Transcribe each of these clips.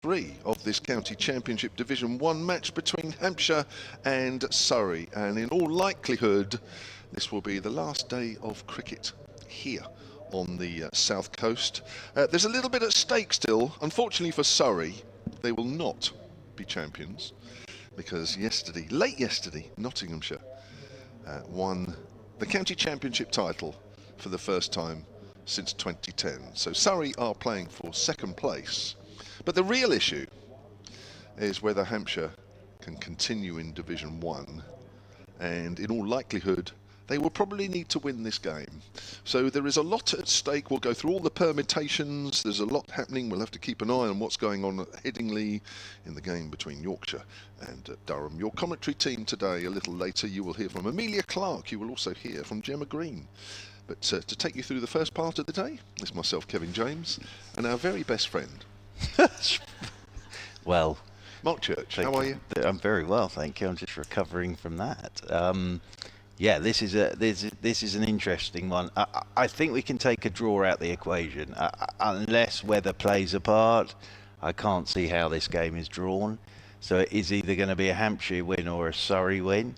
3 of this County Championship Division 1 match between Hampshire and Surrey, and in all likelihood this will be the last day of cricket here on the south coast. There's a little bit at stake still. Unfortunately for Surrey, they will not be champions because late yesterday, Nottinghamshire won the County Championship title for the first time since 2010. So Surrey are playing for second place. But the real issue is whether Hampshire can continue in Division 1, and in all likelihood they will probably need to win this game. So there is a lot at stake. We'll go through all the permutations. There's a lot happening. We'll have to keep an eye on what's going on at Headingley in the game between Yorkshire and Durham. Your commentary team today, a little later, you will hear from Amelia Clark. You will also hear from Gemma Green. But to take you through the first part of the day, it's myself, Kevin James, and our very best friend. Well, Mark Church, how are you? I'm very well, thank you. I'm just recovering from that. Yeah, this is an interesting one. I think we can take a draw out the equation, unless weather plays a part. I can't see how this game is drawn. So it is either going to be a Hampshire win or a Surrey win.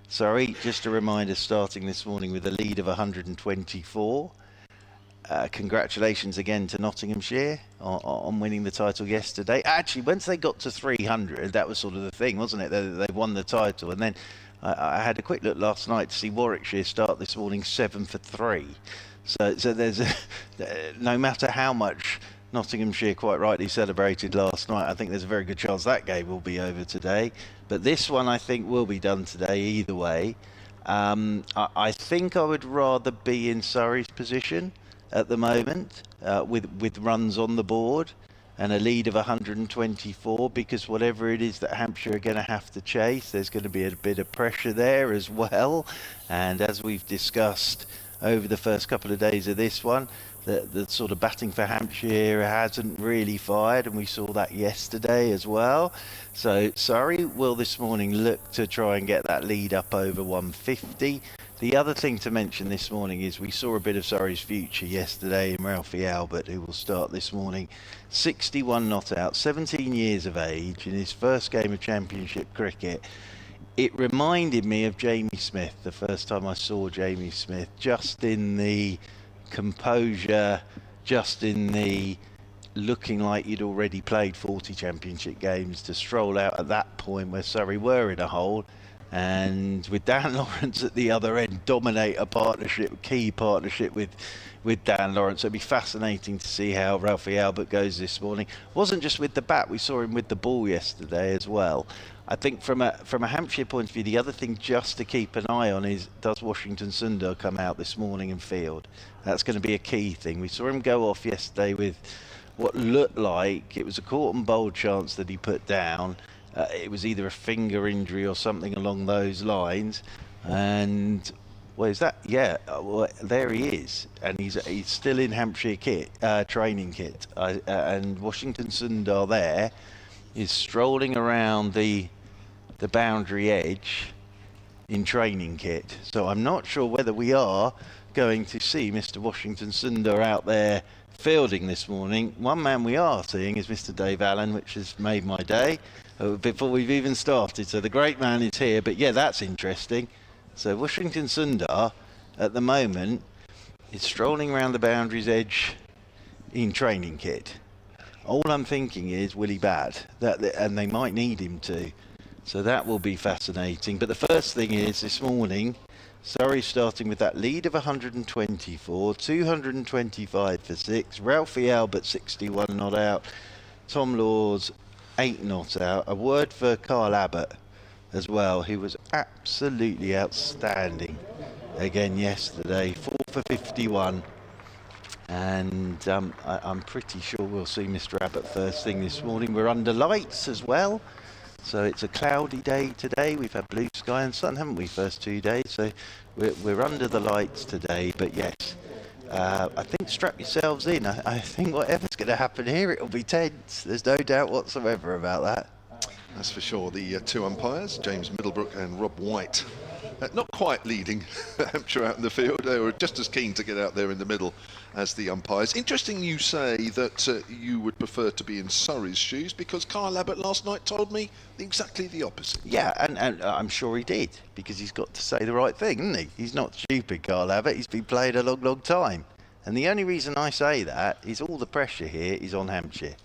Surrey, just a reminder, starting this morning with a lead of 124. Congratulations again to Nottinghamshire on winning the title yesterday. Actually, once they got to 300, that was sort of the thing, wasn't it? They won the title. And then I had a quick look last night to see Warwickshire start this morning 7 for 3. So there's no matter how much Nottinghamshire quite rightly celebrated last night, I think there's a very good chance that game will be over today. But this one I think will be done today either way. I think I would rather be in Surrey's position at the moment with runs on the board and a lead of 124, because whatever it is that Hampshire are going to have to chase, there's going to be a bit of pressure there as well. And as we've discussed over the first couple of days of this one, the sort of batting for Hampshire hasn't really fired, and we saw that yesterday as well. So Surrey will this morning look to try and get that lead up over 150. The other thing to mention this morning is we saw a bit of Surrey's future yesterday in Ralphie Albert, who will start this morning. 61 not out, 17 years of age, in his first game of championship cricket. It reminded me of Jamie Smith, the first time I saw Jamie Smith, just in the composure, just in the looking like you'd already played 40 championship games, to stroll out at that point where Surrey were in a hole, and with Dan Lawrence at the other end, dominate a partnership, key partnership with Dan Lawrence. It'll be fascinating to see how Ralphie Albert goes this morning. Wasn't just with the bat, we saw him with the ball yesterday as well. I think from a Hampshire point of view, the other thing just to keep an eye on is, does Washington Sundar come out this morning and field? That's going to be a key thing. We saw him go off yesterday with what looked like it was a caught and bowled chance that he put down. It was either a finger injury or something along those lines. And where's that? Yeah, well, there he is, and he's still in Hampshire kit, training kit, and Washington Sundar there is strolling around the boundary edge in training kit. So I'm not sure whether we are going to see Mr. Washington Sundar out there fielding this morning. One man we are seeing is Mr. Dave Allen, which has made my day before we've even started. So the great man is here, but yeah, that's interesting. So Washington Sundar at the moment is strolling around the boundary's edge in training kit. All I'm thinking is, will he bat? And they might need him to. So that will be fascinating. But the first thing is, this morning, Surrey starting with that lead of 124, 225 for 6. Ralphie Albert 61 not out. Tom Laws 8 not out. A word for Carl Abbott as well, who was absolutely outstanding again yesterday. 4 for 51. And I'm pretty sure we'll see Mr. Abbott first thing this morning. We're under lights as well. So it's a cloudy day today. We've had blue sky and sun, haven't we, first 2 days? So we're under the lights today. But yes, I think strap yourselves in. I think whatever's going to happen here, it'll be tense. There's no doubt whatsoever about that. That's for sure. The two umpires, James Middlebrook and Rob White, Not quite leading Hampshire out in the field. They were just as keen to get out there in the middle as the umpires. Interesting you say that you would prefer to be in Surrey's shoes, because Kyle Abbott last night told me exactly the opposite. Yeah, and I'm sure he did, because he's got to say the right thing, isn't he? He's not stupid, Kyle Abbott. He's been playing a long, long time. And the only reason I say that is all the pressure here is on Hampshire.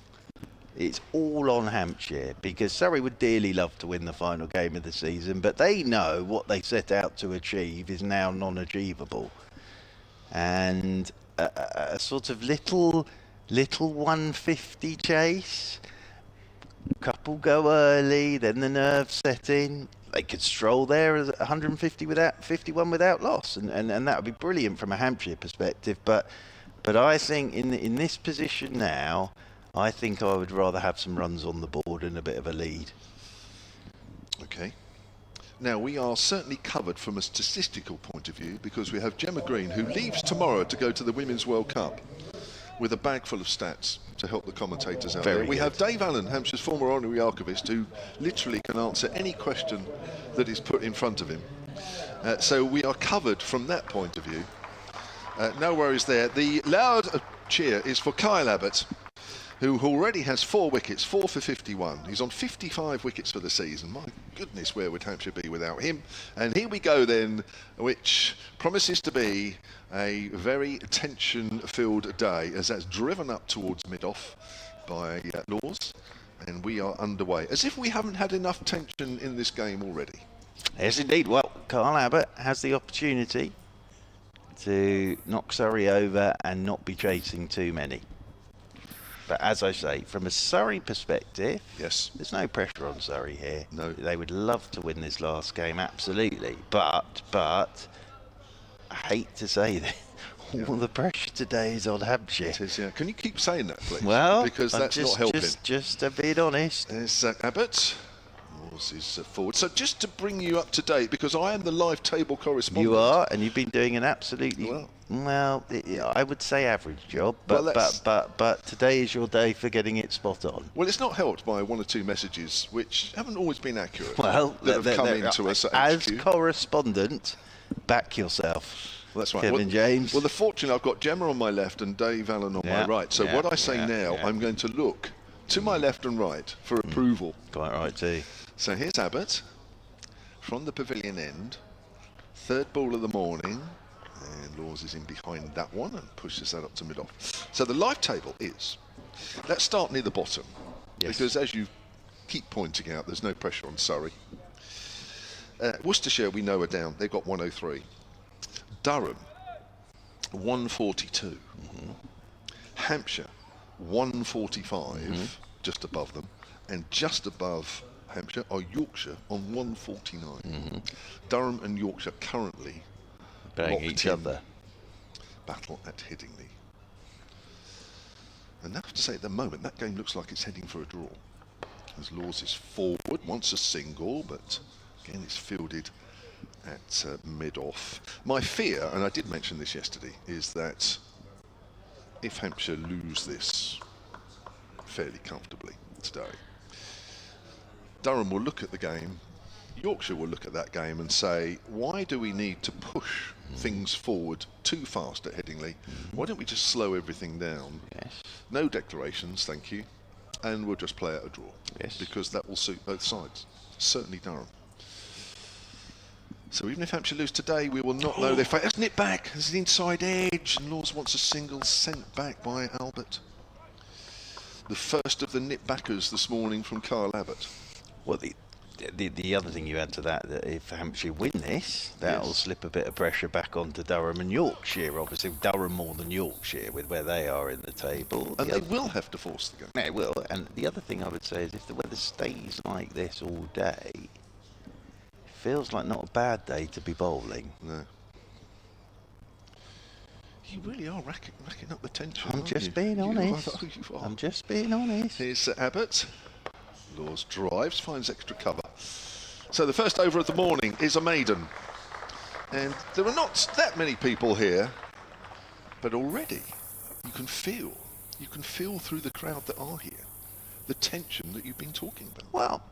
It's all on Hampshire, because Surrey would dearly love to win the final game of the season, but they know what they set out to achieve is now non-achievable. And a sort of little 150 chase, couple go early, then the nerves set in. They could stroll there as 51 without loss, and that would be brilliant from a Hampshire perspective. But I think in this position now, I think I would rather have some runs on the board and a bit of a lead. Okay. Now, we are certainly covered from a statistical point of view, because we have Gemma Green, who leaves tomorrow to go to the Women's World Cup with a bag full of stats to help the commentators out there. We have Dave Allen, Hampshire's former honorary archivist, who literally can answer any question that is put in front of him. So we are covered from that point of view. No worries there. The loud cheer is for Kyle Abbott, who already has 4 wickets, 4 for 51. He's on 55 wickets for the season. My goodness, where would Hampshire be without him? And here we go then, which promises to be a very tension-filled day, as that's driven up towards mid-off by Laws, and we are underway. As if we haven't had enough tension in this game already. Yes, indeed. Well, Kyle Abbott has the opportunity to knock Surrey over and not be chasing too many. But as I say, from a Surrey perspective, yes, there's no pressure on Surrey here. No. They would love to win this last game, absolutely. But I hate to say that all the pressure today is on Hampshire. It is, yeah. Can you keep saying that, please? Well, because that's not helping. Just a bit honest. There's Abbott. Laws is forward. So just to bring you up to date, because I am the live table correspondent. You are, and you've been doing an absolutely well, I would say average job, but today is your day for getting it spot on. Well, it's not helped by 1 or 2 messages which haven't always been accurate. Well, that have come into us at as HQ. Correspondent, back yourself. Well, that's right. Kevin James. Well, the fortune, I've got Gemma on my left and Dave Allen on my right. So what I say now, I'm going to look to my left and right for approval. Quite right too. So here's Abbott from the pavilion end. 3rd ball of the morning. And Laws is in behind that one and pushes that up to mid-off. So the live table is, let's start near the bottom. Yes. Because as you keep pointing out, there's no pressure on Surrey. Worcestershire, we know, are down. They've got 103. Durham, 142. Hampshire, 145, just above them. And just above Hampshire are Yorkshire on 149. Durham and Yorkshire currently bang each other. Battle at Headingley. And I have to say, at the moment, that game looks like it's heading for a draw. As Laws is forward, wants a single, but again, it's fielded at mid-off. My fear, and I did mention this yesterday, is that if Hampshire lose this fairly comfortably today, Durham will look at the game, Yorkshire will look at that game and say, why do we need to push things forward too fast at Headingley? Why don't we just slow everything down? Yes. No declarations, thank you. And we'll just play out a draw. Yes. Because that will suit both sides. Certainly Durham. So even if Hampshire lose today, we will not know their fate. Let's nip back. There's an inside edge. And Laws wants a single sent back by Albert. The first of the nip backers this morning from Kyle Abbott. Well, the other thing you add to that if Hampshire win this, that will slip a bit of pressure back onto Durham and Yorkshire. Obviously, Durham more than Yorkshire with where they are in the table. And they will have to force the game. They will. And the other thing I would say is if the weather stays like this all day, it feels like not a bad day to be bowling. No. You really are racking up the tension. I'm just being honest. I'm just being honest. Here's Abbott. Laws drives, finds extra cover. So the first over of the morning is a maiden. And there are not that many people here, but already you can feel through the crowd that are here the tension that you've been talking about. Well,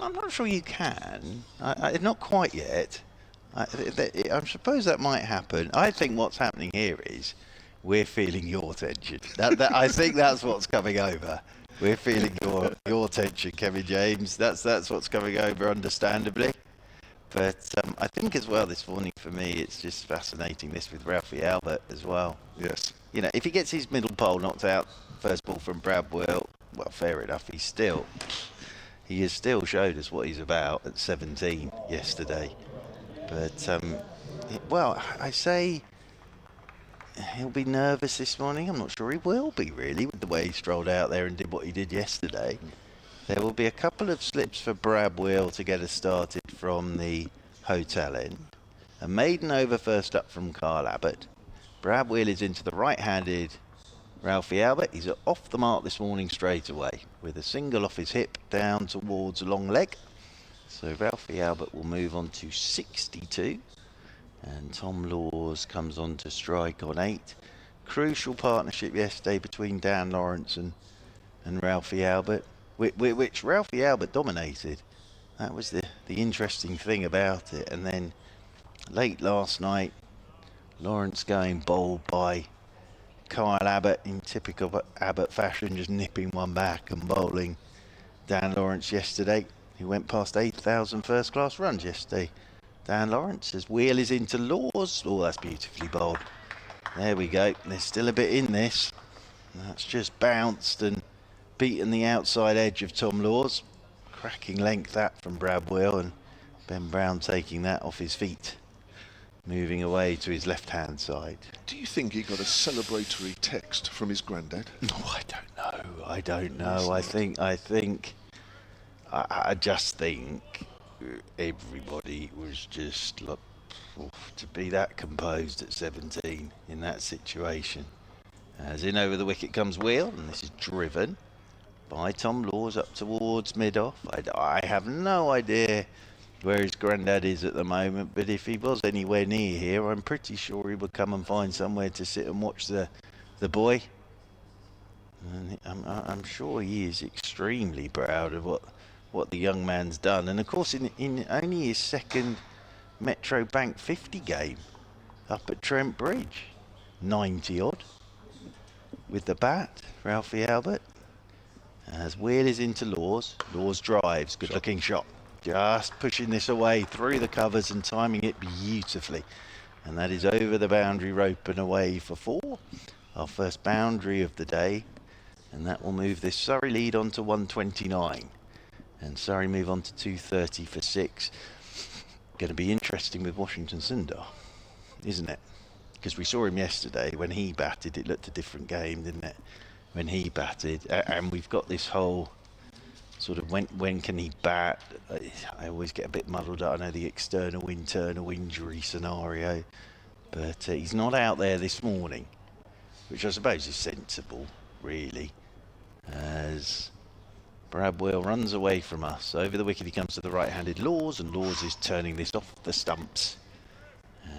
I'm not sure you can. Not quite yet. I suppose that might happen. I think what's happening here is we're feeling your tension. I think that's what's coming over. We're feeling your tension, Kevin James. That's what's coming over, understandably. But I think as well this morning for me, it's just fascinating this with Ralphie Albert as well. Yes. You know, if he gets his middle pole knocked out, first ball from Bradwell, well, fair enough. He has still showed us what he's about at 17 yesterday. But, well, I say he'll be nervous this morning. I'm not sure he will be, really, with the way he strolled out there and did what he did yesterday. There will be a couple of slips for Bradwell to get us started from the hotel end. A maiden over first up from Carl Abbott. Bradwell is into the right-handed Ralphie Albert. He's off the mark this morning straight away with a single off his hip down towards a long leg. So Ralphie Albert will move on to 62. And Tom Laws comes on to strike on 8. Crucial partnership yesterday between Dan Lawrence and Ralphie Albert, which Ralphie Albert dominated. That was the interesting thing about it. And then late last night, Lawrence going bowled by Kyle Abbott in typical Abbott fashion, just nipping one back and bowling Dan Lawrence yesterday, who went past 8,000 first-class runs yesterday. Dan Lawrence, as Wheel is into Laws. Oh, that's beautifully bowled. There we go. There's still a bit in this. That's just bounced and beaten the outside edge of Tom Laws. Cracking length that from Bradwell, and Ben Brown taking that off his feet, moving away to his left-hand side. Do you think he got a celebratory text from his granddad? No, I don't know. I just think everybody was just like, to be that composed at 17 in that situation. As in over the wicket comes Wheel, and this is driven by Tom Laws up towards mid-off. I have no idea where his granddad is at the moment, but if he was anywhere near here, I'm pretty sure he would come and find somewhere to sit and watch the boy. And I'm sure he is extremely proud of what the young man's done. And of course, in only his second Metro Bank 50 game up at Trent Bridge, 90 odd with the bat, Ralphie Albert. As Wheel is into Laws, Laws drives, good looking shot. Just pushing this away through the covers and timing it beautifully. And that is over the boundary rope and away for 4. Our first boundary of the day. And that will move this Surrey lead on to 129. And Surrey move on to 230 for 6. Going to be interesting with Washington Sundar, isn't it? Because we saw him yesterday when he batted. It looked a different game, didn't it? When he batted. And we've got this whole sort of when can he bat? I always get a bit muddled up. I know the external, internal injury scenario. But he's not out there this morning, which I suppose is sensible, really. As Bradwell runs away from us. Over the wicket he comes to the right-handed Laws, and Laws is turning this off the stumps.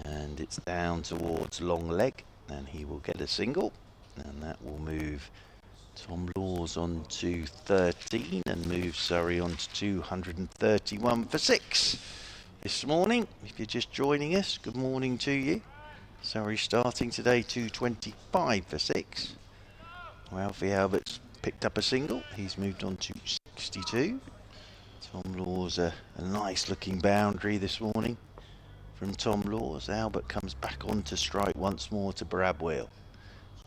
And it's down towards long leg, and he will get a single. And that will move Tom Laws on to 13 and move Surrey on to 231 for 6. This morning, if you're just joining us, good morning to you. Surrey starting today 225 for 6. Ralphie Albert's picked up a single. He's moved on to 62. Tom Laws, a nice looking boundary this morning from Tom Laws. Albert comes back on to strike once more to Bradwell.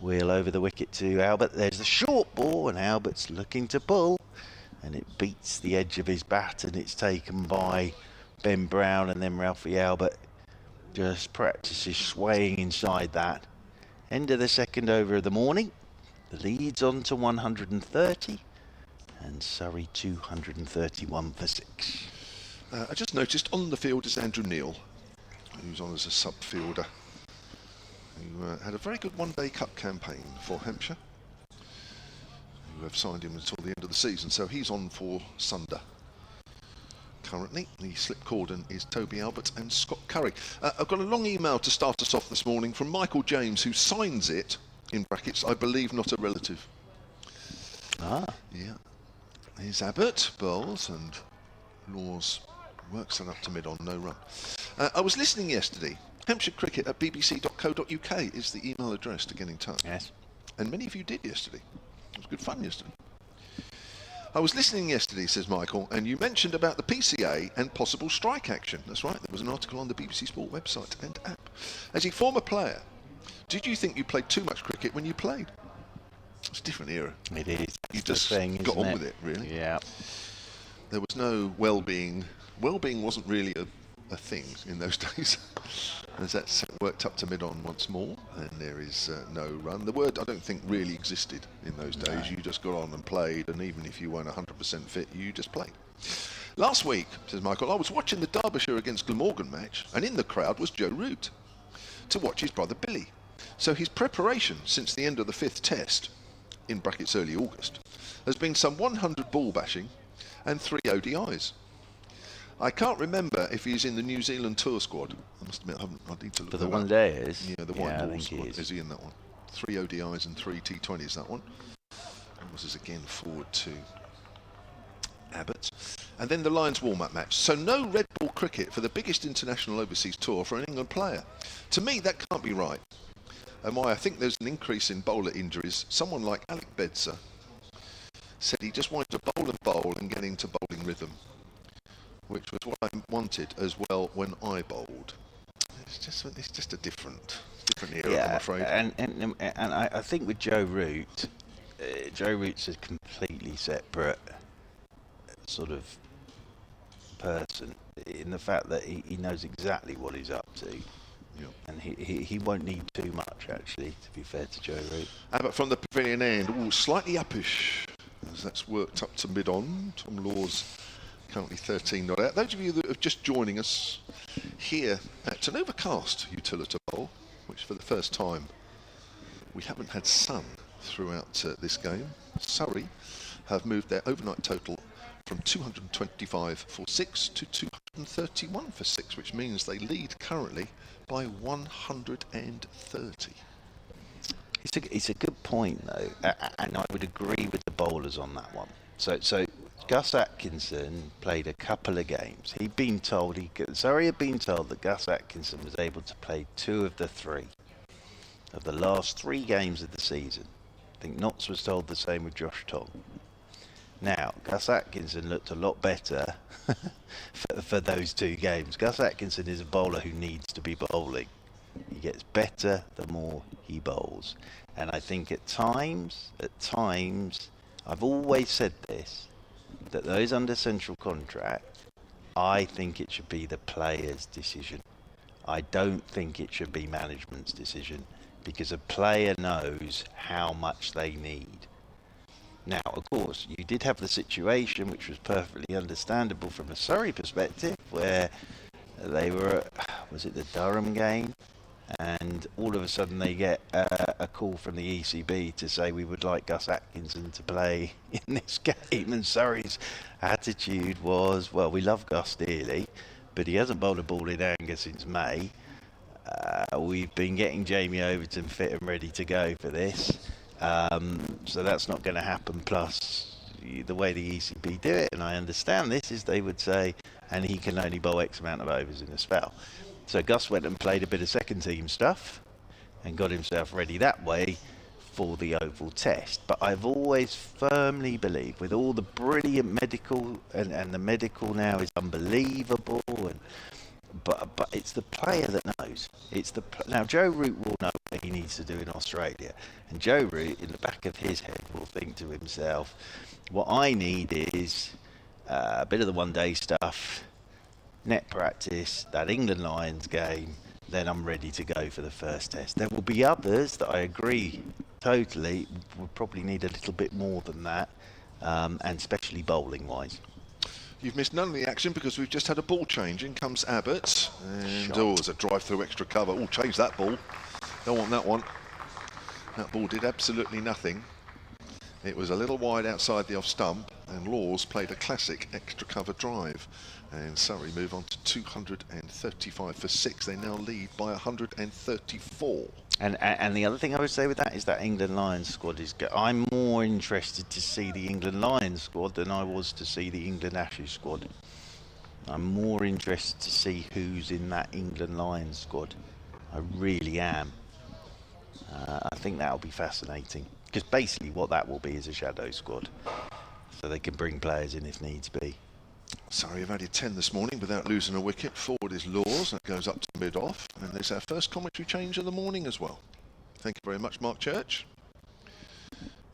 Wheel over the wicket to Albert. There's the short ball, and Albert's looking to pull, and it beats the edge of his bat, and it's taken by Ben Brown, and then Ralphie Albert just practices swaying inside that. End of the second over of the morning. The lead's on to 130, and Surrey 231 for 6. I just noticed on the field is Andrew Neil, who's on as a sub-fielder, who had a very good one-day cup campaign for Hampshire, who have signed him until the end of the season, so he's on for Sunder. Currently, the slip cordon is Toby Albert and Scott Curry. I've got a long email to start us off this morning from Michael James, who signs it, in brackets, I believe not a relative. Ah. Yeah. Here's Abbott, bowls, and Laws Works on up to mid on, no run. I was listening yesterday. Hampshire Cricket at bbc.co.uk is the email address to get in touch. Yes. And many of you did yesterday. It was good fun yesterday. I was listening yesterday, says Michael, and you mentioned about the PCA and possible strike action. That's right, there was an article on the BBC Sport website and app. As a former player, did you think you played too much cricket when you played? It's a different era. It is. You just got on with it, really. Yeah. There was no well-being. Well-being wasn't really a thing in those days. As that's worked up to mid-on once more, and there is no run. The word, I don't think, really existed in those days. No. You just got on and played, and even if you weren't 100% fit, you just played. Last week, says Michael, I was watching the Derbyshire against Glamorgan match, and in the crowd was Joe Root to watch his brother Billy. So his preparation since the end of the 5th test, in brackets early August, has been some 100 ball bashing and 3 ODIs. I can't remember if he's in the New Zealand tour squad. I must admit, I need to look For the that one up. day is? Yeah, the white ball squad. Is he in that one? 3 ODIs and 3 T20s, that one. And was again forward to Abbott. And then the Lions warm-up match. So no red ball cricket for the biggest international overseas tour for an England player. To me, that can't be right. And why I think there's an increase in bowler injuries. Someone like Alec Bedser said he just wanted to bowl and get into bowling rhythm, which was what I wanted as well when I bowled. It's just a different era, I'm afraid. And I think with Joe Root, Joe Root's a completely separate sort of person in the fact that he knows exactly what he's up to. Yep. And he won't need too much, actually, to be fair to Joe Root. But from the pavilion end, slightly uppish, as that's worked up to mid-on. Tom Law's currently 13 not out. Those of you that are just joining us here at an overcast Utilita Bowl, which for the first time we haven't had sun throughout this game. Surrey have moved their overnight total from 225 for 6 to 231 for 6, which means they lead currently by 130. It's a good point, though, and I would agree with the bowlers on that one. So Gus Atkinson played a couple of games. Surrey had been told that Gus Atkinson was able to play 2 of the 3 of the last 3 games of the season. I think Notts was told the same with Josh Tong. Now, Gus Atkinson looked a lot better for those 2 games. Gus Atkinson is a bowler who needs to be bowling. He gets better the more he bowls. And I think at times, I've always said this, that those under central contract, I think it should be the player's decision. I don't think it should be management's decision, because a player knows how much they need. Now, of course, you did have the situation, which was perfectly understandable from a Surrey perspective, where they were, was it the Durham game? And all of a sudden they get a call from the ECB to say we would like Gus Atkinson to play in this game. And Surrey's attitude was, well, we love Gus dearly, but he hasn't bowled a ball in anger since May. We've been getting Jamie Overton fit and ready to go for this. So that's not going to happen. Plus, the way the ECB do it, and I understand this, is they would say, and he can only bowl X amount of overs in a spell. So Gus went and played a bit of second team stuff and got himself ready that way for the Oval Test. But I've always firmly believed, with all the brilliant medical, and the medical now is unbelievable, but it's the player that knows. Now Joe Root will know what he needs to do in Australia, and Joe Root in the back of his head will think to himself, what I need is a bit of the one day stuff, net practice, that England Lions game, then I'm ready to go for the first test. There will be others that I agree totally would probably need a little bit more than that, and especially bowling wise. You've missed none of the action because we've just had a ball change. In comes Abbott, and there's a drive through extra cover. Change that ball. Don't want that one. That ball did absolutely nothing. It was a little wide outside the off stump, and Laws played a classic extra cover drive. And Surrey move on to 235 for 6. They now lead by 134. And the other thing I would say with that is that England Lions squad is good. I'm more interested to see the England Lions squad than I was to see the England Ashes squad. I'm more interested to see who's in that England Lions squad. I really am. I think that'll be fascinating, because basically what that will be is a shadow squad, so they can bring players in if needs be. Surrey have added 10 this morning without losing a wicket. Forward is Laws, that goes up to mid-off, and there's our first commentary change of the morning as well. Thank you very much, Mark Church.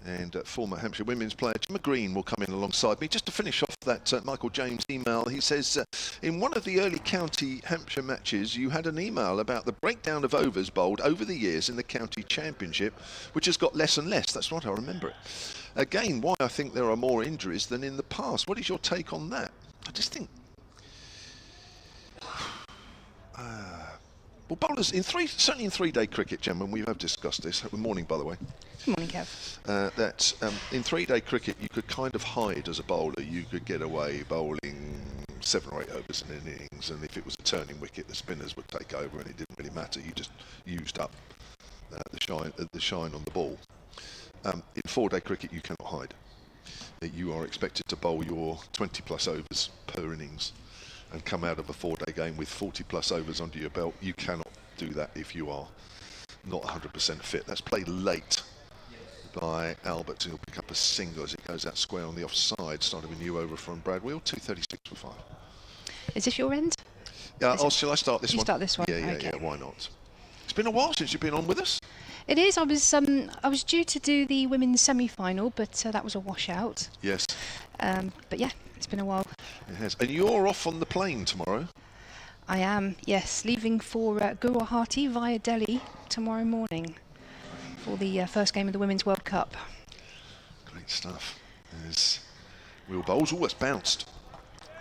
And former Hampshire women's player Gemma Green will come in alongside me. Just to finish off that Michael James email, he says, in one of the early county Hampshire matches, you had an email about the breakdown of overs bowled over the years in the county championship, which has got less and less. That's right, I remember it. Again, why I think there are more injuries than in the past. What is your take on that? I just think... well, bowlers, certainly in three-day cricket, Gemma, and we have discussed this. Good morning, by the way. Good morning, Kev. That in three-day cricket, you could kind of hide as a bowler. You could get away bowling 7 or 8 overs in an innings, and if it was a turning wicket, the spinners would take over, and it didn't really matter. You just used up the shine on the ball. In 4-day cricket, you cannot hide. You are expected to bowl your 20-plus overs per innings and come out of a 4-day game with 40-plus overs under your belt. You cannot do that if you are not 100% fit. That's played late by Albert, who'll pick up a single as it goes out square on the offside. Started with a new over from Brad Wheel, 236 for 5. Is this your end? Yeah. Shall I start this one? You start this one. Yeah. Okay. Why not? It's been a while since you've been on with us. It is. I was due to do the women's semi-final, but that was a washout. Yes. But yeah, it's been a while. It has. And you're off on the plane tomorrow. I am. Yes, leaving for Guwahati via Delhi tomorrow morning for the first game of the Women's World Cup. Great stuff. There's Will Bowles. Oh, it's bounced.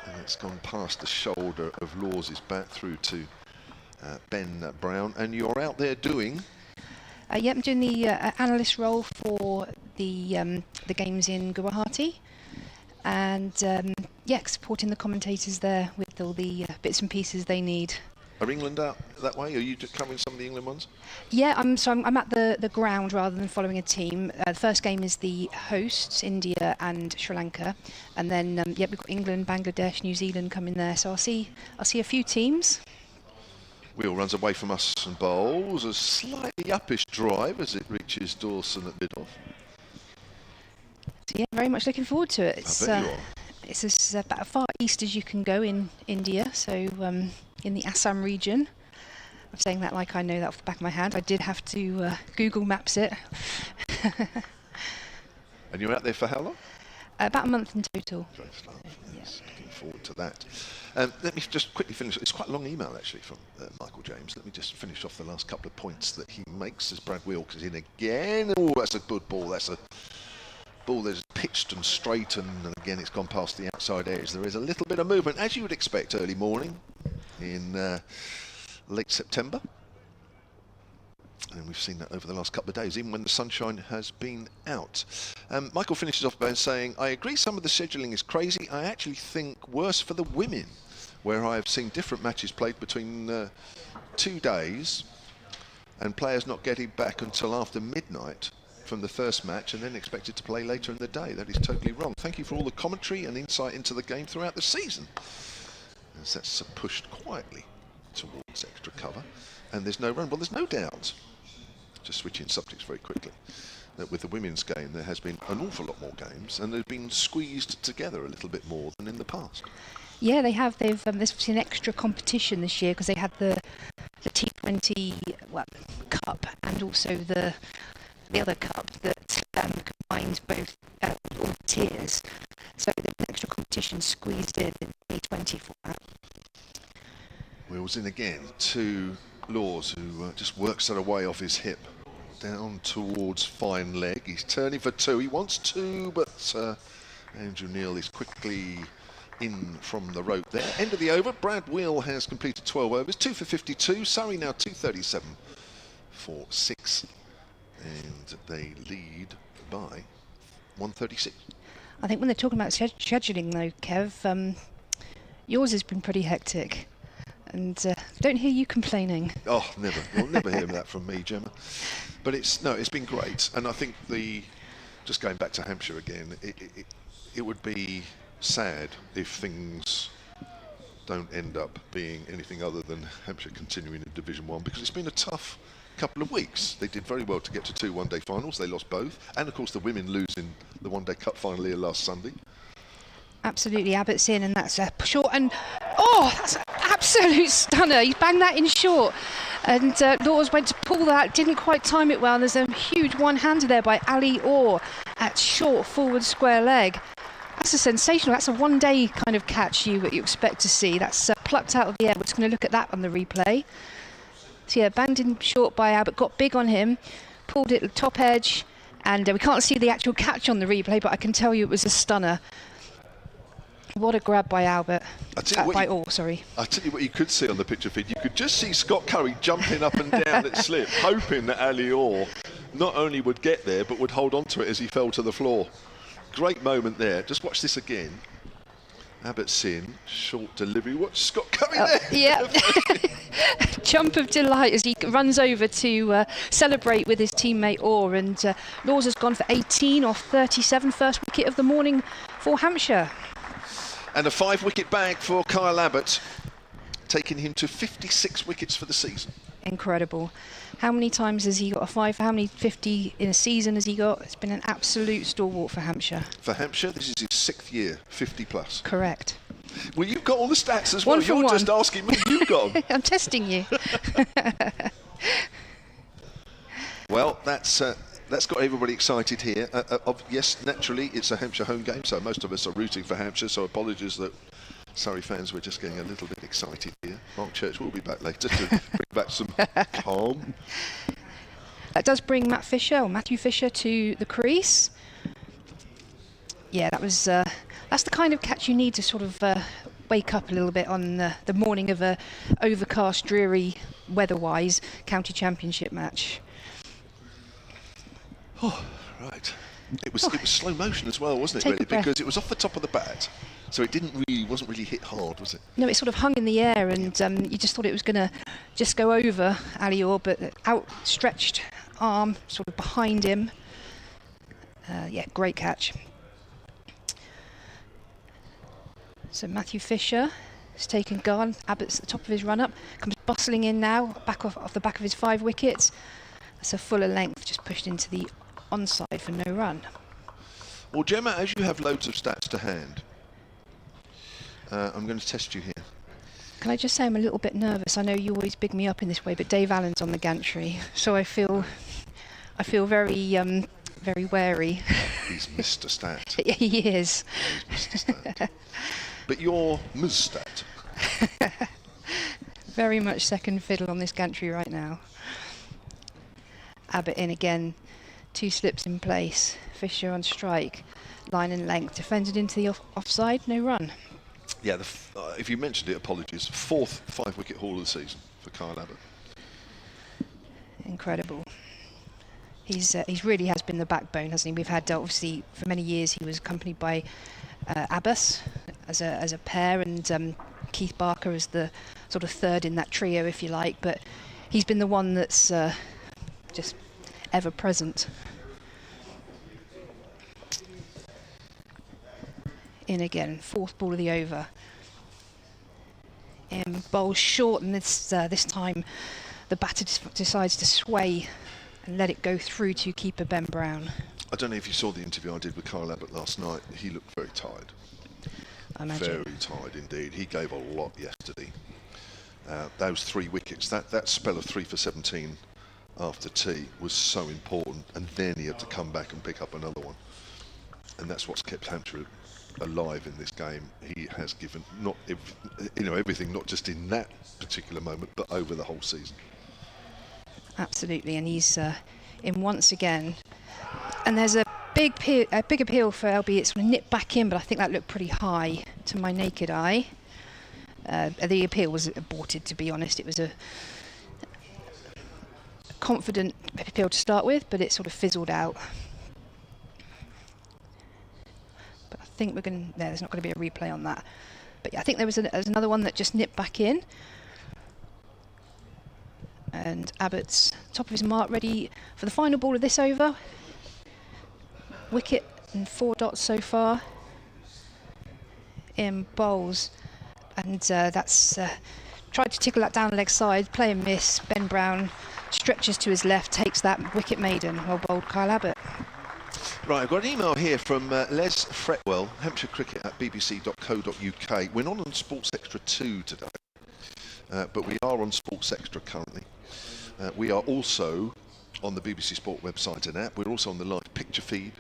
And it's gone past the shoulder of Laws' bat through to Ben Brown. And you're out there doing... Yeah, I'm doing the analyst role for the games in Guwahati, and supporting the commentators there with all the bits and pieces they need. Are England out that way? Are you covering some of the England ones? Yeah, I'm at the ground rather than following a team. The first game is the hosts, India and Sri Lanka, and then we've got England, Bangladesh, New Zealand coming there. So I'll see a few teams. Wheel runs away from us and bowls a slightly uppish drive as it reaches Dawson at mid-off. So yeah, very much looking forward to it. I bet you are. It's as about as far east as you can go in India, so in the Assam region. I'm saying that like I know that off the back of my hand. I did have to Google Maps it. And you're out there for how long? About a month in total. Great stuff. Yes, looking forward to that. Let me just quickly finish. It's quite a long email actually from Michael James. Let me just finish off the last couple of points that he makes as Brad Wheel comes in again. Oh, that's a good ball. That's a ball that's pitched and straightened, and again it's gone past the outside edge. There is a little bit of movement, as you would expect early morning in late September. And we've seen that over the last couple of days, even when the sunshine has been out. Michael finishes off by saying, I agree some of the scheduling is crazy. I actually think worse for the women, where I have seen different matches played between 2 days and players not getting back until after midnight from the first match and then expected to play later in the day. That is totally wrong. Thank you for all the commentary and insight into the game throughout the season. As that's pushed quietly towards extra cover. And there's no run. Well, there's no doubt, just switching subjects very quickly, that with the women's game there has been an awful lot more games and they've been squeezed together a little bit more than in the past. Yeah, they have. There's obviously an extra competition this year because they had the T20 Cup and also the other cup that combined both all the tiers. So there's an extra competition squeezed in the T20 format. Wheels in again to Laws, who just works that away off his hip down towards fine leg. He's turning for 2. He wants 2, but Andrew Neil is quickly in from the rope there. End of the over. Brad Wheel has completed 12 overs, 2 for 52. Surrey now 237 for 6, and they lead by 136. I think when they're talking about scheduling though, Kev, yours has been pretty hectic. And don't hear you complaining. Oh, never. You'll never hear that from me, Gemma. But it's been great. And I think just going back to Hampshire again, it would be sad if things don't end up being anything other than Hampshire continuing in Division 1, because it's been a tough couple of weeks. They did very well to get to 2 one-day finals. They lost both, and of course the women losing the one-day cup final here last Sunday. Absolutely, Abbott's in, and that's a short, and oh, that's an absolute stunner. He banged that in short, and Laws went to pull that, didn't quite time it well, and there's a huge one-hander there by Ali Orr at short forward square leg. That's a sensational, that's a one-day kind of catch you expect to see. That's plucked out of the air. We're just going to look at that on the replay. So yeah, banged in short by Abbott, got big on him, pulled it top edge, and we can't see the actual catch on the replay, but I can tell you it was a stunner. What a grab by Albert. By Orr, sorry. I'll tell you what you could see on the picture feed. You could just see Scott Curry jumping up and down at slip, hoping that Ali Orr not only would get there, but would hold on to it as he fell to the floor. Great moment there. Just watch this again. Abbott's in, short delivery. Watch Scott Curry there. Yeah. Jump of delight as he runs over to celebrate with his teammate Orr, and Laws has gone for 18 off 37, first wicket of the morning for Hampshire. And a 5-wicket bag for Kyle Abbott, taking him to 56 wickets for the season. Incredible. How many times has he got a 5? How many 50 in a season has he got? It's been an absolute stalwart for Hampshire. For Hampshire, this is his 6th year, 50 plus. Correct. Well, you've got all the stats as well. One from You're one. just asking me, you've got them. I'm testing you. Well, that's got everybody excited here. Yes, naturally, it's a Hampshire home game, so most of us are rooting for Hampshire, so apologies that Surrey fans were just getting a little bit excited here. Mark Church will be back later to bring back some calm. That does bring Matthew Fisher to the crease. Yeah, that was that's the kind of catch you need to sort of wake up a little bit on the morning of a overcast, dreary, weather-wise county championship match. Oh, right. It was slow motion as well, wasn't it, Take really? a breath. Because it was off the top of the bat, so it wasn't really hit hard, was it? No, it sort of hung in the air, and you just thought it was going to just go over Ali Orr, but outstretched arm sort of behind him. Yeah, great catch. So Matthew Fisher has taken guard. Abbott's at the top of his run-up, comes bustling in now, off the back of his 5 wickets. That's a fuller length, just pushed into the onside for no run. Well, Gemma, as you have loads of stats to hand, I'm going to test you here. Can I just say I'm a little bit nervous? I know you always big me up in this way, but Dave Allen's on the gantry, so I feel very very wary. He's Mr. Stat. He is. He's Mr. Stat. But you're Ms. Stat. Very much second fiddle on this gantry right now. Abbott in again, 2 slips in place. Fisher on strike, line and length, defended into the offside, no run. Yeah, if you mentioned it, apologies. 4th 5-wicket haul of the season for Kyle Abbott. Incredible. He's really has been the backbone, hasn't he? We've had obviously for many years he was accompanied by Abbas as a pair, and Keith Barker as the sort of third in that trio, if you like. But he's been the one that's just ever present. In again, 4th ball of the over. Bowls short, and this time the batter decides to sway and let it go through to keeper Ben Brown. I don't know if you saw the interview I did with Kyle Abbott last night. He looked very tired. I imagine. Very tired indeed. He gave a lot yesterday. Those 3 wickets, that spell of 3 for 17 after tea was so important, and then he had to come back and pick up another one. And that's what's kept Hampshire alive in this game. He has given everything, not just in that particular moment, but over the whole season. Absolutely, and he's in once again. And there's a big appeal for LB. It's sort of nipped back in, but I think that looked pretty high to my naked eye. The appeal was aborted, to be honest. It was a confident appeal to start with, but it sort of fizzled out. But I think there's not going to be a replay on that. But yeah, I think there was another one that just nipped back in. And Abbott's top of his mark, ready for the final ball of this over. Wicket and 4 dots so far. In bowls and that's tried to tickle that down the leg side, play and miss. Ben Brown stretches to his left, takes that wicket maiden. Well bowled, Kyle Abbott. Right, I've got an email here from Les Fretwell, Hampshire Cricket at bbc.co.uk. We're not on Sports Extra 2 today, but we are on Sports Extra currently. We are also on the BBC Sport website and app. We're also on the live picture feed,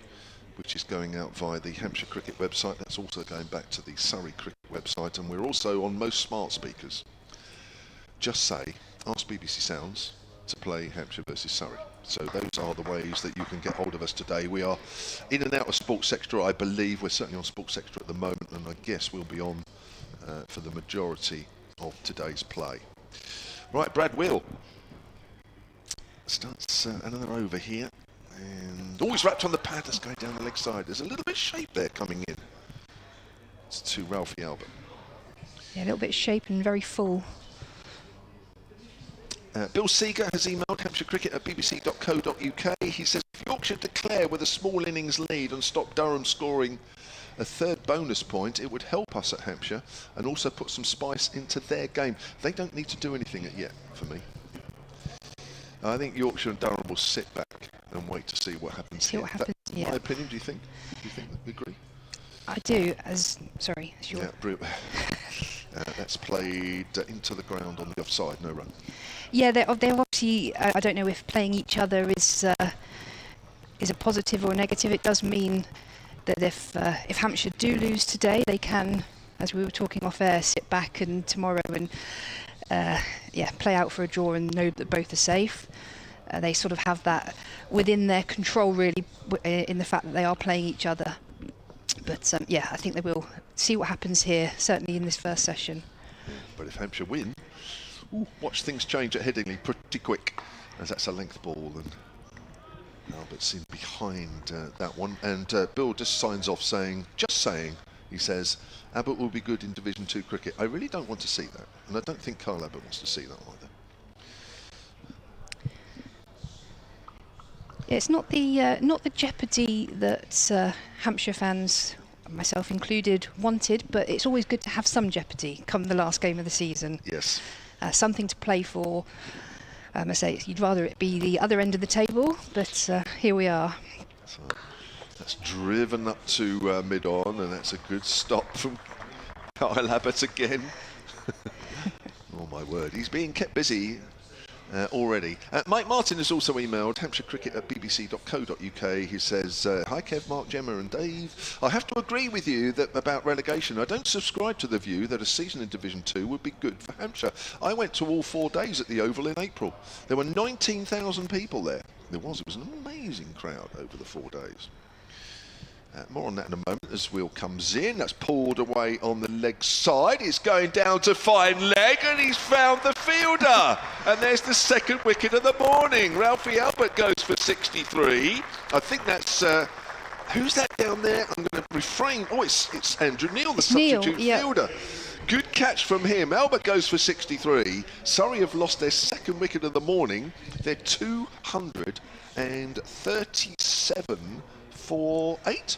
which is going out via the Hampshire Cricket website. That's also going back to the Surrey Cricket website, and we're also on most smart speakers. Just say, ask BBC Sounds to play Hampshire versus Surrey. So those are the ways that you can get hold of us today. We are in and out of Sports Extra, I believe. We're certainly on Sports Extra at the moment, and I guess we'll be on for the majority of today's play. Right, Brad Will starts another over here, and always wrapped on the pad. That's going down the leg side. There's a little bit of shape there coming in. It's to Ralphie Albert. Yeah, a little bit of shape and very full. Bill Seeger has emailed Hampshire Cricket at bbc.co.uk. He says, if Yorkshire declare with a small innings lead and stop Durham scoring a third bonus point, it would help us at Hampshire and also put some spice into their game. They don't need to do anything yet, for me. I think Yorkshire and Durham will sit back and wait to see what happens here. What happens, My opinion, do you think? Do you think we agree? I do, as your... Yeah, that's played into the ground on the offside, no run. Yeah, they're obviously, I don't know if playing each other is a positive or a negative. It does mean that if Hampshire do lose today, they can, as we were talking off air, sit back and tomorrow and play out for a draw and know that both are safe. They sort of have that within their control, really, in the fact that they are playing each other. But I think they will see what happens here, certainly in this first session. But if Hampshire win, watch things change at Headingley pretty quick, as that's a length ball, and Albert's in behind that one. And Bill just signs off saying, he says, Abbott will be good in Division 2 cricket. I really don't want to see that, and I don't think Kyle Abbott wants to see that either. Yeah, it's not the jeopardy that Hampshire fans, myself included, wanted, but it's always good to have some jeopardy come the last game of the season. Yes. Something to play for. I say you'd rather it be the other end of the table, but here we are. So that's driven up to mid-on, and that's a good stop from Kyle Abbott again. Oh my word, he's being kept busy already. Mike Martin has also emailed Hampshire Cricket at bbc.co.uk. He says, hi Kev, Mark, Gemma and Dave. I have to agree with you that about relegation. I don't subscribe to the view that a season in Division 2 would be good for Hampshire. I went to all 4 days at the Oval in April. There were 19,000 people there. It was an amazing crowd over the 4 days. More on that in a moment as Will comes in. That's pulled away on the leg side. It's going down to fine leg, and he's found the fielder. And there's the second wicket of the morning. Ralphie Albert goes for 63. I think that's... who's that down there? I'm going to refrain. Oh, it's Andrew Neil, the substitute fielder. Good catch from him. Albert goes for 63. Surrey have lost their second wicket of the morning. They're 237 for 8.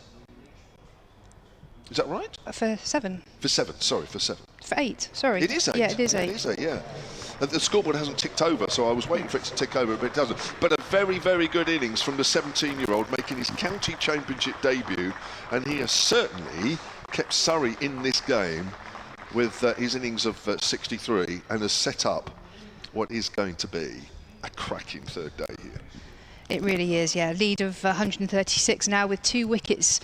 Is that right? For 7. For 7, sorry, for 7. For 8, sorry. It is 8. Yeah, it is 8. It is 8, yeah. The scoreboard hasn't ticked over, so I was waiting for it to tick over, but it doesn't. But a very, very good innings from the 17-year-old making his county championship debut, and he has certainly kept Surrey in this game with his innings of 63 and has set up what is going to be a cracking third day here. It really is, yeah. Lead of 136 now with 2 wickets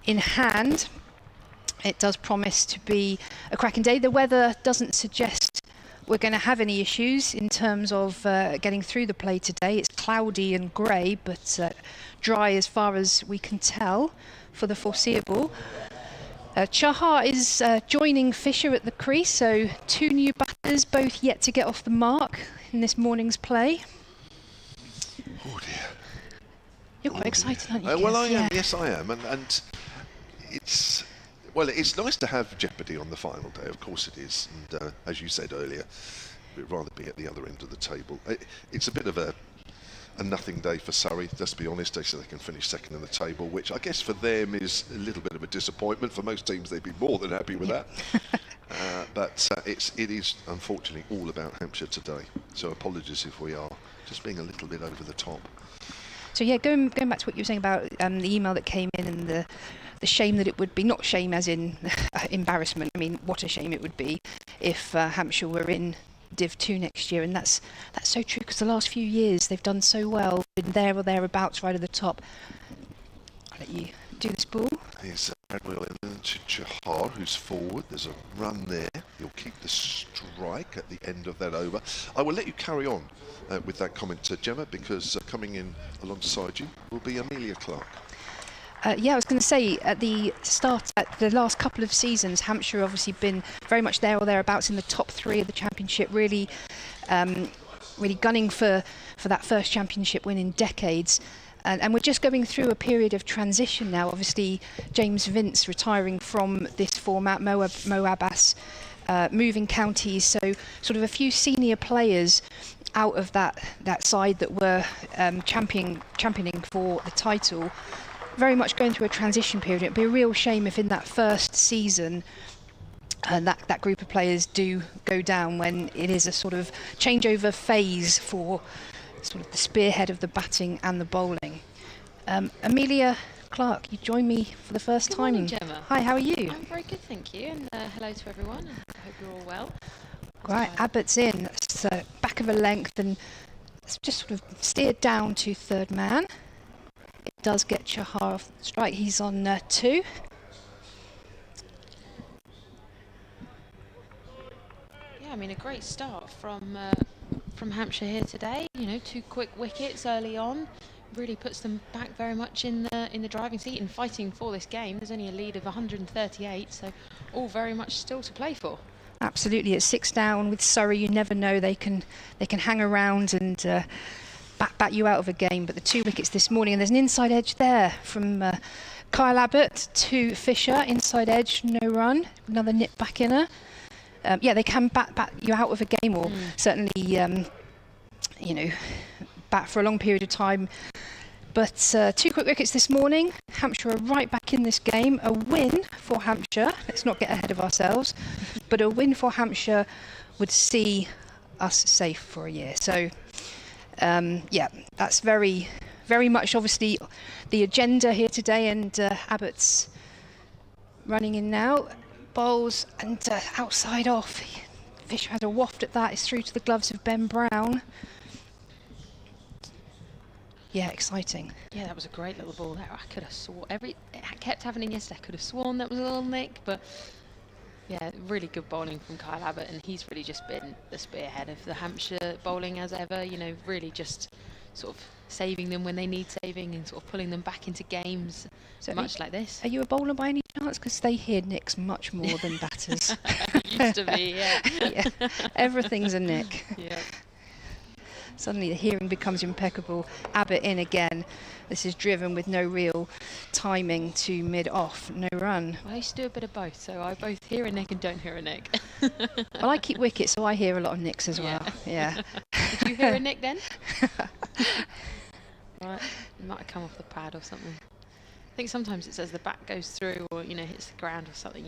in hand. It does promise to be a cracking day. The weather doesn't suggest we're going to have any issues in terms of getting through the play today. It's cloudy and grey, but dry as far as we can tell for the foreseeable. Chahar is joining Fisher at the crease, so 2 new batters, both yet to get off the mark in this morning's play. Oh dear. You're quite excited, aren't you? Well, I am. Yes, I am. And it's nice to have jeopardy on the final day. Of course it is. And as you said earlier, we'd rather be at the other end of the table. It's a bit of a nothing day for Surrey. Let's be honest. They say they can finish second in the table, which I guess for them is a little bit of a disappointment. For most teams, they'd be more than happy with that. But it is unfortunately all about Hampshire today. So apologies if we are just being a little bit over the top. So yeah, going back to what you were saying about the email that came in and the shame that it would be, not shame as in embarrassment, I mean what a shame it would be if Hampshire were in Div 2 next year, and that's so true, because the last few years they've done so well, been there or thereabouts right at the top. I'll let you do this ball. Here's Admiral to Chahar, who's forward. There's a run there. He'll keep the strike at the end of that over. I will let you carry on with that comment, Gemma, because coming in alongside you will be Amelia Clark. Yeah, I was going to say, at the start, at the last couple of seasons, Hampshire obviously been very much there or thereabouts in the top 3 of the championship, really gunning for that first championship win in decades. And we're just going through a period of transition now. Obviously, James Vince retiring from this format, Mo Abbas moving counties, so sort of a few senior players out of that side that were championing for the title. Very much going through a transition period. It'd be a real shame if in that first season that group of players do go down, when it is a sort of changeover phase for sort of the spearhead of the batting and the bowling. Amelia Clark, you join me for the first Good time. Morning, Gemma. Hi, how are you? I'm very good, thank you, and hello to everyone. I hope you're all well. Right, Abbott's in. It's back of a length, and it's just sort of steered down to third man. It does get Chahar off the strike. He's on 2. Yeah, I mean, a great start from Hampshire here today. You know, 2 quick wickets early on really puts them back very much in the driving seat and fighting for this game. There's only a lead of 138, so all very much still to play for. Absolutely, it's 6 down with Surrey. You never know, they can hang around and bat you out of a game. But the 2 wickets this morning, and there's an inside edge there from Kyle Abbott to Fisher. Inside edge, no run. Another nip back inner. Yeah, they can bat you out of a game, or certainly bat for a long period of time. But 2 quick wickets this morning. Hampshire are right back in this game. A win for Hampshire. Let's not get ahead of ourselves. But a win for Hampshire would see us safe for a year. So, yeah, that's very, very much obviously the agenda here today. And Abbott's running in now. Bowls and outside off. Fisher has a waft at that. It's through to the gloves of Ben Brown. Yeah, exciting. Yeah, that was a great little ball there. I could have sworn it kept happening yesterday. I could have sworn that was a little nick, but yeah, really good bowling from Kyle Abbott, and he's really just been the spearhead of the Hampshire bowling as ever. You know, really just sort of saving them when they need saving and sort of pulling them back into games, so much like this. Are you a bowler by any chance? Because they hear nicks much more than batters. Used to be, yeah. Yeah, everything's a nick. Yeah. Suddenly the hearing becomes impeccable. Abbott in again. This is driven with no real timing to mid-off, no run. Well, I used to do a bit of both, so I both hear a nick and don't hear a nick. Well, I keep wickets, so I hear a lot of nicks as well. Yeah. Did you hear a nick then? Right, it might have come off the pad or something. I think sometimes it says the bat goes through, or hits the ground or something.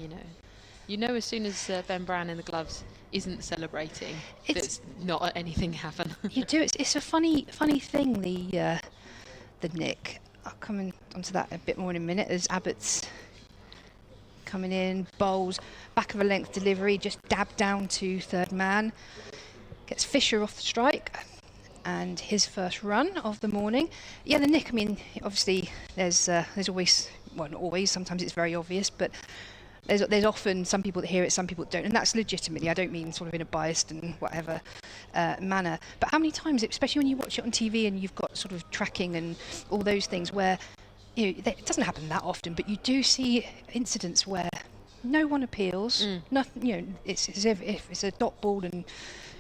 You know as soon as Ben Brown in the gloves isn't celebrating, it's not anything happen. You do. It's a funny thing, the nick. I'll come onto that a bit more in a minute as Abbott's coming in, bowls, back of a length delivery, just dabbed down to third man. Gets Fisher off the strike and his first run of the morning. Yeah, the nick, I mean, obviously there's always, well, not always, sometimes it's very obvious, but there's often some people that hear it, some people don't, and that's legitimately, I don't mean sort of in a biased and whatever manner, but how many times, especially when you watch it on TV and you've got sort of tracking and all those things where, it doesn't happen that often, but you do see incidents where no one appeals, nothing, it's as if it's a dot ball and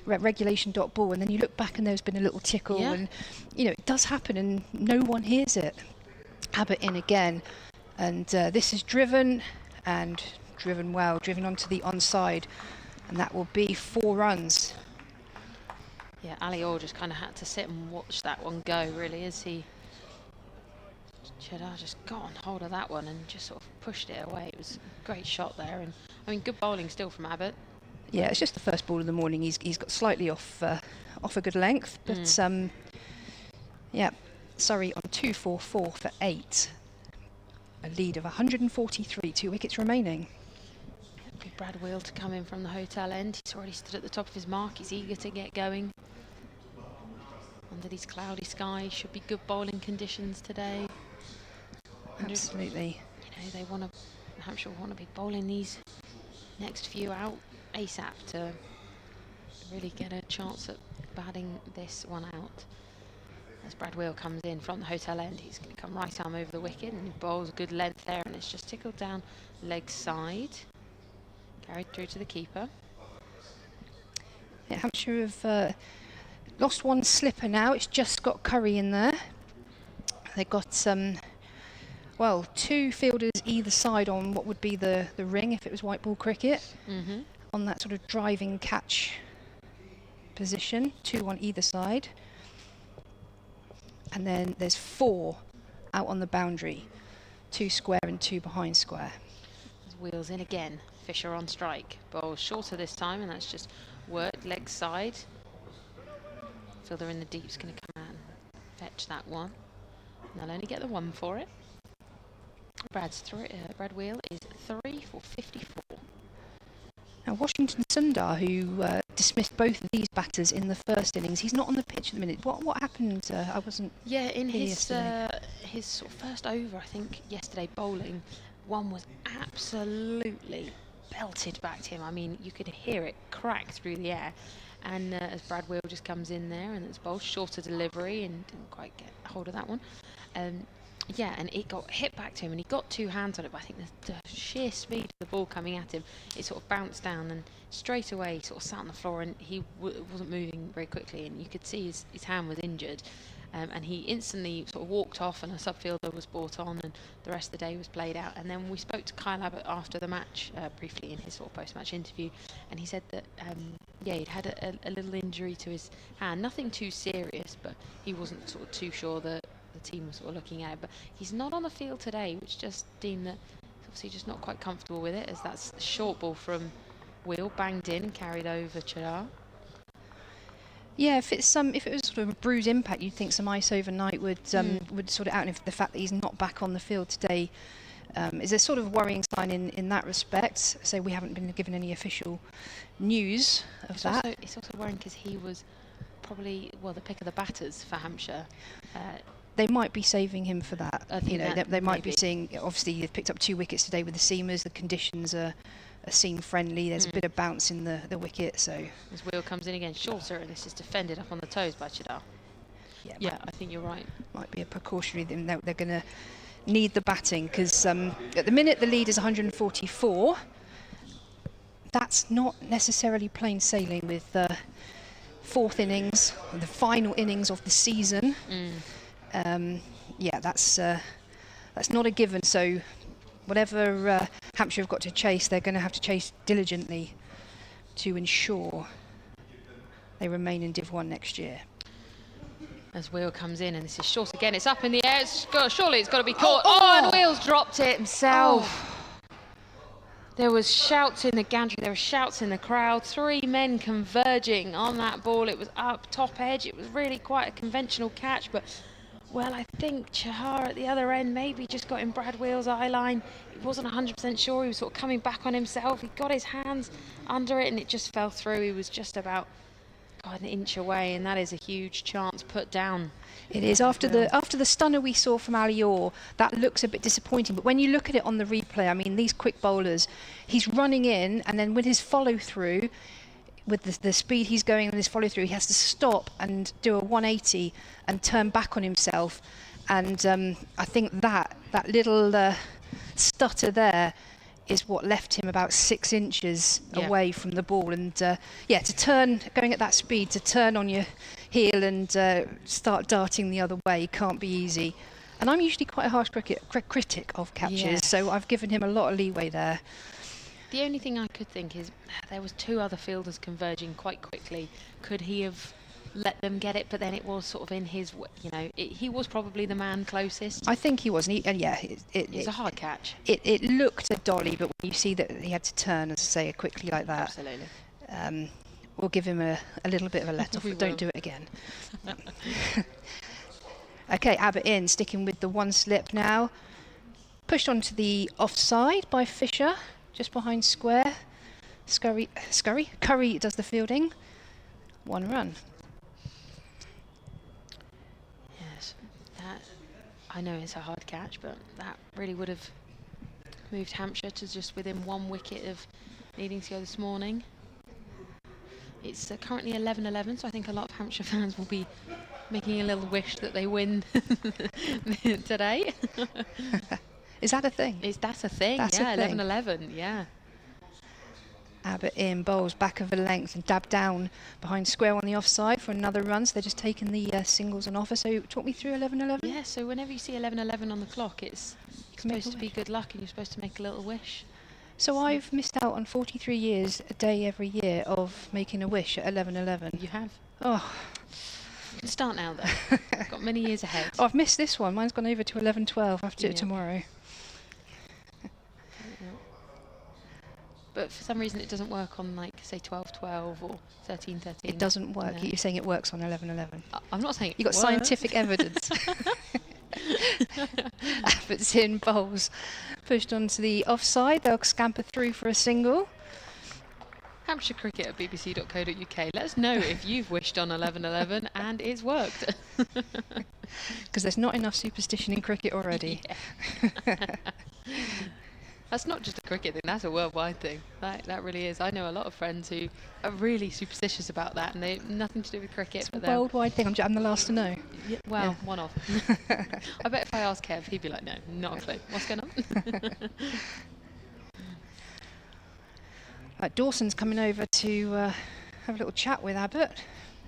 regulation dot ball, and then you look back and there's been a little tickle, and it does happen and no one hears it. Abbott in again, and this is driven well, driven onto the onside, and that will be 4 runs. Yeah, Ali Orr just kind of had to sit and watch that one go, really, as he Cheddar just got on hold of that one and just sort of pushed it away. It was a great shot there, and I mean, good bowling still from Abbott. Yeah, it's just the first ball of the morning. He's got slightly off a good length, but yeah, Surrey on 244 for 8. A lead of 143, 2 wickets remaining. Good Brad Wheel to come in from the hotel end. He's already stood at the top of his mark. He's eager to get going. Under these cloudy skies, should be good bowling conditions today. Absolutely. You know, Hampshire want to be bowling these next few out ASAP to really get a chance at batting this one out. As Brad Wheel comes in from the hotel end, he's going to come right arm over the wicket and he bowls a good length there, and it's just tickled down leg side, carried through to the keeper. Yeah, Hampshire have lost one slipper now. It's just got Curry in there. They've got well, 2 fielders either side on what would be the ring if it was white ball cricket, on that sort of driving catch position, 2 on either side. And then there's 4 out on the boundary, 2 square and 2 behind square. Wheels in again, Fisher on strike. Bowls shorter this time, and that's just worked leg side. Fielder in the deep's going to come out and fetch that one. And they'll only get the 1 for it. Brad Wheel is 3 for 54. Now Washington Sundar, who dismissed both of these batters in the first innings, he's not on the pitch at the minute. What happened? I wasn't. Yeah, in his yesterday. sort of first over, I think yesterday bowling, one was absolutely belted back to him. I mean, you could hear it crack through the air. And as Brad Wheel just comes in there, and it's bowled shorter delivery and didn't quite get hold of that one. Yeah, and it got hit back to him, and he got 2 hands on it, but I think the sheer speed of the ball coming at him, it sort of bounced down, and straight away sort of sat on the floor, and he wasn't moving very quickly, and you could see his hand was injured, and he instantly sort of walked off, and a sub-fielder was brought on, and the rest of the day was played out. And then we spoke to Kyle Abbott after the match, briefly in his sort of post-match interview, and he said that yeah, he'd had a little injury to his hand, nothing too serious, but he wasn't sort of too sure that the team was sort of looking at it. But he's not on the field today, which just deemed that he's obviously just not quite comfortable with it, as that's a short ball from Wheel, banged in and carried over Chadar. Yeah, if it was sort of a bruise impact, you'd think some ice overnight would sort it out. And if the fact that he's not back on the field today is a sort of worrying sign in that respect. So we haven't been given any official news of that. It's also worrying because he was probably the pick of the batters for Hampshire. They might be saving him for that. You know, they might be maybe seeing. Obviously, they've picked up 2 wickets today with the seamers. The conditions are seam friendly. There's a bit of bounce in the wicket. So as Wheel comes in again, shorter, and this is defended up on the toes by Chadar. Yeah, I think you're right. Might be a precautionary. They're going to need the batting because at the minute the lead is 144. That's not necessarily plain sailing with the 4th innings, the final innings of the season. Yeah, that's not a given. So whatever Hampshire have got to chase, they're going to have to chase diligently to ensure they remain in Div 1 next year. As Wheel comes in, and this is short again, it's up in the air, surely it's got to be caught. And Wheel's dropped it himself. There was shouts in the gantry, there were shouts in the crowd, 3 men converging on that ball. It was up top edge, it was really quite a conventional catch, but well, I think Chahar at the other end maybe just got in Brad Wheel's eye line. He wasn't 100% sure, he was sort of coming back on himself. He got his hands under it and it just fell through. He was just about an inch away, and that is a huge chance put down. It is. After the stunner we saw from Ali Orr, that looks a bit disappointing. But when you look at it on the replay, I mean, these quick bowlers, he's running in, and then with his follow-through, with the speed he's going on his follow-through, he has to stop and do a 180 and turn back on himself. And I think that little stutter there is what left him about 6 inches away from the ball. And to turn, going at that speed, to turn on your heel and start darting the other way can't be easy. And I'm usually quite a harsh critic of catches, so I've given him a lot of leeway there. The only thing I could think is there was 2 other fielders converging quite quickly. Could he have let them get it, but then it was sort of in his, he was probably the man closest. I think he was, and yeah, It's a hard catch. It looked a dolly, but when you see that he had to turn, as I say, quickly like that, Absolutely. We'll give him a little bit of a let off, but don't do it again. Okay, Abbott in, sticking with the one slip now. Pushed onto the offside by Fisher, just behind square. Curry does the fielding. 1 run. Yes, that I know it's a hard catch, but that really would have moved Hampshire to just within 1 wicket of needing to go this morning. It's currently 11-11, so I think a lot of Hampshire fans will be making a little wish that they win today. Is that a thing? That's a thing, That's yeah, a thing. 11-11, yeah. Abbott in, bowls back of a length and dab down behind square on the offside for another run. So they're just taking the singles on offer. So talk me through 11-11. Yeah, so whenever you see 11-11 on the clock, it's supposed to be good luck and you're supposed to make a little wish. So I've missed out on 43 years, a day every year, of making a wish at 11-11. You have. Oh. You can start now, though. Got many years ahead. Oh, I've missed this one. Mine's gone over to 11-12. I have to do it tomorrow. But for some reason it doesn't work on, like, say 12-12 or 13-13. It doesn't work. No. You're saying it works on 11-11. I'm not saying You've got scientific evidence. Abbott's in, bowls pushed onto the offside. They'll scamper through for a single. Hampshire Cricket at bbc.co.uk. Let us know if you've wished on 11-11 and it's worked. Because there's not enough superstition in cricket already. Yeah. That's not just a cricket thing, that's a worldwide thing. That really is. I know a lot of friends who are really superstitious about that and they have nothing to do with cricket. It's but a worldwide thing. I'm the last to know. Yeah, well, one of. I bet if I asked Kev, he'd be like, no, not a clue. What's going on? Dawson's coming over to have a little chat with Abbott.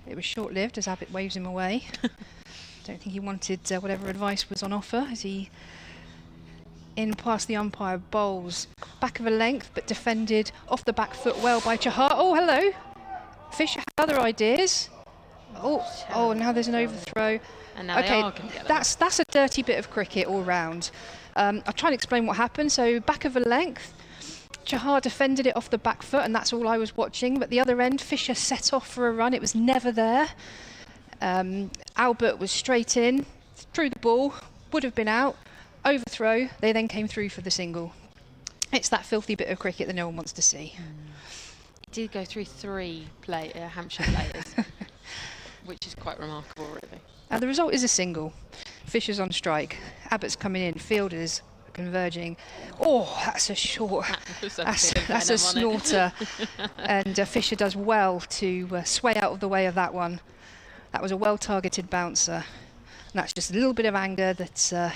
It was short-lived as Abbott waves him away. Don't think he wanted whatever advice was on offer as he in past the umpire, bowls back of a length but defended off the back foot well by Chahar. Oh, hello. Fisher had other ideas. Oh, now there's an overthrow. And now they are gonna get that. That's a dirty bit of cricket all round. I'll try and explain what happened. So back of a length, Chahar defended it off the back foot, and that's all I was watching. But the other end, Fisher set off for a run. It was never there. Albert was straight in, threw the ball, would have been out. Overthrow, they then came through for the single. It's that filthy bit of cricket that no one wants to see. He did go through 3 Hampshire players, which is quite remarkable, really. The result is a single. Fisher's on strike. Abbott's coming in. Fielders converging. Oh, that's a short. That's a snorter. And Fisher does well to sway out of the way of that one. That was a well-targeted bouncer. And that's just a little bit of anger that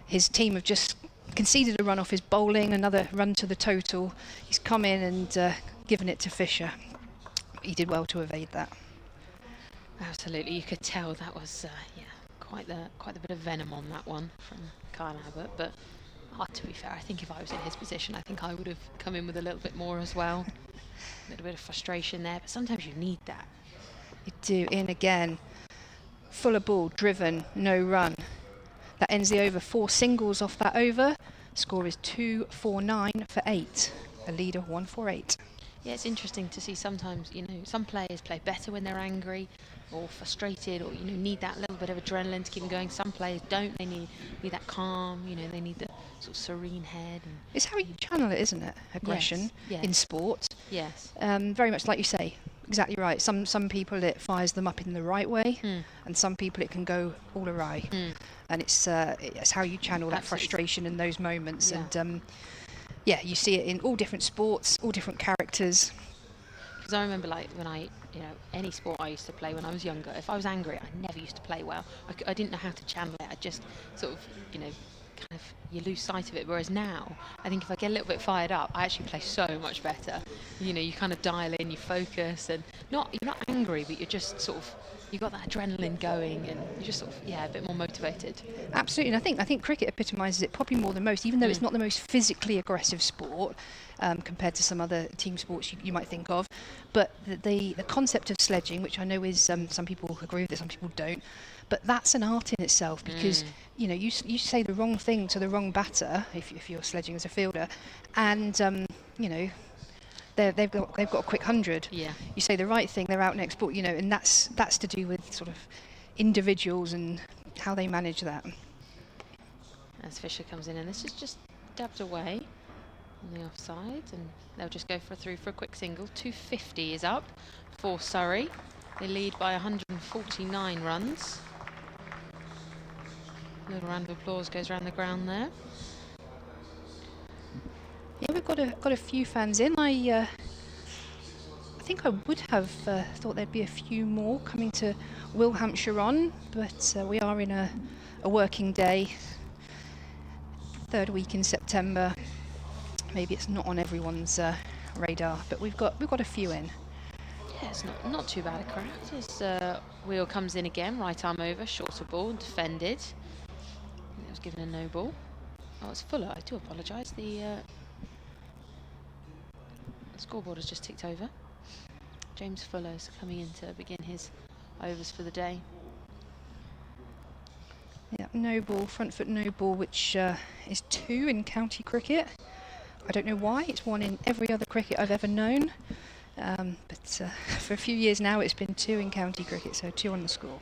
his team have just conceded a run off his bowling, another run to the total. He's come in and given it to Fisher. He did well to evade that. Absolutely, you could tell that was quite the bit of venom on that one from Kyle Abbott. But to be fair, I think if I was in his position, I think I would have come in with a little bit more as well. A little bit of frustration there, but sometimes you need that. You do. In again. Fuller ball, driven, no run. That ends the over. 4 singles off that over. Score is 2-4-9 for 8. A lead of 1-4-8. Yeah, it's interesting to see sometimes, some players play better when they're angry or frustrated or, need that little bit of adrenaline to keep them going. Some players don't. They need that calm, they need the sort of serene head. And it's how you channel it, isn't it? Aggression in sport. Yes. Very much like you say. Exactly right. Some people it fires them up in the right way, and some people it can go all awry. And it's how you channel that frustration in those moments. Yeah. And you see it in all different sports, all different characters. Because I remember, like, when any sport I used to play when I was younger, if I was angry, I never used to play well. I didn't know how to channel it. I just sort of, kind of you lose sight of it. Whereas now, I think if I get a little bit fired up, I actually play so much better. You know, you kind of dial in, you focus, and you're not angry, but you're just sort of, you've got that adrenaline going, and you're just sort of, a bit more motivated. Absolutely, and I think cricket epitomises it probably more than most, even though it's not the most physically aggressive sport compared to some other team sports you might think of. But the concept of sledging, which I know is some people agree with it, some people don't, but that's an art in itself, because you know, you say the wrong thing to the wrong batter if you're sledging as a fielder, and you know, they've got a quick 100. Yeah. You say the right thing, they're out next ball. You know, and that's to do with sort of individuals and how they manage that. As Fisher comes in, and this is just dabbed away on the offside, and they'll just go through for a quick single. 250 is up for Surrey. They lead by 149 runs. A little round of applause goes around the ground there. Yeah, we've got a few fans in. I think I would have thought there'd be a few more coming to Hampshire on, but we are in a working day. Third week in September. Maybe it's not on everyone's radar, but we've got a few in. Yeah, it's not too bad a crowd. As Wheel comes in again, right arm over, shorter ball, defended. It was given a no ball. Oh, it's Fuller. I do apologise. The scoreboard has just ticked over. James Fuller is coming in to begin his overs for the day. Yeah, no ball, front foot no ball, which is 2 in county cricket. I don't know why. It's 1 in every other cricket I've ever known. But for a few years now, it's been 2 in county cricket, so 2 on the score.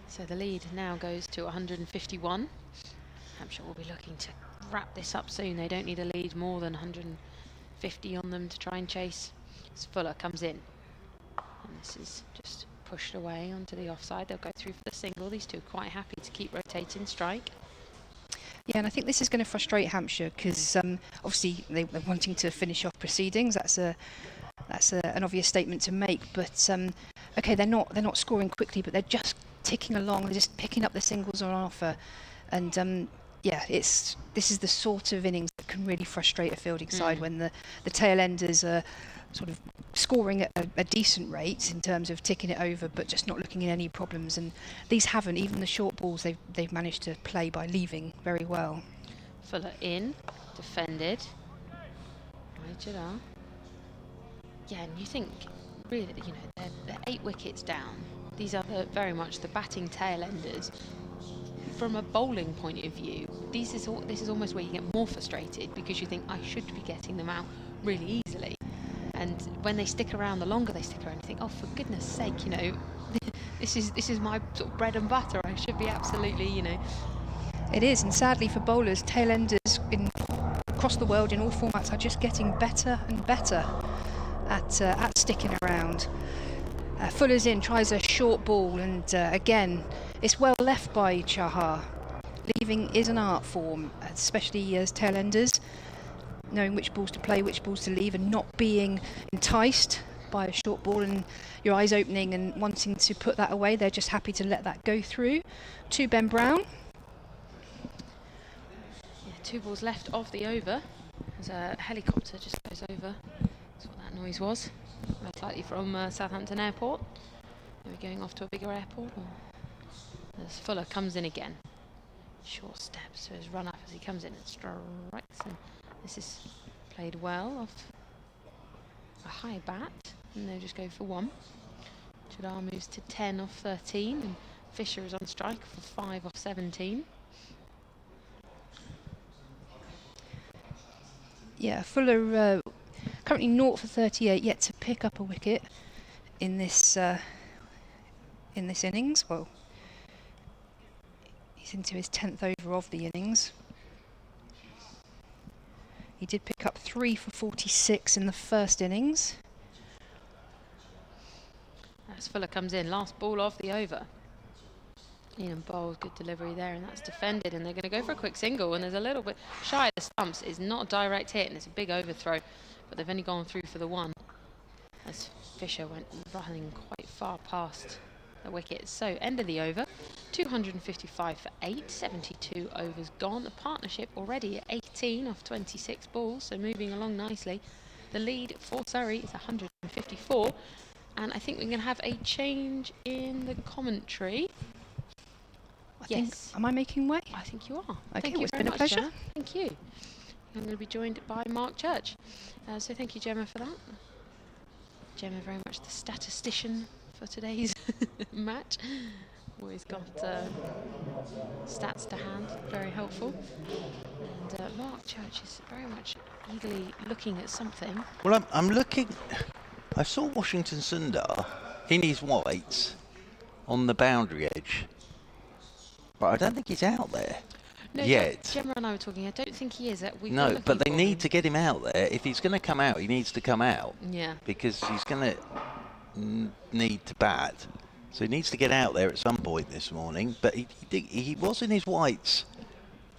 So the lead now goes to 151. Hampshire will be looking to wrap this up soon. They don't need a lead more than 150 on them to try and chase. As Fuller comes in, and this is just pushed away onto the offside. They'll go through for the single. These two are quite happy to keep rotating strike. Yeah, and I think this is going to frustrate Hampshire, because obviously they're wanting to finish off proceedings. That's an obvious statement to make. But okay, they're not scoring quickly, but they're just ticking along. They're just picking up the singles on offer, and yeah, this is the sort of innings that can really frustrate a fielding side, when the tail enders are sort of scoring at a decent rate in terms of ticking it over, but just not looking at any problems. And these haven't. Even the short balls they've managed to play by leaving very well. Fuller in, defended. Yeah, and you think really, you know, they're 8 wickets down. These are very much the batting tail enders. From a bowling point of view, this is almost where you get more frustrated, because you think, I should be getting them out really easily. And when they stick around, the longer they stick around, you think, oh, for goodness sake, you know, this is my sort of bread and butter. I should be absolutely, you know. It is, and sadly for bowlers, tail enders across the world in all formats are just getting better and better at sticking around. Fuller's in, tries a short ball, and again, it's well left by Chahar. Leaving is an art form, especially as tail enders, knowing which balls to play, which balls to leave, and not being enticed by a short ball and your eyes opening and wanting to put that away. They're just happy to let that go through. To Ben Brown. Yeah, 2 balls left of the over. As a helicopter just goes over. That's what that noise was. Most likely from Southampton Airport. Are we going off to a bigger airport? Or? As Fuller comes in again. Short steps to his run up as he comes in and strikes. And this is played well off a high bat. And they'll just go for 1. Chadar moves to 10 off 13. And Fisher is on strike for 5 off 17. Yeah, Fuller currently 0 for 38, yet to pick up a wicket in this innings. Well, he's into his 10th over of the innings. He did pick up 3 for 46 in the first innings. As Fuller comes in, last ball of the over. Ian Bowles, good delivery there, and that's defended, and they're going to go for a quick single, and there's a little bit shy of the stumps. It's not a direct hit, and it's a big overthrow, but they've only gone through for the 1, as Fisher went running quite far past the wickets. So end of the over, 255 for 8, 72 overs gone. The partnership already at 18 off 26 balls, so moving along nicely. The lead for Surrey is 154, and I think we're going to have a change in the commentary. Yes. Am I making way? I think you are. Okay, Thank you it's very been a much, pleasure. Gemma. Thank you. I'm going to be joined by Mark Church. So thank you, Gemma, for that. Gemma, very much the statistician for today's match. Always got stats to hand, very helpful. And Mark Church is very much eagerly looking at something. Well, I'm looking. I saw Washington Sundar in his whites on the boundary edge, but I don't think he's out there yet. Gemma and I were talking. I don't think he is. No, but they need to get him out there. If he's going to come out, he needs to come out. Yeah. Because he's going to need to bat. So he needs to get out there at some point this morning. But he was in his whites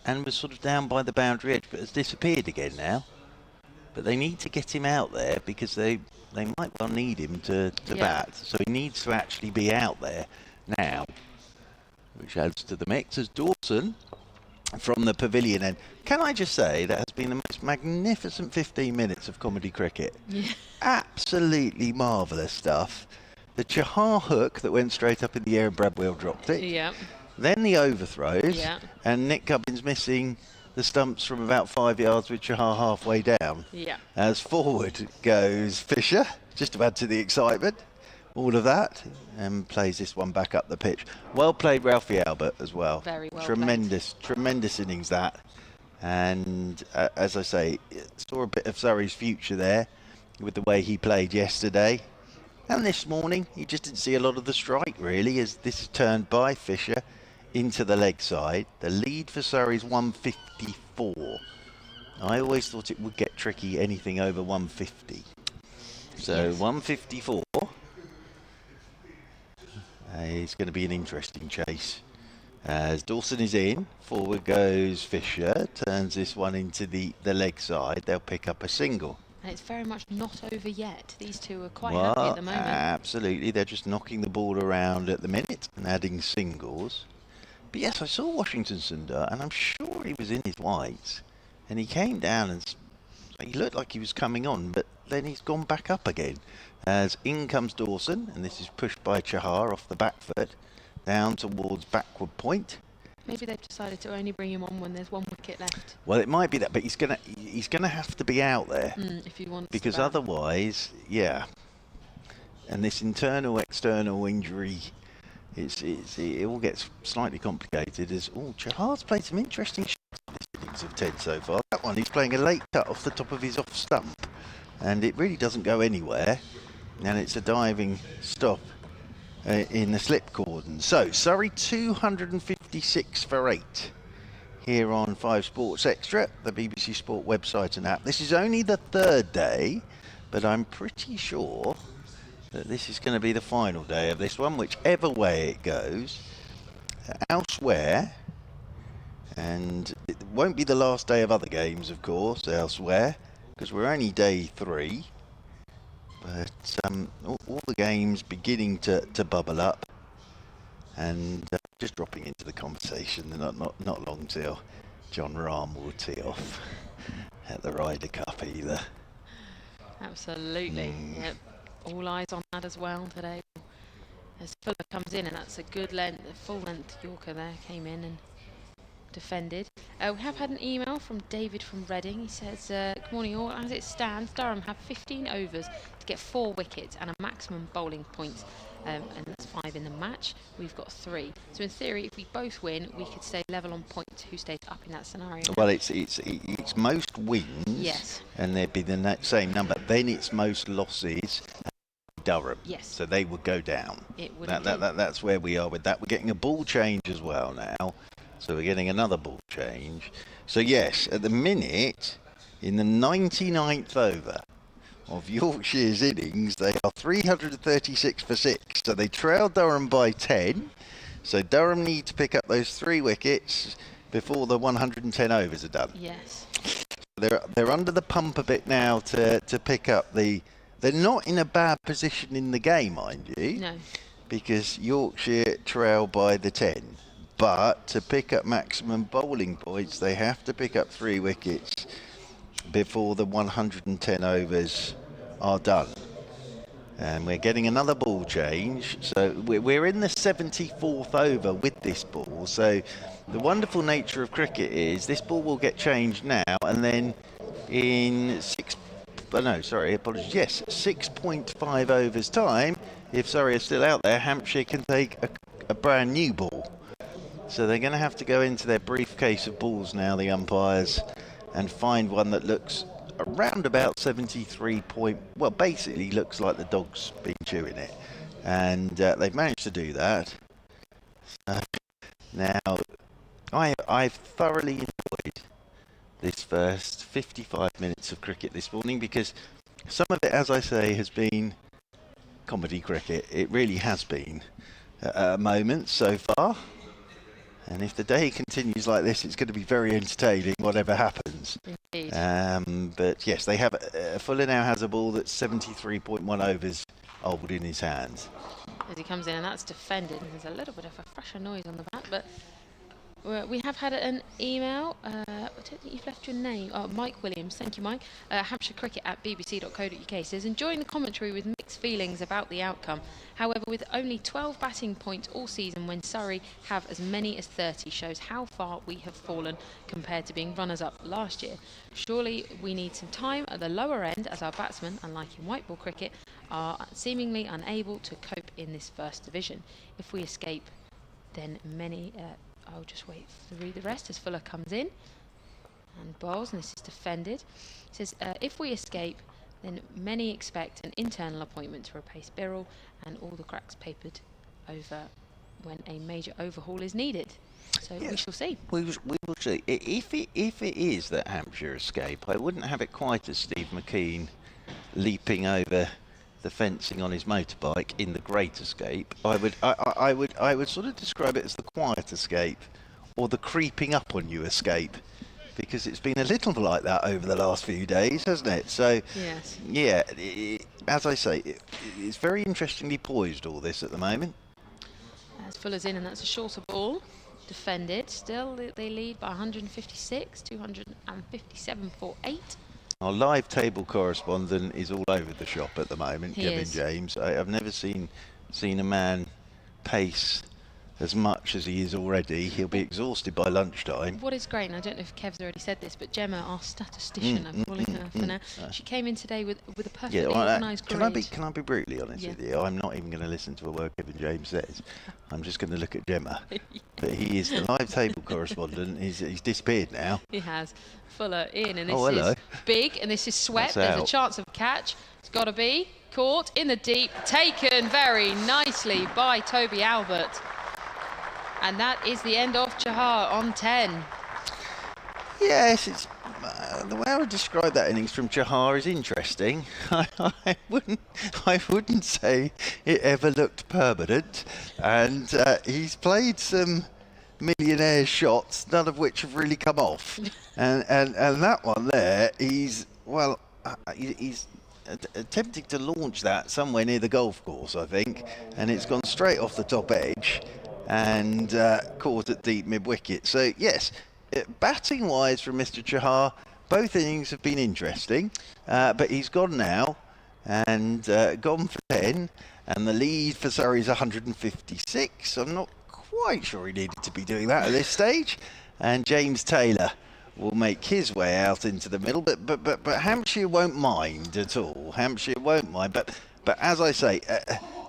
and was sort of down by the boundary edge, but has disappeared again now. But they need to get him out there because they might well need him to bat. So he needs to actually be out there now, which adds to the mix as Dawson from the pavilion end. Can I just say that has been the most magnificent 15 minutes of comedy cricket. Yeah. Absolutely marvellous stuff. The Chahar hook that went straight up in the air and Bradwell dropped it. Yeah. Then the overthrows. Yeah. And Nick Cubbins missing the stumps from about 5 yards with Chahar halfway down. Yeah. As forward goes Fisher, just to add to the excitement. All of that, and plays this one back up the pitch. Well played, Ralphie Albert, as well. Very well Tremendous innings that. And as I say, saw a bit of Surrey's future there with the way he played yesterday. And this morning, you just didn't see a lot of the strike, really, as this is turned by Fisher into the leg side. The lead for Surrey's 154. I always thought it would get tricky, anything over 150. So Yes. 154. It's going to be an interesting chase. As Dawson is in, forward goes Fisher, turns this one into the leg side. They'll pick up a single. And it's very much not over yet. These two are quite Well, happy at the moment. absolutely. They're just knocking the ball around at the minute and adding singles. But yes, I saw Washington Sundar, and I'm sure he was in his whites. And he came down and he looked like he was coming on, but then he's gone back up again. As in comes Dawson, and this is pushed by Chahar off the back foot, down towards backward point. Maybe they've decided to only bring him on when there's one wicket left. Well, it might be that, but he's gonna have to be out there If he wants because to bat. otherwise, yeah. And this external injury, it all gets slightly complicated. As Chahar's played some interesting shots this innings of 10 so far. That one, he's playing a late cut off the top of his off stump, and it really doesn't go anywhere. And it's a diving stop in the slip cordon. So Surrey 256 for 8 here on 5 Sports Extra, the BBC Sport website and app. This is only the third day, but I'm pretty sure that this is going to be the final day of this one, whichever way it goes. Elsewhere, and it won't be the last day of other games, of course, elsewhere, because we're only day 3. But all the games beginning to bubble up, and just dropping into the conversation. Not long till John Rahm will tee off at the Ryder Cup either. Absolutely. Yep. All eyes on that as well today. As Fuller comes in, and that's a good length, a full length Yorker there, came in and defended. We have had an email from David from Reading. He says, good morning all. As it stands, Durham have 15 overs to get 4 wickets and a maximum bowling points, and that's 5 in the match. We've got 3. So in theory, if we both win, we could stay level on points. Who stays up in that scenario? Well, it's most wins, yes, and there'd be the same number. Then it's most losses. Durham. Yes. So they would go down. It would. That's where we are with that. We're getting a ball change as well now. So we're getting another ball change. So yes, at the minute, in the 99th over of Yorkshire's innings, they are 336 for 6. So they trail Durham by 10. So Durham need to pick up those 3 wickets before the 110 overs are done. Yes. They're under the pump a bit now to pick up the... They're not in a bad position in the game, mind you. No. because Yorkshire trail by the 10. But to pick up maximum bowling points, they have to pick up 3 wickets before the 110 overs are done. And we're getting another ball change. So we're in the 74th over with this ball. So the wonderful nature of cricket is this ball will get changed now, and then in 6.5 overs time, if Surrey are still out there, Hampshire can take a brand new ball. So they're going to have to go into their briefcase of balls now, the umpires, and find one that looks around about 73 point, well, basically looks like the dog's been chewing it. And they've managed to do that. So now, I've thoroughly enjoyed this first 55 minutes of cricket this morning, because some of it, as I say, has been comedy cricket. It really has been a moment so far. And if the day continues like this, it's going to be very entertaining, whatever happens. Indeed. But yes, they have Fuller now has a ball that's 73.1 overs old in his hands. As he comes in, and that's defended. There's a little bit of a fresher noise on the bat, but we have had an email. I don't think you've left your name. Oh, Mike Williams. Thank you, Mike. Hampshire Cricket at bbc.co.uk says, enjoying the commentary with mixed feelings about the outcome. However, with only 12 batting points all season, when Surrey have as many as 30, shows how far we have fallen compared to being runners-up last year. Surely we need some time at the lower end, as our batsmen, unlike in white ball cricket, are seemingly unable to cope in this first division. If we escape, then many... I'll just wait to read the rest as Fuller comes in and bowls, and this is defended. It says, if we escape, then many expect an internal appointment to replace Birrell, and all the cracks papered over when a major overhaul is needed. So Yeah. we shall see. We will see. If it is that Hampshire escape, I wouldn't have it quite as Steve McKean leaping over the fencing on his motorbike in The Great Escape. I would sort of describe it as the quiet escape, or the creeping up on you escape, because it's been a little like that over the last few days, hasn't it? So Yes. yeah, as I say, it's very interestingly poised, all this at the moment. As Fuller's in, and that's a shorter ball. Defended. Still, they lead by 156, 257 for 8. Our live table correspondent is all over the shop at the moment, He Kevin is. James. I've never seen a man pace as much as he is already. He'll be exhausted by lunchtime. What is great, and I don't know if Kev's already said this, but Gemma, our statistician, I'm calling her for now, she came in today with a perfectly organised grid. Can I be brutally honest Yeah. with you? I'm not even going to listen to a word Kevin James says. I'm just going to look at Gemma. But he is the live table correspondent. He's disappeared now. He has. Fuller in, and this hello. is big, and this is swept. That's There's a out. chance of catch. It's got to be caught in the deep, taken very nicely by Toby Albert. And that is the end of Chahar on 10. Yes, it's the way I would describe that innings from Chahar is interesting. I wouldn't say it ever looked permanent, and he's played some millionaire shots, none of which have really come off. and that one there, he's attempting to launch that somewhere near the golf course, I think, and it's gone straight off the top edge and caught at deep mid-wicket. So yes, batting wise from Mr. Chahar, both innings have been interesting, but he's gone now and gone for 10, and the lead for Surrey is 156. I'm not quite sure he needed to be doing that at this stage, and James Taylor will make his way out into the middle, but Hampshire won't mind at all. Hampshire won't mind, but as I say,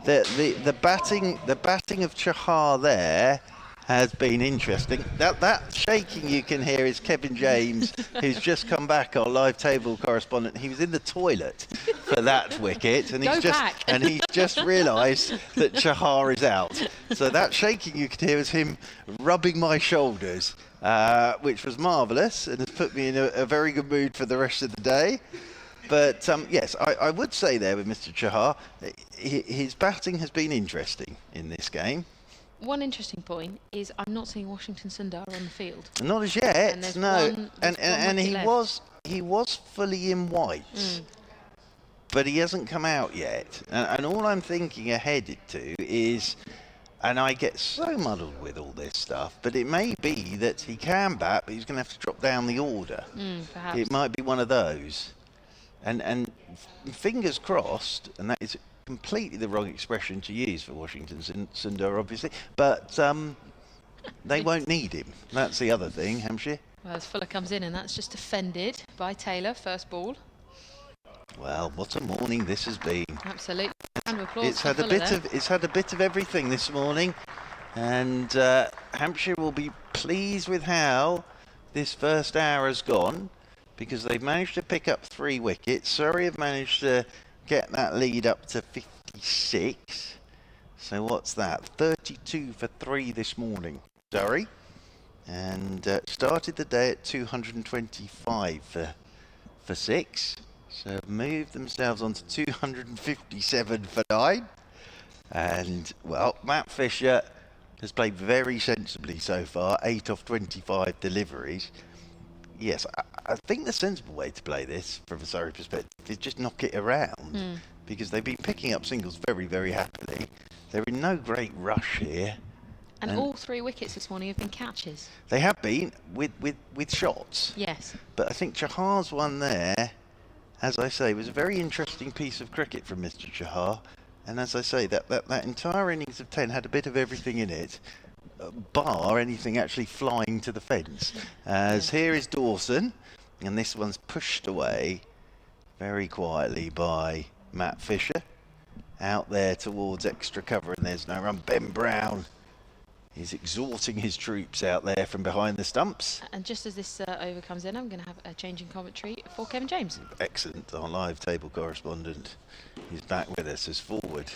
the batting of Chahar there has been interesting. That shaking you can hear is Kevin James, who's just come back, our live table correspondent. He was in the toilet for that wicket, and he's just realised that Chahar is out. So that shaking you could hear is him rubbing my shoulders, which was marvellous and has put me in a very good mood for the rest of the day. But yes, I would say there with Mr. Chahar, his batting has been interesting in this game. One interesting point is I'm not seeing Washington Sundar on the field. Not as yet, And there's no. one And wicket he left. was fully in white. but he hasn't come out yet. And all I'm thinking ahead to is, and I get so muddled with all this stuff, but it may be that he can bat, but he's going to have to drop down the order. Perhaps. It might be one of those. And fingers crossed, and that is completely the wrong expression to use for Washington Sundar, obviously, but they won't need him. That's the other thing, Hampshire. Well, as Fuller comes in, and that's just defended by Taylor, first ball. Well, what a morning this has been. Absolutely. Round of applause It's for had a Fuller bit there. of everything this morning, and Hampshire will be pleased with how this first hour has gone, because they've managed to pick up 3 wickets. Surrey have managed to get that lead up to 56. So what's that? 32 for 3 this morning, Surrey, and started the day at 225 for 6. So moved themselves on to 257 for 9. And, well, Matt Fisher has played very sensibly so far, 8 off 25 deliveries. Yes, I think the sensible way to play this, from a Surrey perspective, is just knock it around. Because they've been picking up singles very, very happily. They're in no great rush here. And all 3 wickets this morning have been catches. They have been, with shots. Yes. But I think Chahar's one there, as I say, was a very interesting piece of cricket from Mr. Chahar. And as I say, that entire innings of 10 had a bit of everything in it, bar anything actually flying to the fence. As here is Dawson, and this one's pushed away very quietly by Matt Fisher. Out there towards extra cover, and there's no run. Ben Brown is exhorting his troops out there from behind the stumps. And just as this over comes in, I'm going to have a change in commentary for Kevin James. Excellent. Our live table correspondent is back with us as forward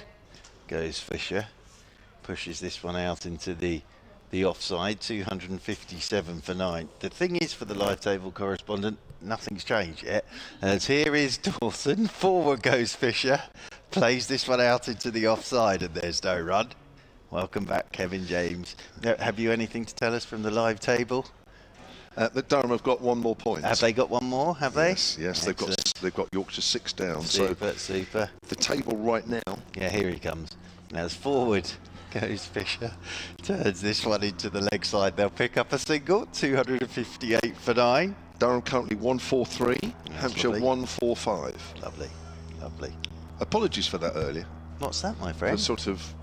goes Fisher. Pushes this one out into the offside, 257 for 9. The thing is, for the live table correspondent, nothing's changed yet. As here is Dawson, forward goes Fisher, plays this one out into the offside, and there's no run. Welcome back, Kevin James. Have you anything to tell us from the live table? That Durham have got one more point. Have they got one more? Have they? Yes. They've got Yorkshire 6 down. Super, so super. the table right now. Yeah, here he comes. Now as forward goes Fisher, turns this one into the leg side. They'll pick up a single, 258 for 9. Durham currently 143. Hampshire lovely. 145. Lovely, lovely. Apologies for that earlier. What's that, my For friend? sort of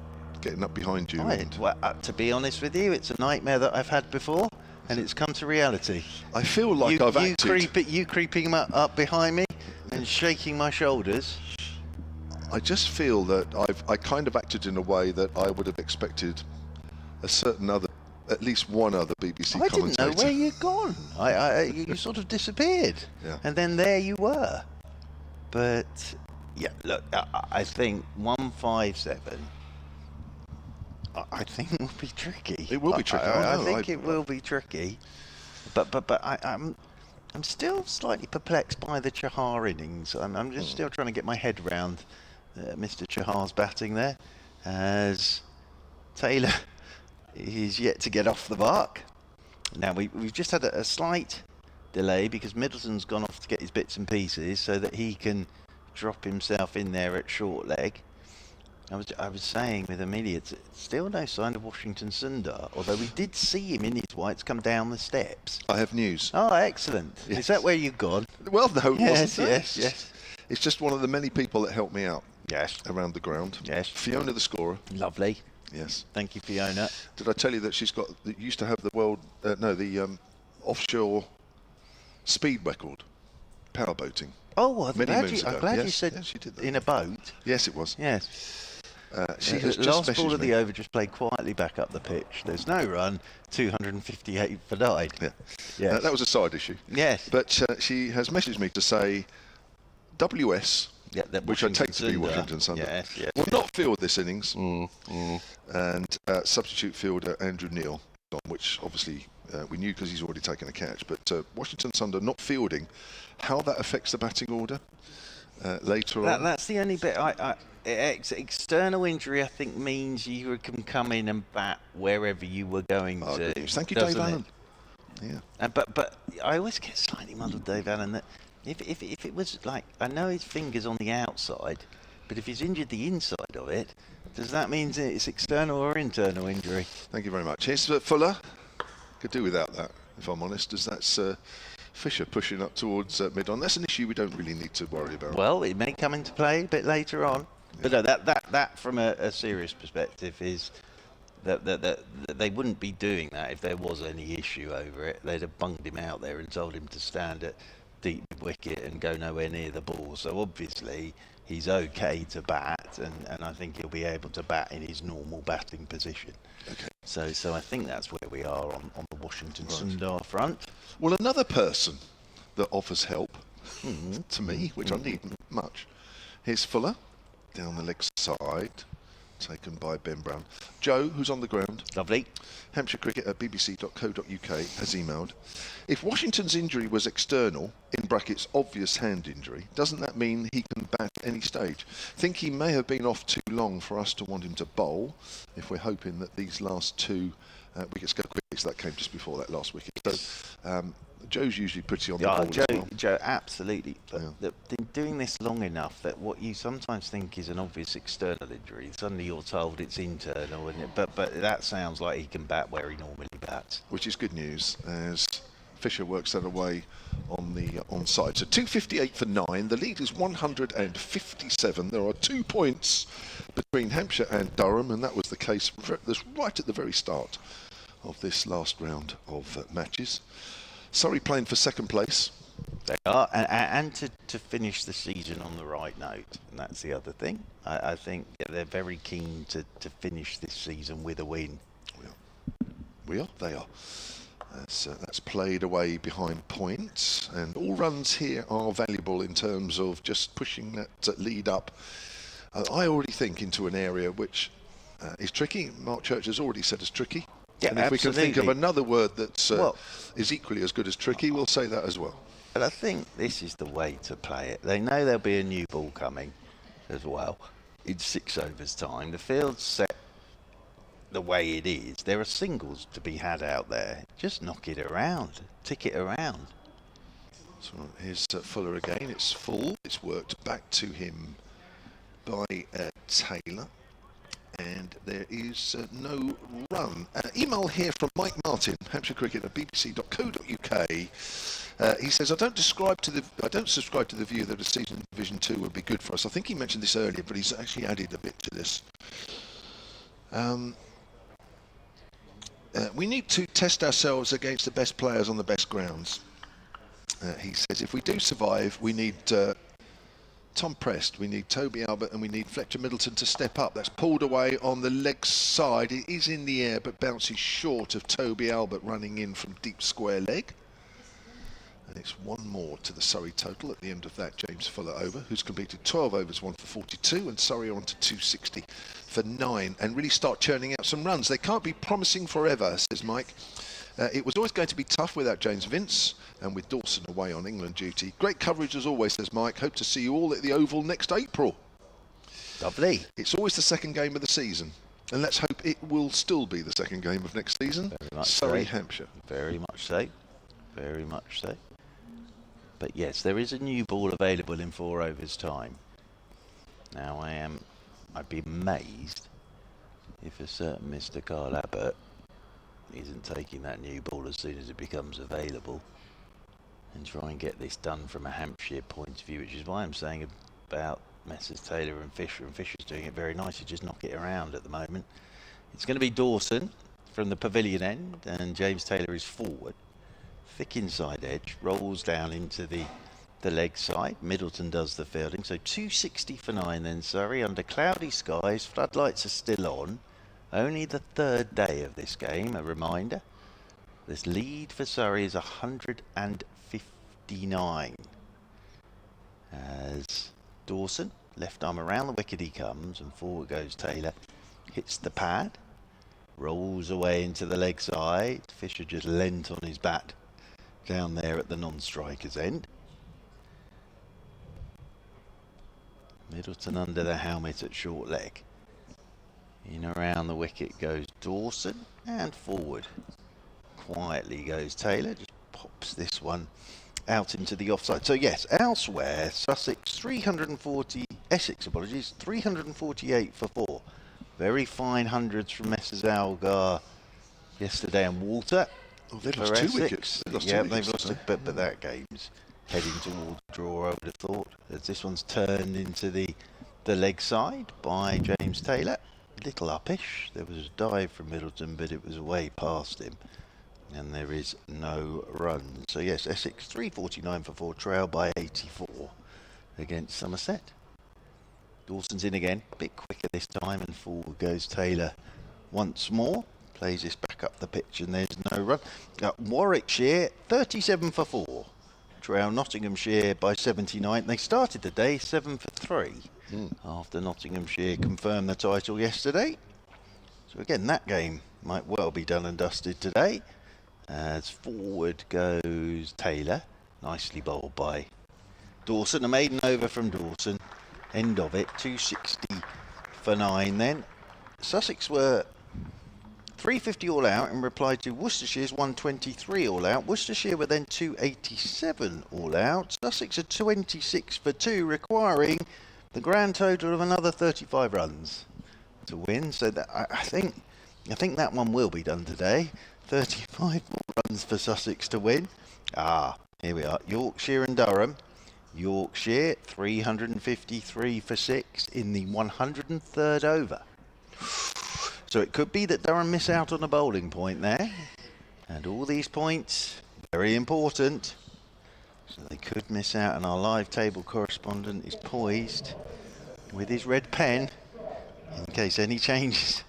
getting up behind you. Right. Well, to be honest with you, it's a nightmare that I've had before, and it's come to reality. I feel like I've acted. You creeping up behind me and shaking my shoulders. I just feel that I kind of acted in a way that I would have expected a certain other, at least one other BBC I commentator. didn't know where you'd gone. You sort of disappeared, Yeah. and then there you were. But yeah, look, I think 157. I think will be tricky. It will be tricky. I think it will be tricky. But I'm still slightly perplexed by the Chahar innings. I'm just still trying to get my head around Mr. Chahar's batting there, as Taylor is yet to get off the mark. Now we've just had a slight delay because Middleton's gone off to get his bits and pieces so that he can drop himself in there at short leg. I was saying with Amelia, it's still no sign of Washington Sundar, although we did see him in his whites come down the steps. I have news. Oh, excellent. Yes. Is that where you've gone? Well, no, it wasn't. Yes. It's just one of the many people that helped me out Yes. around the ground. Yes. Fiona, the scorer. Lovely. Yes. Thank you, Fiona. Did I tell you that she's got? Used to have the world, offshore speed record, powerboating. Oh, I'm Many glad, moons I'm ago. glad you Yes, said yes, she did that. in a boat. Yes, it was. Yes. She has the just last ball messaged of me. the over just played quietly back up the pitch. There's no run, 258 for 9. Yeah. Yes. That was a side issue. Yes. But she has messaged me to say WS, Yeah, that which I Washington take to be Sundar. Washington Sundar, Yes. will not field this innings. And substitute fielder Andrew Neil, which obviously we knew because he's already taken a catch. But Washington Sundar not fielding, how that affects the batting order later on. That's the only bit. External injury, I think, means you can come in and bat wherever you were going to. Good news. Thank you, doesn't Dave it? Allen. Yeah. But I always get slightly muddled, Dave Allen, that If it was like, I know his finger's on the outside, but if he's injured the inside of it, does that mean that it's external or internal injury? Thank you very much. Here's Fuller. Could do without that, if I'm honest, as that's Fisher pushing up towards mid-on. That's an issue we don't really need to worry about. Well, it may come into play a bit later on. Yeah. But no, that from a serious perspective is that they wouldn't be doing that if there was any issue over it. They'd have bunged him out there and told him to stand at deep wicket and go nowhere near the ball. So obviously he's okay to bat, and I think he'll be able to bat in his normal batting position. Okay. So I think that's where we are on the Washington Sundar front. Well, another person that offers help to me, which I need much, here's Fuller down the leg side, taken by Ben Brown. Joe, who's on the ground. Lovely. Hampshire Cricket at bbc.co.uk has emailed, if Washington's injury was external, in brackets obvious hand injury, doesn't that mean he can bat at any stage? Think he may have been off too long for us to want him to bowl, if we're hoping that these last two wickets go quick. So that came just before that last wicket. So Joe's usually pretty on the ball as well. Joe, absolutely. But been doing this long enough that what you sometimes think is an obvious external injury, suddenly you're told it's internal, isn't it? But that sounds like he can bat where he normally bats. Which is good news, as Fisher works that away on the onside. So 258 for 9. The lead is 157. There are 2 points between Hampshire and Durham, and that was the case right at the very start of this last round of matches. Surrey playing for second place. They are, and to finish the season on the right note, and that's the other thing. I think they're very keen to finish this season with a win. We are. They are. That's played away behind points, and all runs here are valuable in terms of just pushing that lead up. I already think into an area which is tricky. Mark Church has already said it's tricky. Yeah, and if absolutely. we can think of another word that is equally as good as tricky, we'll say that as well. But I think this is the way to play it. They know there'll be a new ball coming as well in 6 overs time. The field's set the way it is. There are singles to be had out there. Just knock it around, tick it around. So here's Fuller again. It's full. It's worked back to him by Taylor. And there is no run. Email here from Mike Martin, Hampshire Cricket at bbc.co.uk. He says, I don't subscribe to the view that a season in Division 2 would be good for us. I think he mentioned this earlier, but he's actually added a bit to this. We need to test ourselves against the best players on the best grounds. He says, if we do survive, we need Tom Prest, we need Toby Albert, and we need Fletcher Middleton to step up. That's pulled away on the leg side. It is in the air, but bounces short of Toby Albert running in from deep square leg. And it's one more to the Surrey total at the end of that James Fuller over, who's completed 12 overs, 1 for 42, and Surrey are on to 260 for 9, and really start churning out some runs. They can't be promising forever, says Mike. It was always going to be tough without James Vince, and with Dawson away on England duty. Great coverage as always, says Mike. Hope to see you all at the Oval next April. Lovely. It's always the second game of the season, and let's hope it will still be the second game of next season. Very much Surrey, so. Hampshire. Very much so. Very much so. But yes, there is a new ball available in 4 overs time. Now I'd be amazed if a certain Mr. Carl Abbott isn't taking that new ball as soon as it becomes available and try and get this done from a Hampshire point of view, which is why I'm saying about Messrs Taylor and Fisher's doing it very nicely, just knock it around at the moment. It's going to be Dawson from the pavilion end, and James Taylor is forward. Thick inside edge, rolls down into the leg side. Middleton does the fielding. So 260 for 9 then, Surrey, under cloudy skies. Floodlights are still on. Only the 3rd day of this game, a reminder. This lead for Surrey is 159. As Dawson, left arm around the wicket he comes, and forward goes Taylor. Hits the pad. Rolls away into the leg side. Fisher just leant on his bat down there at the non-striker's end. Middleton under the helmet at short leg. In around the wicket goes Dawson, and forward quietly goes Taylor. Just pops this one out into the offside. So yes, elsewhere, Essex 348 for 4. Very fine hundreds from Messrs Algar yesterday and Walter. Oh, they for lost 2 Essex. wickets. They lost Yeah, 2 they've wickets lost today. but that game's heading towards a draw, I would have thought. As this one's turned into the leg side by James Taylor. Little uppish. There was a dive from Middleton, but it was away past him. And there is no run. So yes, Essex 349 for 4, trail by 84 against Somerset. Dawson's in again, a bit quicker this time, and forward goes Taylor once more. Plays this back up the pitch, and there's no run. Warwickshire 37 for 4, trail Nottinghamshire by 79. They started the day 7 for 3 after Nottinghamshire confirmed the title yesterday. So again, that game might well be done and dusted today. As forward goes Taylor, nicely bowled by Dawson. A maiden over from Dawson, end of it, 260 for 9 then. Sussex were 350 all out in reply to Worcestershire's 123 all out. Worcestershire were then 287 all out. Sussex are 26 for 2, requiring the grand total of another 35 runs to win. So that I think that one will be done today. 35 more runs for Sussex to win. Here we are. Yorkshire and Durham. Yorkshire 353 for 6 in the 103rd over. So it could be that Durham miss out on a bowling point there. And all these points, very important. So they could miss out, and our live table correspondent is poised with his red pen in case any changes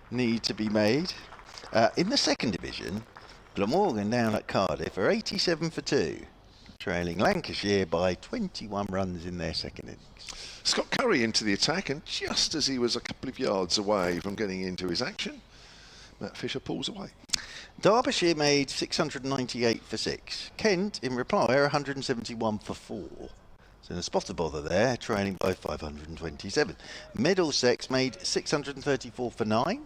need to be made. In the second division, Glamorgan down at Cardiff are 87 for 2, trailing Lancashire by 21 runs in their second innings. Scott Curry into the attack, and just as he was a couple of yards away from getting into his action, Matt Fisher pulls away. Derbyshire made 698 for 6. Kent, in reply, are 171 for 4. So a spot of bother there, trailing by 527. Middlesex made 634 for 9.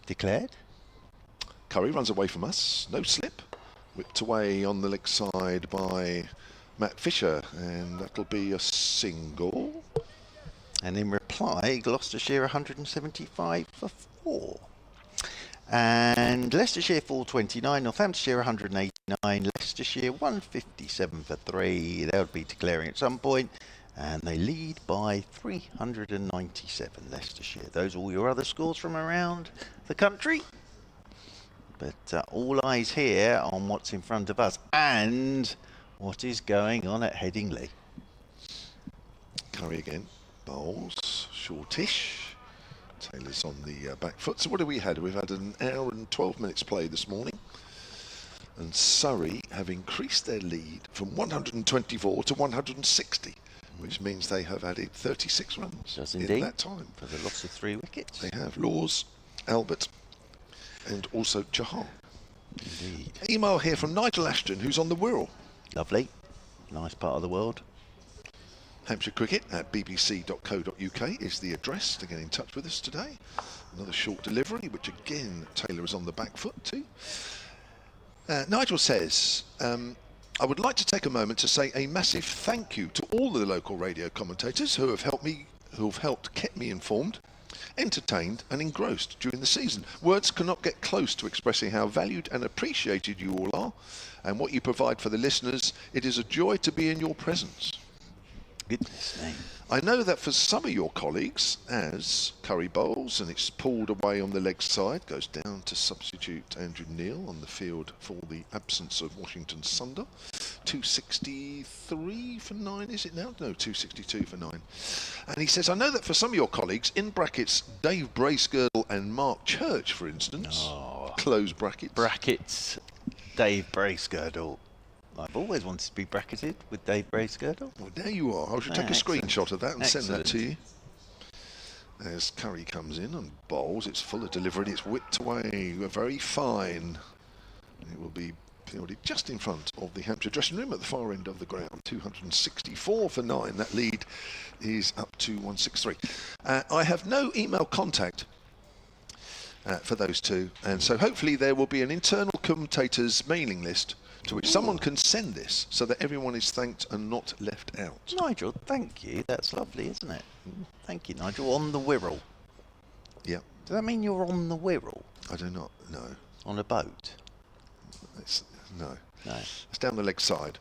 Declared. Curry runs away from us, no slip. Whipped away on the leg side by Matt Fisher, and that'll be a single. And in reply, Gloucestershire 175 for 4. And Leicestershire 429, Northamptonshire 189, Leicestershire 157 for 3. They'll be declaring at some point, and they lead by 397, Leicestershire. Those are all your other scores from around the country. But all eyes here on what's in front of us and what is going on at Headingley. Curry again, bowls, shortish. Taylor's on the back foot. So what have we had? We've had an hour and 12 minutes play this morning. And Surrey have increased their lead from 124 to 160, which means they have added 36 runs in that time. For the loss of 3 wickets. They have Laws, Albert, and also Chahal. Indeed. Email here from Nigel Ashton, who's on the Wirral. Lovely. Nice part of the world. Hampshire Cricket at bbc.co.uk is the address to get in touch with us today. Another short delivery, which again Taylor is on the back foot too. Nigel says, I would like to take a moment to say a massive thank you to all the local radio commentators who have helped keep me informed, entertained and engrossed during the season. Words cannot get close to expressing how valued and appreciated you all are and what you provide for the listeners. It is a joy to be in your presence. Goodness name. I know that for some of your colleagues, as Curry bowls and it's pulled away on the leg side, goes down to substitute Andrew Neil on the field for the absence of Washington Sunder. 263 for 9, is it now? No, 262 for 9. And he says, I know that for some of your colleagues, in brackets, Dave Bracegirdle and Mark Church, for instance, close brackets. Brackets, Dave Bracegirdle. I've always wanted to be bracketed with Dave Bracegirdle. Well, there you are. I should take a screenshot of that and send that to you. As Curry comes in and bowls, it's full of delivery, it's whipped away, very fine. It will be fielded just in front of the Hampshire dressing room at the far end of the ground. 264 for 9. That lead is up to 163. I have no email contact for those two, and so hopefully there will be an internal commentators mailing list to which someone can send this so that everyone is thanked and not left out. Nigel, thank you. That's lovely, isn't it? Thank you, Nigel. On the Wirral. Yeah. Does that mean you're on the Wirral? I do not know. On a boat? No. No. It's down the leg side.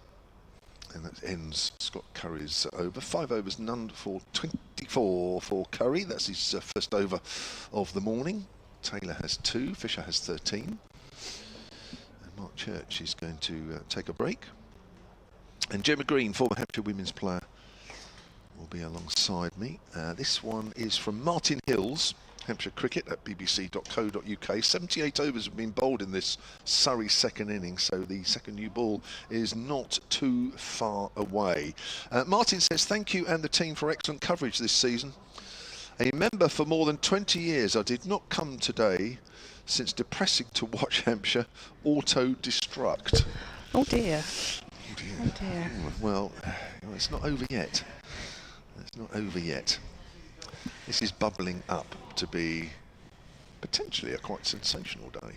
And that ends Scott Curry's over. 5 overs, none for 24 for Curry. That's his first over of the morning. Taylor has 2, Fisher has 13. And Mark Church is going to take a break. And Gemma Green, former Hampshire women's player, will be alongside me. This one is from Martin Hills, Hampshire Cricket at bbc.co.uk. 78 overs have been bowled in this Surrey second innings, so the second new ball is not too far away. Martin says, thank you and the team for excellent coverage this season. A member for more than 20 years, I did not come today since depressing to watch Hampshire auto-destruct. Oh dear. Oh dear. Oh dear. Well, it's not over yet. It's not over yet. This is bubbling up to be potentially a quite sensational day.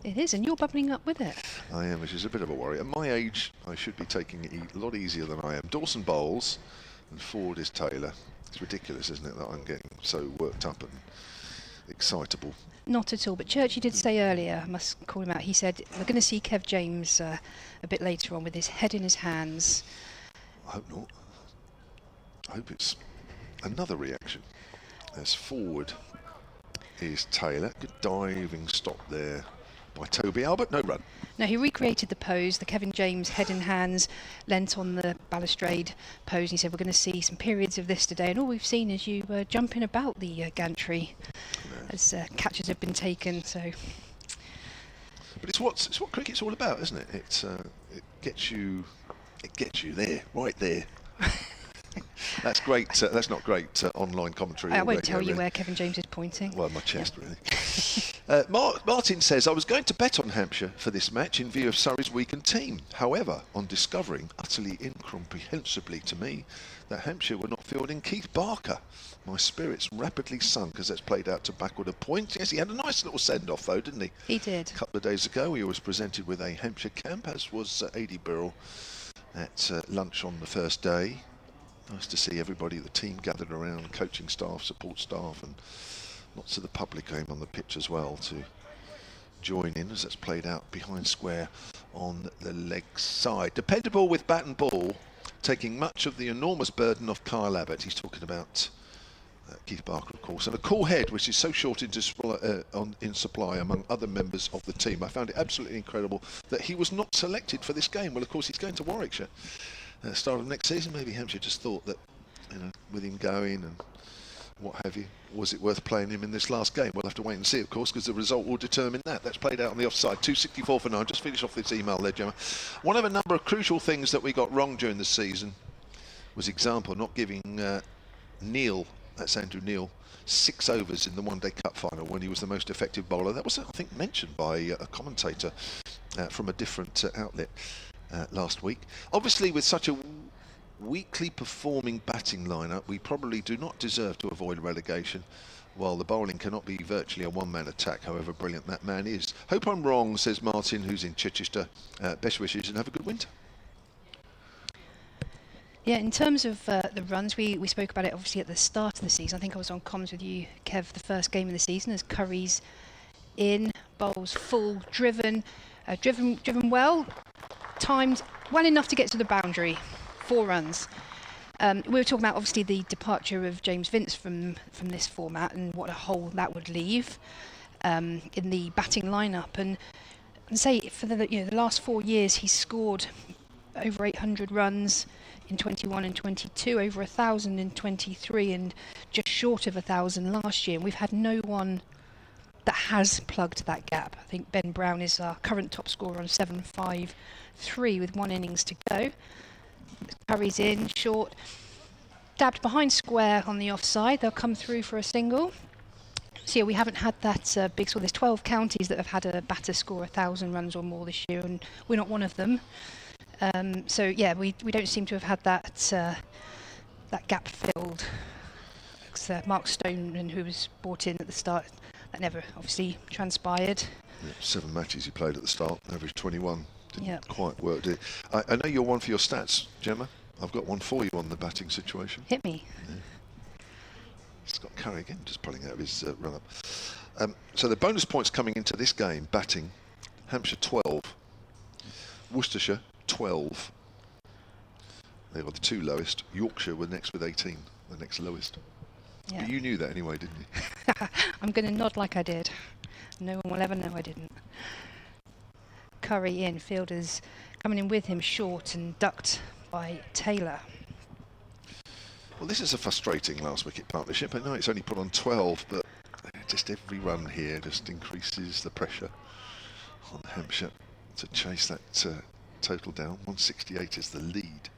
It is, and you're bubbling up with it. I am, which is a bit of a worry. At my age, I should be taking it a lot easier than I am. Dawson bowls and Ford is Taylor. It's ridiculous, isn't it, that I'm getting so worked up and excitable. Not at all, but Churchy did say earlier, I must call him out, he said, we're going to see Kev James a bit later on with his head in his hands. I hope not. I hope it's another reaction. As forward is Taylor. Good diving stop there by Toby Albert. No run. No, he recreated the pose, the Kevin James head in hands, leant on the balustrade pose. And he said, we're going to see some periods of this today. And all we've seen is you jumping about the gantry as catches have been taken. So, but it's what cricket's all about, isn't it? It gets you there, right there. That's great. That's not great online commentary. I won't tell you where Kevin James is pointing. Well, my chest, really. Martin says, I was going to bet on Hampshire for this match in view of Surrey's weakened team. However, on discovering, utterly incomprehensibly to me, that Hampshire were not fielding Keith Barker, my spirits rapidly sunk as that's played out to backward a point. Yes, he had a nice little send-off, though, didn't he? He did. A couple of days ago, he was presented with a Hampshire camp, as was A.D. Birrell at lunch on the first day. Nice to see everybody, the team gathered around, coaching staff, support staff, and lots of the public came on the pitch as well to join in as that's played out behind square on the leg side. Dependable with bat and ball, taking much of the enormous burden off Kyle Abbott. He's talking about Keith Barker, of course, and a cool head, which is so short in supply among other members of the team. I found it absolutely incredible that he was not selected for this game. Well, of course, he's going to Warwickshire. Start of next season, maybe Hampshire just thought that, with him going and what have you, was it worth playing him in this last game? We'll have to wait and see, of course, because the result will determine that. That's played out on the offside. 264 for 9. Just finish off this email there, Gemma. One of a number of crucial things that we got wrong during the season was example not giving Neil, that's Andrew Neil, 6 overs in the One Day Cup final when he was the most effective bowler. That was, I think, mentioned by a commentator from a different outlet last week. Obviously, with such a weakly performing batting lineup, we probably do not deserve to avoid relegation, while the bowling cannot be virtually a one-man attack, however brilliant that man is. Hope I'm wrong, says Martin, who's in Chichester. Best wishes and have a good winter. Yeah, in terms of the runs, we spoke about it obviously at the start of the season. I think I was on comms with you, Kev, the first game of the season as Curry's in, bowls full, driven well, timed well enough to get to the boundary, 4 runs. We were talking about obviously the departure of James Vince from this format and what a hole that would leave in the batting lineup. And say for the last 4 years he's scored over 800 runs in 21 and 22, over 1,000 in 23, and just short of 1,000 last year. And we've had no one that has plugged that gap. I think Ben Brown is our current top scorer on 753 with 1 innings to go. Curry's in, short, dabbed behind square on the offside. They'll come through for a single. So yeah, we haven't had that big score. There's 12 counties that have had a batter score 1,000 runs or more this year, and we're not one of them. So yeah, we don't seem to have had that gap filled. Mark Stoneman, who was brought in at the start, that never obviously transpired. Yeah, 7 matches he played at the start, average 21 Didn't quite work, did it? I know you're one for your stats, Gemma. I've got one for you on the batting situation. Hit me. Yeah. Scott Curry again, just pulling out of his run-up. So the bonus points coming into this game, batting, Hampshire 12, Worcestershire 12. They were the two lowest. Yorkshire were next with 18, the next lowest. Yeah. But you knew that anyway, didn't you? I'm going to nod like I did. No one will ever know I didn't. Curry in, fielders coming in with him short and ducked by Taylor. Well, this is a frustrating last wicket partnership. I know it's only put on 12, but just every run here just increases the pressure on Hampshire to chase that total down. 168 is the lead.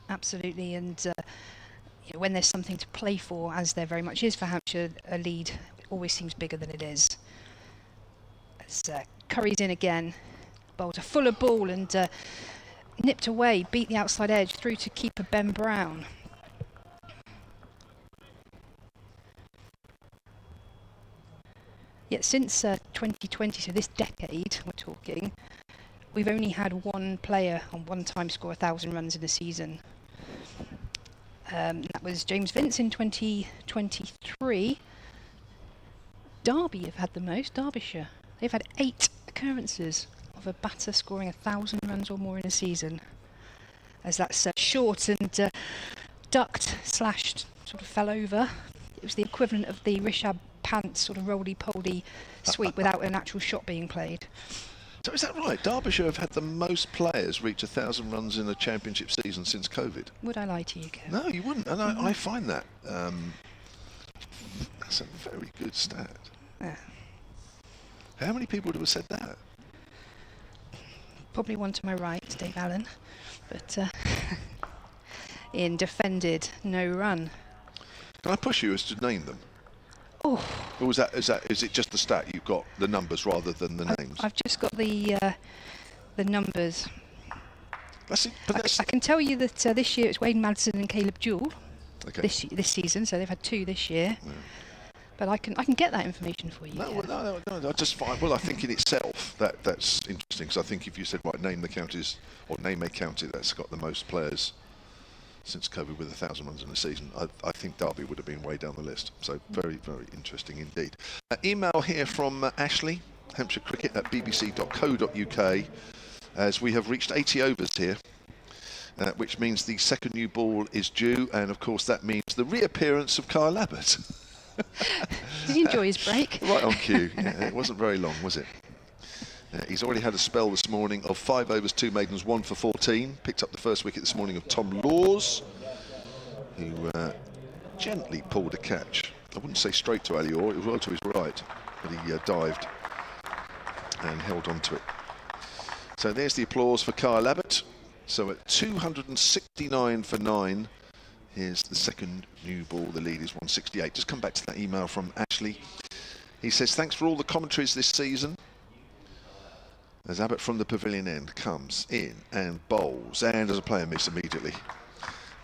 Absolutely, and when there's something to play for, as there very much is for Hampshire, a lead always seems bigger than it is. As Curry's in again, bowled a fuller ball and nipped away, beat the outside edge through to keeper Ben Brown. Yet since 2020, so this decade we're talking, we've only had one player on one time score 1,000 runs in a season. That was James Vince in 2023. Derby have had the most, Derbyshire. They've had 8 occurrences of a batter scoring 1,000 runs or more in a season. As that's short and ducked, slashed, sort of fell over. It was the equivalent of the Rishabh Pant sort of roly-poly sweep without an actual shot being played. So is that right? Derbyshire have had the most players reach 1,000 runs in a championship season since COVID. Would I lie to you, Kev? No, you wouldn't. And I find that that's a very good stat. Yeah. How many people would have said that? Probably one to my right, Dave Allen. But Ian defended, no run. Can I push you as to name them? Oh. Or is it just the stat you've got, the numbers rather than the names? I've just got the numbers. That's it, but that's I can tell you that this year it's Wayne Madsen and Caleb Jewell. okay. This season, so they've had 2 this year. Yeah. But I can get that information for you. No, I just find, well, I think in itself that's interesting, because I think if you said, right, name the counties, or name a county that's got the most players since COVID with 1,000 runs in a season, I think Derby would have been way down the list. So very, very interesting indeed. Email here from Ashley, Hampshire Cricket at bbc.co.uk, as we have reached 80 overs here, which means the second new ball is due, and of course that means the reappearance of Kyle Abbott. Did he enjoy his break? Right on cue. Yeah, it wasn't very long, was it? He's already had a spell this morning of 5 overs, 2 maidens, 1 for 14. Picked up the first wicket this morning of Tom Laws, who gently pulled a catch. I wouldn't say straight to Ali Orr, it was well to his right, but he dived and held on to it. So there's the applause for Kyle Abbott. So at 269 for 9, here's the second new ball. The lead is 168. Just come back to that email from Ashley. He says, thanks for all the commentaries this season. As Abbott from the pavilion end comes in and bowls, and as a player miss immediately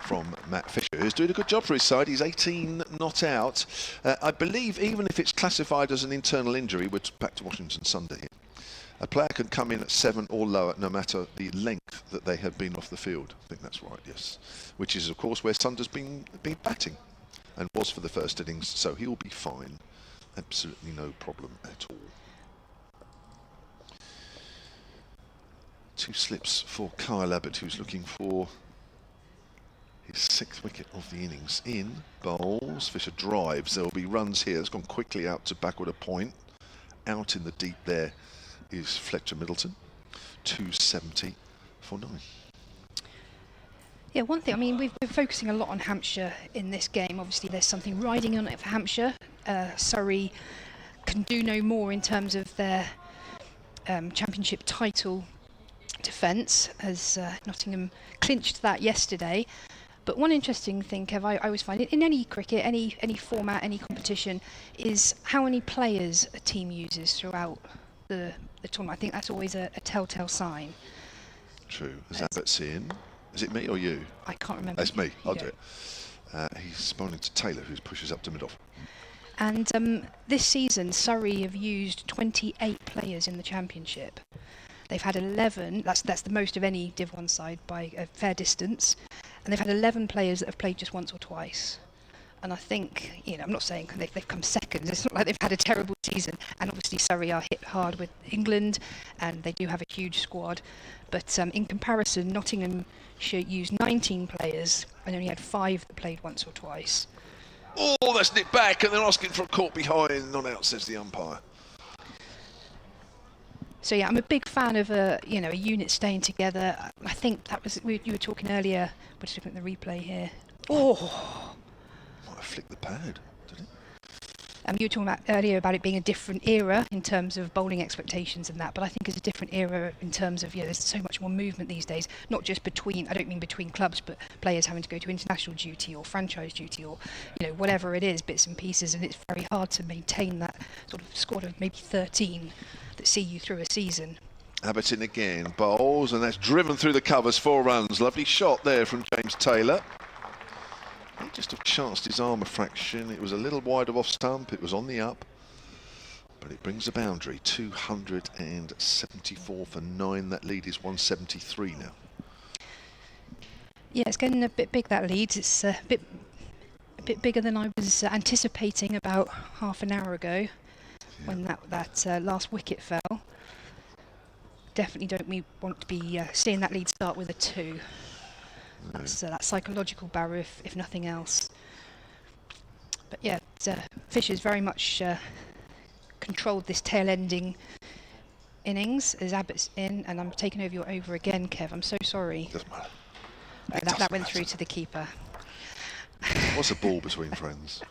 from Matt Fisher, who's doing a good job for his side. He's 18 not out. I believe even if it's classified as an internal injury, we're back to Washington Sunday here, a player can come in at 7 or lower no matter the length that they have been off the field. I think that's right, yes. Which is of course where Sunder's been batting and was for the first innings, so he'll be fine. Absolutely no problem at all. 2 slips for Kyle Abbott, who's looking for his 6th wicket of the innings. In, bowls, Fisher drives. There will be runs here. It's gone quickly out to backward a point. Out in the deep there is Fletcher Middleton. 270 for 9. Yeah, one thing, I mean, we're focusing a lot on Hampshire in this game. Obviously, there's something riding on it for Hampshire. Surrey can do no more in terms of their championship title defence, as Nottingham clinched that yesterday. But one interesting thing, Kev, I always find in any cricket, any format, any competition, is how many players a team uses throughout the tournament. I think that's always a telltale sign. True. Is Abbott's in? Is it me or you? I can't remember. That's me. I'll do it. He's bowling to Taylor, who pushes up to mid-off. And this season, Surrey have used 28 players in the championship. They've had 11. That's the most of any Div 1 side by a fair distance, and they've had 11 players that have played just once or twice. And I think, I'm not saying they've come second. It's not like they've had a terrible season. And obviously Surrey are hit hard with England, and they do have a huge squad. But in comparison, Nottinghamshire used 19 players and only had 5 that played once or twice. Oh, that's nipped back, and they're asking for a caught behind. Not out, says the umpire. So yeah, I'm a big fan of a unit staying together. I think that was you were talking earlier. We're just looking at the replay here. Oh. Might have flicked the pad, did it? You were talking earlier about it being a different era in terms of bowling expectations and that, but I think it's a different era in terms of, there's so much more movement these days, not just I don't mean between clubs, but players having to go to international duty or franchise duty or, whatever it is, bits and pieces, and it's very hard to maintain that sort of squad of maybe 13 that see you through a season. Abbott in again, bowls, and that's driven through the covers, 4 runs. Lovely shot there from James Taylor. He just have chanced his arm a fraction. It was a little wide of off stump. It was on the up, but it brings a boundary. 274 for 9. That lead is 173 now. Yeah, it's getting a bit big, that lead. It's a bit bigger than I was anticipating about half an hour ago when that last wicket fell. Definitely don't want to be seeing that lead start with a 2. That's that psychological barrier, if nothing else. But yeah, Fisher's very much controlled this tail-ending innings as Abbott's in, and I'm taking over your over again, Kev. I'm so sorry. Doesn't matter. That went through to the keeper. What's a ball between friends?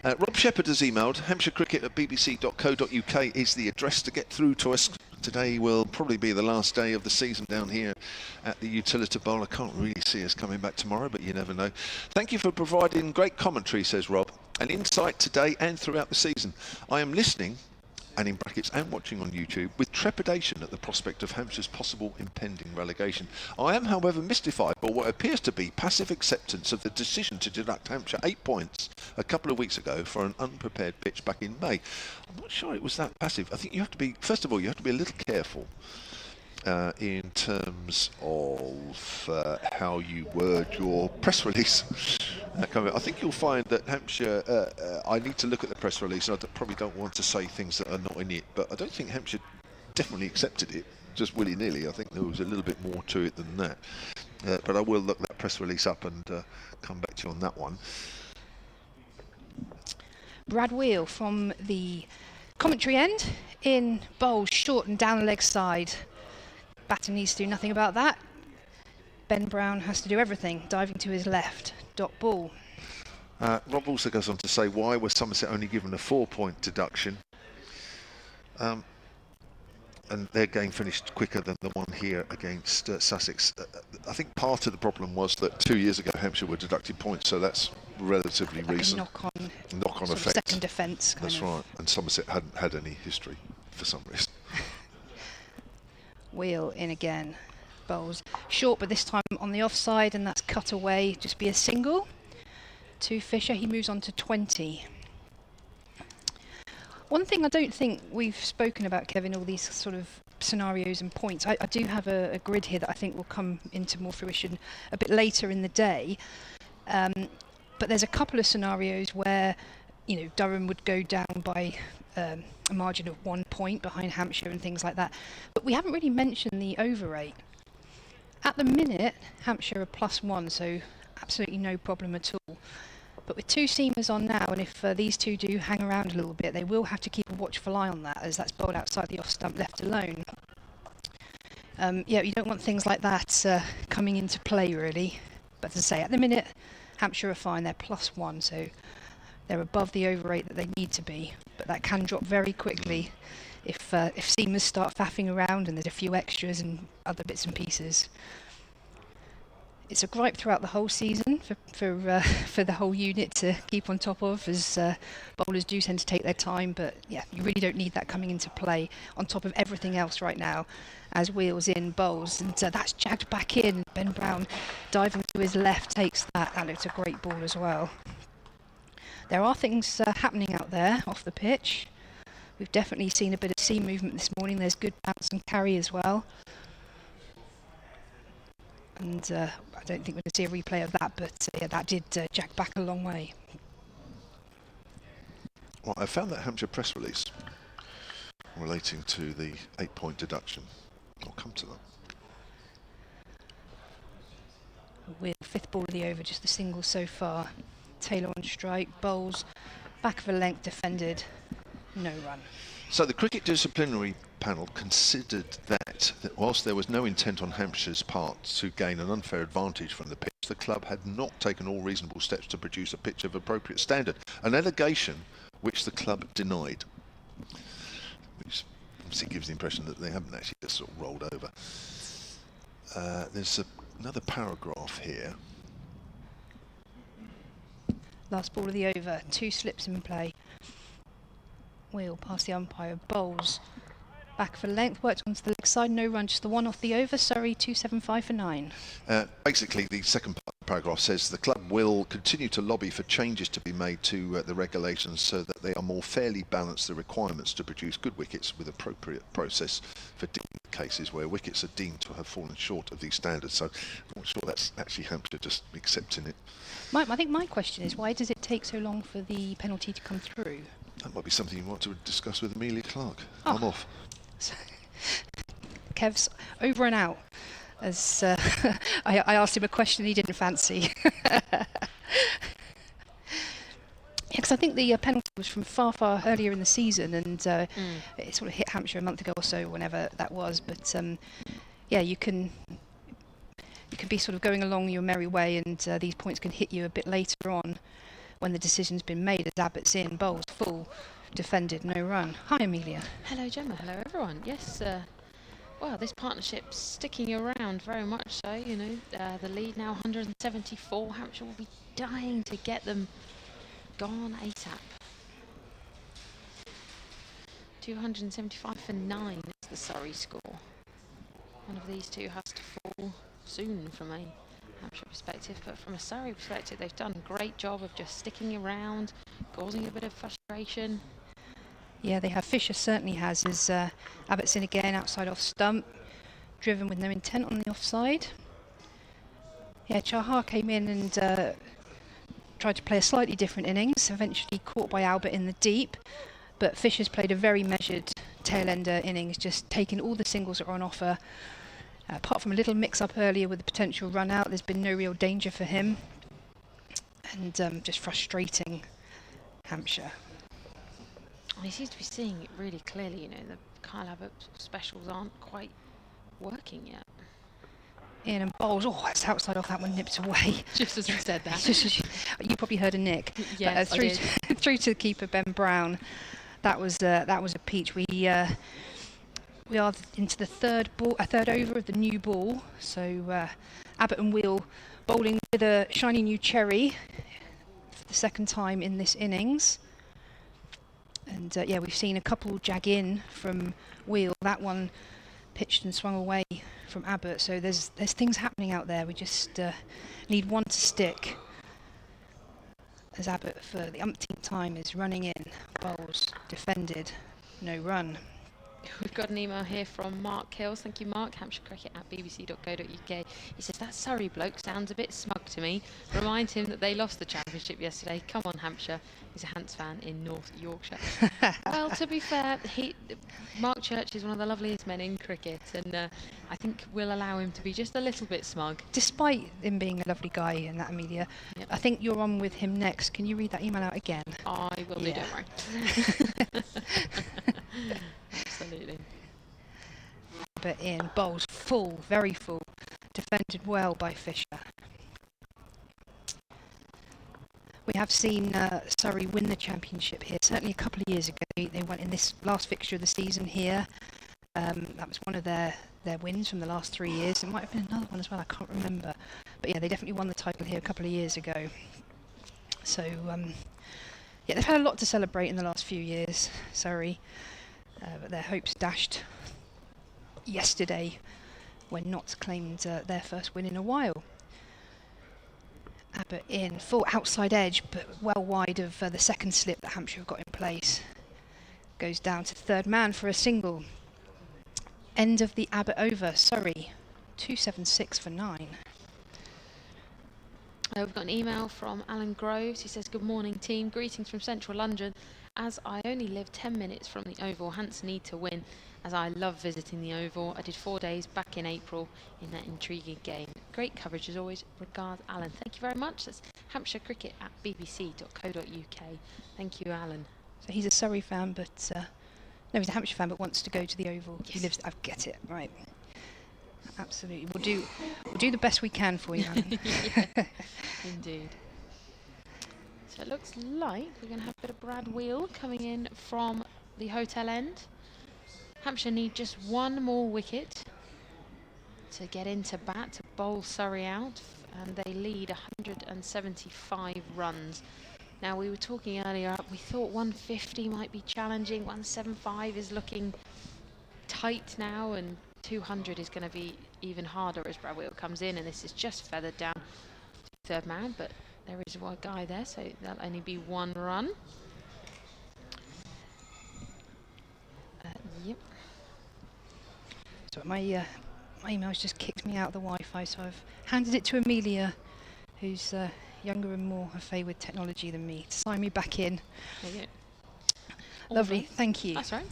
Rob Shepherd has emailed. hampshirecricket@bbc.co.uk is the address to get through to us. Today will probably be the last day of the season down here at the Utilita Bowl. I can't really see us coming back tomorrow, but you never know. Thank you for providing great commentary, says Rob, and insight today and throughout the season. I am listening, and in brackets, and watching on YouTube, with trepidation at the prospect of Hampshire's possible impending relegation. I am, however, mystified by what appears to be passive acceptance of the decision to deduct Hampshire 8 points a couple of weeks ago for an unprepared pitch back in May. I'm not sure it was that passive. I think you have to be, first of all, you have to be a little careful in terms of how you word your press release. I think you'll find that Hampshire, I need to look at the press release, and I probably don't want to say things that are not in it, but I don't think Hampshire definitely accepted it just willy-nilly. I think there was a little bit more to it than that. But I will look that press release up and come back to you on that one. Brad Wheel from the commentary end in bowls, short and down the leg side. Batter needs to do nothing about that. Ben Brown has to do everything, diving to his left. Dot ball. Rob also goes on to say, why was Somerset only given a 4-point deduction? And their game finished quicker than the one here against Sussex. I think part of the problem was that 2 years ago Hampshire were deducted points, so that's relatively like recent. Knock-on effect. Second defence. That's right, and Somerset hadn't had any history for some reason. Wheel in again. Bowls short, but this time on the offside, and that's cut away. Just be a single to Fisher. He moves on to 20. One thing I don't think we've spoken about, Kevin, all these sort of scenarios and points. I do have a grid here that I think will come into more fruition a bit later in the day. But there's a couple of scenarios where, Durham would go down by a margin of 1 point behind Hampshire and things like that. But we haven't really mentioned the over 8. At the minute, Hampshire are +1, so absolutely no problem at all. But with 2 seamers on now, and if these two do hang around a little bit, they will have to keep a watchful eye on that, as that's bowled outside the off stump left alone. You don't want things like that coming into play, really. But as I say, at the minute, Hampshire are fine. They're +1, so they're above the over 8 that they need to be. But that can drop very quickly if seamers start faffing around and there's a few extras and other bits and pieces. It's a gripe throughout the whole season for the whole unit to keep on top of, as bowlers do tend to take their time. But yeah, you really don't need that coming into play on top of everything else right now, as Wheels in bowls, and that's jagged back in. Ben Brown diving to his left takes that. That looked a great ball as well. There are things happening out there off the pitch. We've definitely seen a bit of seam movement this morning. There's good bounce and carry as well. And I don't think we're going to see a replay of that, but yeah, that did jack back a long way. Well, I found that Hampshire press release relating to the 8-point deduction. I'll come to that. With 5th ball of the over, just the single so far. Taylor on strike, bowls, back of a length defended, no run. So the cricket disciplinary panel considered that whilst there was no intent on Hampshire's part to gain an unfair advantage from the pitch, the club had not taken all reasonable steps to produce a pitch of appropriate standard, an allegation which the club denied. Which obviously gives the impression that they haven't actually just sort of rolled over. There's another paragraph here. Last ball of the over, 2 slips in play. Wheel past the umpire, bowls, back for length, worked onto the leg side, no run, just the one off the over. Surrey 275 for 9. Basically, the second part of the paragraph says the club will continue to lobby for changes to be made to the regulations so that they are more fairly balanced the requirements to produce good wickets with appropriate process for dealing with cases where wickets are deemed to have fallen short of these standards. So I'm not sure that's actually Hampshire just accepting it. I think my question is, why does it take so long for the penalty to come through? That might be something you want to discuss with Amelia Clark. Oh. I'm off. Kev's over and out. As I asked him a question he didn't fancy. Because I think the penalty was from far earlier in the season, and it sort of hit Hampshire a month ago or so, whenever that was. But yeah, you can be sort of going along your merry way, and these points can hit you a bit later on when the decision's been made. As Abbott's in, bowls full, defended, no run. Hi, Amelia. Hello, Gemma. Hello, everyone. Yes, well, this partnership's sticking around very much so. You know, the lead now 174. Hampshire will be dying to get them gone ASAP. 275 for 9 is the Surrey score. One of these two has to fall soon from a Hampshire perspective, but from a Surrey perspective, they've done a great job of just sticking around, causing a bit of frustration. Yeah, they have. Fisher certainly has. As Abbott's in again, outside off stump, driven with no intent on the offside. Yeah, Chahar came in and tried to play a slightly different innings, eventually caught by Albert in the deep, but Fisher's played a very measured tail-ender innings, just taking all the singles that are on offer. Apart from a little mix-up earlier with the potential run-out, there's been no real danger for him, and just frustrating Hampshire. He seems to be seeing it really clearly. You know, the Kyle Abbott specials aren't quite working yet. In and bowls. Oh, that's outside off. That one nipped away. Just as we said that. You probably heard a nick. Yes, through through to the keeper, Ben Brown. That was a peach. We are into the third over of the new ball. So Abbott and Wheel bowling with a shiny new cherry for the second time in this innings. And yeah, we've seen a couple jag in from Wheel. That one pitched and swung away from Abbott. So there's things happening out there. We just need one to stick. As Abbott, for the umpteenth time, is running in. Bowls defended, no run. We've got an email here from Mark Hills. Thank you, Mark. HampshireCricket@bbc.co.uk. He says, that Surrey bloke sounds a bit smug to me. Remind him that they lost the championship yesterday. Come on, Hampshire. He's a Hants fan in North Yorkshire. Well, to be fair, Mark Church is one of the loveliest men in cricket, and I think we'll allow him to be just a little bit smug. Despite him being a lovely guy in that, Amelia, yep. I think you're on with him next. Can you read that email out again? I will do, don't worry. Absolutely. But in bowls full, very full, defended well by Fisher. We have seen Surrey win the championship here. Certainly a couple of years ago, they went in this last fixture of the season here. That was one of their wins from the last 3 years. It might have been another one as well. I can't remember. But yeah, they definitely won the title here a couple of years ago. So yeah, they've had a lot to celebrate in the last few years. Surrey. But their hopes dashed yesterday when Notts claimed their first win in a while. Abbott in, full outside edge, but well wide of the second slip that Hampshire have got in place. goes down to third man for a single. End of the Abbott over, Surrey, 276 for 9. We've got an email from Alan Groves. He says, good morning team, greetings from central London. As I only live 10 minutes from the Oval, Hants need to win, as I love visiting the Oval. I did 4 days back in April in that intriguing game. Great coverage as always. Regards, Alan. Thank you very much. That's Hampshire Cricket at bbc.co.uk. Thank you, Alan. So he's a Surrey fan, but no, he's a Hampshire fan, but wants to go to the Oval. Yes. He lives. I get it, right? Absolutely. We'll do the best we can for you, Alan. Yeah, indeed. So it looks like we're going to have a bit of Brad Wheel coming in from the hotel end. Hampshire need just one more wicket to get into bat to bowl Surrey out, and they lead 175 runs. Now, we were talking earlier, we thought 150 might be challenging, 175 is looking tight now, and 200 is going to be even harder as Brad Wheel comes in, and this is just feathered down to third man, but there is one guy there, so that'll only be 1 run. Yep. So my email's just kicked me out of the Wi-Fi, so I've handed it to Amelia, who's younger and more au fait with technology than me, to sign me back in. There you go. Lovely, Right. thank you. That's right.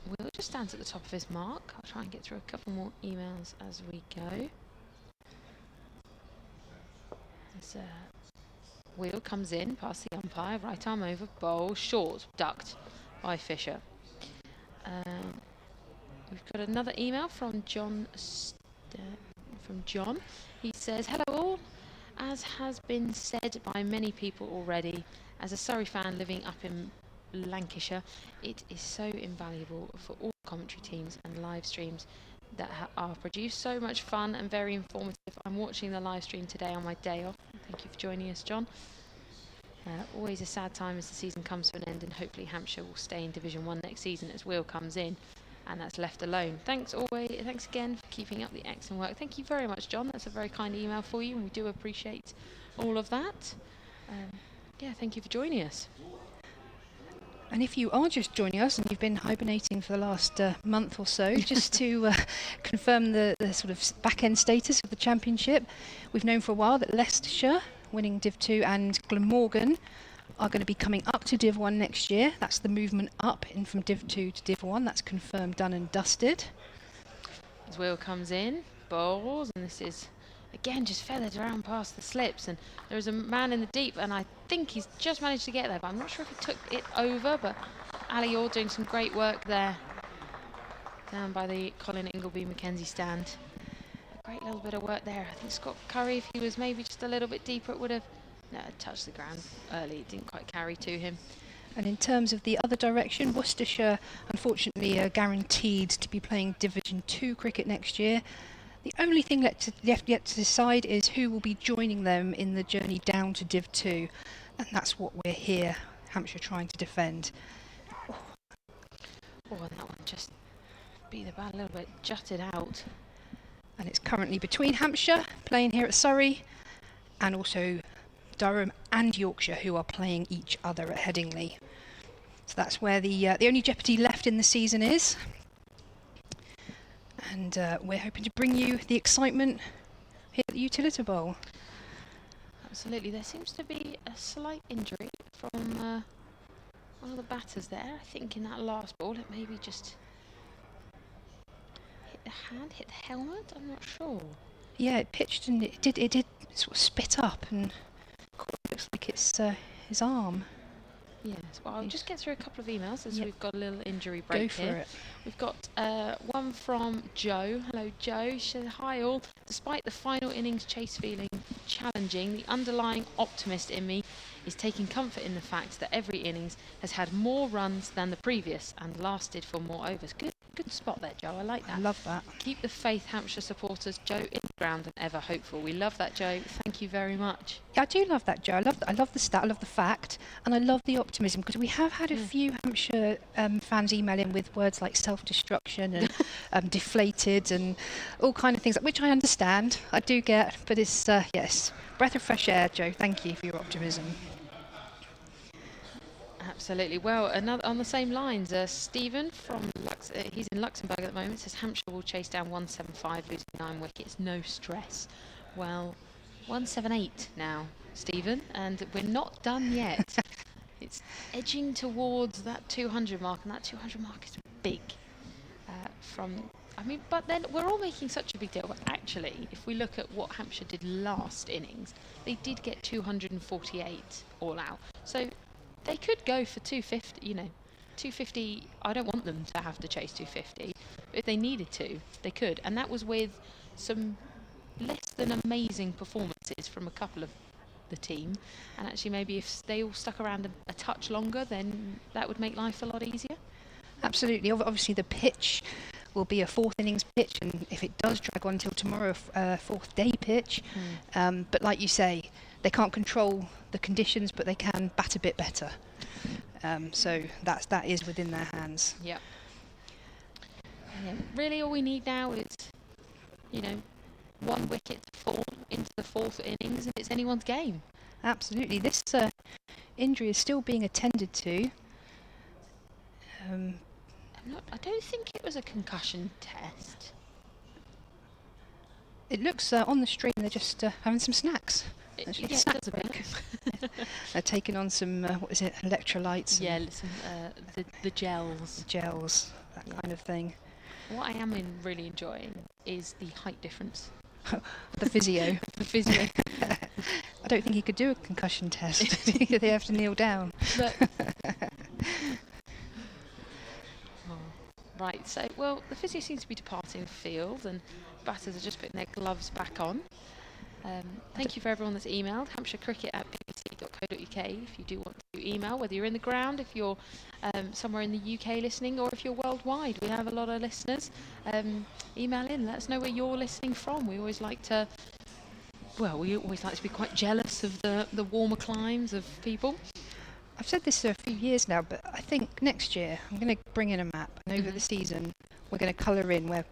Will just stands at the top of his mark. I'll try and get through a couple more emails as we go. As Wheel comes in past the umpire, right arm over, bowl, short, ducked by Fisher. We've got another email from John. He says, hello all. As has been said by many people already, as a Surrey fan living up in Lancashire, it is so invaluable for all commentary teams and live streams that are produced. So much fun and very informative. I'm watching the live stream today on my day off. Thank you for joining us, John. Always a sad time as the season comes to an end, and hopefully Hampshire will stay in Division 1 next season as Will comes in and that's left alone. Thanks again for keeping up the excellent work. Thank you very much, John. That's a very kind email for you, and we do appreciate all of that. Yeah, thank you for joining us. And if you are just joining us and you've been hibernating for the last month or so, just to confirm the sort of back-end status of the championship, we've known for a while that Leicestershire, winning Div 2, and Glamorgan are going to be coming up to Div 1 next year. That's the movement up in from Div 2 to Div 1. That's confirmed, done and dusted. As Will comes in, bowls, and this is again just feathered around past the slips, and there is a man in the deep, and I think he's just managed to get there, but I'm not sure if he took it over. But Ali Orr doing some great work there down by the Colin Ingleby Mackenzie stand. A great little bit of work there. I think Scott Curry, if he was maybe just a little bit deeper, it would have touched the ground early. It didn't quite carry to him. And in terms of the other direction, Worcestershire unfortunately are guaranteed to be playing Division 2 cricket next year. The only thing left yet to decide is who will be joining them in the journey down to Div 2, and that's what we're here, Hampshire, trying to defend. Oh, and that one just beat the bat a little bit, jutted out. And it's currently between Hampshire, playing here at Surrey, and also Durham and Yorkshire, who are playing each other at Headingley. So that's where the only jeopardy left in the season is. And we're hoping to bring you the excitement here at the Utilita Bowl. Absolutely. There seems to be a slight injury from one of the batters there. I think in that last ball it maybe just hit the hand, hit the helmet. I'm not sure. Yeah, it pitched and it did sort of spit up, and looks like it's his arm. Yes, well, I'll just get through a couple of emails as we've got a little injury Go break for here. it. We've got one from Joe. Hello, Joe. She said, hi all. Despite the final innings chase feeling challenging, the underlying optimist in me is taking comfort in the fact that every innings has had more runs than the previous and lasted for more overs. Good spot there, Joe. I like that. I love that. Keep the faith, Hampshire supporters. Joe in the ground and ever hopeful. We love that, Joe. Thank you very much. Yeah, I do love that, Joe. I love the stat, I love the fact, and I love the optimism, because we have had a few Hampshire fans email in with words like self-destruction and deflated and all kind of things, which I understand, I do get, but it's, yes, breath of fresh air, Joe. Thank you for your optimism. Absolutely. Well, another on the same lines, Stephen from he's in Luxembourg at the moment, says Hampshire will chase down 175, losing 9 wickets. No stress. Well, 178 now, Stephen, and we're not done yet. It's edging towards that 200 mark, and that 200 mark is big. But then we're all making such a big deal. But actually, if we look at what Hampshire did last innings, they did get 248 all out. So they could go for 250, 250. I don't want them to have to chase 250. But if they needed to, they could. And that was with some less than amazing performances from a couple of the team. And actually, maybe if they all stuck around a touch longer, then that would make life a lot easier. Absolutely. Obviously, the pitch will be a 4th innings pitch, and if it does drag on till tomorrow, a 4th day pitch. But like you say, they can't control the conditions, but they can bat a bit better. So that is within their hands. Yeah. Really, all we need now is, 1 wicket to fall into the 4th innings, and it's anyone's game. Absolutely. This injury is still being attended to. I don't think it was a concussion test. It looks on the stream they're just having some snacks. That's a bit. They're taking on some electrolytes. Yeah, some, the gels. Gels, that kind of thing. What I am really enjoying is the height difference. The physio. The physio. I don't think he could do a concussion test. They have to kneel down. Right, so, the physio seems to be departing the field, and batters are just putting their gloves back on. Thank you for everyone that's emailed, hampshirecricket@bbc.co.uk if you do want to email, whether you're in the ground, if you're somewhere in the UK listening, or if you're worldwide. We have a lot of listeners. Email in, let us know where you're listening from. We always like to be quite jealous of the warmer climes of people. I've said this for a few years now, but I think next year I'm going to bring in a map, and over the season we're going to colour in where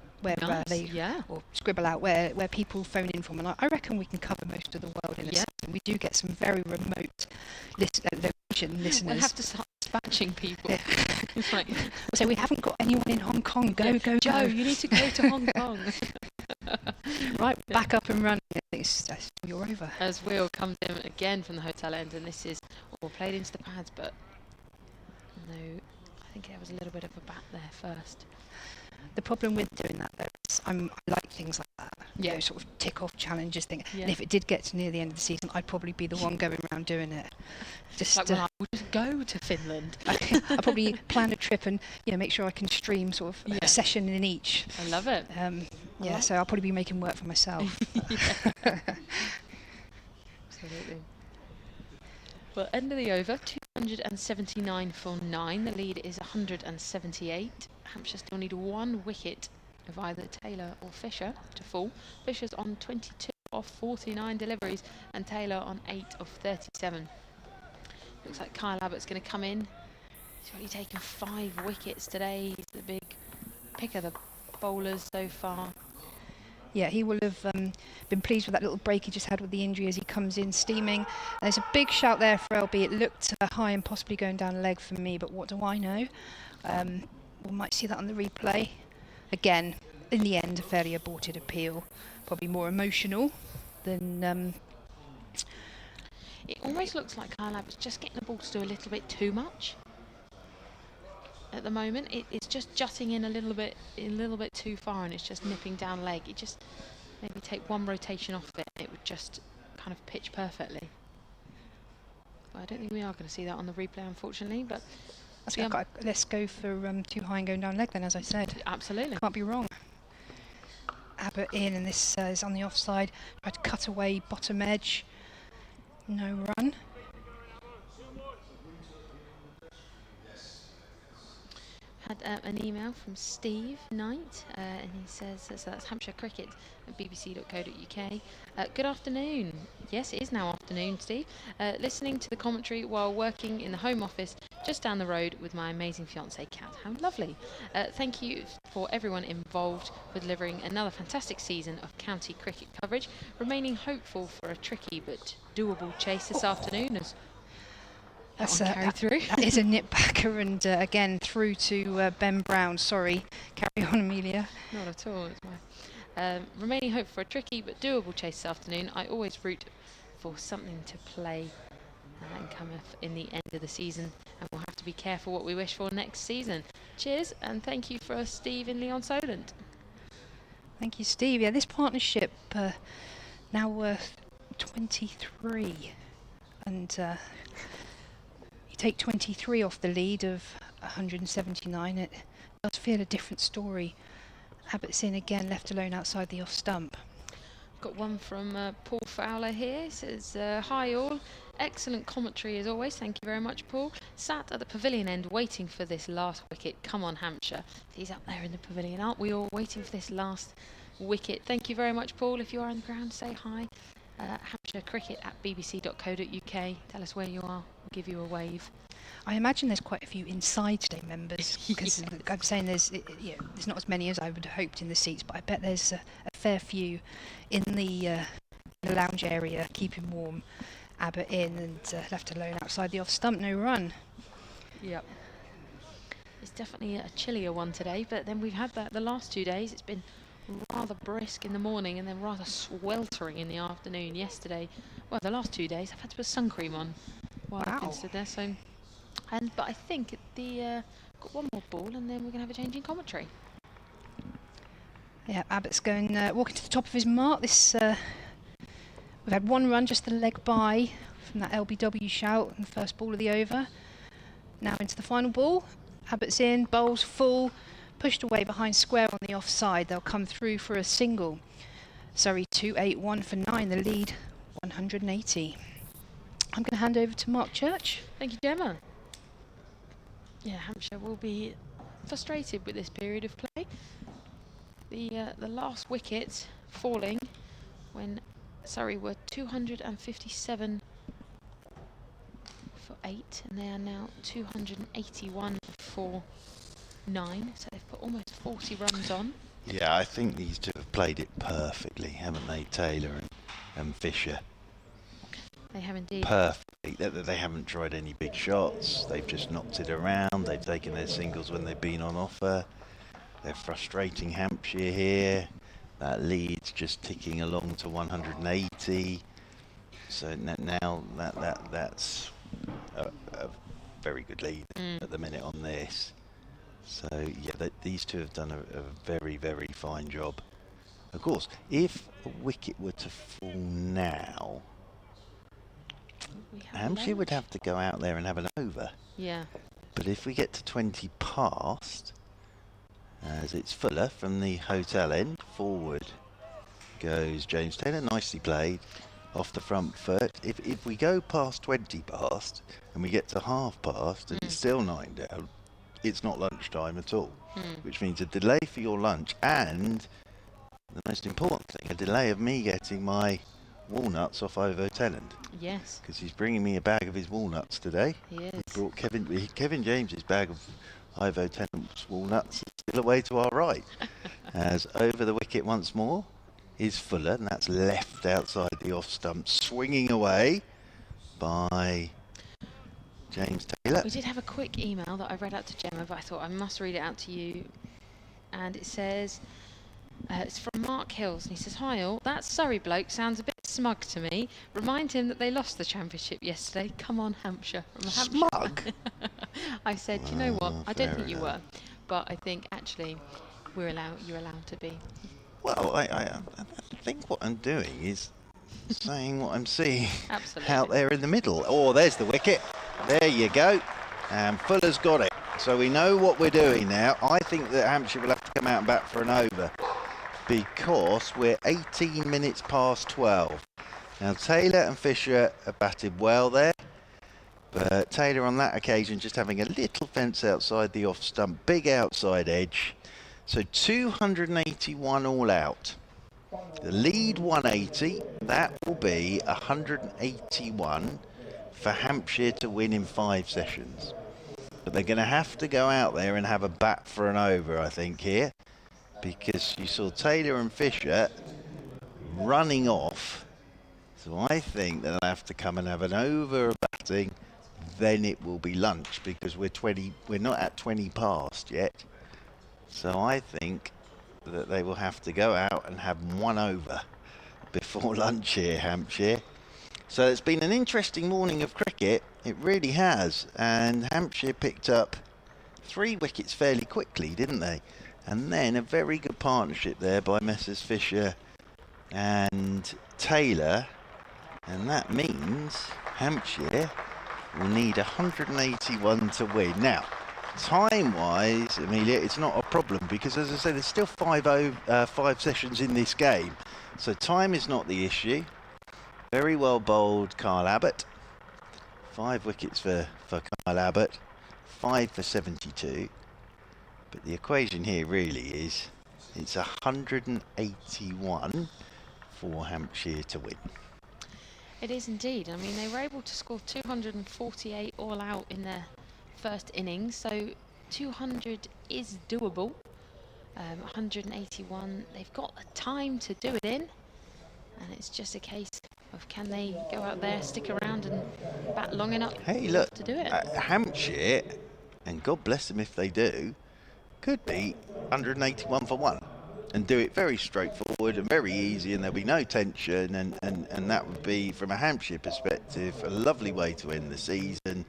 or scribble out where people phone in from, and I reckon we can cover most of the world in a season. We do get some very remote listeners. We'll have to start dispatching people. Yeah. It's like, so we haven't got anyone in Hong Kong. Go, Joe, you need to go to Hong Kong. Right, back up and running. You're over. As Will comes in again from the hotel end, and this is all played into the pads, but no, I think there was a little bit of a bat there first. The problem with doing that, though, is I like things like that. Yeah. Sort of tick-off challenges thing. Yeah. And if it did get to near the end of the season, I'd probably be the one going around doing it. Just like, I would just go to Finland. I'd probably plan a trip and make sure I can stream sort of a session in each. I love it. So I'll probably be making work for myself. Absolutely. Well, end of the over, 279 for 9. The lead is 178. Hampshire still need 1 wicket of either Taylor or Fisher to fall. Fisher's on 22 of 49 deliveries, and Taylor on 8 of 37. Looks like Kyle Abbott's going to come in. He's already taken 5 wickets today. He's the big pick of the bowlers so far. Yeah, he will have been pleased with that little break he just had with the injury as he comes in steaming. And there's a big shout there for LB. It looked high and possibly going down a leg for me, but what do I know? We might see that on the replay. Again, in the end, a fairly aborted appeal. Probably more emotional than... It almost looks like Kyle Abbott's just getting the ball to do a little bit too much. At the moment, it's just jutting in a little bit too far, and it's just nipping down leg. It just maybe take 1 rotation off it, and it would just kind of pitch perfectly. But I don't think we are going to see that on the replay, unfortunately. But let's go for too high and going down leg then, as I said. Absolutely. Can't be wrong. Abbott in, and this is on the offside. Tried to cut away bottom edge. No run. Had an email from Steve Knight, and he says, so that's Hampshire Cricket at bbc.co.uk. Good afternoon. Yes, it is now afternoon, Steve. Listening to the commentary while working in the Home Office just down the road with my amazing fiancée, Kat. How lovely. Thank you for everyone involved with delivering another fantastic season of county cricket coverage. Remaining hopeful for a tricky but doable chase this afternoon. That's carry through. That is a nip-backer, and again through to Ben Brown. Sorry, carry on, Amelia. Not at all. It's my remaining hope for a tricky but doable chase this afternoon. I always root for something to play and come in the end of the season, and we'll have to be careful what we wish for next season. Cheers, and thank you for Steve in Leon Solent. Thank you, Steve. Yeah, this partnership now worth 23, and you take 23 off the lead of 179. It does feel a different story. Abbott's in again, left alone outside the off stump. Got one from Paul Fowler here. Says, hi all. Excellent commentary as always. Thank you very much, Paul. Sat at the pavilion end waiting for this last wicket. Come on, Hampshire. He's up there in the pavilion. Aren't we all waiting for this last wicket? Thank you very much, Paul. If you are on the ground, say hi. Hampshire cricket at bbc.co.uk. Tell us where you are. We'll give you a wave. I imagine there's quite a few inside stay members, because I'm saying there's not as many as I would have hoped in the seats, but I bet there's a fair few in the lounge area keeping warm. Abbott in and left alone outside the off stump, no run. Yep. It's definitely a chillier one today, but then we've had that the last 2 days. It's been rather brisk in the morning and then rather sweltering in the afternoon. Yesterday, well, the last 2 days I've had to put sun cream on while I've been stood there. So, but I think got one more ball and then we're going to have a change in commentary. Yeah, Abbott's going walking to the top of his mark. This we've had one run, just the leg by from that LBW shout and the first ball of the over. Now into the final ball. Abbott's in, bowls full, pushed away behind square on the offside. They'll come through for a single. Surrey 281 for 9, the lead 180. I'm going to hand over to Mark Church. Thank you, Gemma. Yeah, Hampshire will be frustrated with this period of play. The last wicket falling when Surrey were 257 for 8, and they are now 281 for 9. So they've put almost 40 runs on. Yeah, I think these two have played it perfectly, haven't they, Taylor and Fisher? They have indeed. Perfectly. They haven't tried any big shots. They've just knocked it around. They've taken their singles when they've been on offer. They're frustrating Hampshire here. That lead's just ticking along to 180. So now that's a very good lead at the minute on this. So yeah, these two have done a very, very fine job. Of course, if a wicket were to fall now, Hampshire would have to go out there and have an over. Yeah. But if we get to 20 past, as it's Fuller from the hotel end, forward goes James Taylor, nicely played, off the front foot. If we go past 20 past and we get to half past and it's still 9 down, it's not lunchtime at all, which means a delay for your lunch and, the most important thing, a delay of me getting my walnuts off Ivo Tennant. Yes. Because he's bringing me a bag of his walnuts today. He is. He brought Kevin James's bag of Ivo Tennant's walnuts still away to our right. As over the wicket once more is Fuller, and that's left outside the off stump, swinging away by James Taylor. We did have a quick email that I read out to Gemma, but I thought I must read it out to you. And it says, it's from Mark Hills, and he says, hi all, that Surrey bloke sounds a bit smug to me. Remind him that they lost the championship yesterday. Come on, Hampshire. From Hampshire. Smug? I said, you know what, I don't think you enough. were, but I think actually you're allowed to be. Well, I think what I'm doing is saying what I'm seeing Absolutely. out there in the middle. Oh, there's the wicket. There you go. And Fuller's got it. So we know what we're doing now. I think that Hampshire will have to come out and bat for an over, because we're 18 minutes past 12. Now Taylor and Fisher have batted well there, but Taylor on that occasion just having a little fence outside the off stump, big outside edge. So 281 all out. The lead 180, that will be 181 for Hampshire to win in 5 sessions. But they're going to have to go out there and have a bat for an over, I think, here. Because you saw Taylor and Fisher running off. So I think they'll have to come and have an over batting then it will be lunch, because we're not at 20 past yet. So I think that they will have to go out and have one over before lunch here, Hampshire. So it's been an interesting morning of cricket. It really has. And Hampshire picked up 3 wickets fairly quickly, didn't they? And then a very good partnership there by Messrs Fisher and Taylor. And that means Hampshire will need 181 to win. Now, time-wise, Amelia, it's not a problem, because, as I say, there's still 5 sessions in this game. So time is not the issue. Very well bowled, Kyle Abbott. 5 wickets for Kyle Abbott. 5 for 72. But the equation here really is, it's 181 for Hampshire to win. It is indeed. I mean, they were able to score 248 all out in their first innings, so 200 is doable. 181, they've got the time to do it in, and it's just a case of, can they go out there, stick around and bat long enough to do it. Hampshire, and God bless them if they do, could be 181 for 1 and do it very straightforward and very easy, and there'll be no tension, and that would be, from a Hampshire perspective, a lovely way to end the season.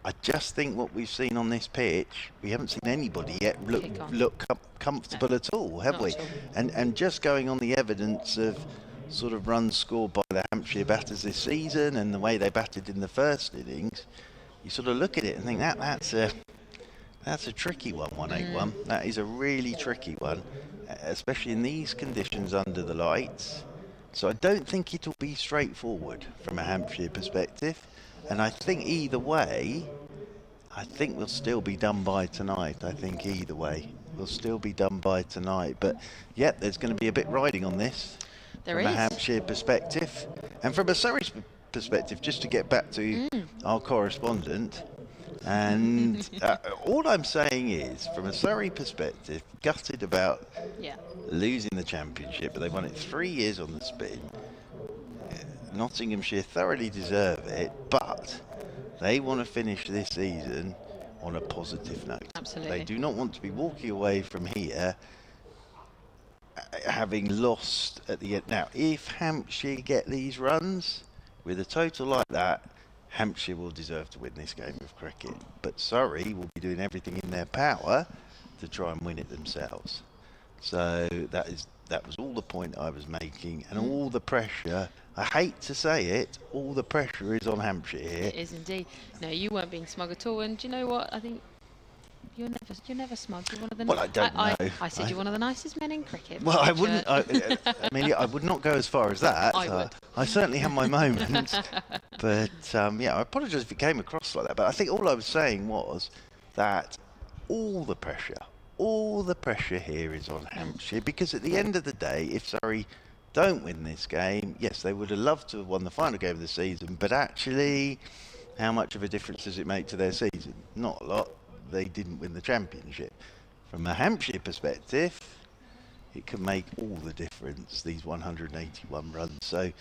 I just think what we've seen on this pitch, we haven't seen anybody yet look comfortable at all, have we? And just going on the evidence of sort of runs scored by the Hampshire batters this season and the way they batted in the first innings, you sort of look at it and think that's a tricky one, 181. That is a really tricky one, especially in these conditions under the lights. So I don't think it'll be straightforward from a Hampshire perspective. And I think either way, I think we'll still be done by tonight. I think either way, we'll still be done by tonight. But yeah, there's going to be a bit riding on this from a Hampshire perspective. And from a Surrey perspective, just to get back to our correspondent, and all I'm saying is, from a Surrey perspective, gutted about losing the championship, but they won it 3 years on the spin. Nottinghamshire thoroughly deserve it, but they want to finish this season on a positive note. Absolutely. They do not want to be walking away from here having lost at the end. Now, if Hampshire get these runs with a total like that, Hampshire will deserve to win this game of cricket. But Surrey will be doing everything in their power to try and win it themselves. So that was all the point I was making, and all the pressure, I hate to say it, all the pressure is on Hampshire here. It is indeed. No, you weren't being smug at all, and do you know what? I think you're never smug. You're one of the Well, I don't know. I said you're one of the nicest men in cricket. Well, I wouldn't. Amelia, I would not go as far as that. I would. I certainly have my moments, but yeah, I apologise if it came across like that. But I think all I was saying was that all the pressure here is on Hampshire, because at the end of the day, if Surrey don't win this game, yes, they would have loved to have won the final game of the season, but actually, how much of a difference does it make to their season? Not a lot. They didn't win the championship. From a Hampshire perspective, it can make all the difference, these 181 runs. So,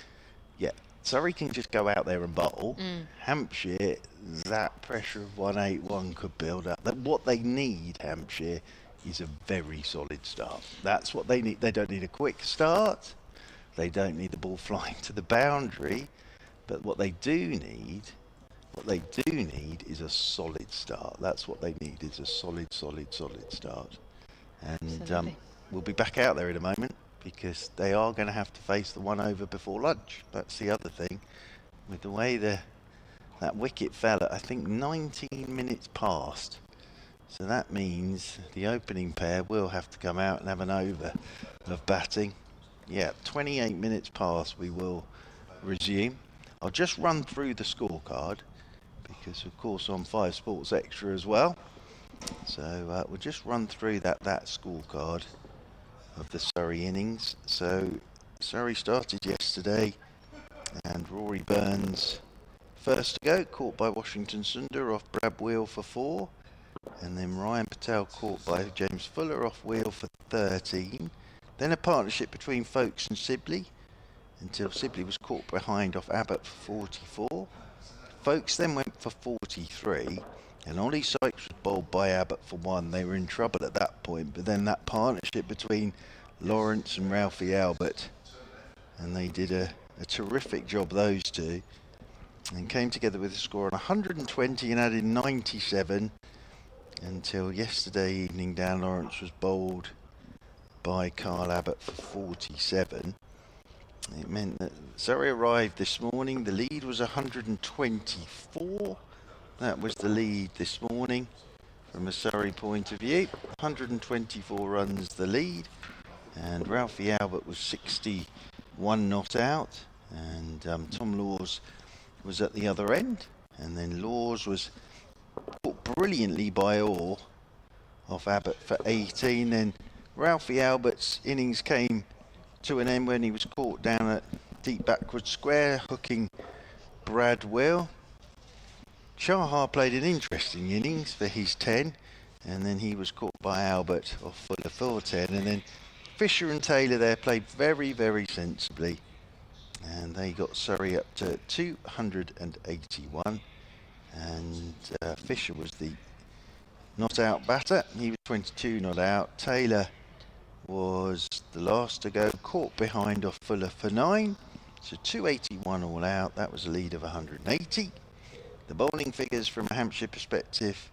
yeah, Surrey can just go out there and bowl. Hampshire, that pressure of 181 could build up. What they need, Hampshire, is a very solid start. That's what they need. They don't need a quick start. They don't need the ball flying to the boundary. But what they do need is a solid start. That's what they need, is a solid start. And we'll be back out there in a moment, because they are going to have to face the 1 over before lunch. That's the other thing. With the way that wicket fell at, I think, 19 minutes past. So that means the opening pair will have to come out and have an over of batting. Yeah, 28 minutes past, we will resume. I'll just run through the scorecard, because of course on 5 Sports Extra as well. So we'll just run through that scorecard of the Surrey innings. So Surrey started yesterday, and Rory Burns first to go, caught by Washington Sundar off Brad Wheel for 4. And then Ryan Patel caught by James Fuller off Wheel for 13. Then a partnership between Folkes and Sibley, until Sibley was caught behind off Abbott for 44. Folkes then went for 43, and Ollie Sykes was bowled by Abbott for 1. They were in trouble at that point, but then that partnership between Lawrence and Ralphie Albert, and they did a terrific job, those two, and came together with a score on 120 and added 97 until yesterday evening. Dan Lawrence was bowled by Kyle Abbott for 47. It meant that Surrey arrived this morning. The lead was 124. That was the lead this morning from a Surrey point of view. 124 runs the lead, and Ralphie Albert was 61 not out, and Tom Laws was at the other end, and then Laws was caught brilliantly by Orr off Abbott for 18. Then Ralphie Albert's innings came to an end when he was caught down at deep backward square, hooking Brad Will. Chahar played an interesting innings for his 10, and then he was caught by Albert off Fuller for 10, and then Fisher and Taylor there played very, very sensibly, and they got Surrey up to 281, and Fisher was the not out batter. He was 22 not out. Taylor was the last to go, caught behind off Fuller for 9, so 281 all out. That was a lead of 180. The bowling figures from a Hampshire perspective: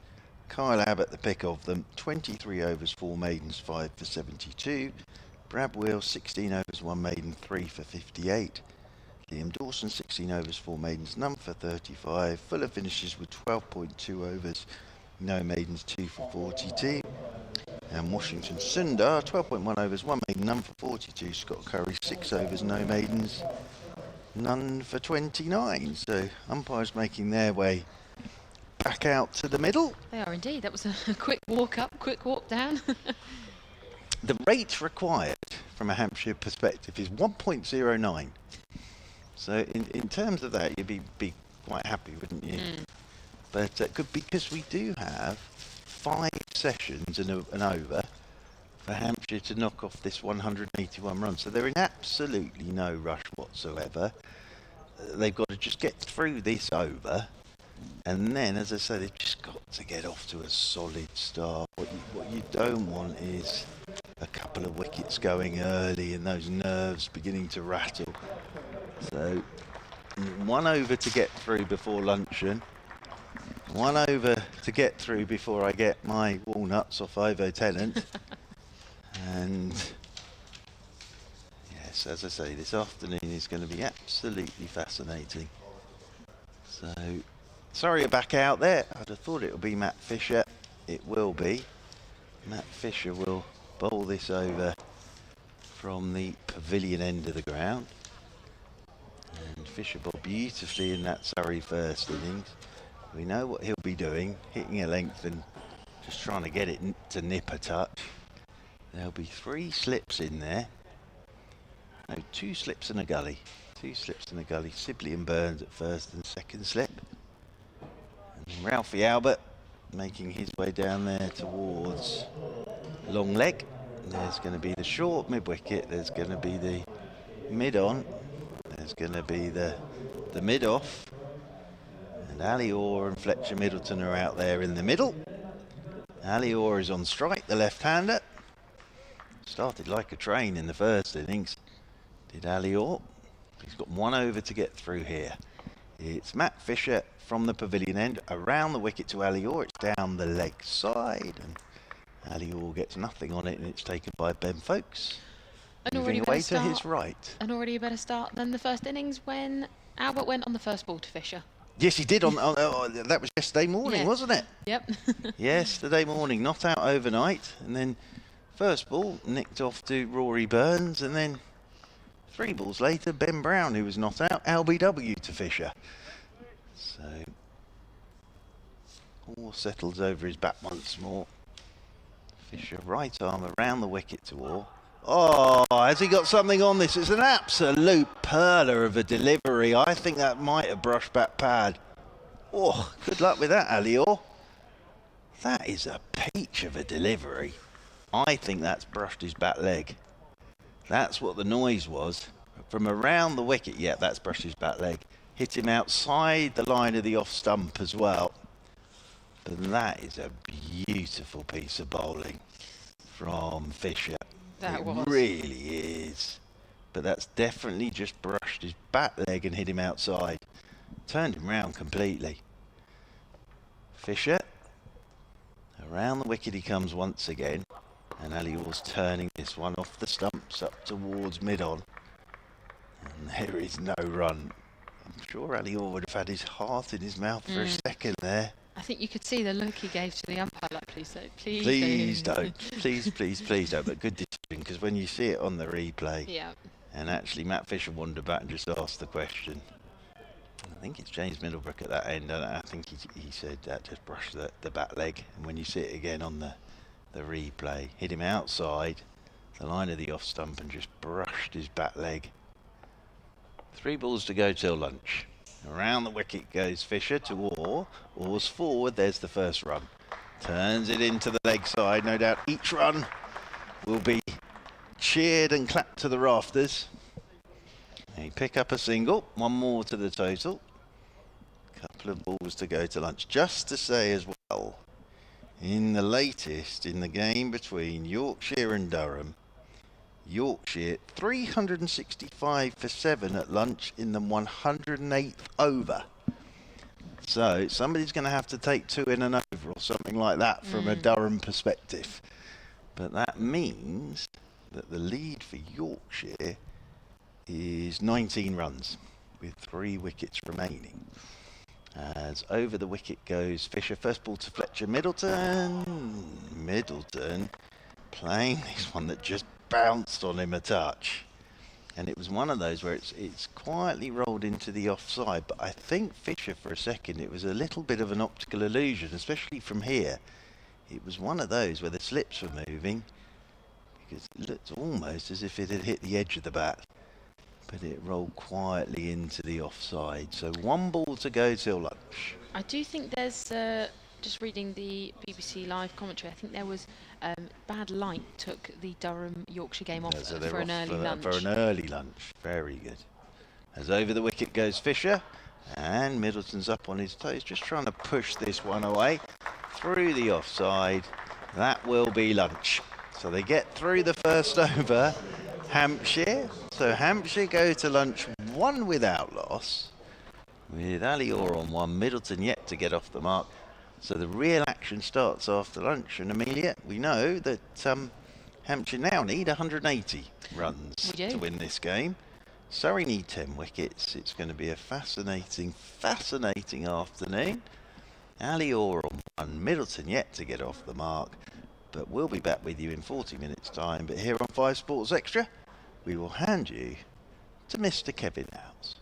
Kyle Abbott the pick of them, 23 overs 4 maidens 5 for 72. Brad Will 16 overs 1 maiden 3 for 58. Liam Dawson 16 overs 4 maidens none for 35. Fuller finishes with 12.2 overs no maidens 2 for 42. And Washington Sundar 12.1 overs 1 maiden none for 42. Scott Curry 6 overs no maidens none for 29. So umpires making their way back out to the middle. They are indeed. That was a quick walk up, quick walk down. The rate required from a Hampshire perspective is 1.09. So in terms of that, you'd be quite happy, wouldn't you? But because we do have 5 sessions and an over for Hampshire to knock off this 181 runs. So they're in absolutely no rush whatsoever. They've got to just get through this over, and then, as I say, they've just got to get off to a solid start. What you don't want is a couple of wickets going early and those nerves beginning to rattle. So 1 over to get through before luncheon. 1 over to get through before I get my walnuts off Ivo Tennant. And yes, as I say, this afternoon is going to be absolutely fascinating. So Surrey are back out there. I'd have thought it would be Matt Fisher. It will be. Matt Fisher will bowl this over from the pavilion end of the ground. And Fisher bowled beautifully in that Surrey first innings. We know what he'll be doing, hitting a length and just trying to get it to nip a touch. There'll be 3 slips in there. No, 2 slips and a gully. 2 slips and a gully. Sibley and Burns at first and second slip. And Ralphie Albert making his way down there towards long leg. There's going to be the short mid-wicket. There's going to be the mid-on. There's going to be the mid-off. And Ali Orr and Fletcher Middleton are out there in the middle. Ali Orr is on strike, the left-hander. Started like a train in the first innings, did Ali Orr. He's got 1 over to get through here. It's Matt Fisher from the pavilion end, around the wicket to Ali Orr. It's down the leg side, and Ali Orr gets nothing on it, and it's taken by Ben Folkes. Moving away to his right. And already a better start than the first innings when Albert went on the first ball to Fisher. Yes, he did. That was yesterday morning, wasn't it? Yep. Yesterday morning, not out overnight, and then first ball nicked off to Rory Burns, and then 3 balls later, Ben Brown, who was not out, LBW to Fisher. So Orr settles over his bat once more. Fisher right arm around the wicket to Orr. Oh, has he got something on this? It's an absolute perler of a delivery. I think that might have brushed back pad. Oh, good luck with that, Ali Orr. That is a peach of a delivery. I think that's brushed his back leg. That's what the noise was. From around the wicket, yeah, that's brushed his back leg. hit him outside the line of the off stump as well. But that is a beautiful piece of bowling from Fisher. That it was. really is. But that's definitely just brushed his back leg and hit him outside. Turned him round completely. Fisher. Around the wicket he comes once again. And Ali Orr's turning this one off the stumps up towards mid-on. And there is no run. I'm sure Ali Orr would have had his heart in his mouth for a second there. I think you could see the look he gave to the umpire, like, please don't, Please don't. Please don't. But good decision, because when you see it on the replay, Yeah. and actually Matt Fisher wandered back and just asked the question. I think it's James Middlebrook at that end, and I think he said that just brushed the back leg. And when you see it again on the replay, hit him outside the line of the off stump and just brushed his back leg. 3 balls to go till lunch. Around the wicket goes Fisher to Orr. Orr's forward, there's the first run. Turns it into the leg side, no doubt each run will be cheered and clapped to the rafters. They pick up a single, 1 more to the total. Couple of balls to go to lunch. Just to say as well, in the latest, in the game between Yorkshire and Durham, Yorkshire 365 for 7 at lunch in the 108th over. So somebody's going to have to take 2 in and over or something like that from a Durham perspective. But that means that the lead for Yorkshire is 19 runs with 3 wickets remaining. As over the wicket goes Fisher. First ball to Fletcher. Middleton playing this one that just bounced on him a touch, and it was one of those where it's quietly rolled into the offside, but I think Fisher for a second it was a little bit of an optical illusion, especially from here. It was one of those where the slips were moving, because it looked almost as if it had hit the edge of the bat, but it rolled quietly into the offside. So 1 ball to go till lunch. I do think there's, just reading the BBC live commentary, I think there was bad light took the Durham-Yorkshire game off So for an early lunch. For an early lunch. Very good. As over the wicket goes Fisher, and Middleton's up on his toes, just trying to push this one away through the offside. That will be lunch. So they get through the first over, Hampshire. So Hampshire go to lunch 1 without loss, with Ali Orr on 1, Middleton yet to get off the mark. So the real action starts after lunch, and Amelia, we know that Hampshire now need 180 runs to win this game. Surrey need 10 wickets. It's going to be a fascinating afternoon. Ali Orr on 1, Middleton yet to get off the mark. But we'll be back with you in 40 minutes' time. But here on 5 Sports Extra, we will hand you to Mr. Kevin Howes.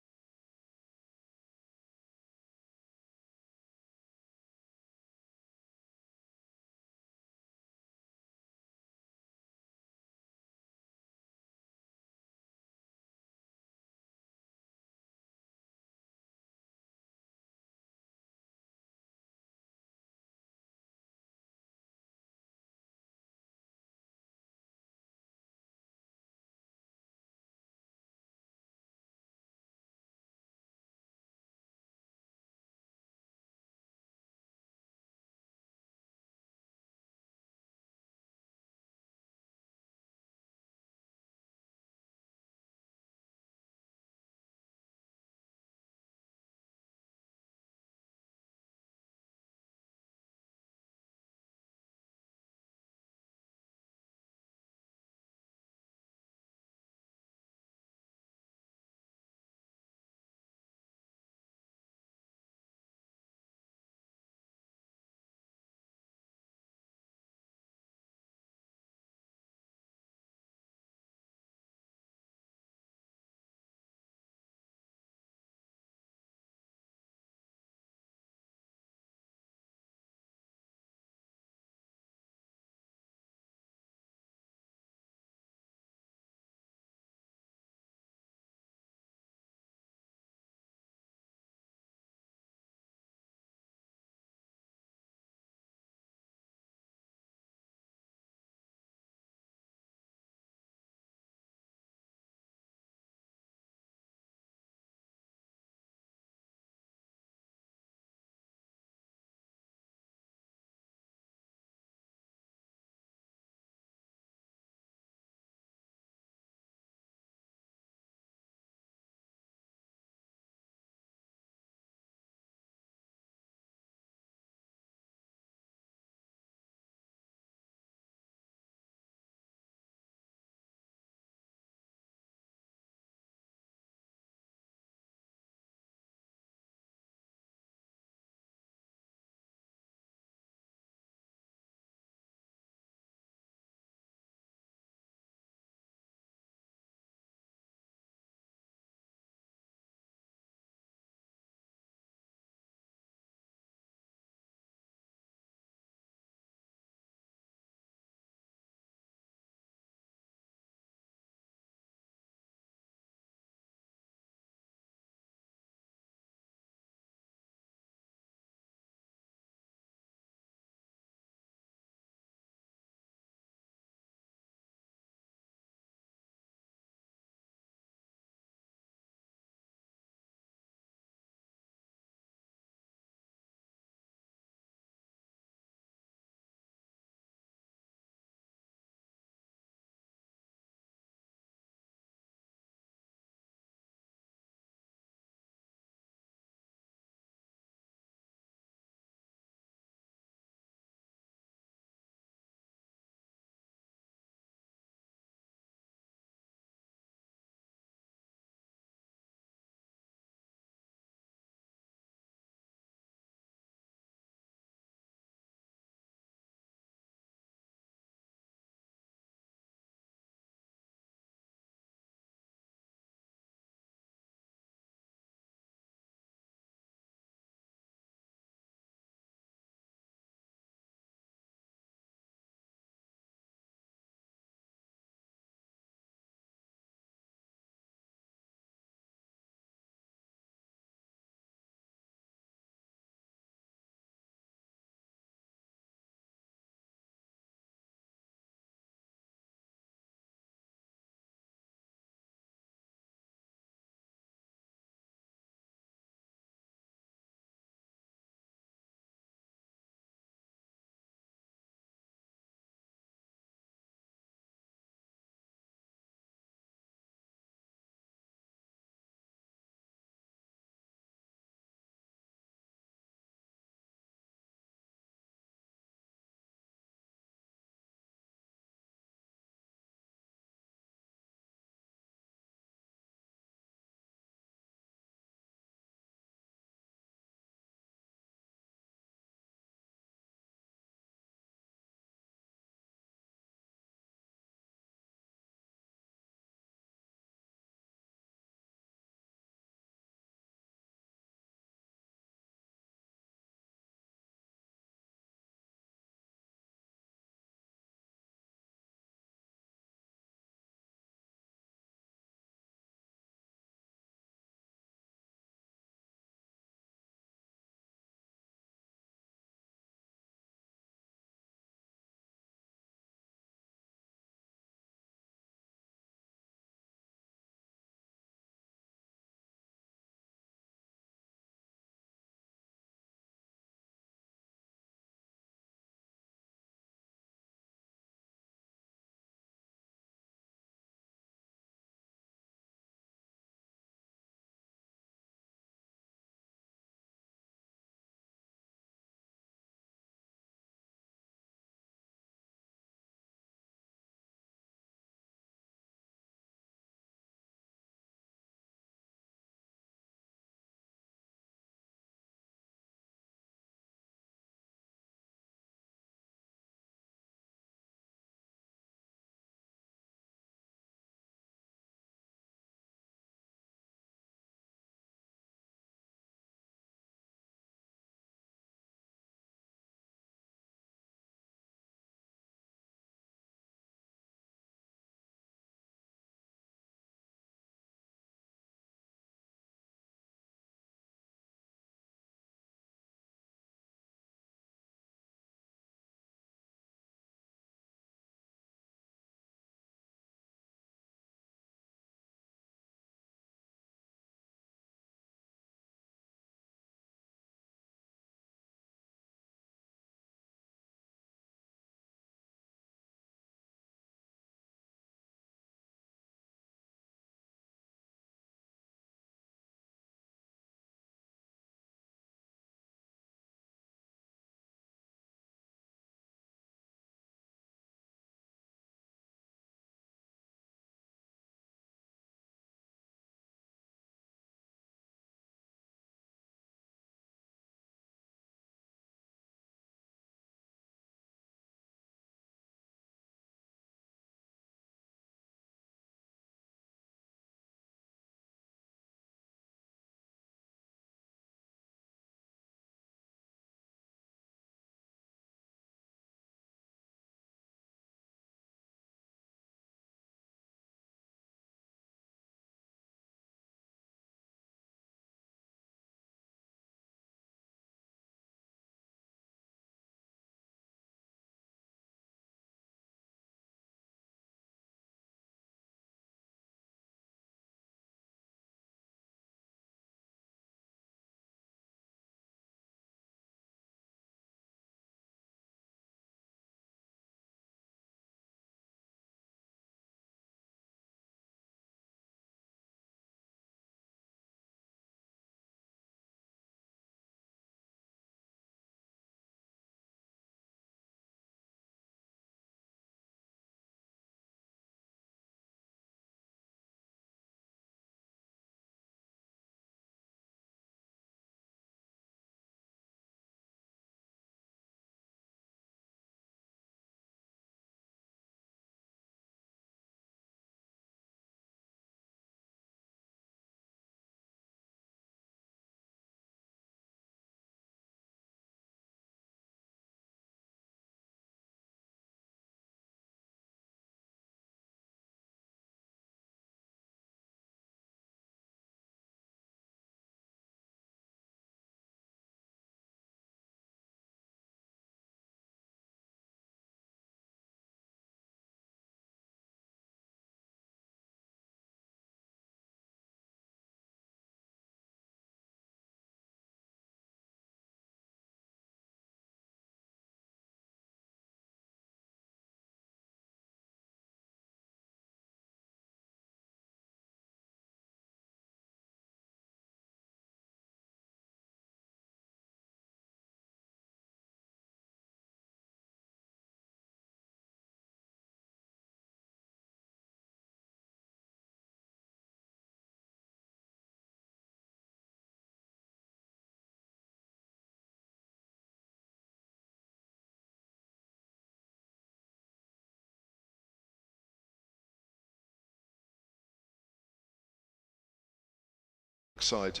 side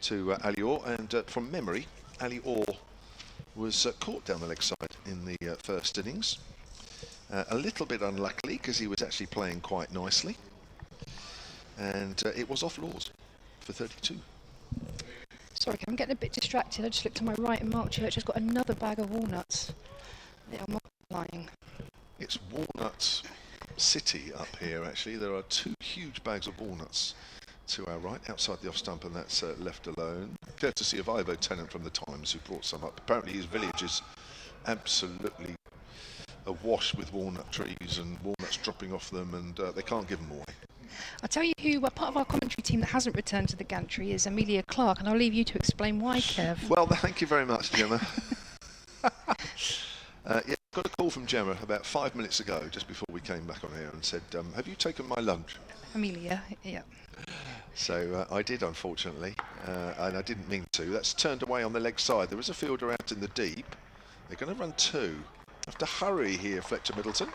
to Ali Orr, and from memory, Ali Orr was caught down the leg side in the first innings. A little bit unluckily because he was actually playing quite nicely, and it was off Laws for 32. Sorry, I'm getting a bit distracted. I just looked to my right and Mark Church has got another bag of walnuts. They are multiplying. It's Walnut City up here, actually. There are 2 huge bags of walnuts to our right, outside the off stump, and that's left alone. Courtesy of Ivo Tennant from the Times, who brought some up. Apparently his village is absolutely awash with walnut trees and walnuts dropping off them, and they can't give them away. I'll tell you who, part of our commentary team that hasn't returned to the gantry is Amelia Clark, and I'll leave you to explain why, Kev. Well, thank you very much, Gemma. Yeah, got a call from Gemma about 5 minutes ago, just before we came back on here, and said, have you taken my lunch? Amelia, yeah. So I did, unfortunately, and I didn't mean to. That's turned away on the leg side. There is a fielder out in the deep. They're going to run 2. Have to hurry here, Fletcher Middleton,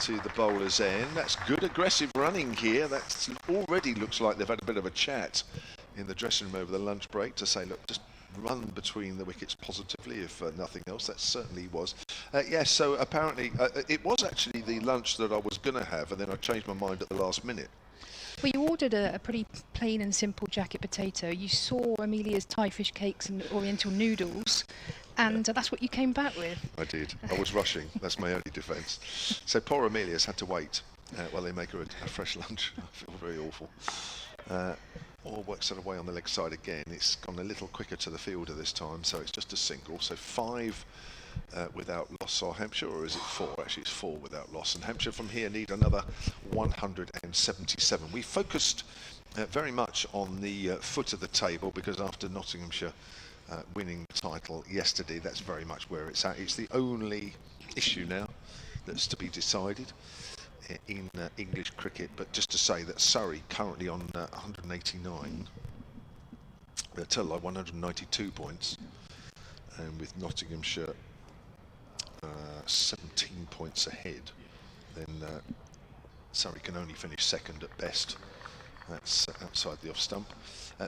to the bowler's end. That's good aggressive running here. That already looks like they've had a bit of a chat in the dressing room over the lunch break to say, look, just run between the wickets positively, if nothing else. That certainly was. Yes, so apparently it was actually the lunch that I was going to have, and then I changed my mind at the last minute. Well, you ordered a pretty plain and simple jacket potato. You saw Amelia's Thai fish cakes and oriental noodles, and that's what you came back with. I did. I was rushing. That's my only defence. So poor Amelia's had to wait while they make her a fresh lunch. I feel very awful. Orr works it away on the leg side again. It's gone a little quicker to the fielder this time, so it's just a single. So 5 without loss, or Hampshire, or is it 4? Actually, it's 4 without loss. And Hampshire from here need another 177. We focused very much on the foot of the table, because after Nottinghamshire winning the title yesterday, that's very much where it's at. It's the only issue now that's to be decided in English cricket. But just to say that Surrey currently on 189, tell like 192 points, and with Nottinghamshire 17 points ahead, then Surrey can only finish second at best. That's outside the off stump.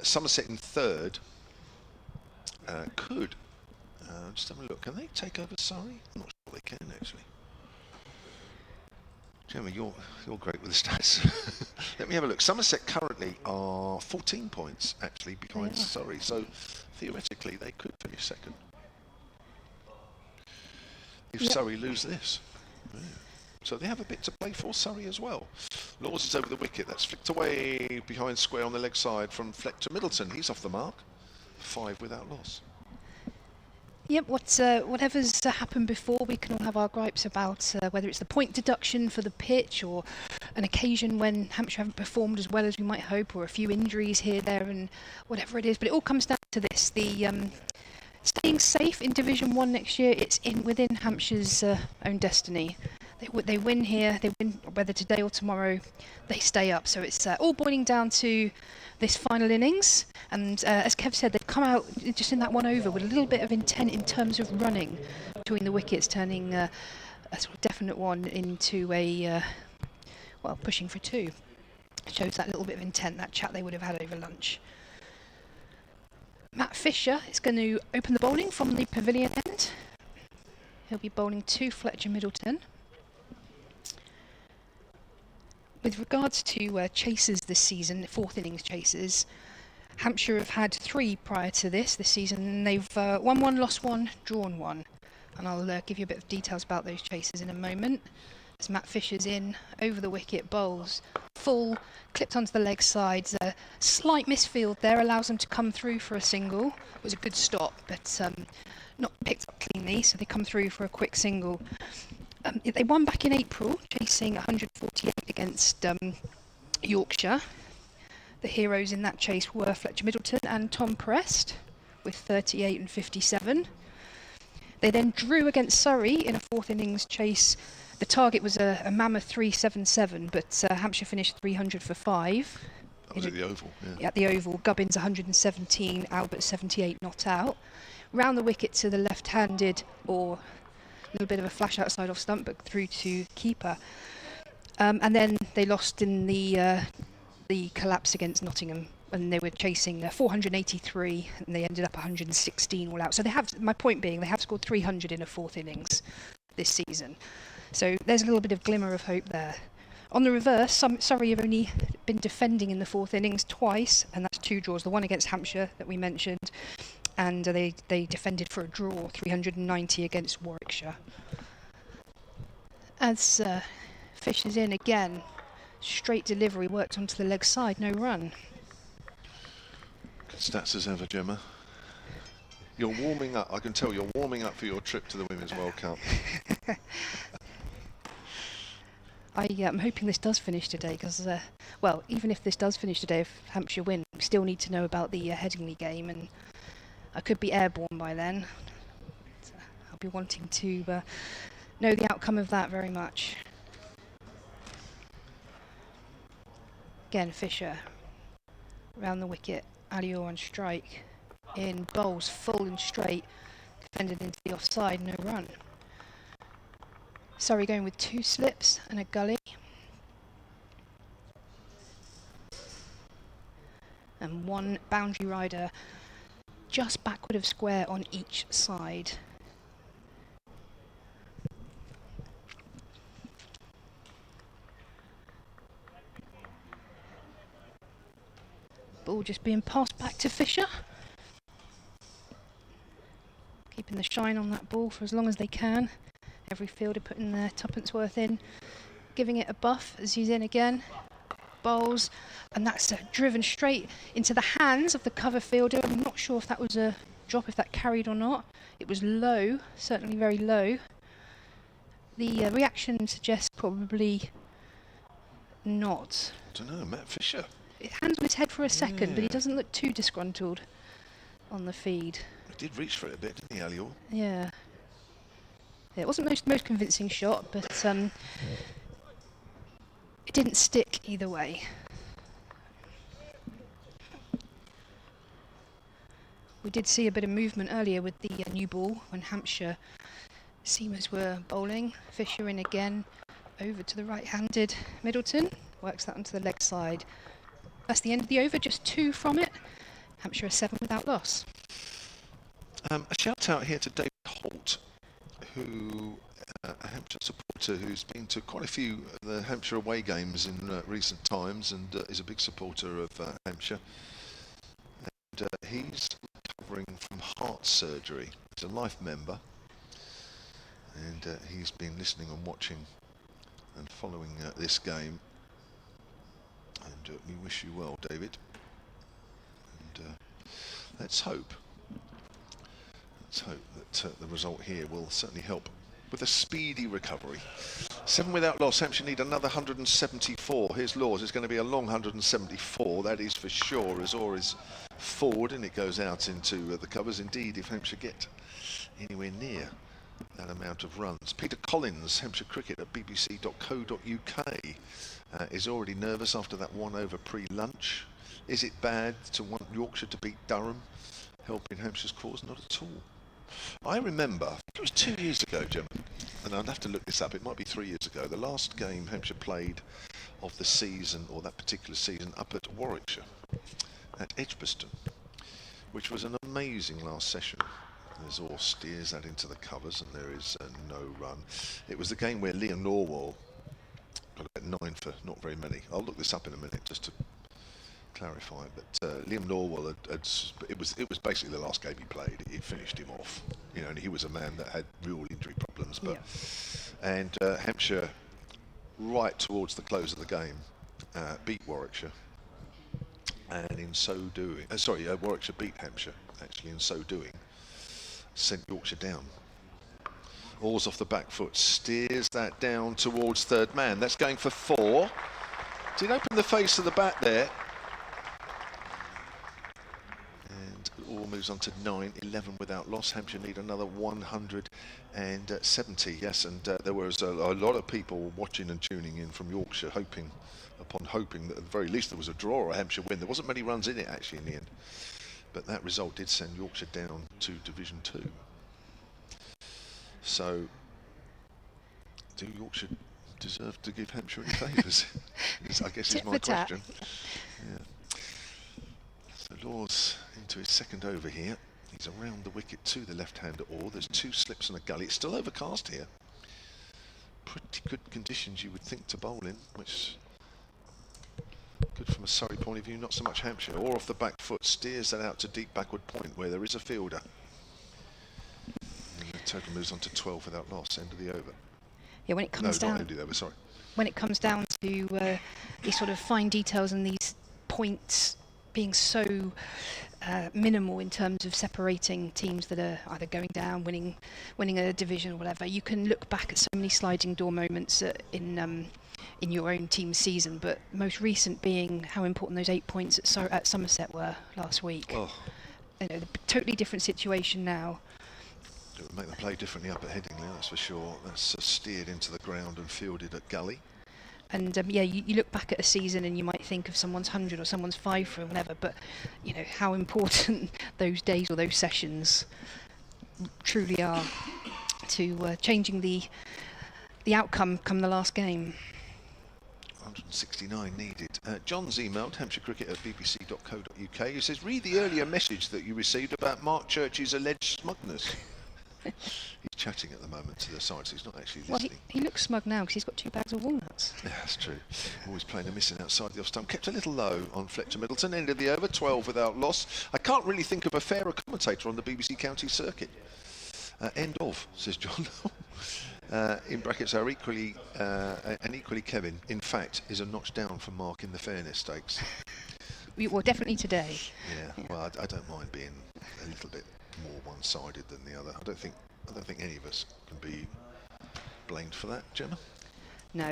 Somerset in third could just have a look. Can they take over Surrey? I'm not sure they can, actually. Gemma, you're great with the stats. Let me have a look. Somerset currently are 14 points actually behind Surrey, so theoretically they could finish second if Surrey lose this. Yeah. So they have a bit to play for, Surrey as well. Laws is over the wicket. That's flicked away behind square on the leg side from Fletcher Middleton. He's off the mark. 5 without loss. Yep, whatever's happened before, we can all have our gripes about whether it's the point deduction for the pitch, or an occasion when Hampshire haven't performed as well as we might hope, or a few injuries here, there, and whatever it is. But it all comes down to this: the staying safe in Division 1 next year. It's within Hampshire's own destiny. They win here, they win whether today or tomorrow, they stay up. So it's all boiling down to this final innings, and as Kev said, they've come out just in that one over with a little bit of intent in terms of running between the wickets, turning a sort of definite one into a pushing for 2. It shows that little bit of intent, that chat they would have had over lunch. Matt Fisher is going to open the bowling from the pavilion end. He'll be bowling to Fletcher Middleton. With regards to chasers this season, 4th innings chasers, Hampshire have had 3 prior to this season. They've won 1, lost 1, drawn 1. And I'll give you a bit of details about those chasers in a moment. As Matt Fisher's in, over the wicket, bowls full, clipped onto the leg sides. A slight misfield there allows them to come through for a single. It was a good stop, but not picked up cleanly, so they come through for a quick single. They won back in April, chasing 148 against Yorkshire. The heroes in that chase were Fletcher Middleton and Tom Prest with 38 and 57. They then drew against Surrey in a 4th innings chase. The target was a mammoth 377, but Hampshire finished 300 for 5. That was at the Oval, yeah. At the Oval, Gubbins 117, Albert 78 not out. Round the wicket to the left-handed, or a little bit of a flash outside off stump, but through to keeper. And then they lost in the collapse against Nottingham and they were chasing 483, and they ended up 116 all out. So they have, my point being, they have scored 300 in a fourth innings this season. So there's a little bit of glimmer of hope there. On the reverse, Surrey have only been defending in the fourth innings twice, and that's 2 draws. The one against Hampshire that we mentioned, and they defended for a draw, 390 against Warwickshire. As Fisher's in again, straight delivery, worked onto the leg side, no run. Good stats as ever, Gemma. You're warming up. I can tell you're warming up for your trip to the Women's World Cup. I'm hoping this does finish today, because, well, even if this does finish today, if Hampshire win, we still need to know about the Headingley game, and I could be airborne by then. So I'll be wanting to know the outcome of that very much. Again, Fisher round the wicket, Alior on strike, in bowls, full and straight, defended into the offside, no run. Surrey going with 2 slips and a gully. And 1 boundary rider just backward of square on each side. Ball just being passed back to Fisher. Keeping the shine on that ball for as long as they can. Every fielder putting their tuppence worth in, giving it a buff as he's in again. Bowls, and that's driven straight into the hands of the cover fielder. I'm not sure if that was a drop, if that carried or not. It was low, certainly very low. The reaction suggests probably not. I don't know, Matt Fisher. Hands on his head for a second, but he doesn't look too disgruntled on the feed. He did reach for it a bit, didn't he, Alior? Yeah. It wasn't the most convincing shot, but it didn't stick either way. We did see a bit of movement earlier with the new ball when Hampshire seamers were bowling. Fisher in again, over to the right-handed Middleton, works that onto the leg side. That's the end of the over, just 2 from it. Hampshire are 7 without loss. A shout out here to David Holt, who a Hampshire supporter who's been to quite a few of the Hampshire away games in recent times, and is a big supporter of Hampshire. And he's recovering from heart surgery. He's a life member, and he's been listening and watching and following this game. And we wish you well, David. And let's hope that the result here will certainly help with a speedy recovery. 7 without loss. Hampshire need another 174. Here's Laws. It's going to be a long 174, that is for sure, as Orr is forward and it goes out into the covers. Indeed, if Hampshire get anywhere near that amount of runs. Peter Collins, Hampshire Cricket at bbc.co.uk, is already nervous after that 1 over pre-lunch. Is it bad to want Yorkshire to beat Durham, helping Hampshire's cause? Not at all. I remember, I think it was 2 years ago, Gemma, and I'd have to look this up, it might be 3 years ago, the last game Hampshire played of the season, or that particular season, up at Warwickshire, at Edgbaston, which was an amazing last session. There's Orr steers that into the covers, and there is no run. It was the game where Liam Norwell got about 9 for not very many. I'll look this up in a minute just to clarify, but Liam Norwell it was basically the last game he played. It finished him off, you know, and he was a man that had real injury problems. But and Hampshire, right towards the close of the game, beat Warwickshire, and in so doing, Warwickshire beat Hampshire actually. In so doing, sent Yorkshire down. Orr's off the back foot, steers that down towards third man. That's going for 4. Did open the face of the bat there. Orr moves on to 9, 11 without loss. Hampshire need another 170. Yes, and there was a lot of people watching and tuning in from Yorkshire, hoping that at the very least there was a draw or a Hampshire win. There wasn't many runs in it actually in the end, but that result did send Yorkshire down to Division 2. So, do Yorkshire deserve to give Hampshire any favours? I guess is my question. Yeah. Law's into his second over here. He's around the wicket to the left-hander or there's 2 slips and a gully. It's still overcast here. Pretty good conditions you would think to bowl in, which good from a Surrey point of view, not so much Hampshire. Or off the back foot, steers that out to deep backward point where there is a fielder. And the total moves on to 12 without loss, end of the over. Yeah, when it comes no, down, not end of the over, sorry. when it comes down to these sort of fine details and these points being so minimal in terms of separating teams that are either going down, winning a division or whatever, you can look back at so many sliding door moments in your own team's season, but most recent being how important those 8 points at Somerset were last week. Oh. You know, totally different situation now. It would make them play differently up at Headingley, that's for sure. That's steered into the ground and fielded at Gully. And yeah, you look back at a season and you might think of someone's 100 or someone's 5 for whatever, but you know how important those days or those sessions truly are to changing the outcome come the last game. 169 needed. John's emailed hampshirecricket@bbc.co.uk. He says, read the earlier message that you received about Mark Church's alleged smugness. He's chatting at the moment to the side, so he's not actually listening. Well, he looks smug now because he's got 2 bags of walnuts. Yeah, that's true. Always playing a missing outside the off stump. Kept a little low on Fletcher Middleton. End of the over, 12 without loss. I can't really think of a fairer commentator on the BBC County circuit. End of, says John. In brackets are equally Kevin, in fact, is a notch down from Mark in the fairness stakes. Well, definitely today. Yeah. Well, I don't mind being a little bit more one-sided than the other. I don't think any of us can be blamed for that, Gemma. No,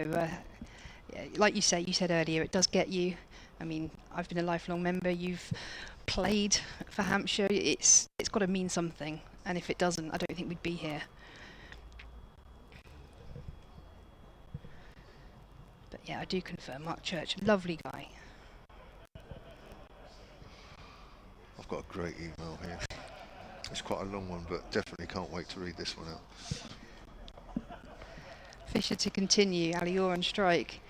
yeah, like you said earlier, it does get you. I mean, I've been a lifelong member. You've played for Hampshire. It's got to mean something, and if it doesn't, I don't think we'd be here. But yeah, I do confirm, Mark Church, lovely guy. I've got a great email here. It's quite a long one, but definitely can't wait to read this one out. Fisher to continue. Ali Orr on strike.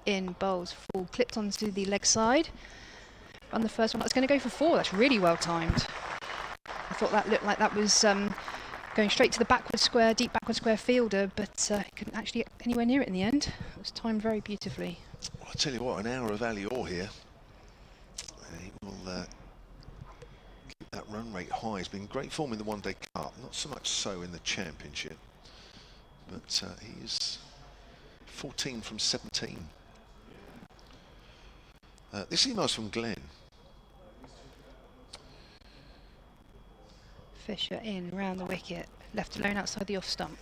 In bowls, full clipped onto the leg side. On the first one, that's going to go for 4. That's really well timed. I thought that looked like that was going straight to the backward square, deep backward square fielder, but couldn't actually get anywhere near it in the end. It was timed very beautifully. Well, I tell you what, an hour of Ali Orr here. He will keep that run rate high. He's been great form in the One Day Cup, not so much so in the Championship, but he is 14 from 17. This email's from Glenn. Fisher in, round the wicket, left alone outside the off stump.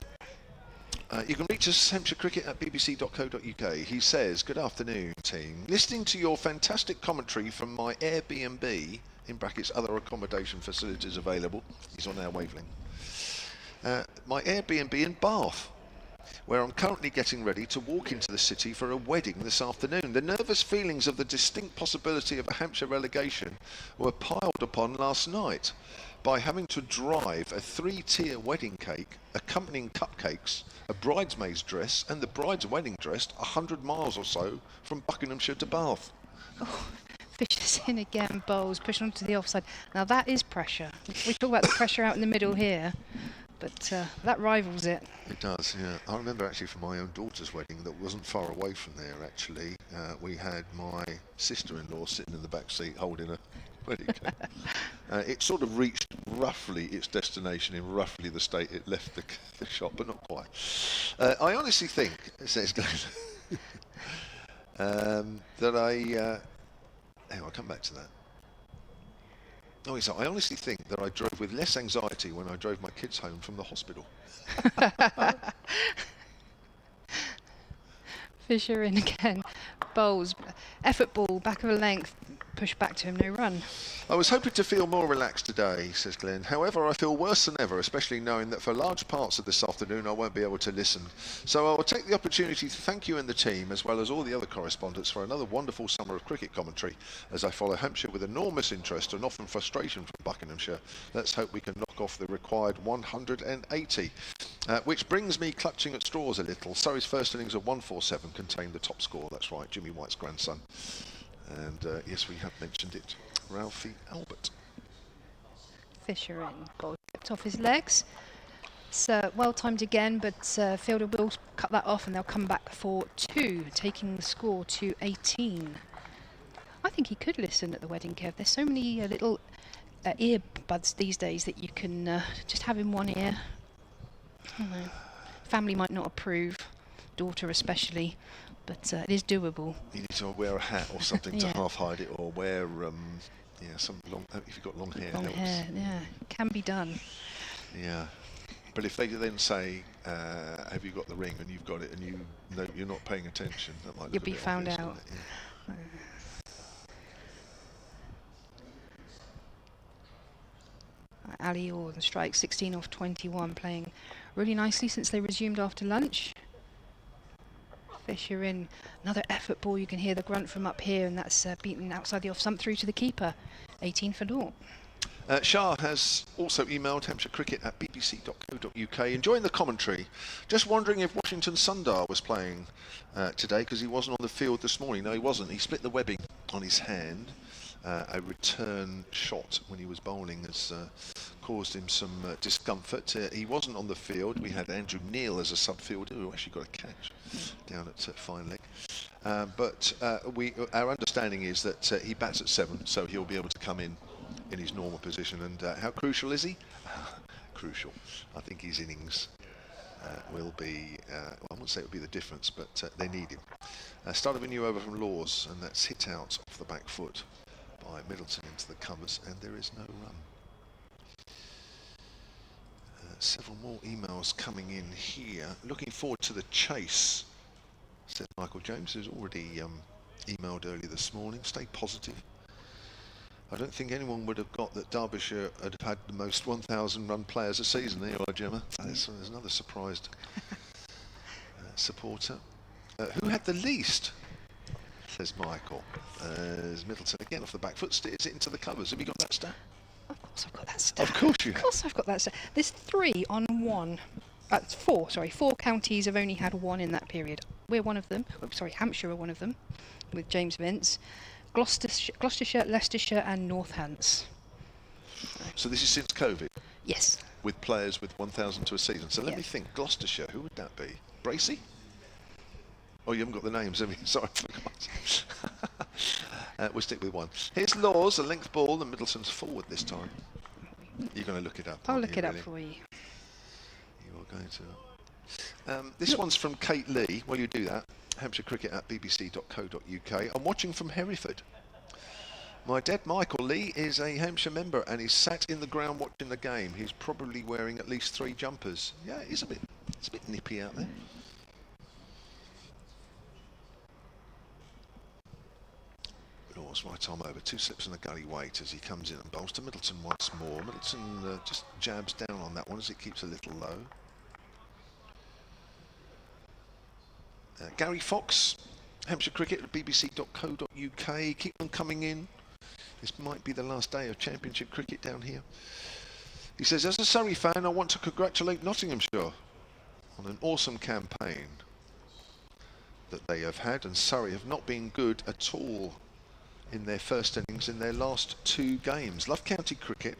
You can reach us hampshirecricket@bbc.co.uk. He says, good afternoon team. Listening to your fantastic commentary from my Airbnb, in brackets other accommodation facilities available, he's on our wavelength, my Airbnb in Bath, where I'm currently getting ready to walk into the city for a wedding this afternoon. The nervous feelings of the distinct possibility of a Hampshire relegation were piled upon last night by having to drive a 3-tier wedding cake, accompanying cupcakes, a bridesmaid's dress and the bride's wedding dress 100 miles or so from Buckinghamshire to Bath. Oh, Fisher's in again, bowls, push onto the offside. Now that is pressure. We talk about the pressure out in the middle here, but that rivals it. It does, yeah. I remember actually from my own daughter's wedding that wasn't far away from there actually. We had my sister-in-law sitting in the back seat holding a wedding cake. It sort of reached roughly its destination in roughly the state it left the shop, but not quite. I honestly think, says Glenn, that I'll come back to that. Oh, yes, I honestly think that I drove with less anxiety when I drove my kids home from the hospital. Fisher in again, bowls, effort ball, back of a length, push back to him, no run. I was hoping to feel more relaxed today, says Glenn. However, I feel worse than ever, especially knowing that for large parts of this afternoon I won't be able to listen. So I will take the opportunity to thank you and the team, as well as all the other correspondents, for another wonderful summer of cricket commentary, as I follow Hampshire with enormous interest and often frustration from Buckinghamshire. Let's hope we can knock off the required 180. Which brings me clutching at straws a little. Surrey's first innings of 147 contained the top score. That's right, Jimmy White's grandson. And yes, we have mentioned it Ralphie Albert. Fisher in. Ball kept off his legs. So well timed again, but fielder will cut that off and they'll come back for 2, taking the score to 18. I think he could listen at the wedding, Kev. There's so many little earbuds these days that you can just have in one ear. I don't know. Family might not approve, daughter especially, but it is doable. You need to wear a hat or something to Yeah. half hide it, or wear some long. If you've got long hair, Long helps. hair, yeah, can be done. Yeah. But if they then say, "Have you got the ring?" and you've got it, and you know you're not paying attention, that might look You'll a be bit found obvious, out. wouldn't it? Yeah. Ali Orr the strike, 16 off 21, playing really nicely since they resumed after lunch. Fisher in. Another effort ball. You can hear the grunt from up here, and that's beaten outside the off stump through to the keeper. 18 for naught. Shah has also emailed Hampshire Cricket at bbc.co.uk, enjoying the commentary. Just wondering if Washington Sundar was playing today, because he wasn't on the field this morning. No, he wasn't. He split the webbing on his hand. A return shot when he was bowling has caused him some discomfort. He wasn't on the field. We had Andrew Neil as a subfielder who actually got a catch down at fine leg. But our understanding is that he bats at 7, so he'll be able to come in his normal position. And how crucial is he? Crucial. I think his innings will be, well, I wouldn't say it will be the difference, but they need him. Start of a new over from Laws, and that's hit out off the back foot by Middleton into the covers, and there is no run. Several more emails coming in here. Looking forward to the chase, said Michael James, who's already emailed earlier this morning. Stay positive. I don't think anyone would have got that Derbyshire had the most 1,000 run players a season. There you are, Gemma. There's another surprised supporter. Who had the least? Says Michael. As Middleton again off the back foot steers it into the covers. Have you got that stat? Of course I've got that stat. Of course you Of have. course I've got that stat. There's 3 on 1. It's 4, sorry. 4 counties have only had 1 in that period. We're one of them. Oh, sorry, Hampshire are one of them, with James Vince. Gloucestershire, Leicestershire and Northants. So this is since COVID, Yes. with players with 1,000 to a season. So let Yeah. me think. Gloucestershire, who would that be? Bracey? Oh, you haven't got the names, have you? Sorry, I forgot. We'll stick with 1. Here's Laws, a length ball, and Middleton's forward this time. You're going to look it up. I'll aren't look you, it up really? for you. You are going to. This one's from Kate Lee. While you do that, Hampshire Cricket at bbc.co.uk. I'm watching from Hereford. My dad, Michael Lee, is a Hampshire member and he's sat in the ground watching the game. He's probably wearing at least 3 jumpers. Yeah, it's a bit nippy out there. Laws right arm over, 2 slips and a gully weight as he comes in and bowls to Middleton once more. Middleton just jabs down on that one as it keeps a little low. Gary Fox, Hampshire Cricket at bbc.co.uk. Keep them coming in. This might be the last day of Championship cricket down here. He says, as a Surrey fan, I want to congratulate Nottinghamshire on an awesome campaign that they have had, and Surrey have not been good at all in their first innings in their last 2 games. Love county cricket,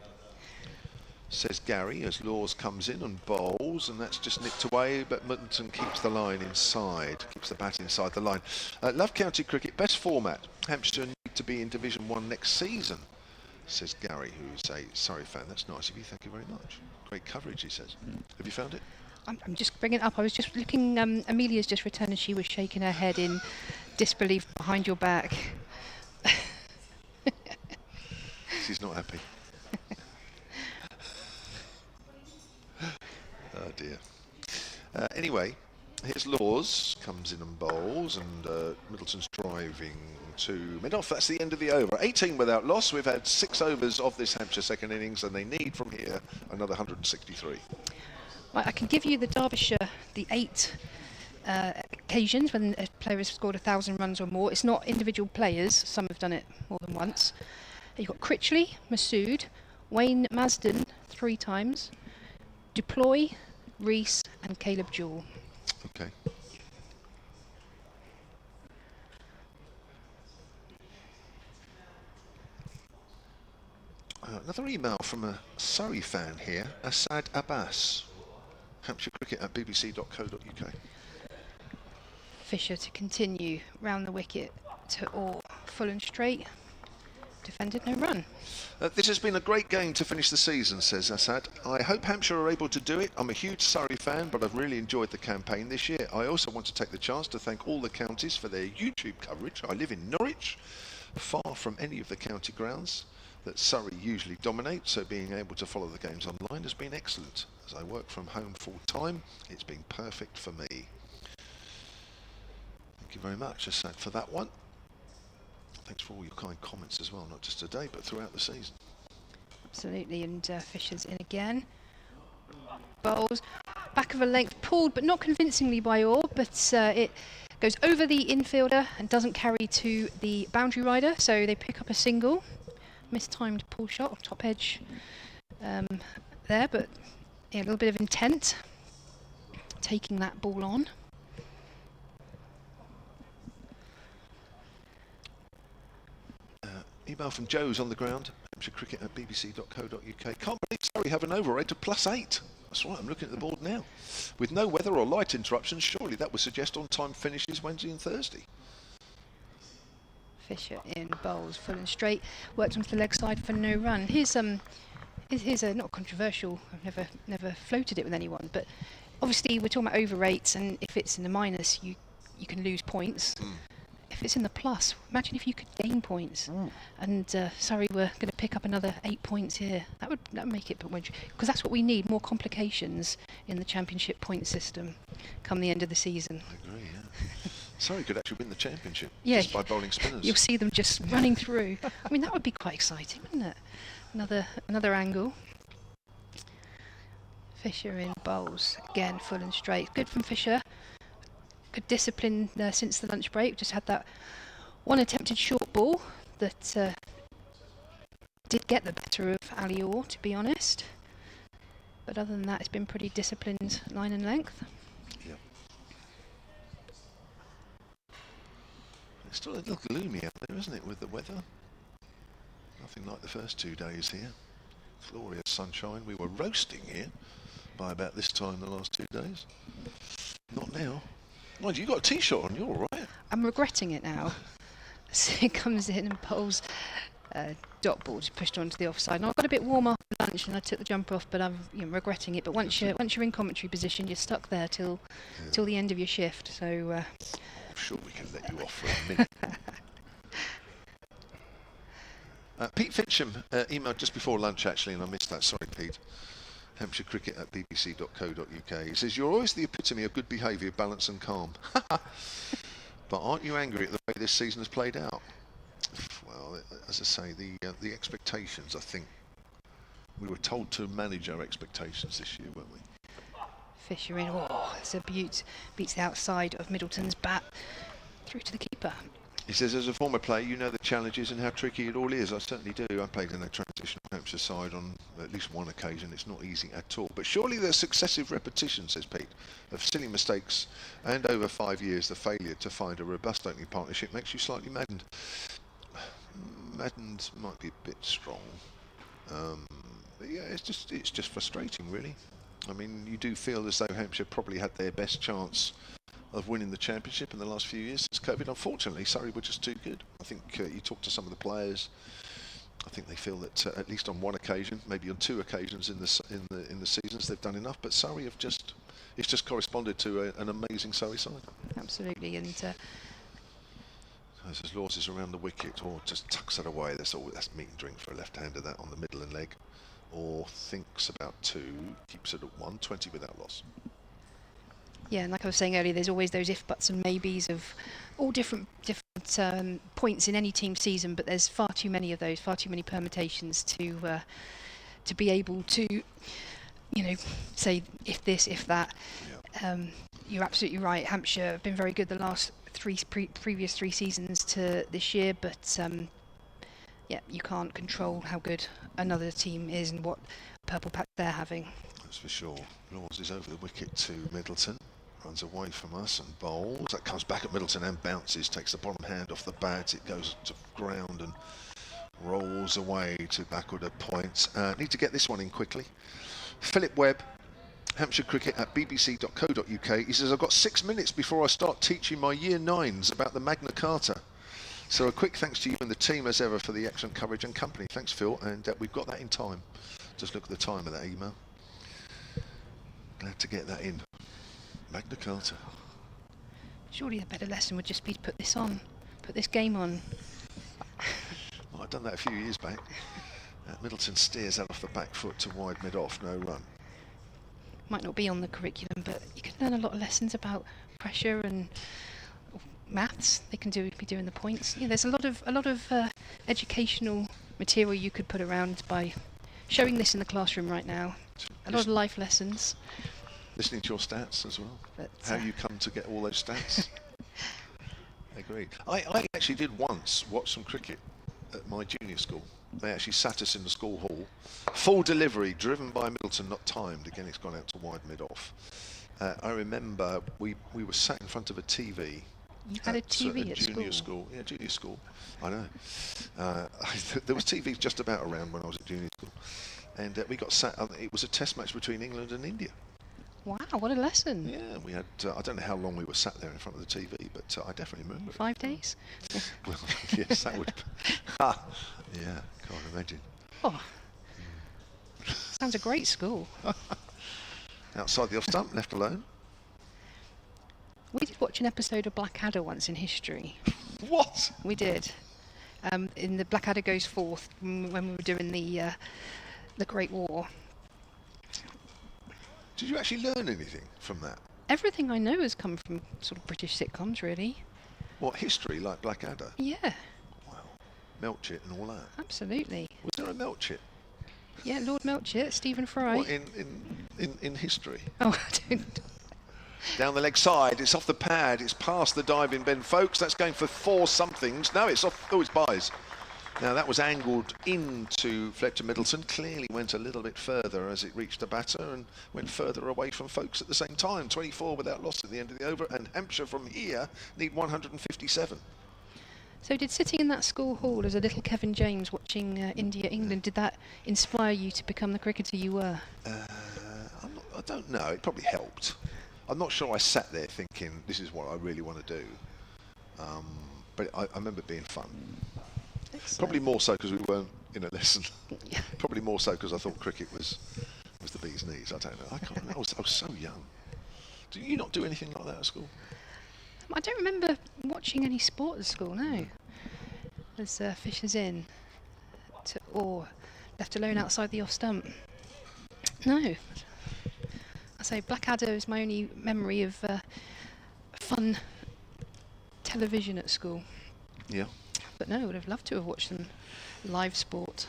says Gary, as Laws comes in and bowls, and that's just nipped away, but Middleton keeps the line inside, keeps the bat inside the line. Love county cricket, best format. Hampshire need to be in Division 1 next season, says Gary, who's a Surrey fan. That's nice of you, thank you very much. Great coverage, he says. Have you found it? I'm just bringing it up. I was just looking. Amelia's just returned and she was shaking her head in disbelief behind your back. She's not happy. Oh dear. Anyway, here's Laws, comes in and bowls, and Middleton's driving to mid-off. That's the end of the over. 18 without loss. We've had 6 overs of this Hampshire second innings, and they need from here another 163. Right, I can give you the Derbyshire, the 8 occasions when a player has scored 1,000 runs or more. It's not individual players. Some have done it more than once. You've got Critchley, Masood, Wayne Masden 3 times, Deploy, Rees and Caleb Jewell. Okay. Another email from a Surrey fan here, Asad Abbas, Hampshire Cricket at bbc.co.uk. Fisher to continue round the wicket to all, full and straight. Defended, no run. This has been a great game to finish the season, says Assad. I hope Hampshire are able to do it. I'm a huge Surrey fan, but I've really enjoyed the campaign this year. I also want to take the chance to thank all the counties for their YouTube coverage. I live in Norwich, far from any of the county grounds that Surrey usually dominate, so being able to follow the games online has been excellent. As I work from home full time, it's been perfect for me. Thank you very much, Assad, for that one. Thanks for all your kind comments as well, not just today, but throughout the season. Absolutely, and Fisher's in again. Bowls, back of a length, pulled, but not convincingly by Orr, but it goes over the infielder and doesn't carry to the boundary rider, so they pick up a single. Mistimed pull shot, top edge there, but yeah, a little bit of intent, taking that ball on. Email from Joe's on the ground, Hampshire Cricket at bbc.co.uk. Can't believe Surrey have an over rate of +8. That's right, I'm looking at the board now. With no weather or light interruptions, surely that would suggest on-time finishes Wednesday and Thursday. Fisher in bowls, full and straight, worked onto the leg side for no run. Here's a not controversial. I've never floated it with anyone, but obviously we're talking about over rates, and if it's in the minus, you can lose points. If it's in the plus, imagine if you could gain points. And Surrey were going to pick up another 8 points here. That would make it, because that's what we need, more complications in the championship point system come the end of the season. I agree, yeah. Surrey could actually win the championship just by bowling spinners. You'll see them just running through. I mean, that would be quite exciting, wouldn't it? Another angle. Fisher in bowls, again full and straight. Good from Fisher. Good discipline since the lunch break. Just had that one attempted short ball that did get the better of Ali Orr, to be honest. But other than that, it's been pretty disciplined line and length. Yeah. It's still a little gloomy out there, isn't it, with the weather? Nothing like the first 2 days here. Glorious sunshine. We were roasting here by about this time the last 2 days. Not now. Mind you, got a t-shirt on, you're all right. I'm regretting it now. So it comes in and bowls dot ball just pushed onto the offside. And I got a bit warm after lunch and I took the jumper off, but I'm regretting it. But once you're in commentary position, you're stuck there till the end of your shift. So I'm sure we can let you off for a minute. Pete Fincham emailed just before lunch actually, and I missed that. Sorry, Pete. Hampshire Cricket at bbc.co.uk. He says, you're always the epitome of good behaviour, balance and calm. But aren't you angry at the way this season has played out? Well, as I say, the expectations, I think, we were told to manage our expectations this year, weren't we? Fisher in, it's a beaut. Beats the outside of Middleton's bat through to the keeper. He says, as a former player, you know the challenges and how tricky it all is. I certainly do. I played in a transitional Hampshire side on at least one occasion. It's not easy at all. But surely there's successive repetition, says Pete, of silly mistakes, and over 5 years, the failure to find a robust opening partnership makes you slightly maddened. Maddened might be a bit strong. But yeah, it's just frustrating, really. I mean, you do feel as though Hampshire probably had their best chance of winning the championship in the last few years since COVID. Unfortunately, Surrey were just too good. I think you talk to some of the players. I think they feel that at least on one occasion, maybe on 2 occasions in the seasons, they've done enough. But Surrey have just corresponded to an amazing Surrey side. Absolutely, and as Laws is around the wicket, or just tucks it away. That's meat and drink for a left-hander. That on the middle and leg, or thinks about 2, keeps it at 1, 20 without loss. Yeah, and like I was saying earlier, there's always those if, buts and maybes of all different points in any team season, but there's far too many of those, far too many permutations to be able to, say if this, if that. Yeah. You're absolutely right. Hampshire have been very good the last previous 3 seasons to this year, but yeah, you can't control how good another team is and what purple patch they're having. That's for sure. Laws is over the wicket to Middleton. Runs away from us and bowls. That comes back at Middleton and bounces, takes the bottom hand off the bat. It goes to ground and rolls away to backward at points. Need to get this one in quickly. Philip Webb, Hampshire Cricket at bbc.co.uk. He says, I've got 6 minutes before I start teaching my year 9s about the Magna Carta. So a quick thanks to you and the team as ever for the excellent coverage and company. Thanks, Phil, and we've got that in time. Just look at the time of that email. Glad to get that in. Magna Carta. Surely a better lesson would just be to put this on, put this game on. Well, I've done that a few years back. Middleton steers out off the back foot to wide mid-off, no run. Might not be on the curriculum, but you can learn a lot of lessons about pressure and maths. They can be doing the points. Yeah, there's a lot of educational material you could put around by showing this in the classroom right now. A lot of life lessons. Listening to your stats as well. But, how you come to get all those stats. Agreed. I actually did once watch some cricket at my junior school. They actually sat us in the school hall. Full delivery, driven by Middleton, not timed. Again, it's gone out to wide mid-off. I remember we were sat in front of a TV. You had a TV at junior school? Yeah, junior school. I know. There was TVs just about around when I was at junior school. And we got sat, it was a test match between England and India. Wow, what a lesson. Yeah, we had, I don't know how long we were sat there in front of the TV, but I definitely remember 5 days? Well, yes, that would. Yeah, can't imagine. Oh, sounds a great school. Outside the off stump, left alone. We did watch an episode of Blackadder once in history. What? We did. In the Blackadder Goes Forth, when we were doing the Great War. Did you actually learn anything from that? Everything I know has come from sort of British sitcoms, really. What, history like Blackadder? Yeah. Wow. Melchett and all that. Absolutely. Was there a Melchett? Yeah, Lord Melchett, Stephen Fry. What, in history? Oh, I don't. Down the leg side, it's off the pad, it's past the diving Ben Folks, that's going for 4 somethings. No, it's off, oh, it's buys. Now that was angled into Fletcher Middleton, clearly went a little bit further as it reached the batter and went further away from Folks at the same time. 24 without loss at the end of the over, and Hampshire from here need 157. So did sitting in that school hall as a little Kevin James watching India-England, did that inspire you to become the cricketer you were? I don't know, it probably helped. I'm not sure I sat there thinking this is what I really want to do, but I remember it being fun. Excellent. Probably more so because we weren't in a lesson. Yeah. Probably more so because I thought cricket was the bee's knees. I don't know. I can't remember. I was so young. Do you not do anything like that at school? I don't remember watching any sport at school, no. As Fisher's in, or left alone outside the off stump. No. I say Blackadder is my only memory of fun television at school. Yeah. But no, I would have loved to have watched some live sport.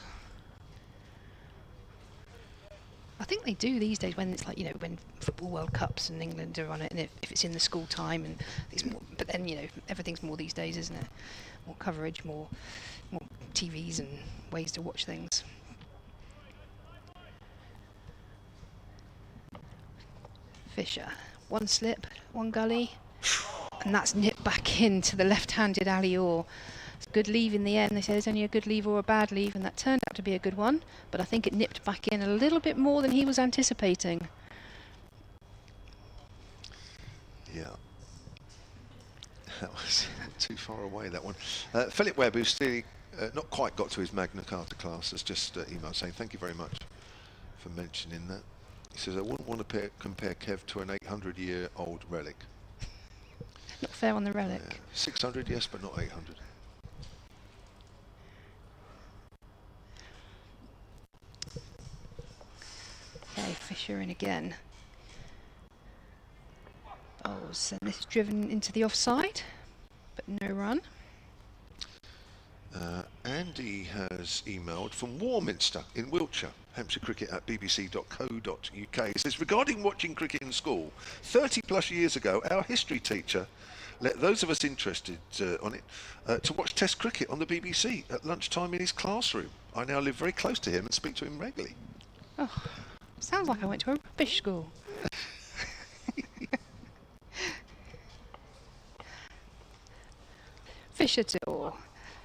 I think they do these days when it's like, when football World Cups and England are on it, and if it's in the school time, and it's more, but then, everything's more these days, isn't it? More coverage, more TVs and ways to watch things. Fisher, one slip, one gully, and that's nipped back into the left-handed alley-or. It's a good leave in the end. They say there's only a good leave or a bad leave, and that turned out to be a good one, but I think it nipped back in a little bit more than he was anticipating. Yeah. That was not too far away, that one. Philip Webb, who's still not quite got to his Magna Carta class, has just emailed saying thank you very much for mentioning that. He says, I wouldn't want to compare Kev to an 800-year-old relic. Not fair on the relic. 600, yes, but not 800. Okay, Fisher in again. Bowls, and this is driven into the offside, but no run. Andy has emailed from Warminster in Wiltshire, Hampshire Cricket at bbc.co.uk. He says, regarding watching cricket in school, 30 plus years ago, our history teacher let those of us interested on it to watch Test cricket on the BBC at lunchtime in his classroom. I now live very close to him and speak to him regularly. Oh, sounds like I went to a rubbish school. Fisher to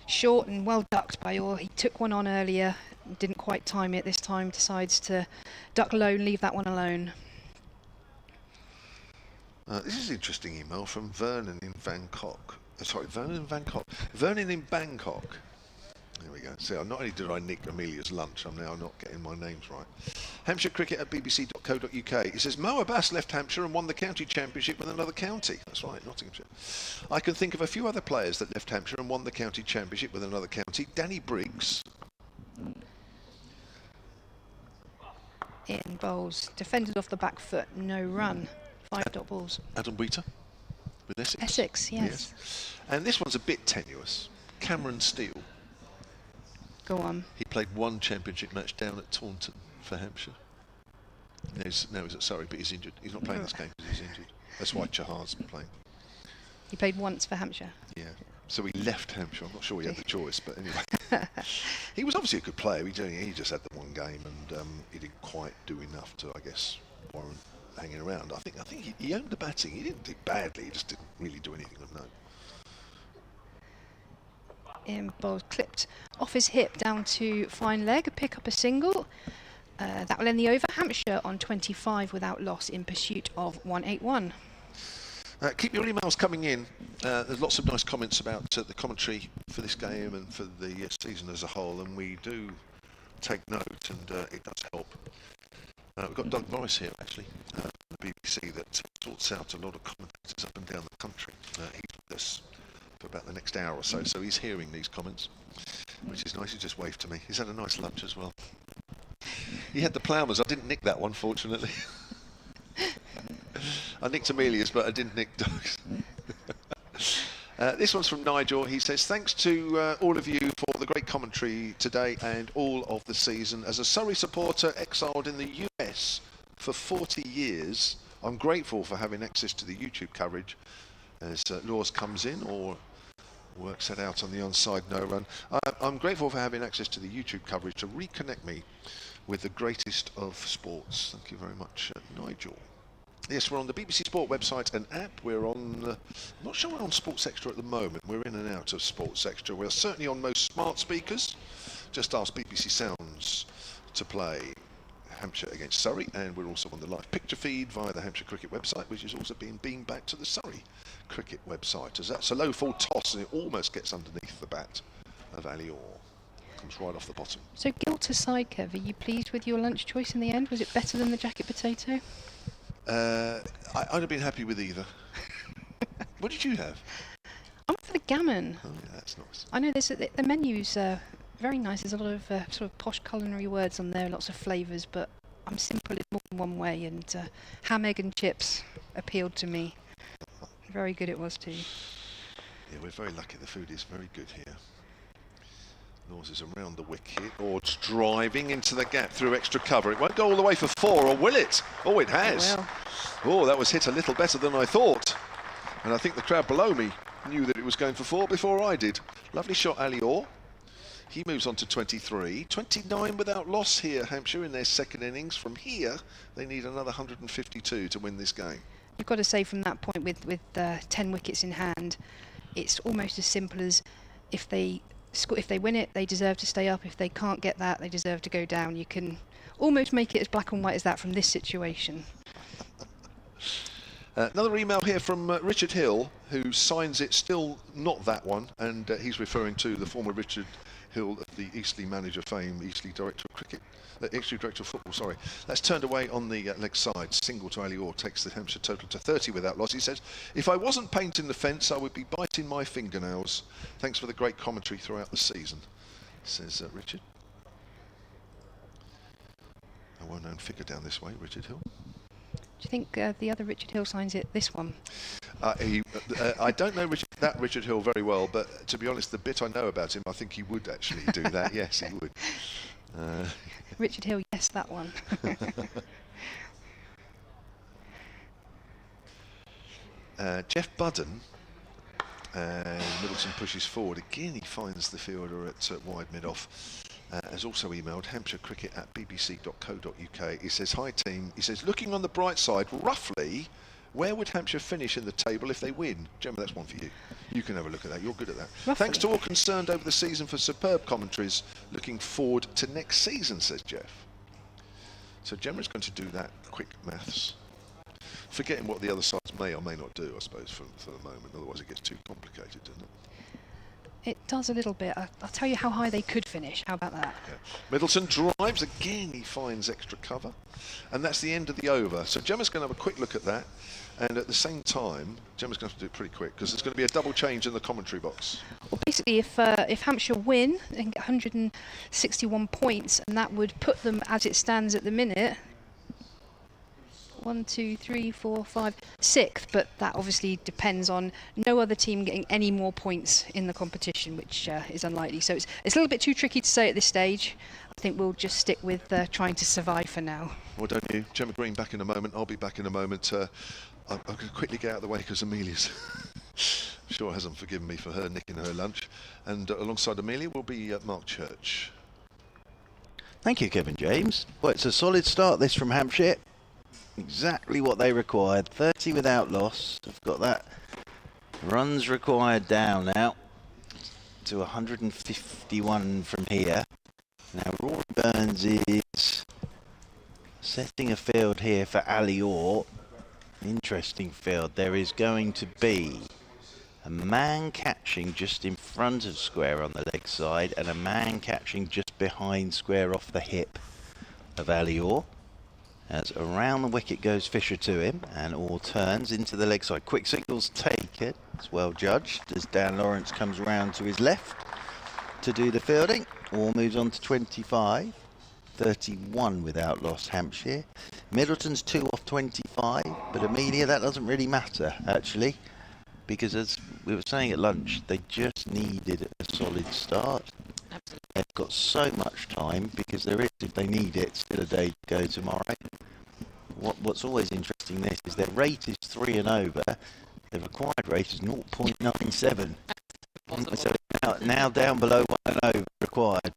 short and well ducked by Orr. He took one on earlier, didn't quite time it this time, decides to duck low and leave that one alone. This is an interesting email from Vernon in Bangkok. Vernon in Bangkok. There we go. See, not only did I nick Amelia's lunch, I'm now not getting my names right. Hampshire Cricket at bbc.co.uk. He says, Mo Abbas left Hampshire and won the county championship with another county. That's right, Nottinghamshire. I can think of a few other players that left Hampshire and won the county championship with another county. Danny Briggs. In bowls, defended off the back foot, no run. 5 dot balls. Adam Wheater with Essex. Essex, yes. And this one's a bit tenuous. Cameron Steele. Go on. He played one championship match down at Taunton for Hampshire. Now he's at Surrey, but he's injured. He's not playing this game because he's injured. That's why Chahar's playing. He played once for Hampshire. Yeah. So he left Hampshire. I'm not sure he had the choice, but anyway. He was obviously a good player. He just had the one game, and he didn't quite do enough to, I guess, warrant hanging around. I think he owned the batting. He didn't do badly. He just didn't really do anything of note. In bowls, clipped off his hip down to fine leg, pick up a single. That will end the over. Hampshire on 25 without loss in pursuit of 181. Keep your emails coming in. There's lots of nice comments about the commentary for this game and for the season as a whole, and we do take note, and it does help. We've got Doug Morris here, actually, from the BBC, that sorts out a lot of commentators up and down the country. He's with us for about the next hour or so, so he's hearing these comments, which is nice. He just waved to me. He's had a nice lunch as well. He had the Ploughamers. I didn't nick that one, fortunately. I nicked Amelia's, but I didn't nick Doug's. This one's from Nigel. He says, thanks to all of you for the great commentary today and all of the season. As a Surrey supporter exiled in the US for 40 years, I'm grateful for having access to the YouTube coverage as Laws comes in or works that out on the onside no run. I'm grateful for having access to the YouTube coverage to reconnect me with the greatest of sports. Thank you very much, Nigel. Yes, we're on the BBC Sport website and app. We're on, I'm not sure we're on Sports Extra at the moment. We're in and out of Sports Extra. We're certainly on most smart speakers. Just ask BBC Sounds to play Hampshire against Surrey, and we're also on the live picture feed via the Hampshire Cricket website, which is also being beamed back to the Surrey Cricket website. As that's a low full toss, and it almost gets underneath the bat of Ali Orr. Comes right off the bottom. So, Gilter side, Kev, are you pleased with your lunch choice in the end? Was it better than the jacket potato? I'd have been happy with either. What did you have? I'm for the gammon. Oh, yeah, that's nice. I know the menu's very nice. There's a lot of sort of posh culinary words on there, lots of flavours, but I'm simple in more than one way, and ham, egg and chips appealed to me. Very good it was too. Yeah, we're very lucky. The food is very good here. Laws is around the wicket, or it's driving into the gap through extra cover. It won't go all the way for 4, or will it? Oh, it has. It will. Oh, that was hit a little better than I thought. And I think the crowd below me knew that it was going for 4 before I did. Lovely shot, Ali Orr. He moves on to 23. 29 without loss here, Hampshire, in their second innings. From here, they need another 152 to win this game. You've got to say from that point, with 10 wickets in hand, it's almost as simple as if they win it, they deserve to stay up. If they can't get that, they deserve to go down. You can almost make it as black and white as that from this situation. Another email here from Richard Hill, who signs it still not that one, and he's referring to the former Richard Hill of the Eastleigh manager fame, Eastleigh director of cricket, Eastleigh director of football, sorry. That's turned away on the leg side. Single to Ali Orr takes the Hampshire total to 30 without loss. He says, if I wasn't painting the fence, I would be biting my fingernails. Thanks for the great commentary throughout the season, says Richard. A well-known figure down this way, Richard Hill. Do you think the other Richard Hill signs it this one? I don't know that Richard Hill very well, but to be honest, the bit I know about him, I think he would actually do that. Yes, he would. Richard Hill, yes, that one. Jeff Budden, Middleton pushes forward. Again, he finds the fielder at wide mid-off. Has also emailed hampshirecricket at bbc.co.uk. He says, hi team. He says, looking on the bright side, roughly, Where would Hampshire finish in the table if they win? Gemma, that's one for you. You can have a look at that. You're good at that. Roughly. Thanks to all concerned over the season for superb commentaries. Looking forward to next season, says Jeff. So Gemma's going to do that quick maths. Forgetting what the other sides may or may not do, I suppose, for the moment. Otherwise it gets too complicated, doesn't it? It does a little bit. I'll tell you how high they could finish. How about that? Yeah. Middleton drives again. He finds extra cover, and that's the end of the over. So Gemma's going to have a quick look at that, and at the same time, Gemma's going to have to do it pretty quick because there's going to be a double change in the commentary box. Well, basically, if Hampshire win and get 161 points, and that would put them as it stands at the minute. 1, 2, 3, 4, 5, 6th, but that obviously depends on no other team getting any more points in the competition, which is unlikely. So it's a little bit too tricky to say at this stage. I think we'll just stick with trying to survive for now. Well, don't you? Gemma Green back in a moment. I'll be back in a moment. I'm going to quickly get out of the way because Amelia's sure hasn't forgiven me for her nicking her lunch. And alongside Amelia will be Mark Church. Thank you, Kevin James. Well, it's a solid start, this from Hampshire. Exactly what they required. 30 without loss. They've got that runs required down now to 151 from here. Now Rory Burns is setting a field here for Ali Orr. Interesting field. There is going to be a man catching just in front of square on the leg side and a man catching just behind square off the hip of Ali Orr. As around the wicket goes Fisher to him, and Orr turns into the leg side. Quick signals taken. It's well judged as Dan Lawrence comes round to his left to do the fielding. Orr moves on to 25. 31 without loss, Hampshire. Middleton's 2 off 25, but Amelia, that doesn't really matter, actually, because as we were saying at lunch, they just needed a solid start. Absolutely. They've got so much time because there is, if they need it, still a day to go tomorrow. What's always interesting this is their rate is 3 and over. The required rate is 0.97. So now down below 1 and over required.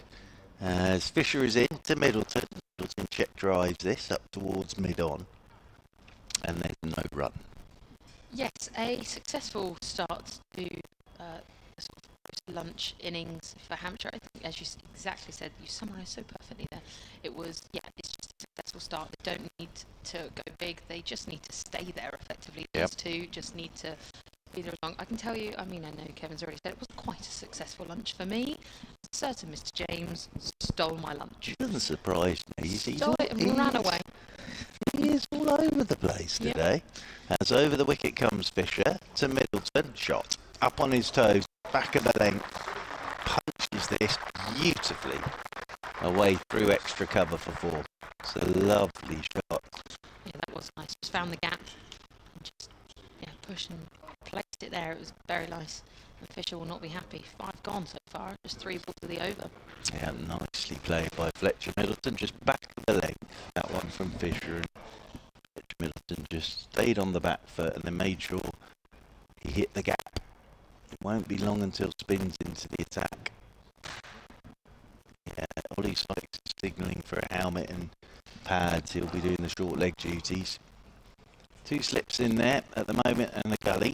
As Fisher is in to Middleton. Middleton check drives this up towards mid-on. And there's no run. Yes, a successful start to the sort of post-lunch innings for Hampshire. I think, as you exactly said, you summarised so perfectly there. It was, it's just a successful start. They don't need to go big. They just need to stay there effectively. Yep. These two just need to be there along. I can tell you, I mean, I know Kevin's already said it wasn't quite a successful lunch for me. Certain Mr. James stole my lunch. It doesn't surprise me. Stole it and ran away. He is all over the place today. As over the wicket comes Fisher to Middleton. Shot. Up on his toes. Back of the length. Punches this beautifully away through extra cover for 4. It's a lovely shot. Yeah, that was nice. Just found the gap. And just, pushed and placed it there. It was very nice. And Fisher will not be happy. 5 gone so far. Just 3 balls to the over. Yeah, nicely played by Fletcher Middleton. Just back of the length. That one from Fisher. And Fletcher Middleton just stayed on the back foot and then made sure he hit the gap. It won't be long until spins into the attack. Yeah, Ollie Sykes is signalling for a helmet and pads. He'll be doing the short leg duties. 2 slips in there at the moment and a gully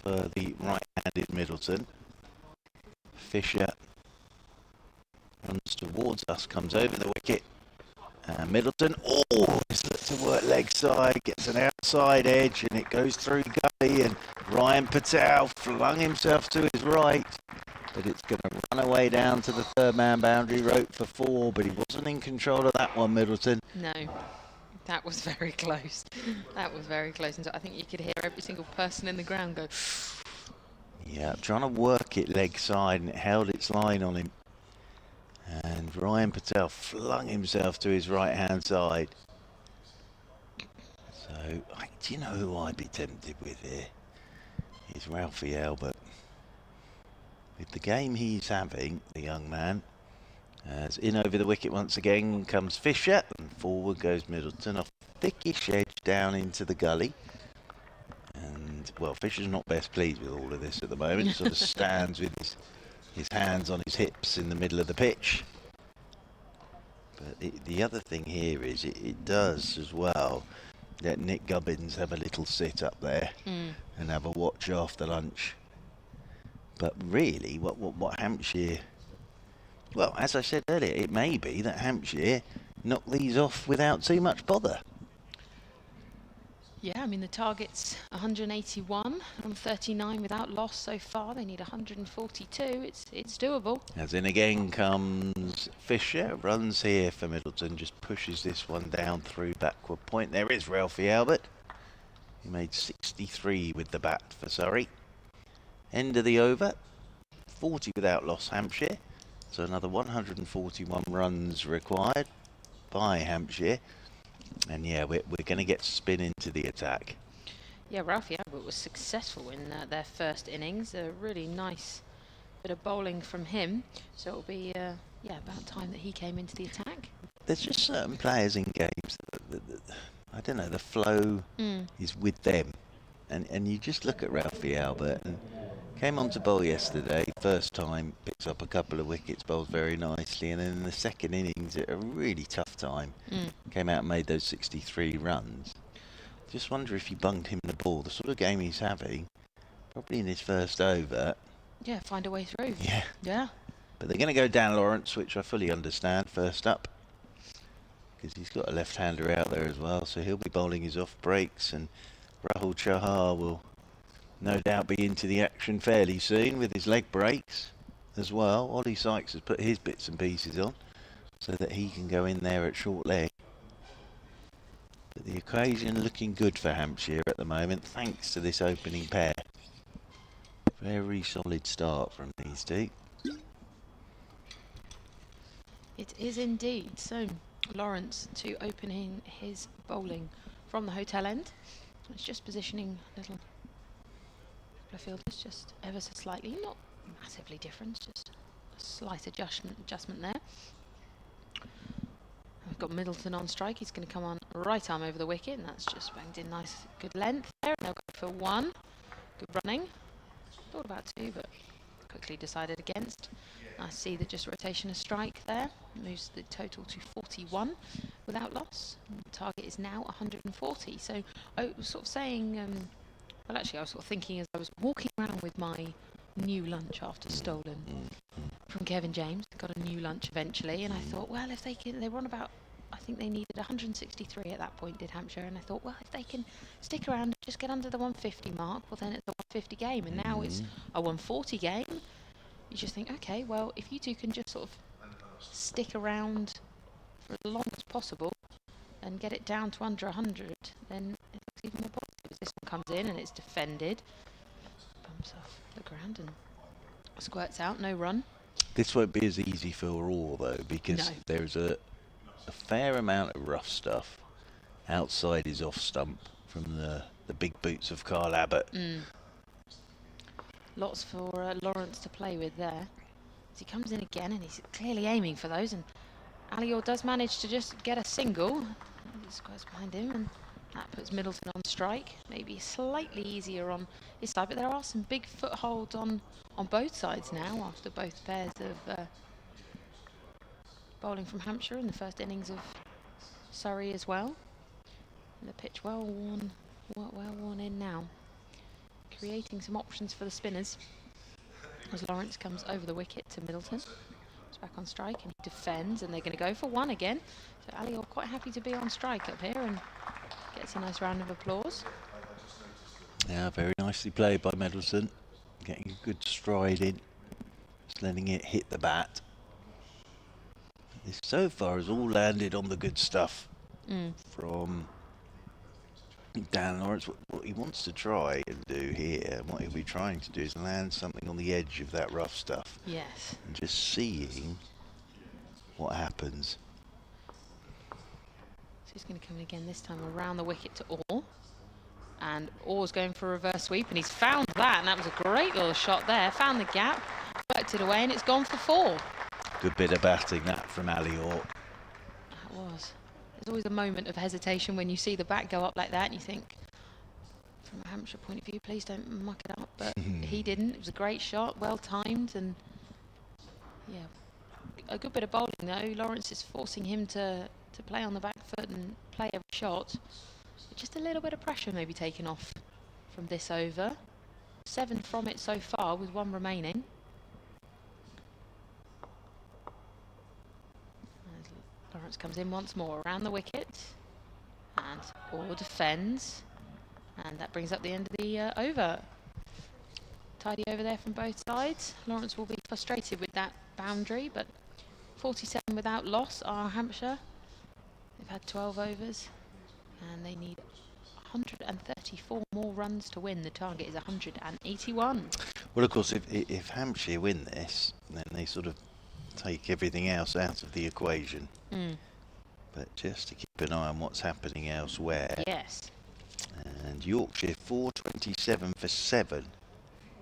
for the right-handed Middleton. Fisher runs towards us, comes over the wicket. Middleton, he's looked to work leg side, gets an outside edge and it goes through gully, and Ryan Patel flung himself to his right, but it's going to run away down to the 3rd man boundary rope for 4, but he wasn't in control of that one, Middleton. No, that was very close. That was very close. And so I think you could hear every single person in the ground go. Yeah, trying to work it leg side, and it held its line on him. And Ryan Patel flung himself to his right-hand side. So, do you know who I'd be tempted with here? It's Ralphie Albert. With the game he's having, the young man, as in over the wicket once again comes Fisher, and forward goes Middleton off thickish edge down into the gully. And, well, Fisher's not best pleased with all of this at the moment. He sort of stands with his hands on his hips in the middle of the pitch. But the other thing here is it does as well let Nick Gubbins have a little sit up there and have a watch after lunch. But really, what Hampshire... Well, as I said earlier, it may be that Hampshire knocked these off without too much bother. Yeah, I mean, the target's 181 on 39 without loss so far. They need 142. It's doable. As in again comes Fisher, runs here for Middleton, just pushes this one down through backward point. There is Ralphie Albert. He made 63 with the bat for Surrey. End of the over, 40 without loss Hampshire. So another 141 runs required by Hampshire. And yeah, we're going to get spin into the attack. Yeah, Ralphie Albert was successful in their first innings. A really nice bit of bowling from him. So it'll be about time that he came into the attack. There's just certain players in games that I don't know, the flow is with them. And you just look at Ralphie Albert, and came on to bowl yesterday, first time, picks up a couple of wickets, bowls very nicely, and then in the second innings at a really tough time, came out and made those 63 runs. Just wonder if you bunged him the ball, the sort of game he's having, probably in his first over. Yeah, find a way through. Yeah. Yeah. But they're going to go Dan Lawrence, which I fully understand, first up, because he's got a left-hander out there as well, so he'll be bowling his off breaks, and Rahul Chahar will no doubt be into the action fairly soon with his leg breaks as well. Ollie Sykes has put his bits and pieces on so that he can go in there at short leg. But the occasion looking good for Hampshire at the moment, thanks to this opening pair. Very solid start from these two. It is indeed. So Lawrence to opening his bowling from the hotel end. It's just positioning little fielders just ever so slightly, not massively different, just a slight adjustment there. We've got Middleton on strike. He's going to come on right arm over the wicket, and that's just banged in nice, good length there. And they'll go for one. Good running. Thought about two, but quickly decided against. I see that just rotation a strike there. Moves the total to 41 without loss. And the target is now 140. So I was sort of saying, well, actually, I was sort of thinking as I was walking around with my new lunch after stolen from Kevin James. Got a new lunch eventually, and I thought, well, if they can, they were on about, I think they needed 163 at that point, did Hampshire, and I thought, well, if they can stick around, just get under the 150 mark, well, then it's a 150 game, and now it's a 140 game. You just think, okay, well, if you two can just sort of stick around for as long as possible and get it down to under 100, then it looks even more positive. As this one comes in and it's defended, bumps off the ground and squirts out, no run. This won't be as easy for Raw though, because there's a fair amount of rough stuff outside his off stump from the big boots of Carl Abbott. Lots for Lawrence to play with there. As he comes in again, and he's clearly aiming for those, and Alior does manage to just get a single. He squares behind him, and that puts Middleton on strike. Maybe slightly easier on his side, but there are some big footholds on both sides now after both pairs of bowling from Hampshire in the first innings of Surrey as well. And the pitch well worn in now, creating some options for the spinners as Lawrence comes over the wicket to Middleton. He's back on strike and he defends, and they're going to go for one again. So Alior quite happy to be on strike up here and gets a nice round of applause. Yeah, very nicely played by Middleton, getting a good stride in, just letting it hit the bat. This so far has all landed on the good stuff from Dan Lawrence. What he wants to try and do here, and what he'll be trying to do, is land something on the edge of that rough stuff. Yes. And just seeing what happens. So he's going to come in again, this time around the wicket to Orr. And Orr's going for a reverse sweep, and he's found that, and that was a great little shot there. Found the gap, worked it away, and it's gone for four. Good bit of batting that from Alior. That was. There's always a moment of hesitation when you see the bat go up like that and you think, from a Hampshire point of view, please don't muck it up. But he didn't. It was a great shot, well timed, and yeah, a good bit of bowling though. Lawrence is forcing him to play on the back foot and play every shot. Just a little bit of pressure maybe taken off from this over. 7 from it so far with 1 remaining. As Lawrence comes in once more around the wicket and Orr defends, and that brings up the end of the over. Tidy over there from both sides. Lawrence will be frustrated with that boundary, but 47 without loss are Hampshire. They've had 12 overs and they need 134 more runs to win. The target is 181. Well, of course, if Hampshire win this, then they sort of take everything else out of the equation. But just to keep an eye on what's happening elsewhere. Yes. And Yorkshire 427 for 7.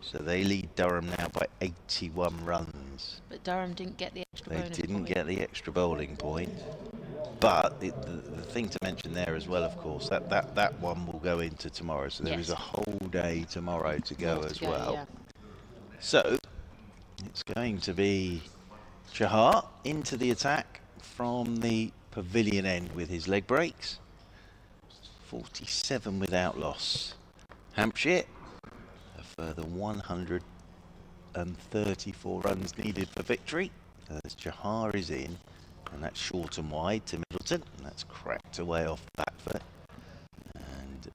So they lead Durham now by 81 runs. But Durham didn't get the extra bonus point. They didn't get the extra bowling point. But the thing to mention there as well, of course, that one will go into tomorrow. So there is a whole day tomorrow to go as well. Yeah. So it's going to be Chahar into the attack from the pavilion end with his leg breaks. 47 without loss. Hampshire, a further 134 runs needed for victory. As Chahar is in, and that's short and wide to Middleton, and that's cracked away off the back foot. And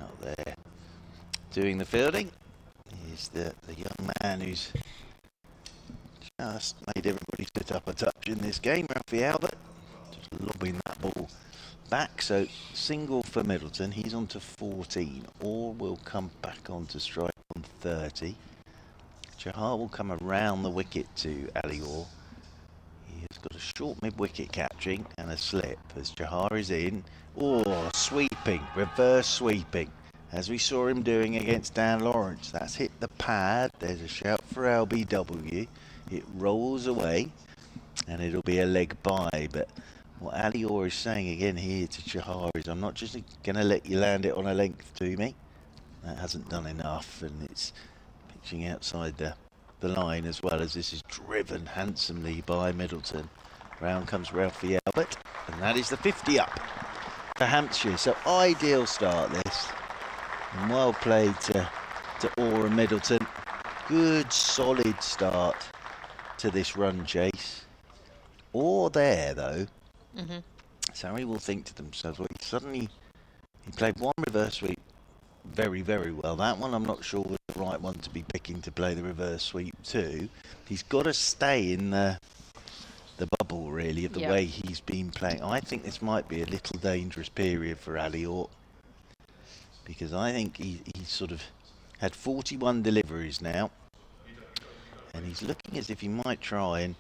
out there doing the fielding is the young man who's just made everybody sit up a touch in this game, Ralphie Albert, just lobbing that ball back. So single for Middleton, he's on to 14. Orr will come back onto strike on 30. Chahar will come around the wicket to Ali Orr. He has got a short mid-wicket catching and a slip as Chahar is in. Oh, sweeping, reverse sweeping, as we saw him doing against Dan Lawrence. That's hit the pad. There's a shout for LBW. It rolls away and it'll be a leg by. But what Ali Orr is saying again here to Chahar is, I'm not just going to let you land it on a length to me. That hasn't done enough, and it's pitching outside the line as well, as this is driven handsomely by Middleton. Round comes Ralphie Albert, and that is the 50 up to Hampshire. So ideal start this, and well played to Orr and Middleton. Good solid start to this run chase. Orr there though, Surrey will think to themselves, well, he played one reverse sweep very, very well. That one I'm not sure was the right one to be picking to play the reverse sweep to. He's got to stay in the bubble really of the way he's been playing. I think this might be a little dangerous period for Ali Orr, because I think he sort of had 41 deliveries now, and he's looking as if he might try and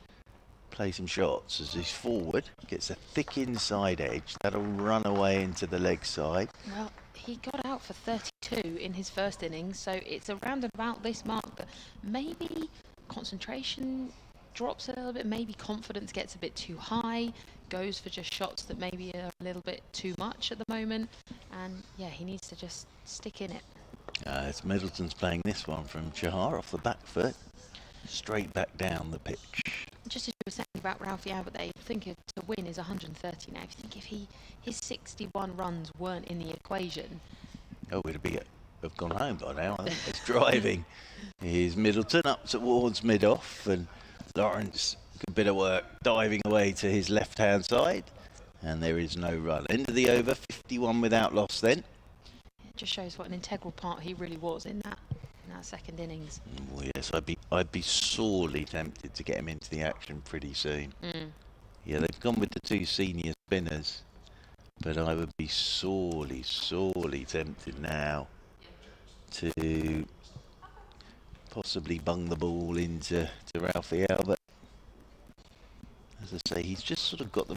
play some shots as he's forward, gets a thick inside edge that'll run away into the leg side. Well, he got out for 32 in his first innings, so it's around about this mark, but maybe concentration drops a little bit, maybe confidence gets a bit too high, goes for just shots that maybe are a little bit too much at the moment, and yeah, he needs to just stick in it. As Middleton's playing this one from Chahar off the back foot, straight back down the pitch. Just as you were saying about Ralphie Albert there, you think to win is 130 now. If you think if his 61 runs weren't in the equation, oh, it'd have gone home by now. I think it's driving. Here's Middleton up towards mid-off, and Lawrence, good bit of work, diving away to his left-hand side, and there is no run. End of the over, 51 without loss then. It just shows what an integral part he really was in that second innings. Well, yes, I'd be sorely tempted to get him into the action pretty soon. Yeah, they've gone with the 2 senior spinners, but I would be sorely tempted now to possibly bung the ball into Ralphie Albert. As I say, he's just sort of got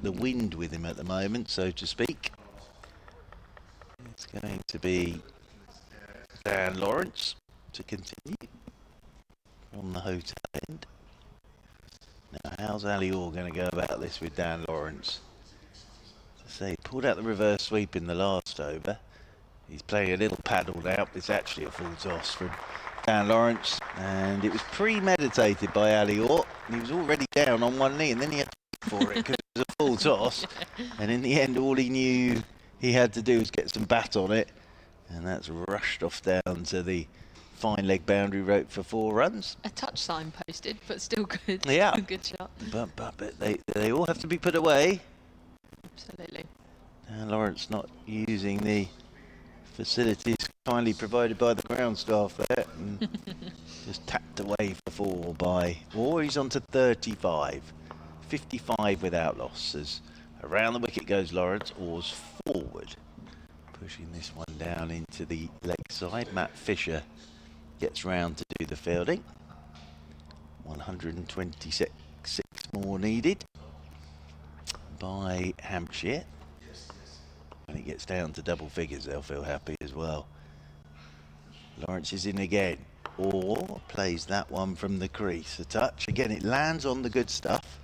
the wind with him at the moment, so to speak. It's going to be Dan Lawrence to continue from the hotel end. Now, how's Ali Orr going to go about this with Dan Lawrence? As I say, he pulled out the reverse sweep in the last over. He's playing a little paddled out. It's actually a full toss from Dan Lawrence, and it was premeditated by Ali Orr. He was already down on one knee, and then he had to for it because it was a full toss. And in the end, all he knew he had to do was get some bat on it, and that's rushed off down to the fine leg boundary rope for 4 runs. A touch sign posted, but still good. Yeah. Good shot. But they all have to be put away. Absolutely. And Lawrence not using the facilities kindly provided by the ground staff there. And just tapped away for 4 by... Or he's on to 35. 55 without loss. As around the wicket goes Lawrence, oars forward. Pushing this one down into the leg side. Matt Fisher gets round to do the fielding. 126 more needed by Hampshire. When it gets down to double figures, they'll feel happy as well. Lawrence is in again, or plays that one from the crease. A touch. Again, it lands on the good stuff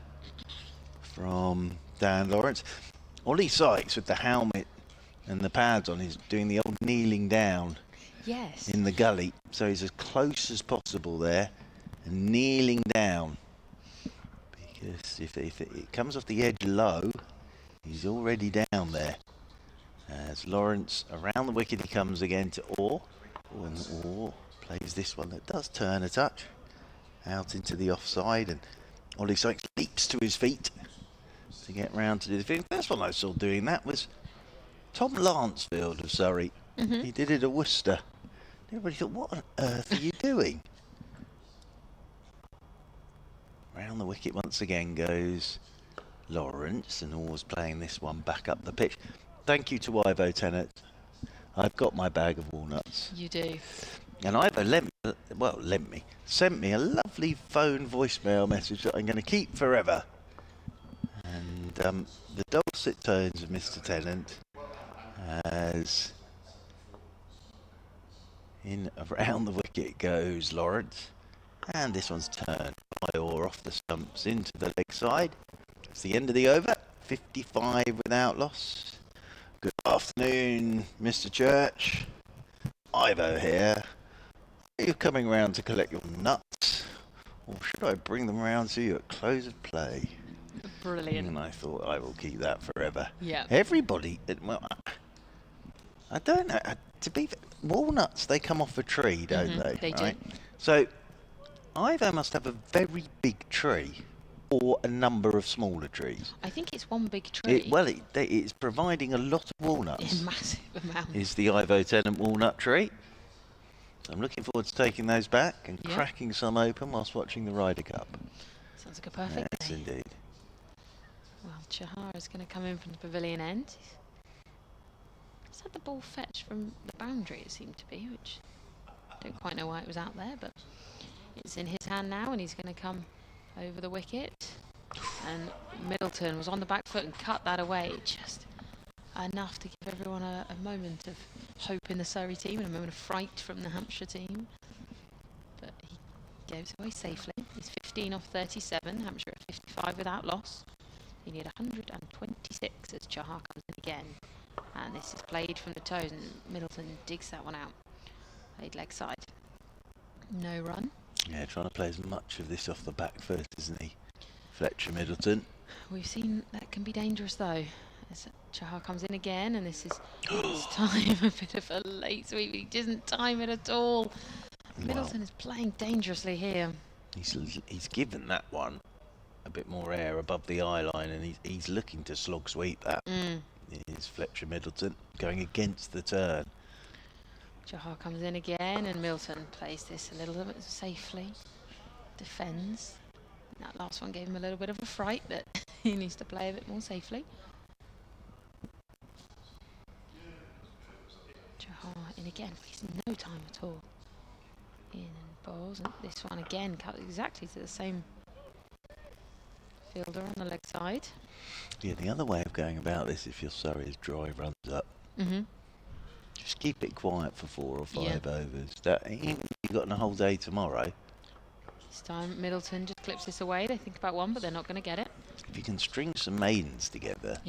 from Dan Lawrence. Ollie Sykes with the helmet and the pads on is doing the old kneeling down. Yes. In the gully, so he's as close as possible there and kneeling down, because if it comes off the edge low, he's already down there. As Lawrence around the wicket, he comes again to Orr, and Orr plays this one that does turn a touch out into the offside, and Ollie Sykes leaps to his feet to get round to do the thing. The first one I saw doing that was Tom Lansfield of Surrey. He did it at Worcester. Everybody thought, what on earth are you doing? Round the wicket once again goes Lawrence, and Orr's playing this one back up the pitch. Thank you to Ivo Tennant. I've got my bag of walnuts. You do. And Ivo sent me a lovely phone voicemail message that I'm going to keep forever. And the dulcet tones of Mr. Tennant as in around the wicket goes Lawrence, and this one's turned by Orr off the stumps into the leg side. It's the end of the over. 55 without loss. Good afternoon, Mr. Church. Ivo here. Are you coming round to collect your nuts, or should I bring them round to you at close of play? Brilliant. And I thought I will keep that forever. Yeah. Everybody, well, I don't know. To be walnuts, they come off a tree, don't they? They right? do. So Ivo must have a very big tree, or a number of smaller trees. I think it's one big tree. It's providing a lot of walnuts. In massive amounts. Is the Ivo Tennant walnut tree? I'm looking forward to taking those back and cracking some open whilst watching the Ryder Cup. Sounds like a perfect Yes, day. indeed. Well, Chahar is going to come in from the pavilion end. He's had the ball fetched from the boundary, it seemed to be, which I don't quite know why it was out there, but it's in his hand now, and he's going to come over the wicket. And Middleton was on the back foot and cut that away, just enough to give everyone a moment of hope in the Surrey team and a moment of fright from the Hampshire team. But he goes away safely. He's 15 off 37, Hampshire at 55 without loss. He need 126 as Chahar comes in again. And this is played from the toes, and Middleton digs that one out. Played leg side. No run. Yeah, trying to play as much of this off the back foot, isn't he? Fletcher Middleton. We've seen that can be dangerous though. As Chahar comes in again, and this is this time a bit of a late sweep. He doesn't time it at all. Middleton is playing dangerously here. He's given that one a bit more air above the eye line, and he's looking to slog sweep that. Is Fletcher Middleton going against the turn. Chahar comes in again, and Middleton plays this a little bit safely. Defends. That last one gave him a little bit of a fright, but he needs to play a bit more safely. Chahar in again, wastes no time at all. In and bowls, and this one again cut exactly to the same fielder on the leg side. Yeah, the other way of going about this, if you're Surrey, is drive runs up. Just keep it quiet for 4 or 5 overs. Even if you've got a whole day tomorrow. This time Middleton just clips this away. They think about one, but they're not going to get it. If you can string some maidens together,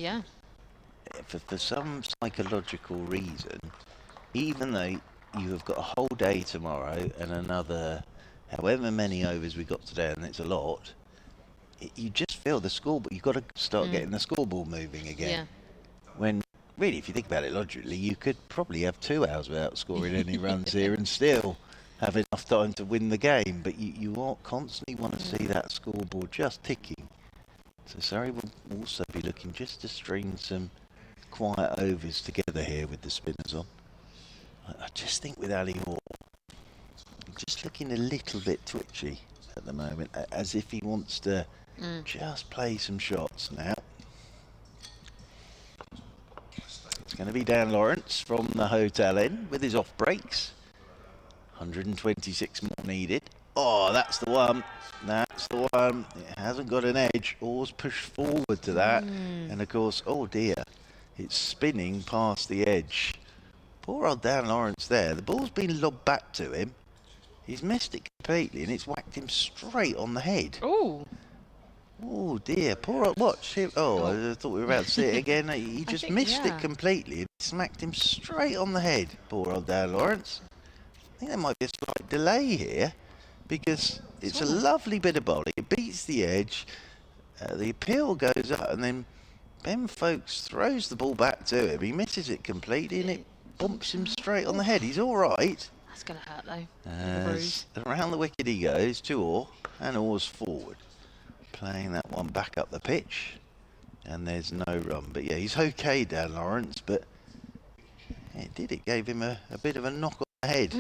for some psychological reason, even though you have got a whole day tomorrow and another however many overs we got today, and it's a lot, you just feel the scoreboard. You've got to start getting the scoreboard moving again. When really, if you think about it logically, you could probably have 2 hours without scoring any runs here and still have enough time to win the game. But you are constantly want to see that scoreboard just ticking. So Surrey will also be looking just to string some quiet overs together here with the spinners on. I just think with Ali Orr, just looking a little bit twitchy at the moment, as if he wants to just play some shots now. It's going to be Dan Lawrence from the hotel inn with his off breaks. 126 more needed. Oh, that's the one. That's the one. It hasn't got an edge. Orr's pushed forward to that. And of course, oh dear, it's spinning past the edge. Poor old Dan Lawrence there. The ball's been lobbed back to him. He's missed it completely and it's whacked him straight on the head. Oh. Oh dear, poor old, watch him. Oh, I thought we were about to see it again. He just missed it completely and smacked him straight on the head. Poor old Dan Lawrence. I think there might be a slight delay here because it's a lovely bit of bowling. It beats the edge. The appeal goes up and then Ben Folkes throws the ball back to him. He misses it completely and it bumps him straight on the head. He's all right. That's going to hurt though. Around the wicket he goes to Orr, and Orr's forward. Playing that one back up the pitch, and there's no run. But yeah, he's okay, Dan Lawrence, but it gave him a bit of a knock on the head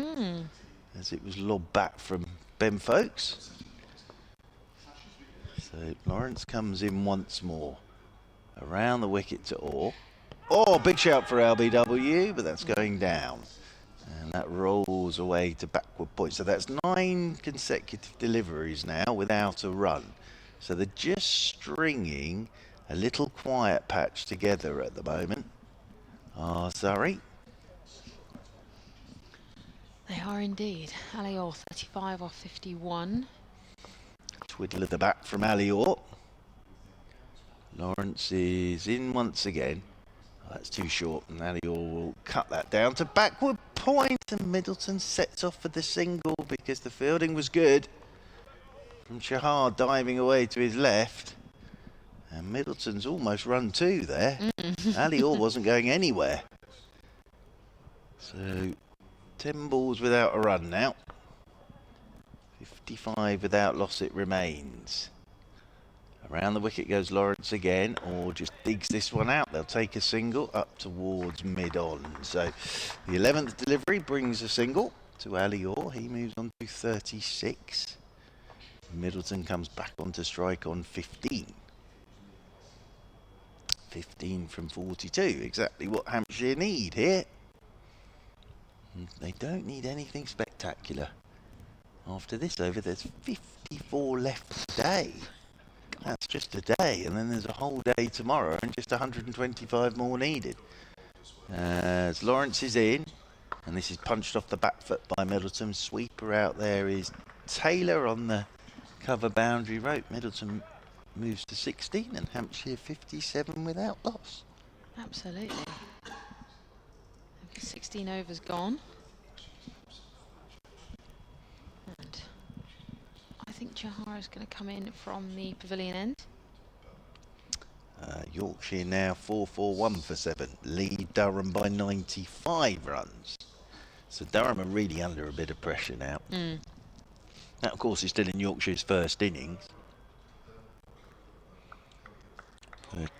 as it was lobbed back from Ben Folkes. So Lawrence comes in once more. Around the wicket to Orr. Oh, big shout for LBW, but that's going down. And that rolls away to backward point. So that's 9 consecutive deliveries now without a run. So they're just stringing a little quiet patch together at the moment. Surrey. They are indeed. Ali Orr 35 off 51. Twiddle of the bat from Ali Orr. Lawrence is in once again. Oh, that's too short, and Ali Orr will cut that down to backward point, and Middleton sets off for the single because the fielding was good. From Shahar diving away to his left, and Middleton's almost run 2 there. Ali Orr wasn't going anywhere. So 10 balls without a run now. 55 without loss it remains. Around the wicket goes Lawrence again, or just digs this one out. They'll take a single up towards mid-on. So the 11th delivery brings a single to Ali Orr. He moves on to 36. Middleton comes back onto strike on 15. 15 from 42, exactly what Hampshire need here. They don't need anything spectacular. After this over, there's 54 left today. That's just a day, and then there's a whole day tomorrow and just 125 more needed. As Lawrence is in, and this is punched off the back foot by Middleton. Sweeper out there is Taylor on the cover boundary rope. Middleton moves to 16 and Hampshire 57 without loss. Absolutely. 16 overs gone. And I think Chahar is going to come in from the pavilion end. Yorkshire now 4-4-1 for 7. Lead Durham by 95 runs. So Durham are really under a bit of pressure now. That, of course, is still in Yorkshire's first innings. But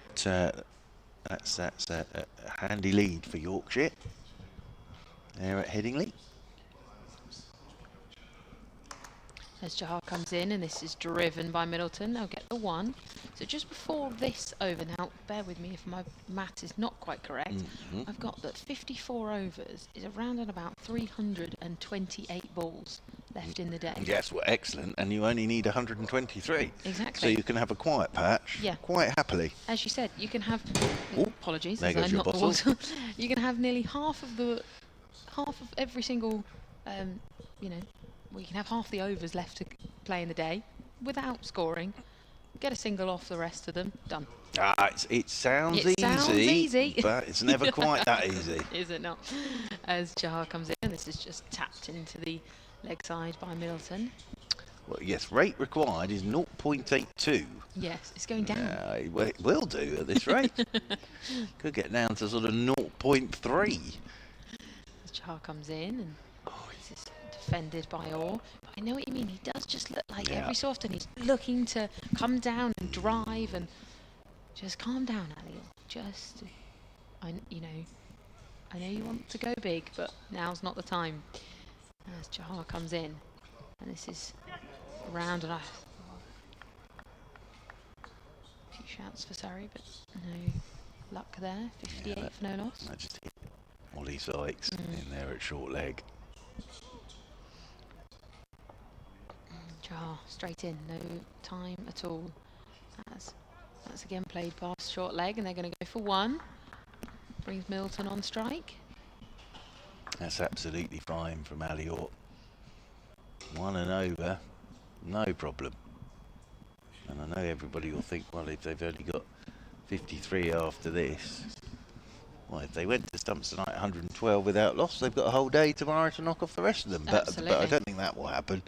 that's a handy lead for Yorkshire. They're at Headingley. As Chahar comes in, and this is driven by Middleton, they'll get the 1. So just before this over, now bear with me if my math is not quite correct, I've got that 54 overs is around and about 328 balls left in the day. Yes, well, excellent, and you only need 123. Exactly. So you can have a quiet patch quite happily. As you said, you can have, apologies, there goes your not the bottle. water. You can have nearly half of every single, you can have half the overs left to play in the day without scoring. Get a single off the rest of them. Done. It sounds easy, but it's never quite that easy. Is it not? As Chahar comes in, this is just tapped into the leg side by Middleton. Well, yes, rate required is 0.82. Yes, it's going down. Well, it will do at this rate. Could get down to sort of 0.3. Chahar comes in and this is defended by Orr. But I know what you mean. He does just look like every so often he's looking to come down and drive and just calm down, Ali. Just, I know you want to go big, but now's not the time. As Chahar comes in, and this is around and a few shouts for Surrey, but no luck there. 58 for no loss. I just hit Ollie Sykes in there at short leg. Chahar straight in, no time at all. That's again played past short leg, and they're going to go for one. Brings Middleton on strike. That's absolutely fine from Ali Orr. 1 and over, no problem. And I know everybody will think, well, if they've only got 53 after this, well, if they went to stumps tonight 112 without loss, they've got a whole day tomorrow to knock off the rest of them. But I don't think that will happen.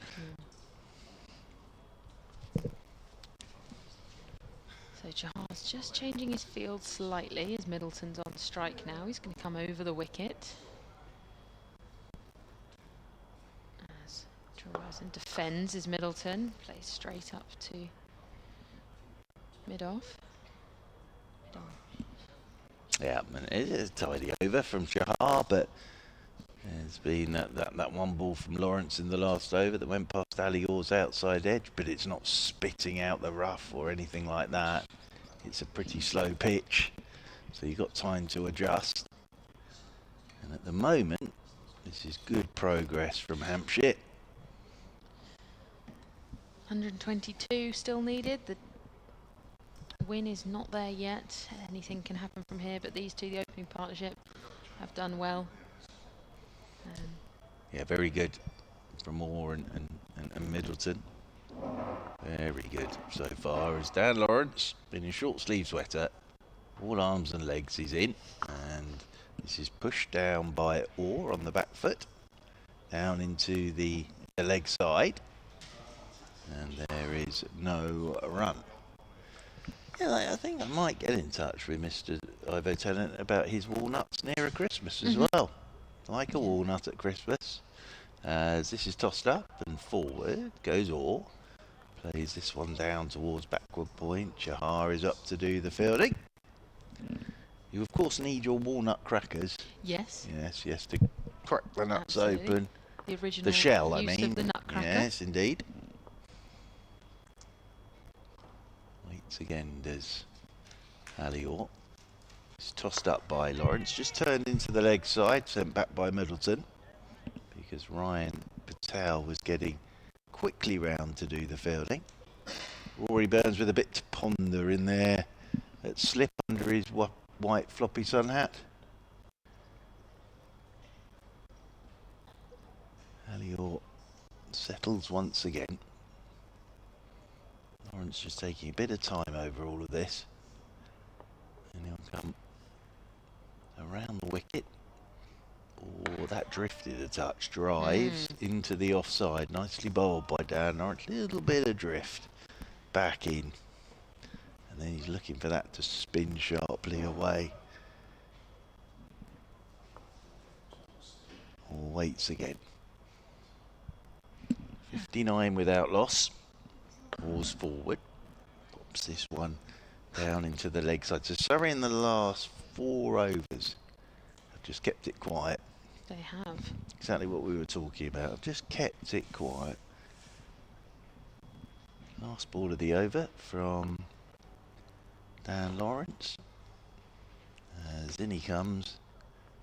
So Chahar's just changing his field slightly as Middleton's on strike now. He's going to come over the wicket. As draws and defends is Middleton. Plays straight up to mid-off. Yeah, and it is a tidy over from Chahar, but there's been that one ball from Lawrence in the last over that went past Ali Orr's outside edge, but it's not spitting out the rough or anything like that. It's a pretty slow pitch, so you've got time to adjust. And at the moment, this is good progress from Hampshire. 122 still needed. The win is not there yet. Anything can happen from here, but these two, the opening partnership, have done well. Yeah, very good from Orr and Middleton. Very good so far. As Dan Lawrence in his short sleeve sweater, all arms and legs he's in, and this is pushed down by Orr on the back foot, down into the leg side, and there is no run. Yeah, I think I might get in touch with Mr. Ivo Tennant about his walnuts nearer Christmas as well. Like a walnut at Christmas. As this is tossed up and forward goes Orr. Plays this one down towards backward point. Chahar is up to do the fielding. You of course need your walnut crackers. Yes. Yes, to crack the nuts Absolutely. open. The original The shell, I use mean. of the nutcracker. Yes, indeed. Waits again does Ali Orr. It's tossed up by Lawrence, just turned into the leg side, sent back by Middleton, because Ryan Patel was getting quickly round to do the fielding. Rory Burns with a bit to ponder in there, that slip under his white floppy sun hat. Ali Orr settles once again. Lawrence just taking a bit of time over all of this. And he'll come around the wicket. Oh, that drifted a touch. Drives into the offside. Nicely bowled by Dan Lawrence. Little bit of drift back in. And then he's looking for that to spin sharply away. Oh, waits again. 59 without loss. Oars forward. Pops this one down into the leg side. So Surrey in the last 4 overs have just kept it quiet. They have. Exactly what we were talking about. I've just kept it quiet. Last ball of the over from Dan Lawrence. As in he comes.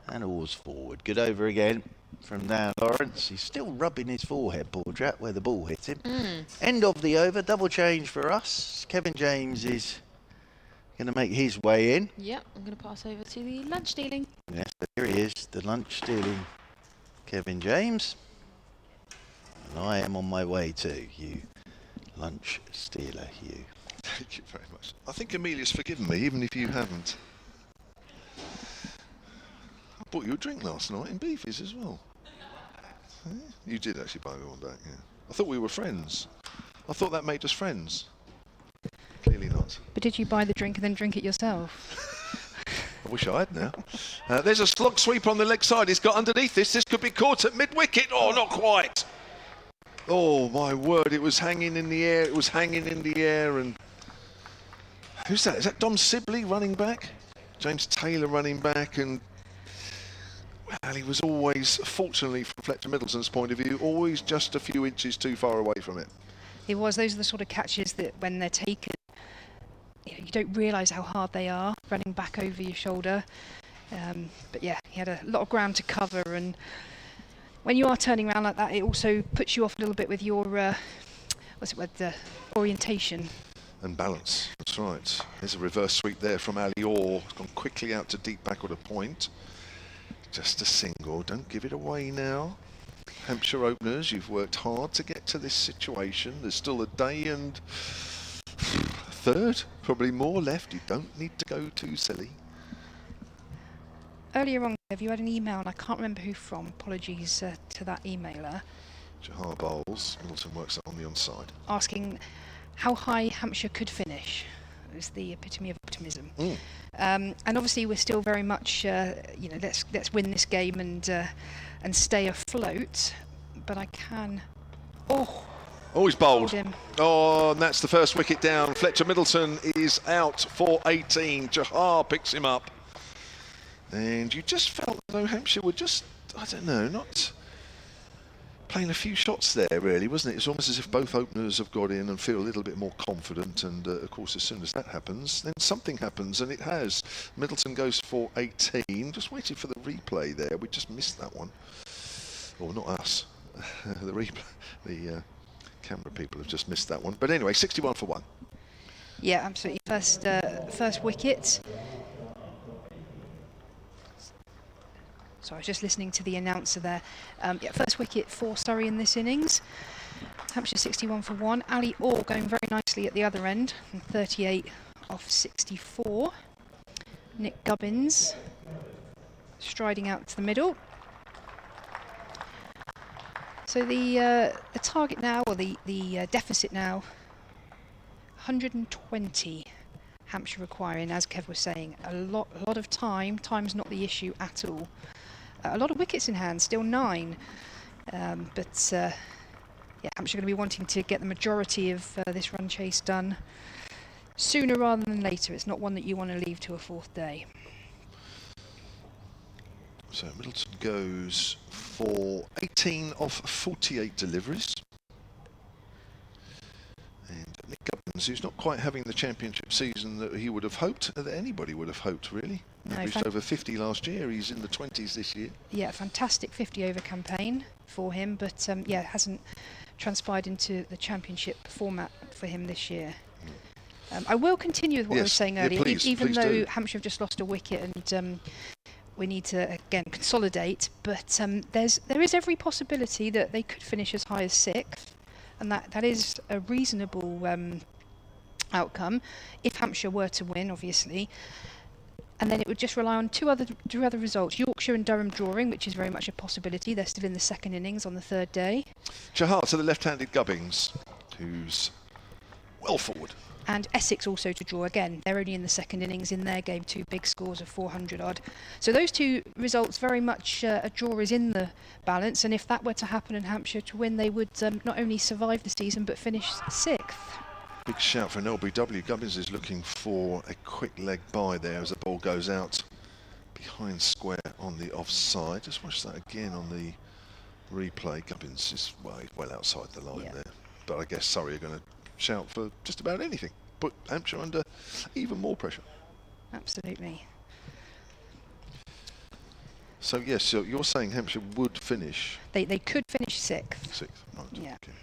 And oars forward. Good over again from Dan Lawrence. He's still rubbing his forehead, poor chap, where the ball hit him. End of the over. Double change for us. Kevin James is going to make his way in. Yep, I'm going to pass over to the lunch stealing. Yes, there he is, the lunch stealing Kevin James. And I am on my way too, you lunch stealer, you. Thank you very much. I think Amelia's forgiven me, even if you haven't. I bought you a drink last night in Beefies as well. You did actually buy me one back, yeah. I thought we were friends. I thought that made us friends. Clearly not. But did you buy the drink and then drink it yourself? I wish I had now. There's a slog sweep on the leg side. He's got underneath this. This could be caught at mid-wicket. Oh, not quite. Oh, my word. It was hanging in the air. It was hanging in the air. And who's that? Is that Dom Sibley running back? James Taylor running back. And, well, he was always, fortunately from Fletcher Middleton's point of view, always just a few inches too far away from it. It was. Those are the sort of catches that when they're taken, you don't realise how hard they are, running back over your shoulder. But yeah, he had a lot of ground to cover, and when you are turning around like that, it also puts you off a little bit with your orientation. And balance, that's right. There's a reverse sweep there from Ali Orr. It's gone quickly out to deep backward a point. Just a single, don't give it away now. Hampshire openers, you've worked hard to get to this situation. There's still a day and a third, probably more left. You don't need to go too silly. Earlier on, have you had an email, and I can't remember who from, apologies to that emailer. Jahar Bowles, Middleton works that on the onside. Asking how high Hampshire could finish. Is the epitome of optimism. And obviously we're still very much, let's win this game and stay afloat. But I can. Oh, he's bowled. Him. Oh, and that's the first wicket down. Fletcher Middleton is out for 18. Jahar picks him up. And you just felt as though Hampshire were just, I don't know, not playing a few shots there, really, wasn't it? It's almost as if both openers have got in and feel a little bit more confident. And, of course, as soon as that happens, then something happens, and it has. Middleton goes for 18. Just waiting for the replay there. We just missed that one. Or not us. The replay, the camera people have just missed that one. But anyway, 61 for 1. Yeah, absolutely. First wicket. So I was just listening to the announcer there. First wicket for Surrey in this innings. Hampshire 61 for 1. Ali Orr going very nicely at the other end, from 38 off 64. Nick Gubbins striding out to the middle. So the target now, or the deficit now, 120. Hampshire requiring, as Kev was saying, a lot of time. Time's not the issue at all. A lot of wickets in hand, still 9. Hampshire going to be wanting to get the majority of this run chase done sooner rather than later. It's not one that you want to leave to a 4th day. So Middleton goes for 18 off 48 deliveries. And Nick Gubbins, who's not quite having the championship season that he would have hoped, that anybody would have hoped, really. No, Averaged over 50 last year. He's in the 20s this year. Yeah, fantastic 50-over campaign for him, but hasn't transpired into the championship format for him this year. I will continue with what I was saying earlier, even though Hampshire have just lost a wicket and we need to again consolidate, but there is every possibility that they could finish as high as 6th, and that is a reasonable outcome if Hampshire were to win, obviously. And then it would just rely on two other results, Yorkshire and Durham drawing, which is very much a possibility. They're still in the 2nd innings on the 3rd day. Jahar to the left-handed Gubbins, who's well forward. And Essex also to draw again. They're only in the 2nd innings in their game, 2 big scores of 400 odd. So those 2 results, very much a draw is in the balance. And if that were to happen and Hampshire to win, they would not only survive the season but finish 6th. Big shout for an LBW. Gubbins is looking for a quick leg by there as the ball goes out behind square on the offside. Just watch that again on the replay. Gubbins is well outside the line there. But I guess Surrey are going to shout for just about anything. Put Hampshire under even more pressure. Absolutely. So yes, so you're saying Hampshire would finish? They could finish 6th. 6th, right. Yeah. Okay.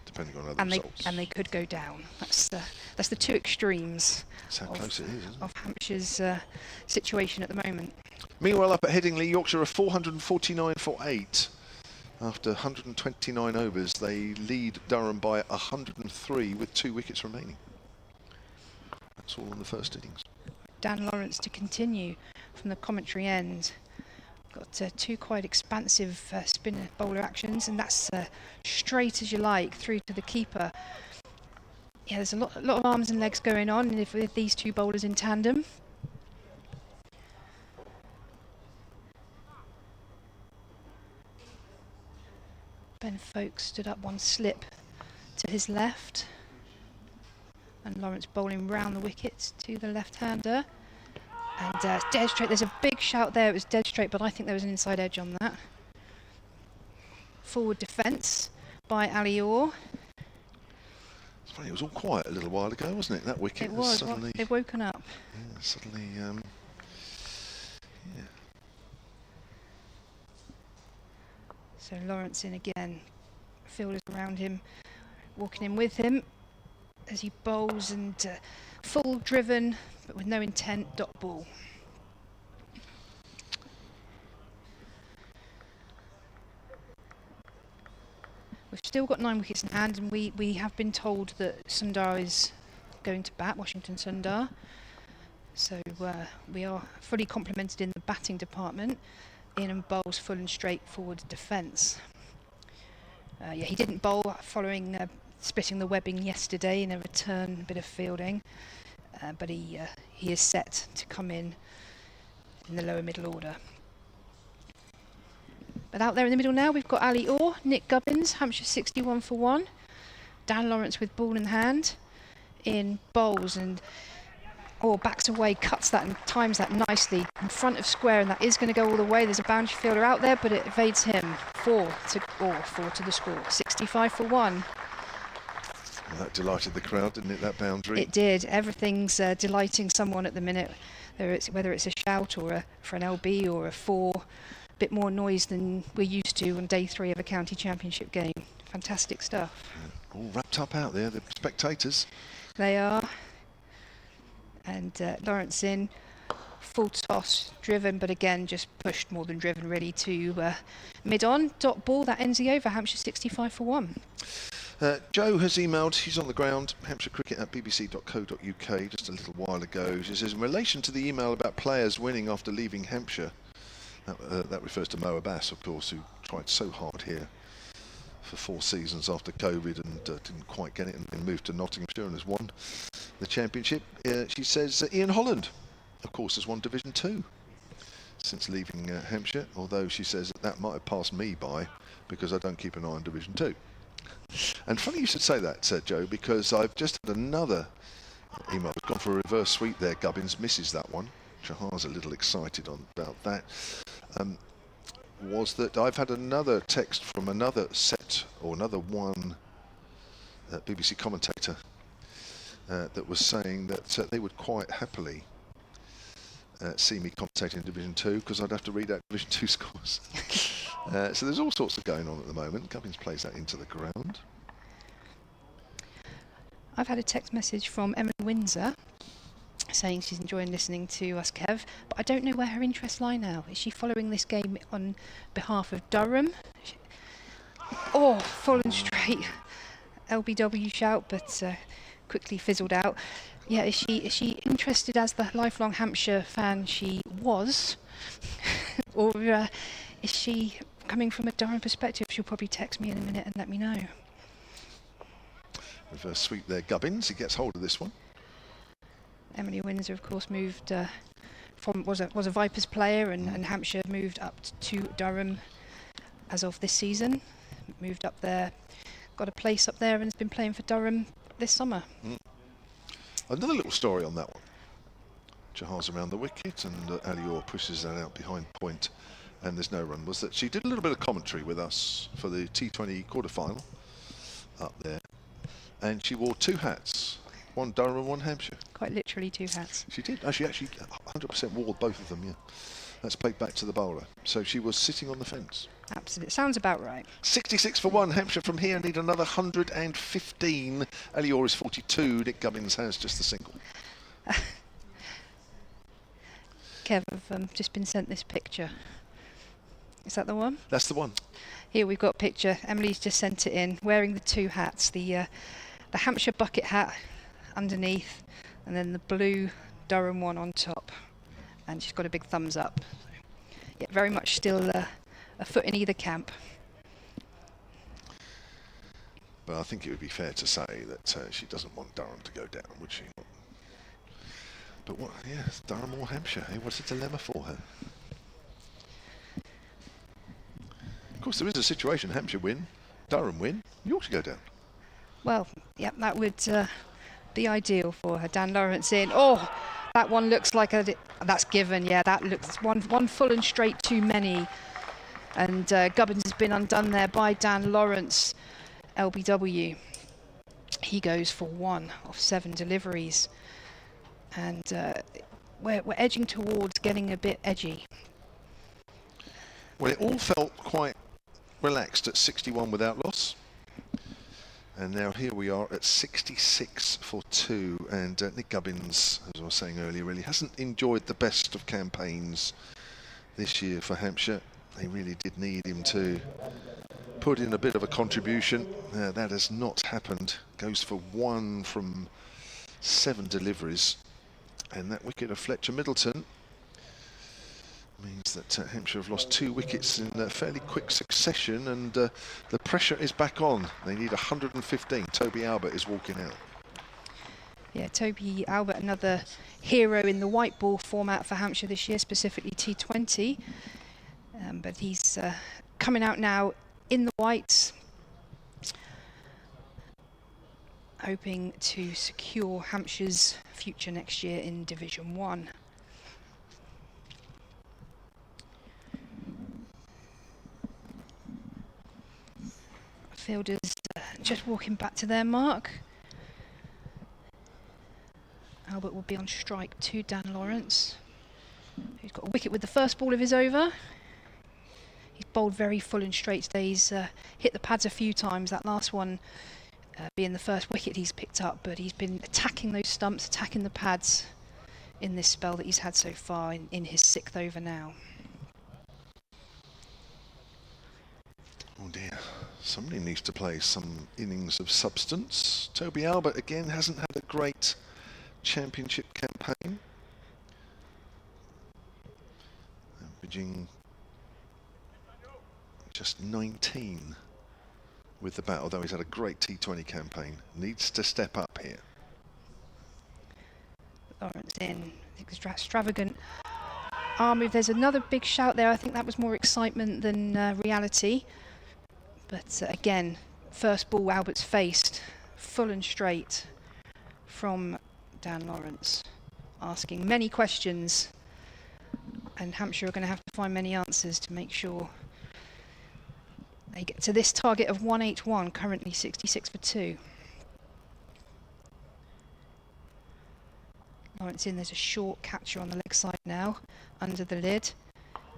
Depending on other results. And they could go down. That's the 2 extremes. That's how close it is, isn't it? Of Hampshire's situation at the moment. Meanwhile, up at Headingley, Yorkshire are 449 for 8. After 129 overs, they lead Durham by 103 with 2 wickets remaining. That's all in the 1st innings. Dan Lawrence to continue from the commentary end. Got two quite expansive spinner bowler actions, and that's straight as you like through to the keeper. Yeah, there's a lot of arms and legs going on with these two bowlers in tandem. Ben Folkes stood up one slip to his left, and Lawrence bowling round the wickets to the left-hander. And dead straight. There's a big shout there. It was dead straight, but I think there was an inside edge on that. Forward defence by Ali Orr. It's funny, it was all quiet a little while ago, wasn't it? That wicket It was. suddenly. They've woken up. Yeah, suddenly. Yeah. So Lawrence in again. Fielders around him, walking in with him as he bowls, and full driven, but with no intent, dot ball. We've still got 9 wickets in hand, and we have been told that Sundar is going to bat, Washington Sundar. So we are fully complemented in the batting department. Ian bowls full and straightforward defence. Yeah, he didn't bowl following splitting the webbing yesterday in a return bit of fielding, but he is set to come in the lower middle order. But out there in the middle now, we've got Ali Orr, Nick Gubbins, Hampshire 61 for 1. Dan Lawrence with ball in hand, in bowls, and Orr backs away, cuts that and times that nicely in front of square, and that is going to go all the way. There's a boundary fielder out there, but it evades him. 4 to Orr, 4 to the score, 65 for 1. Well, that delighted the crowd, didn't it, that boundary? It did. Everything's delighting someone at the minute, whether it's a shout or for an LB or a 4. A bit more noise than we're used to on day 3 of a county championship game. Fantastic stuff. Yeah, all wrapped up out there, the spectators. They are. And Lawrence in, full toss, driven, but again just pushed more than driven really to mid-on. Dot ball, that ends the over, Hampshire 65 for 1. Joe has emailed, she's on the ground, hampshirecricket@bbc.co.uk just a little while ago. She says, in relation to the email about players winning after leaving Hampshire, that refers to Mo Abbas, of course, who tried so hard here for 4 seasons after COVID and didn't quite get it, and then moved to Nottinghamshire and has won the championship. She says Ian Holland, of course, has won Division 2 since leaving Hampshire, although she says that might have passed me by because I don't keep an eye on Division 2. And funny you should say that, Joe, because I've just had another email. It's gone for a reverse sweep there. Gubbins misses that one. Shahar's a little excited about that. Was that I've had another text from another set, or another one, BBC commentator, that was saying that they would quite happily see me commentating in Division 2 because I'd have to read out Division 2 scores. So there's all sorts of going on at the moment. Gubbins plays that into the ground. I've had a text message from Emily Windsor saying she's enjoying listening to us, Kev, but I don't know where her interests lie now. Is she following this game on behalf of Durham? Oh, full and straight LBW shout, but quickly fizzled out. Yeah, is she interested as the lifelong Hampshire fan she was, or is she coming from a Durham perspective? She'll probably text me in a minute and let me know. Reverse sweep there, Gubbins. He gets hold of this one. Emily Windsor, of course, moved was a Vipers player, and Hampshire moved up to Durham as of this season. Moved up there, got a place up there, and has been playing for Durham this summer. Another little story on that one. Jahar's around the wicket, and Ali Orr pushes that out behind point, and there's no run. Was that she did a little bit of commentary with us for the T20 quarter-final up there, and she wore 2 hats. One Durham and one Hampshire. Quite literally 2 hats. She did. She actually 100% wore both of them, yeah. That's played back to the bowler. So she was sitting on the fence. Absolutely. Sounds about right. 66 for 1. Hampshire from here need another 115. Ali Orr is 42. Nick Gubbins has just the single. Kev, I've just been sent this picture. Is that the one? That's the one. Here we've got a picture. Emily's just sent it in, wearing the 2 hats. The Hampshire bucket hat underneath, and then the blue Durham one on top, and she's got a big thumbs up. yeah, very much still a foot in either camp. But I think it would be fair to say that she doesn't want Durham to go down, would she? But what, yeah, Durham or Hampshire, what's the dilemma for her? Of course, there is a situation: Hampshire win, Durham win, Yorkshire go down. Well, yeah, that would be ideal for her. Dan Lawrence in. Oh, that one looks like that's given. Yeah, that looks one full and straight too many. And Gubbins has been undone there by Dan Lawrence. LBW. He goes for 1 of 7 deliveries. And we're edging towards getting a bit edgy. Well, it all felt quite relaxed at 61 without loss. And now here we are at 66 for 2. And Nick Gubbins, as I was saying earlier, really hasn't enjoyed the best of campaigns this year for Hampshire. They really did need him to put in a bit of a contribution. That has not happened. Goes for 1 from 7 deliveries. And that wicket of Fletcher Middleton means that Hampshire have lost 2 wickets in fairly quick succession, and the pressure is back on. They need 115. Toby Albert is walking out. Yeah, Toby Albert, another hero in the white ball format for Hampshire this year, specifically T20. But he's coming out now in the whites, hoping to secure Hampshire's future next year in Division 1. Fielders just walking back to their mark. Albert will be on strike to Dan Lawrence, who's got a wicket with the first ball of his over. He's bowled very full and straight today. He's hit the pads a few times, that last one being the first wicket he's picked up, but he's been attacking those stumps, attacking the pads in this spell that he's had so far in his 6th over now. Oh dear, somebody needs to play some innings of substance. Toby Albert again hasn't had a great championship campaign. Averaging just 19 with the bat, although he's had a great T20 campaign. Needs to step up here. Lawrence in, extravagant arm move. There's another big shout there. I think that was more excitement than reality. But again, first ball Albert's faced, full and straight from Dan Lawrence, asking many questions. And Hampshire are going to have to find many answers to make sure they get to this target of 181, currently 66 for 2. Lawrence in, there's a short catcher on the leg side now, under the lid.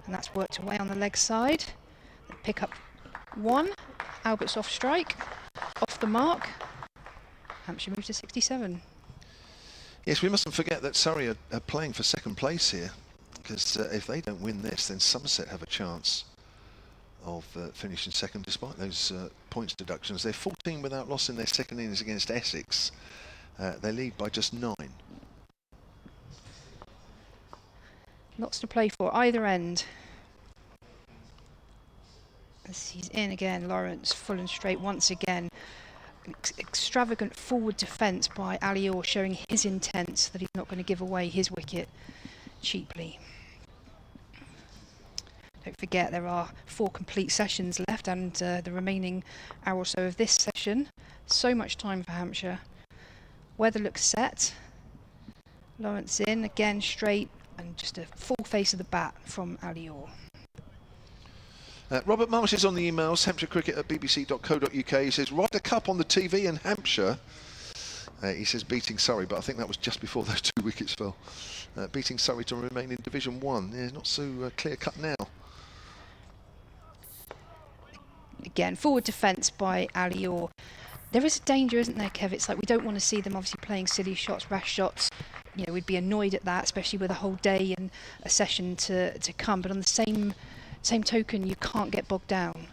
And that's worked away on the leg side. They pick up 1. Albert's off strike, off the mark. Hampshire moves to 67. Yes, we mustn't forget that Surrey are playing for 2nd place here, because if they don't win this, then Somerset have a chance of finishing 2nd despite those points deductions. They're 14 without loss in their 2nd innings against Essex. They lead by just 9. Lots to play for either end. As he's in again, Lawrence full and straight once again. Extravagant forward defence by Alior, showing his intent that he's not going to give away his wicket cheaply. Don't forget there are 4 complete sessions left, and the remaining hour or so of this session. So much time for Hampshire. Weather looks set. Lawrence in again, straight, and just a full face of the bat from Alior. Robert Marsh is on the emails, hampshirecricket@bbc.co.uk. He says, Ryder Cup on the TV in Hampshire. He says beating Surrey, but I think that was just before those 2 wickets fell. Beating Surrey to remain in Division 1. Yeah, not so clear-cut now. Again, forward defence by Alior. There is a danger, isn't there, Kev? It's like we don't want to see them obviously playing silly shots, rash shots. You know, we'd be annoyed at that, especially with a whole day and a session to come. But on the same token, you can't get bogged down.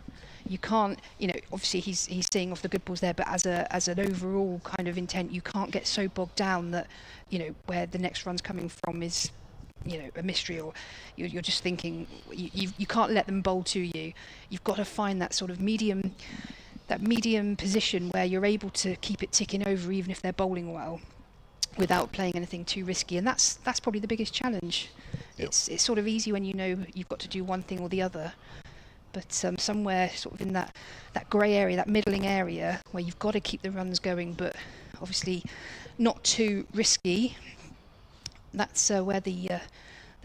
You can't, you know, obviously he's seeing off the good balls there, but as an overall kind of intent, you can't get so bogged down that, you know, where the next run's coming from is a mystery, or you're just thinking you can't let them bowl to you. You've got to find that sort of medium position where you're able to keep it ticking over even if they're bowling well, without playing anything too risky. And that's probably the biggest challenge. Yep. It's sort of easy when you know you've got to do one thing or the other, but somewhere sort of in that grey area, that middling area, where you've got to keep the runs going, but obviously not too risky. That's where the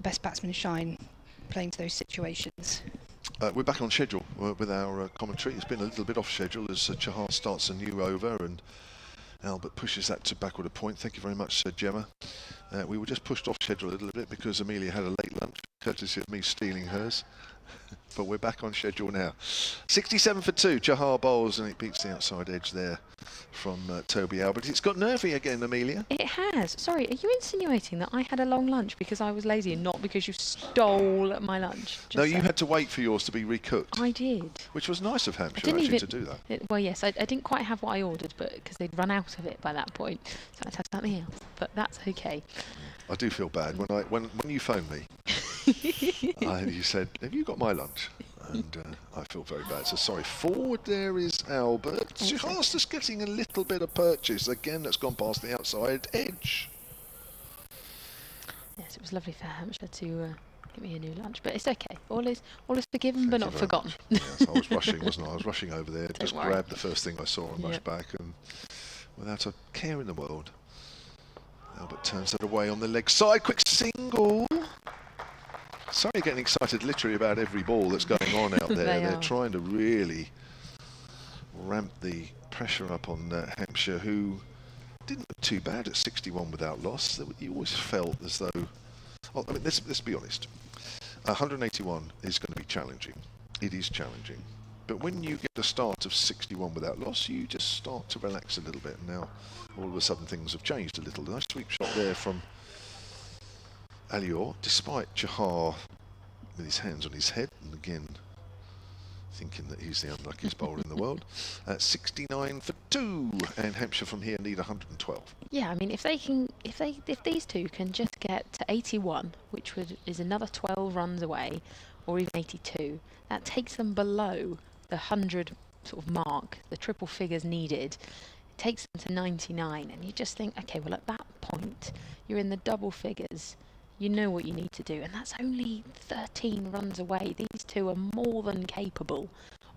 best batsmen shine, playing to those situations. We're back on schedule with our commentary. It's been a little bit off schedule as Chahar starts a new over and Albert pushes that to backward a point. Thank you very much, Gemma. We were just pushed off schedule a little bit because Amelia had a late lunch, courtesy of me stealing hers. But we're back on schedule now. 67 for 2, Chahar bowls, and it beats the outside edge there from Toby Albert. It's got nervy again, Amelia. It has. Sorry, are you insinuating that I had a long lunch because I was lazy and not because you stole my lunch? No, you had to wait for yours to be recooked. I did. Which was nice of Hampshire, actually, to do that. Well, yes, I didn't quite have what I ordered, but because they'd run out of it by that point, so I had to have something else. But that's okay. I do feel bad when you phoned me. You said, "Have you got my lunch?" And I feel very bad. So sorry. Forward there is Albert. Chahar's just getting a little bit of purchase again. That's gone past the outside edge. Yes, it was lovely for Hampshire to give me a new lunch, but it's okay. All is forgiven, Thank but you not very forgotten. much. Yes, I was rushing, wasn't I? I was rushing over there. Don't Just worry. grabbed the first thing I saw and rushed back, and without a care in the world. Albert turns that away on the leg side. Quick single. Sorry, getting excited literally about every ball that's going on out there. They're trying to really ramp the pressure up on Hampshire, who didn't look too bad at 61 without loss. You always felt as though... Well, I mean, let's be honest. 181 is going to be challenging. It is challenging. But when you get the start of 61 without loss, you just start to relax a little bit. And now, all of a sudden, things have changed a little. A nice sweep shot there from Alior, despite Chahar with his hands on his head, and again thinking that he's the unluckiest bowler in the world. 69 for 2, and Hampshire from here need 112. Yeah, I mean, if these two can just get to 81, which is another 12 runs away, or even 82, that takes them below the 100 sort of mark, the triple figures needed. It takes them to 99, and you just think, okay, well, at that point, you're in the double figures. You know what you need to do, and that's only 13 runs away. These two are more than capable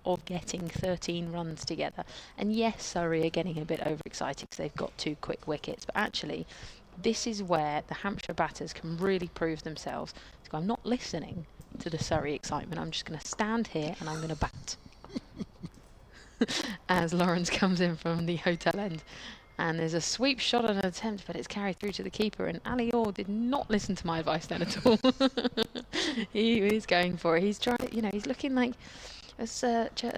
of getting 13 runs together. And yes, Surrey are getting a bit overexcited because they've got 2 quick wickets, but actually, this is where the Hampshire batters can really prove themselves. So I'm not listening to the Surrey excitement. I'm just going to stand here and I'm going to bat. As Lawrence comes in from the hotel end. And there's a sweep shot on an attempt, but it's carried through to the keeper. And Ali Orr did not listen to my advice then at all. He is going for it. He's trying, he's looking like, as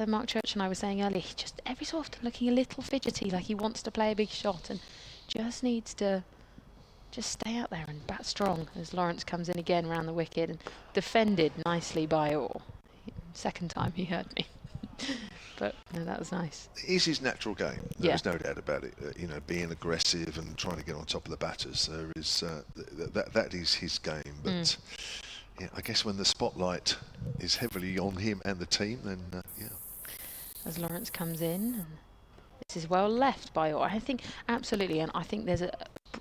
Mark Church and I were saying earlier, he's just every so often looking a little fidgety, like he wants to play a big shot and just needs to just stay out there and bat strong. As Lawrence comes in again round the wicket and defended nicely by Orr. Second time he heard me. But no, that was nice. It is his natural game. There's no doubt about it. Being aggressive and trying to get on top of the batters. There is that is his game. But I guess when the spotlight is heavily on him and the team, then As Lawrence comes in, and this is well left by Orr. I think absolutely, and I think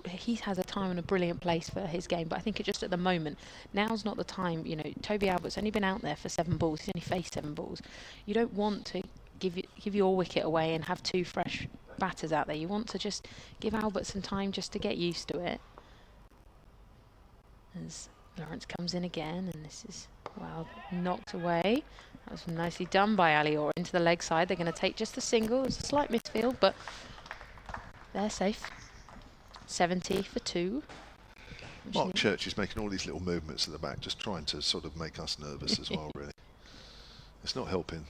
he has a time and a brilliant place for his game, but I think just at the moment, now's not the time. Toby Albert's only been out there for 7 balls. He's only faced 7 balls. You don't want to give your wicket away and have 2 fresh batters out there. You want to just give Albert some time just to get used to it. As Lawrence comes in again, and this is well knocked away. That was nicely done by Ali Orr into the leg side. They're going to take just the single. It's a slight misfield, but they're safe. 70 for 2. Mark Church is making all these little movements at the back, just trying to sort of make us nervous as well, really. It's not helping.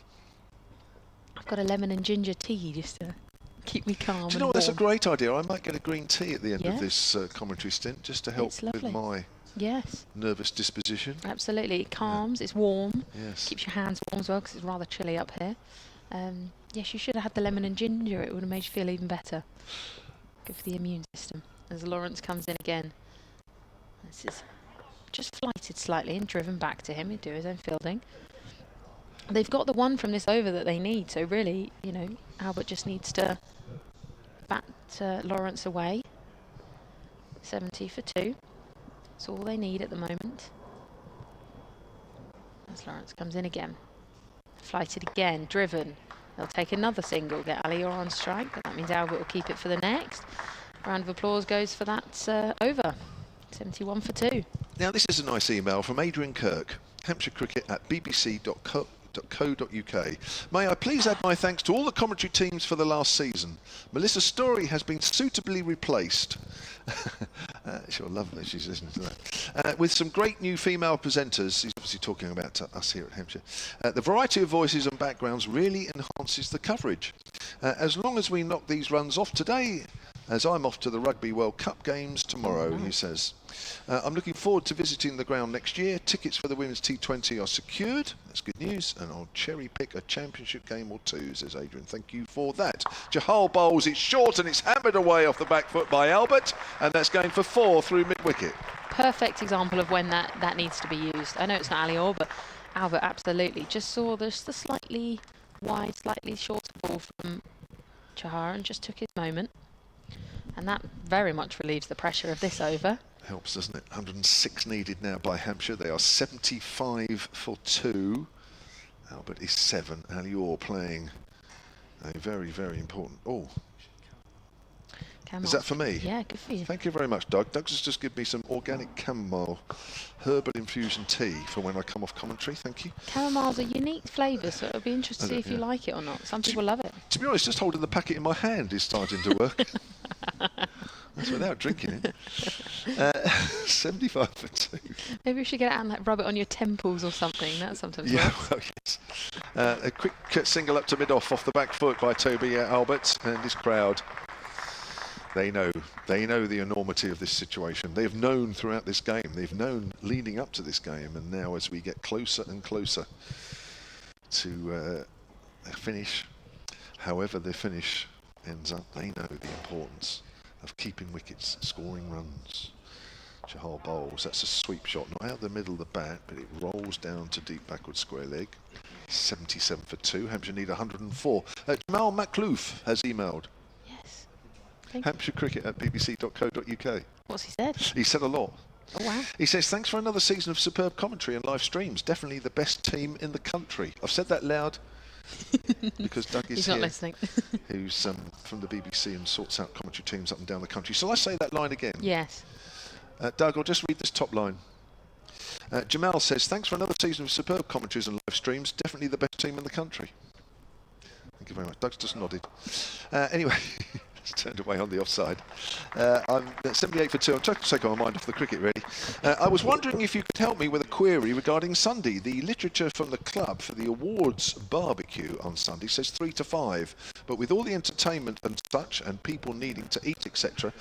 I've got a lemon and ginger tea just to keep me calm. Do you know what? That's a great idea. I might get a green tea at the end of this commentary stint, just to help with my nervous disposition. Absolutely. It calms, it's warm, yes. Keeps your hands warm as well because it's rather chilly up here. Yes, you should have had the lemon and ginger. It would have made you feel even better. Good for the immune system. As Lawrence comes in again. This is just flighted slightly and driven back to him. He'd do his own fielding. They've got the one from this over that they need, so really, you know, Albert just needs to bat Lawrence away. 70 for 2. That's all they need at the moment. As Lawrence comes in again. Flighted again, driven. They'll take another single, get Alior on strike, but that means Albert will keep it for the next. Round of applause goes for that over. 71 for 2. Now this is a nice email from Adrian Kirk, Hampshire Cricket at bbc.co.uk. May I please add my thanks to all the commentary teams for the last season. Melissa Story has been suitably replaced. She'll love that she's listening to that. With some great new female presenters. He's obviously talking about us here at Hampshire. The variety of voices and backgrounds really enhances the coverage. As long as we knock these runs off today, as I'm off to the Rugby World Cup games tomorrow, he says. I'm looking forward to visiting the ground next year. Tickets for the Women's T20 are secured. That's good news. And I'll cherry pick a championship game or two, says Adrian. Thank you for that. Jahal bowls, it's short and it's hammered away off the back foot by Albert. And that's going for 4 through mid-wicket. Perfect example of when that needs to be used. I know it's not Alior, but Albert absolutely just saw just the slightly wide, slightly shorter ball from Chahar and just took his moment. And that very much relieves the pressure of this over. Helps, doesn't it? 106 needed now by Hampshire. They are 75 for 2. Albert is 7. Alior playing a very, very important... Oh. Is that for me? Yeah, good for you. Thank you very much, Doug. Doug's just given me some organic chamomile herbal infusion tea for when I come off commentary. Thank you. Chamomile's a unique flavour, so it'll be interesting to see if you like it or not. Some people love it. To be honest, just holding the packet in my hand is starting to work. That's without drinking it. 75 for 2. Maybe we should get it out and like, rub it on your temples or something. That sometimes works. Well, yes. A quick single up to mid-off the back foot by Toby Albert and his crowd. They know the enormity of this situation. They've known throughout this game. They've known leading up to this game. And now as we get closer and closer to a finish, however the finish ends up, they know the importance of keeping wickets, scoring runs. Chahal bowls, that's a sweep shot, not out the middle of the bat, but it rolls down to deep backward square leg. 77 for 2. Hampshire need 104. Jamal McLoof has emailed. Yes. Hampshire Cricket at bbc.co.uk. What's he said? He said a lot. Oh, wow. He says, thanks for another season of superb commentary and live streams. Definitely the best team in the country. I've said that loud because Doug is He's here, not listening. who's from the BBC and sorts out commentary teams up and down the country. Shall I say that line again? Yes. Doug, I'll just read this top line. Jamal says, thanks for another season of superb commentaries and live streams. Definitely the best team in the country. Thank you very much. Doug's just nodded. Anyway, it's turned away on the offside. I'm 78 for 2. I'm trying to take my mind off the cricket, really. I was wondering if you could help me with a query regarding Sunday. The literature from the club for the awards barbecue on Sunday says 3 to 5. But with all the entertainment and such and people needing to eat, etc.,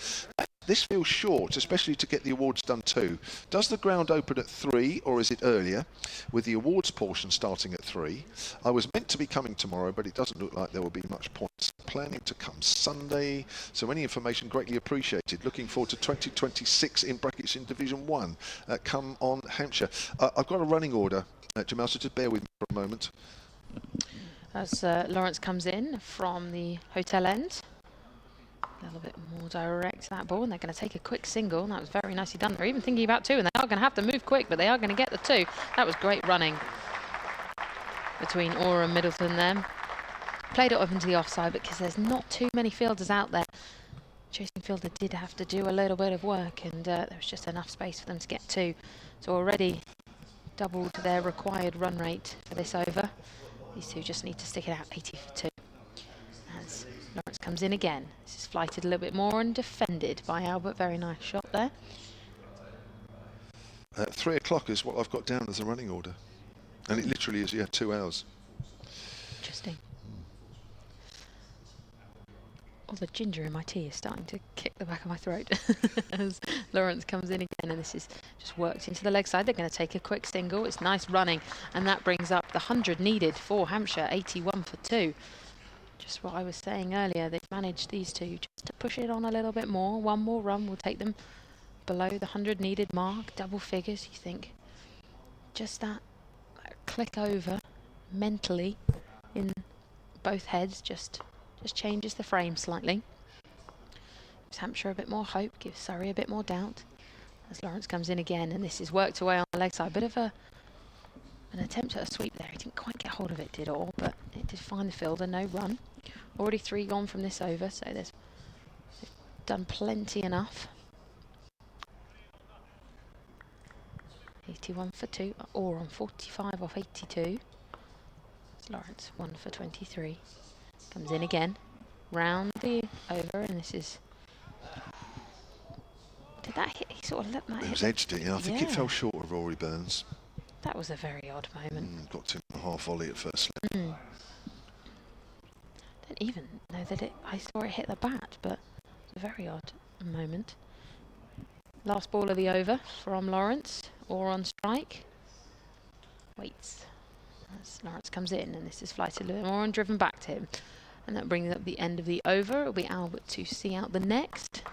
this feels short, especially to get the awards done too. Does the ground open at 3 or is it earlier, with the awards portion starting at 3? I was meant to be coming tomorrow, but it doesn't look like there will be much point. Planning to come Sunday, so any information greatly appreciated. Looking forward to 2026 in brackets in Division 1. Come on, Hampshire. I've got a running order, Jamal, so just bear with me for a moment. As Lawrence comes in from the hotel end. A little bit more direct that ball, and they're going to take a quick single, and that was very nicely done. They're even thinking about 2, and they are going to have to move quick, but they are going to get the 2. That was great running between Orr and Middleton there. Played it up into the offside because there's not too many fielders out there. Chasing fielder did have to do a little bit of work, and there was just enough space for them to get 2. So already doubled their required run rate for this over. These two just need to stick it out. 80 for 2. As Lawrence comes in again. This is flighted a little bit more and defended by Albert. Very nice shot there. 3 o'clock is what I've got down as a running order. And it literally is, 2 hours. Interesting. All the ginger in my tea is starting to kick the back of my throat as Lawrence comes in again, and this is just worked into the leg side. They're going to take a quick single. It's nice running, and that brings up the 100 needed for Hampshire. 81 for 2. Just what I was saying earlier, they've managed, these two, just to push it on a little bit more. One more run will take them below the 100 needed mark, double figures. You think just that click over mentally in both heads just changes the frame slightly. Gives Hampshire a bit more hope, gives Surrey a bit more doubt. As Lawrence comes in again, and this is worked away on the leg side. Bit of an attempt at a sweep there. He didn't quite get hold of it, did all, but it did find the fielder. No run. Already 3 gone from this over, so they've done plenty enough. 81 for 2, or on 45 off 82. Lawrence 1 for 23. Comes in again, round the over, and this is. Did that hit? He sort of let that hit. It was edged it, yeah. I think it fell short of Rory Burns. That was a very odd moment. Got 2.5 volley at first. Don't even know that I saw it hit the bat, but it's a very odd moment. Last ball of the over from Lawrence, or on strike. Waits. As Lawrence comes in, and this is flighted a little more and driven back to him. And that brings up the end of the over. It'll be Albert to see out the next.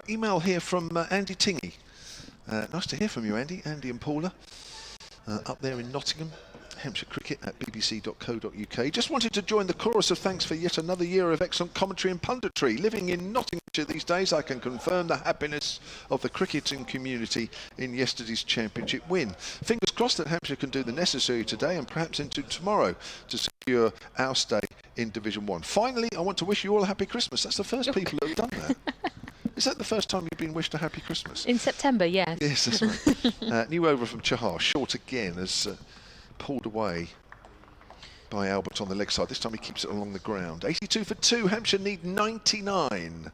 Email here from Andy Tingy. Nice to hear from you, Andy. Andy and Paula, up there in Nottingham. Hampshire Cricket at bbc.co.uk. Just wanted to join the chorus of thanks for yet another year of excellent commentary and punditry. Living in Nottinghamshire these days, I can confirm the happiness of the cricketing community in yesterday's championship win. Fingers crossed that Hampshire can do the necessary today and perhaps into tomorrow to secure our stay in Division 1. Finally, I want to wish you all a happy Christmas. That's the first people that have done that. Is that the first time you've been wished a happy Christmas? In September, yes. Yes, that's right. New over from Chahar, short again as pulled away by Albert on the leg side. This time he keeps it along the ground. 82 for 2. Hampshire need 99.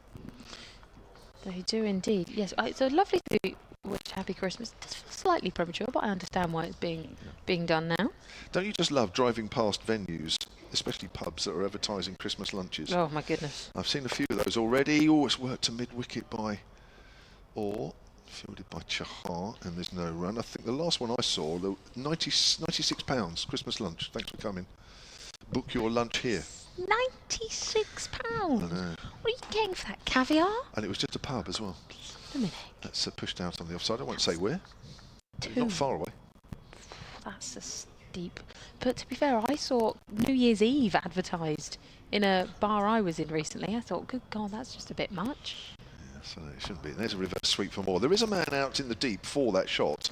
They do indeed. Yes, it's a lovely to wish happy Christmas. It does feel slightly premature, but I understand why it's being done now. Don't you just love driving past venues, especially pubs that are advertising Christmas lunches? Oh my goodness. I've seen a few of those already. Oh, it's worked to mid-wicket by Orr. Fielded by Chahar, and there's no run. I think the last one I saw, the £96 Christmas lunch. Thanks for coming. Book your lunch here. £96. I know. What are you getting for that? Caviar? And it was just a pub as well. Dominic. That's pushed out on the offside. I won't say where. It's not far away. That's a steep. But to be fair, I saw New Year's Eve advertised in a bar I was in recently. I thought, good God, that's just a bit much. So it shouldn't be. There's a reverse sweep for more. There is a man out in the deep for that shot.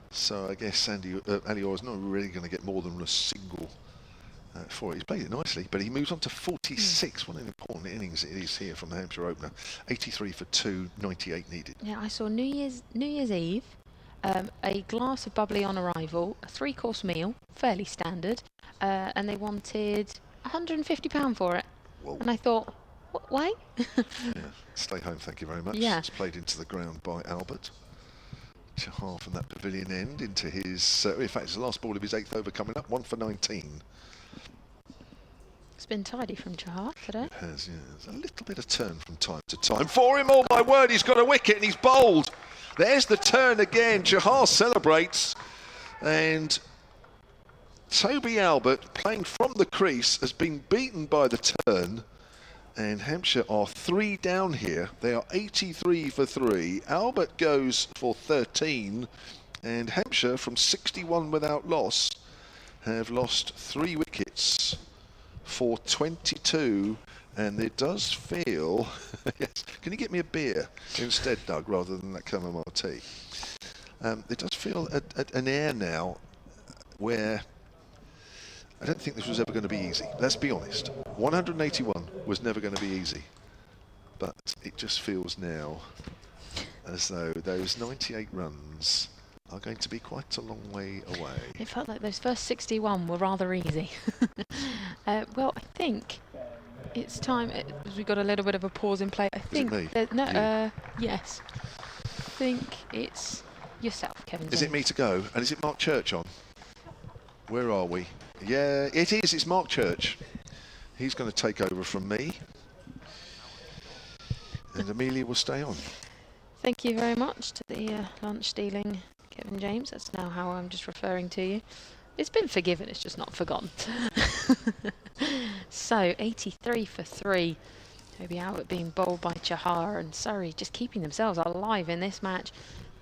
So I guess Ali Orr is not really going to get more than a single for it. He's played it nicely, but he moves on to 46. What an important innings it is here from the Hampshire opener. 83 for 2, 98 needed. Yeah, I saw New Year's Eve, a glass of bubbly on arrival, a 3-course meal, fairly standard, and they wanted £150 for it. Whoa. And I thought, why? Yeah, stay home, thank you very much. Yeah. It's played into the ground by Albert. Chahar from that pavilion end into his, in fact, it's the last ball of his 8th over coming up, 1 for 19. It's been tidy from Chahar today. It has, yeah. There's a little bit of turn from time to time. For him, oh my word, he's got a wicket and he's bowled. There's the turn again. Chahar celebrates. And Toby Albert, playing from the crease, has been beaten by the turn. And Hampshire are 3 down here. They are 83 for 3. Albert goes for 13. And Hampshire, from 61 without loss, have lost 3 wickets for 22. And it does feel... yes. Can you get me a beer instead, Doug, rather than that chamomile tea? It does feel an air now where... I don't think this was ever going to be easy. Let's be honest. 181 was never going to be easy. But it just feels now as though those 98 runs are going to be quite a long way away. It felt like those first 61 were rather easy. Well, I think it's time. We've got a little bit of a pause in play. I think. Is it me? No. Yes. I think it's yourself, Kevin. Is it me to go? And is it Mark Church on? Where are we? Yeah, it is. It's Mark Church. He's going to take over from me. And Amelia will stay on. Thank you very much to the lunch stealing Kevin James. That's now how I'm just referring to you. It's been forgiven, it's just not forgotten. So 83 for 3. Toby Albert being bowled by Chahar, and Surrey just keeping themselves alive in this match.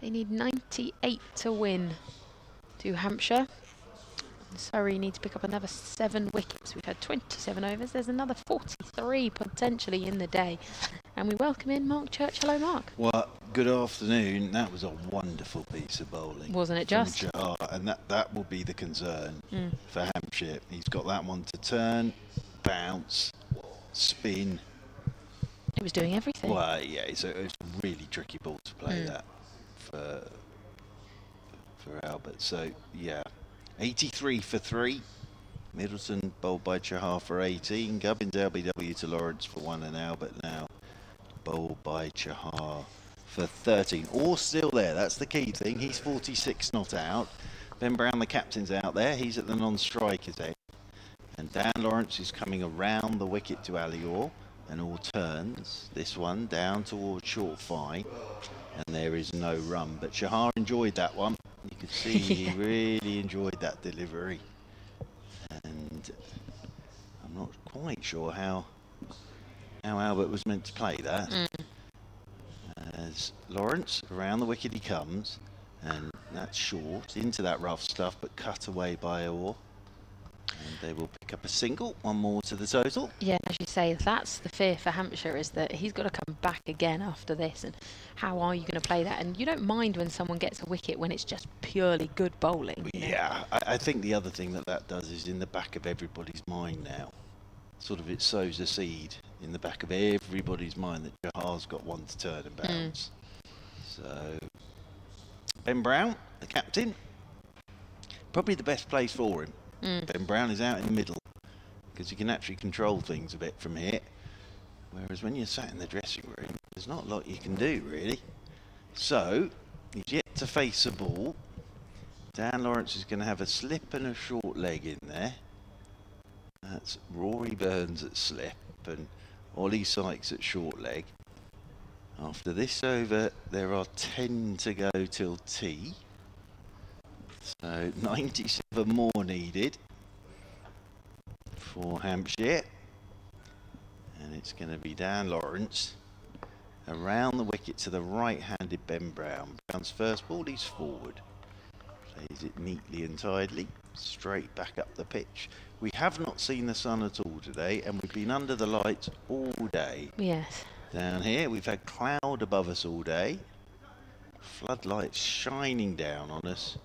They need 98 to win to Hampshire. And Surrey need to pick up another 7 wickets. We've had 27 overs. There's another 43 potentially in the day. And we welcome in Mark Church. Hello, Mark. Well, good afternoon. That was a wonderful piece of bowling. Wasn't it just? From Chahar, and that will be the concern for Hampshire. He's got that one to turn, bounce, spin. It was doing everything. Well, yeah, it's a really tricky ball to play that for Albert. So, yeah, 83 for 3. Middleton bowled by Chahar for 18. Gubbins LBW to Lawrence for 1, and Albert now bowled by Chahar for 13. All still there. That's the key thing. He's 46 not out. Ben Brown, the captain's out there. He's at the non-strikers end. And Dan Lawrence is coming around the wicket to Ali Orr. And all turns, this one down towards short fine, and there is no run. But Chahar enjoyed that one. You could see he really enjoyed that delivery. And I'm not quite sure how Albert was meant to play that. As Lawrence, around the wicket he comes, and that's short, into that rough stuff, but cut away by Orr. And they will pick up a single, 1 more to the total. Yeah, as you say, that's the fear for Hampshire, is that he's got to come back again after this. And how are you going to play that? And you don't mind when someone gets a wicket when it's just purely good bowling. Yeah, I think the other thing that does is in the back of everybody's mind now. Sort of it sows a seed in the back of everybody's mind that Chahar's got one to turn and bounce. So, Ben Brown, the captain, probably the best place for him. Ben Brown is out in the middle because you can actually control things a bit from here, whereas when you're sat in the dressing room there's not a lot you can do really. So he's yet to face a ball. Dan Lawrence is going to have a slip and a short leg in there. That's Rory Burns at slip and Ollie Sykes at short leg. After this over there are 10 to go till tea. So 97 more needed for Hampshire, and it's going to be Dan Lawrence around the wicket to the right-handed Ben Brown. Brown's first ball, he's forward, plays it neatly and tidily, straight back up the pitch. We have not seen the sun at all today, and we've been under the lights all day. Yes. Down here we've had cloud above us all day, floodlights shining down on us.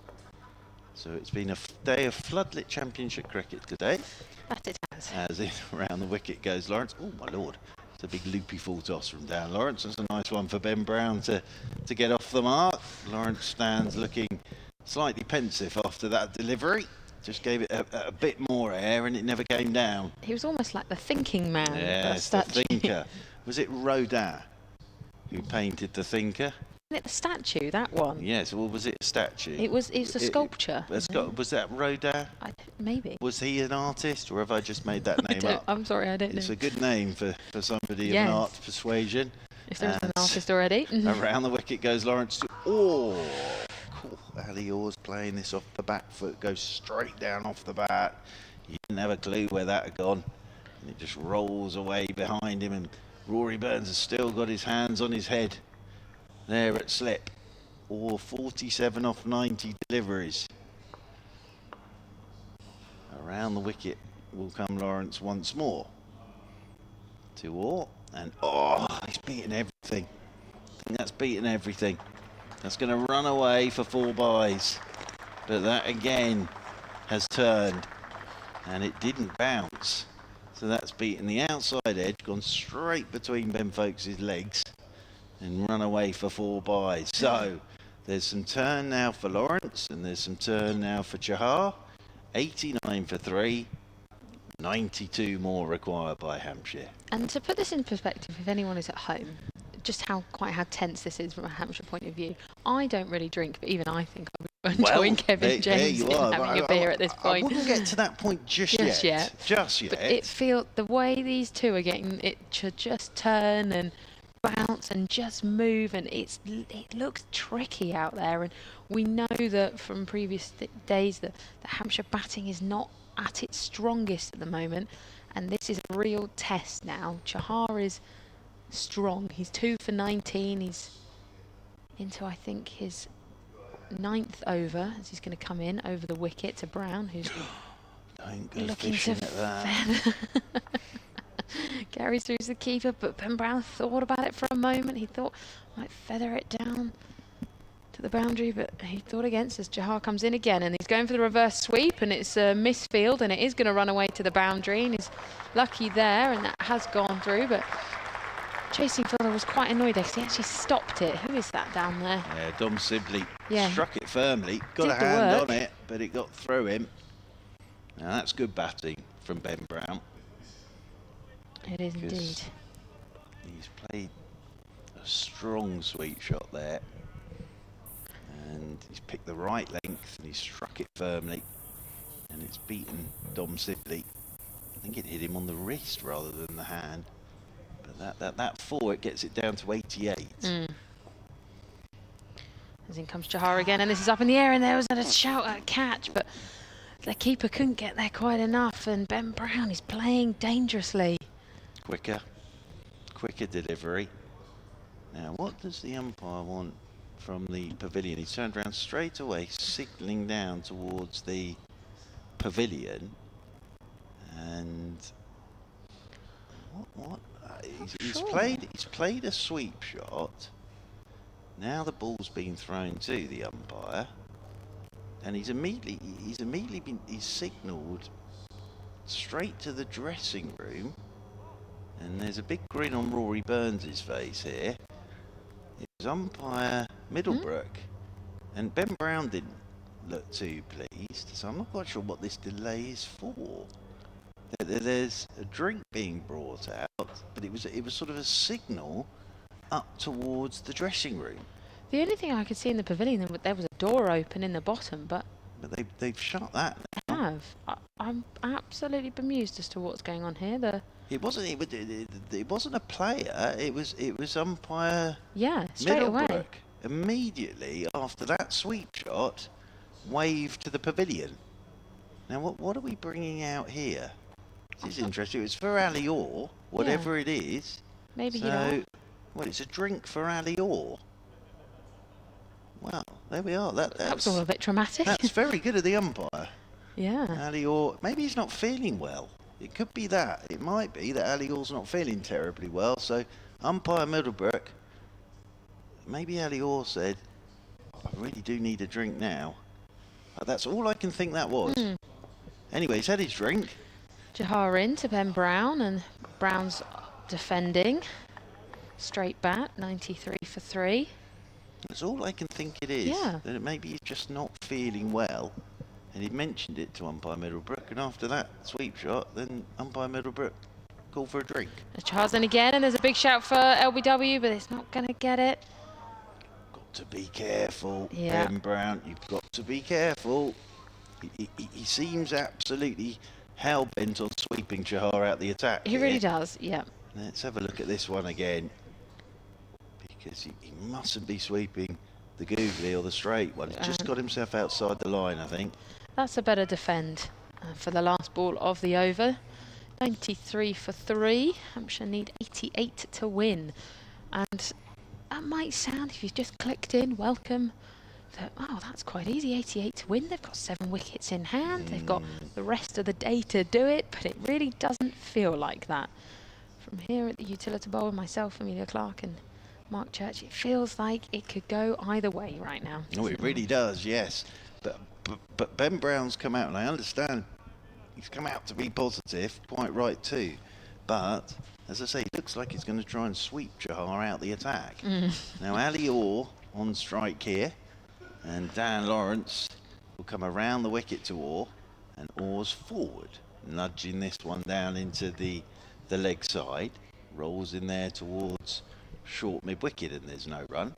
So it's been a day of floodlit championship cricket today. That it has. As in around the wicket goes Lawrence. Oh my lord, it's a big loopy full toss from Dan Lawrence. That's a nice one for Ben Brown to get off the mark. Lawrence stands looking slightly pensive after that delivery. Just gave it a bit more air and it never came down. He was almost like the thinking man. Yes, the thinker. Was it Rodin who painted the thinker? Isn't it the statue, that one? Yes, or was it a statue? It's a sculpture. Was that Rodin? Maybe. Was he an artist, or have I just made that name up? I'm sorry, I don't know. It's a good name for somebody of an art persuasion. If there's an artist already. Around the wicket goes Lawrence. Cool. Ali Orr's playing this off the back foot, goes straight down off the bat. You didn't have a clue where that had gone. And it just rolls away behind him, and Rory Burns has still got his hands on his head. There at slip, or 47 off 90 deliveries. Around the wicket will come Lawrence once more. 2 all, and he's beaten everything. I think that's beaten everything. That's going to run away for 4 byes, but that again has turned, and it didn't bounce. So that's beaten the outside edge, gone straight between Ben Folkes' legs, and run away for 4 byes. So there's some turn now for Lawrence, and there's some turn now for Chahar. 89 for 3, 92 more required by Hampshire. And to put this in perspective, if anyone is at home, just how tense this is from a Hampshire point of view. I don't really drink, but even I think I'm enjoying Kevin James having a beer at this point. I wouldn't get to that point just yet. But it feels the way these two are getting it to just turn and bounce and just move, and it looks tricky out there. And we know that from previous days that the Hampshire batting is not at its strongest at the moment, and this is a real test now. Chahar is strong. He's 2 for 19. He's into, I think, his 9th over as he's going to come in over the wicket to Brown, who's Don't go looking fishing to at that. carries through to the keeper, but Ben Brown thought about it for a moment. He thought might feather it down to the boundary, but he thought against as Chahar comes in again, and he's going for the reverse sweep, and it's a misfield, and it is going to run away to the boundary, and he's lucky there, and that has gone through. But chasing fielder was quite annoyed there because he actually stopped it. Who is that down there? Yeah, Dom Sibley Yeah. struck it firmly, got Did a the hand work. on it, but it got through him. Now that's good batting from Ben Brown. It is indeed. He's played a strong sweep shot there, and he's picked the right length and he's struck it firmly, and it's beaten Dom Sibley. I think it hit him on the wrist rather than the hand, but that 4, it gets it down to 88. As in comes Chahar again, and this is up in the air, and there was a shout at catch, but the keeper couldn't get there quite enough, and Ben Brown is playing dangerously. Quicker delivery. Now, what does the umpire want from the pavilion? He turned around straight away, signalling down towards the pavilion. And what? He's played a sweep shot. Now the ball's been thrown to the umpire, and he's signalled straight to the dressing room. And there's a big grin on Rory Burns' face here. It was umpire Middlebrook. And Ben Brown didn't look too pleased, so I'm not quite sure what this delay is for. There's a drink being brought out, but it was sort of a signal up towards the dressing room. The only thing I could see in the pavilion, there was a door open in the bottom, but they've shut that now. I'm absolutely bemused as to what's going on here. It wasn't a player. It was umpire straight away. Middlebrook. Immediately after that sweep shot, waved to the pavilion. Now what are we bringing out here? This is interesting. It's for Ali Orr, whatever it is. Maybe so, it's a drink for Ali Orr. Well, there we are. That's all a bit dramatic. That's very good of the umpire. Yeah. Ali Orr, maybe he's not feeling well. It could be that. It might be that Ali Orr's not feeling terribly well. So, umpire Middlebrook, maybe Ali Orr said, I really do need a drink now. That's all I can think that was. Anyway, he's had his drink. Chahar in to Ben Brown, and Brown's defending. Straight bat, 93 for 3. That's all I can think it is. Yeah. That maybe he's just not feeling well. And he mentioned it to umpire Middlebrook, and after that sweep shot, then umpire Middlebrook called for a drink. Charles in again, and there's a big shout for LBW, but it's not going to get it. Got to be careful, Yeah. Ben Brown. You've got to be careful. He seems absolutely hell-bent on sweeping Chahar out the attack. He really does, yeah. Let's have a look at this one again, because he mustn't be sweeping the googly or the straight one. He's just got himself outside the line, I think. That's a better defend for the last ball of the over. 93 for 3. Hampshire need 88 to win. And that might sound, if you've just clicked in, welcome. That's quite easy, 88 to win. They've got 7 wickets in hand. They've got the rest of the day to do it, but it really doesn't feel like that. From here at the Utilita Bowl, myself, Amelia Clark and Mark Church, it feels like it could go either way right now. Oh, it really does, yes. But Ben Brown's come out, and I understand he's come out to be positive, quite right too. But, as I say, it looks like he's going to try and sweep Chahar out the attack. Now, Ali Orr on strike here, and Dan Lawrence will come around the wicket to Orr, and Orr's forward, nudging this one down into the leg side, rolls in there towards short mid-wicket, and there's no run.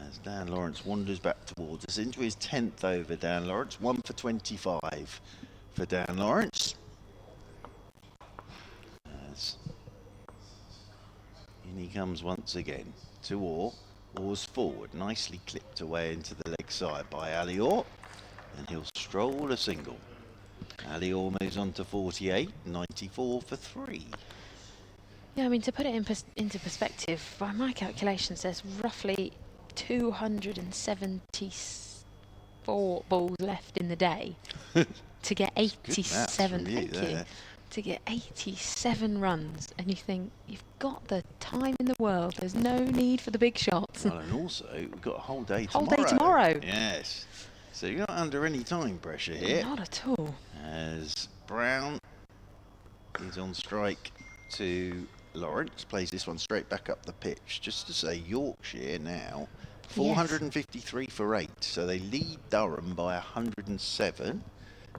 As Dan Lawrence wanders back towards us into his 10th over, Dan Lawrence, 1 for 25 for Dan Lawrence. As comes once again to Orr. Orr's forward, nicely clipped away into the leg side by Ali Orr, and he'll stroll a single. Ali Orr moves on to 48, 94 for 3. Yeah, I mean, to put it into perspective, by my calculations, there's roughly 274 balls left in the day to get 87. Thank you. To get 87 runs, and you think you've got the time in the world. There's no need for the big shots. Well, and also we've got a whole day Whole tomorrow. day tomorrow. Yes. So you're not under any time pressure here. Not at all. As Brown is on strike to Lawrence, plays this one straight back up the pitch. Just to say, Yorkshire now 453 for 8, so they lead Durham by 107.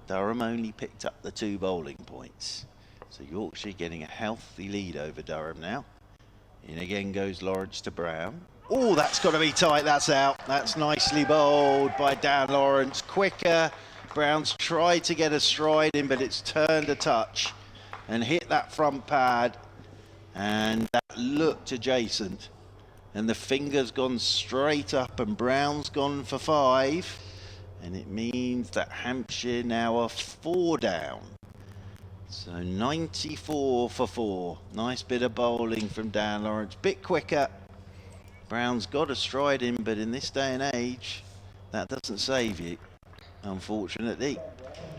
Durham only picked up the 2 bowling points, so Yorkshire getting a healthy lead over Durham now. In again goes Lawrence to Brown. Oh, that's got to be tight. That's out. That's nicely bowled by Dan Lawrence. Quicker. Brown's tried to get a stride in, but it's turned a touch and hit that front pad, and that looked adjacent, and the finger's gone straight up, and Brown's gone for 5, and it means that Hampshire now are 4 down. So 94 for 4. Nice bit of bowling from Dan Lawrence. Bit quicker. Brown's got a stride in, but in this day and age, that doesn't save you, unfortunately.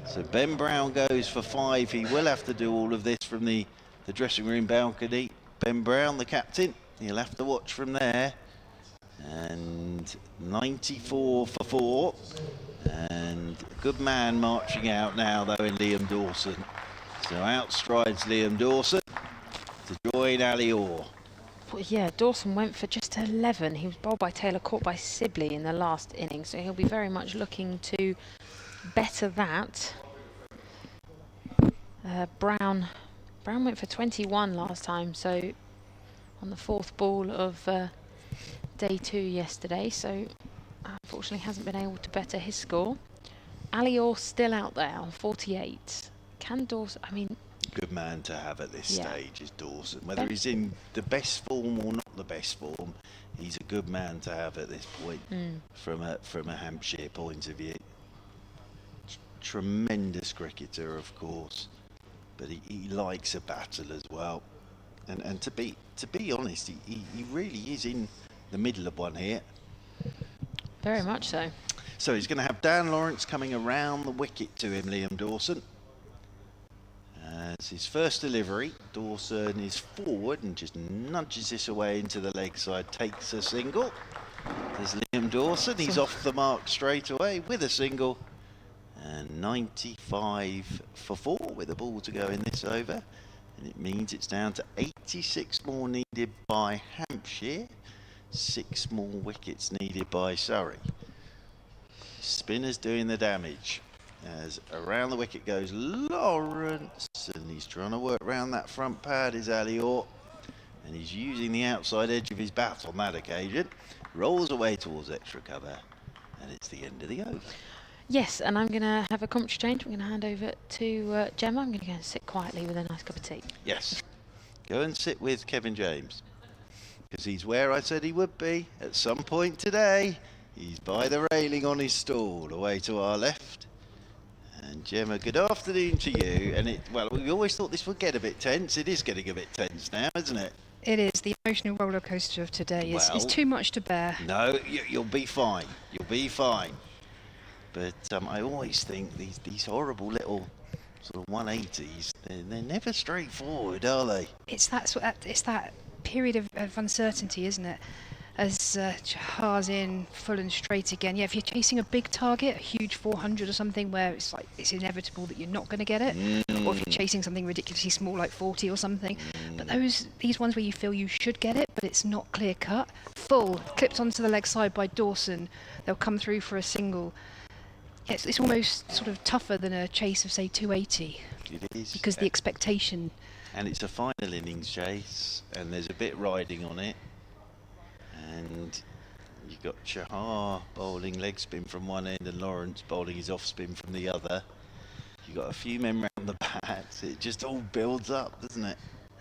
So Ben Brown goes for 5. He will have to do all of this from the dressing room balcony. Ben Brown, the captain, he'll have to watch from there. And 94 for 4. And a good man marching out now, though, in Liam Dawson. So out strides Liam Dawson to join Ali Orr. Well, yeah, Dawson went for just 11. He was bowled by Taylor, caught by Sibley in the last innings, so he'll be very much looking to better that. Brown went for 21 last time, so on the 4th ball of day 2 yesterday, so unfortunately hasn't been able to better his score. Ali Orr still out there on 48. Can Dawson, I mean... Good man to have at this stage is Dawson. Whether he's in the best form or not the best form, he's a good man to have at this point from a Hampshire point of view. Tremendous cricketer, of course, but he likes a battle as well. And to be honest, he really is in the middle of one here. Very much so. So he's going to have Dan Lawrence coming around the wicket to him, Liam Dawson. As his first delivery, Dawson is forward and just nudges this away into the leg side, takes a single. There's Liam Dawson, he's off the mark straight away with a single. And 95 for 4 with a ball to go in this over. And it means it's down to 86 more needed by Hampshire, 6 more wickets needed by Surrey. Spinner's doing the damage. As around the wicket goes Lawrence, and he's trying to work around that front pad is Ali Orr, and he's using the outside edge of his bat on that occasion. Rolls away towards extra cover, and it's the end of the over. Yes, and I'm going to have a commentary change. I'm going to hand over to Gemma. I'm going to go and sit quietly with a nice cup of tea. Yes, go and sit with Kevin James, because he's where I said he would be at some point today. He's by the railing on his stool, away to our left. And Gemma, good afternoon to you. And well, we always thought this would get a bit tense. It is getting a bit tense now, isn't it? It is. The emotional roller coaster of today is too much to bear. No, you'll be fine. You'll be fine. But I always think these horrible little sort of 180s, they're never straightforward, are they? It's that period of uncertainty, isn't it? As Chahar's in full and straight again. Yeah, if you're chasing a big target, a huge 400 or something, where it's like it's inevitable that you're not going to get it, or if you're chasing something ridiculously small like 40 or something. But these ones where you feel you should get it, but it's not clear cut, full, clipped onto the leg side by Dawson, they'll come through for a single. Yeah, it's almost sort of tougher than a chase of say 280. It is. Because the expectation. And it's a final innings chase, and there's a bit riding on it. And you've got Chahar bowling leg spin from one end and Lawrence bowling his off spin from the other. You've got a few men round the bats. It just all builds up, doesn't it?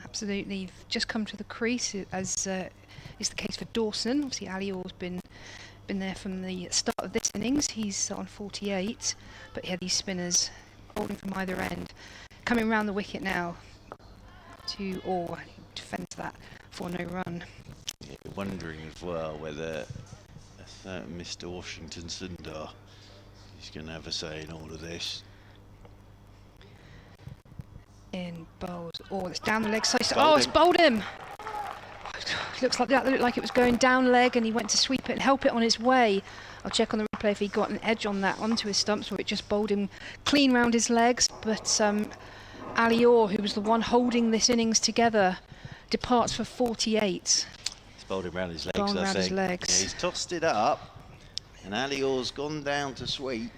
Absolutely, just come to the crease, as is the case for Dawson. Obviously, Ali Orr's been there from the start of this innings. He's on 48, but yeah, these spinners bowling from either end, coming round the wicket now to Orr. He defends that for no run. Yeah, wondering as well whether a certain Mr. Washington Sundar is going to have a say in all of this. In bowls. Oh, it's down the leg side. Oh, it's bowled him. Looks like that looked like it was going down leg, and he went to sweep it and help it on its way. I'll check on the replay if he got an edge on that onto his stumps, or it just bowled him clean round his legs. But Ali Orr, who was the one holding this innings together, departs for 48. He's bowled him round his legs, Gone I round his think. legs. Yeah, he's tossed it up, and Ali Orr's gone down to sweep,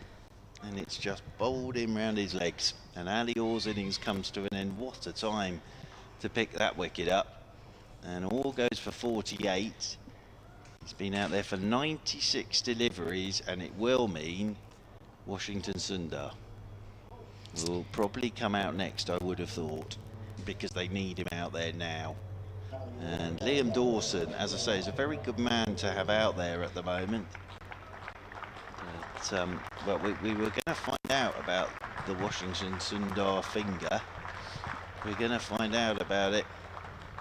and it's just bowled him round his legs. And Ali Orr's innings comes to an end. What a time to pick that wicket up. And Orr goes for 48. He's been out there for 96 deliveries, and it will mean Washington Sundar will probably come out next, I would have thought, because they need him out there now. And Liam Dawson, as I say, is a very good man to have out there at the moment. But, well, we were going to find out about the Washington Sundar finger. We're going to find out about it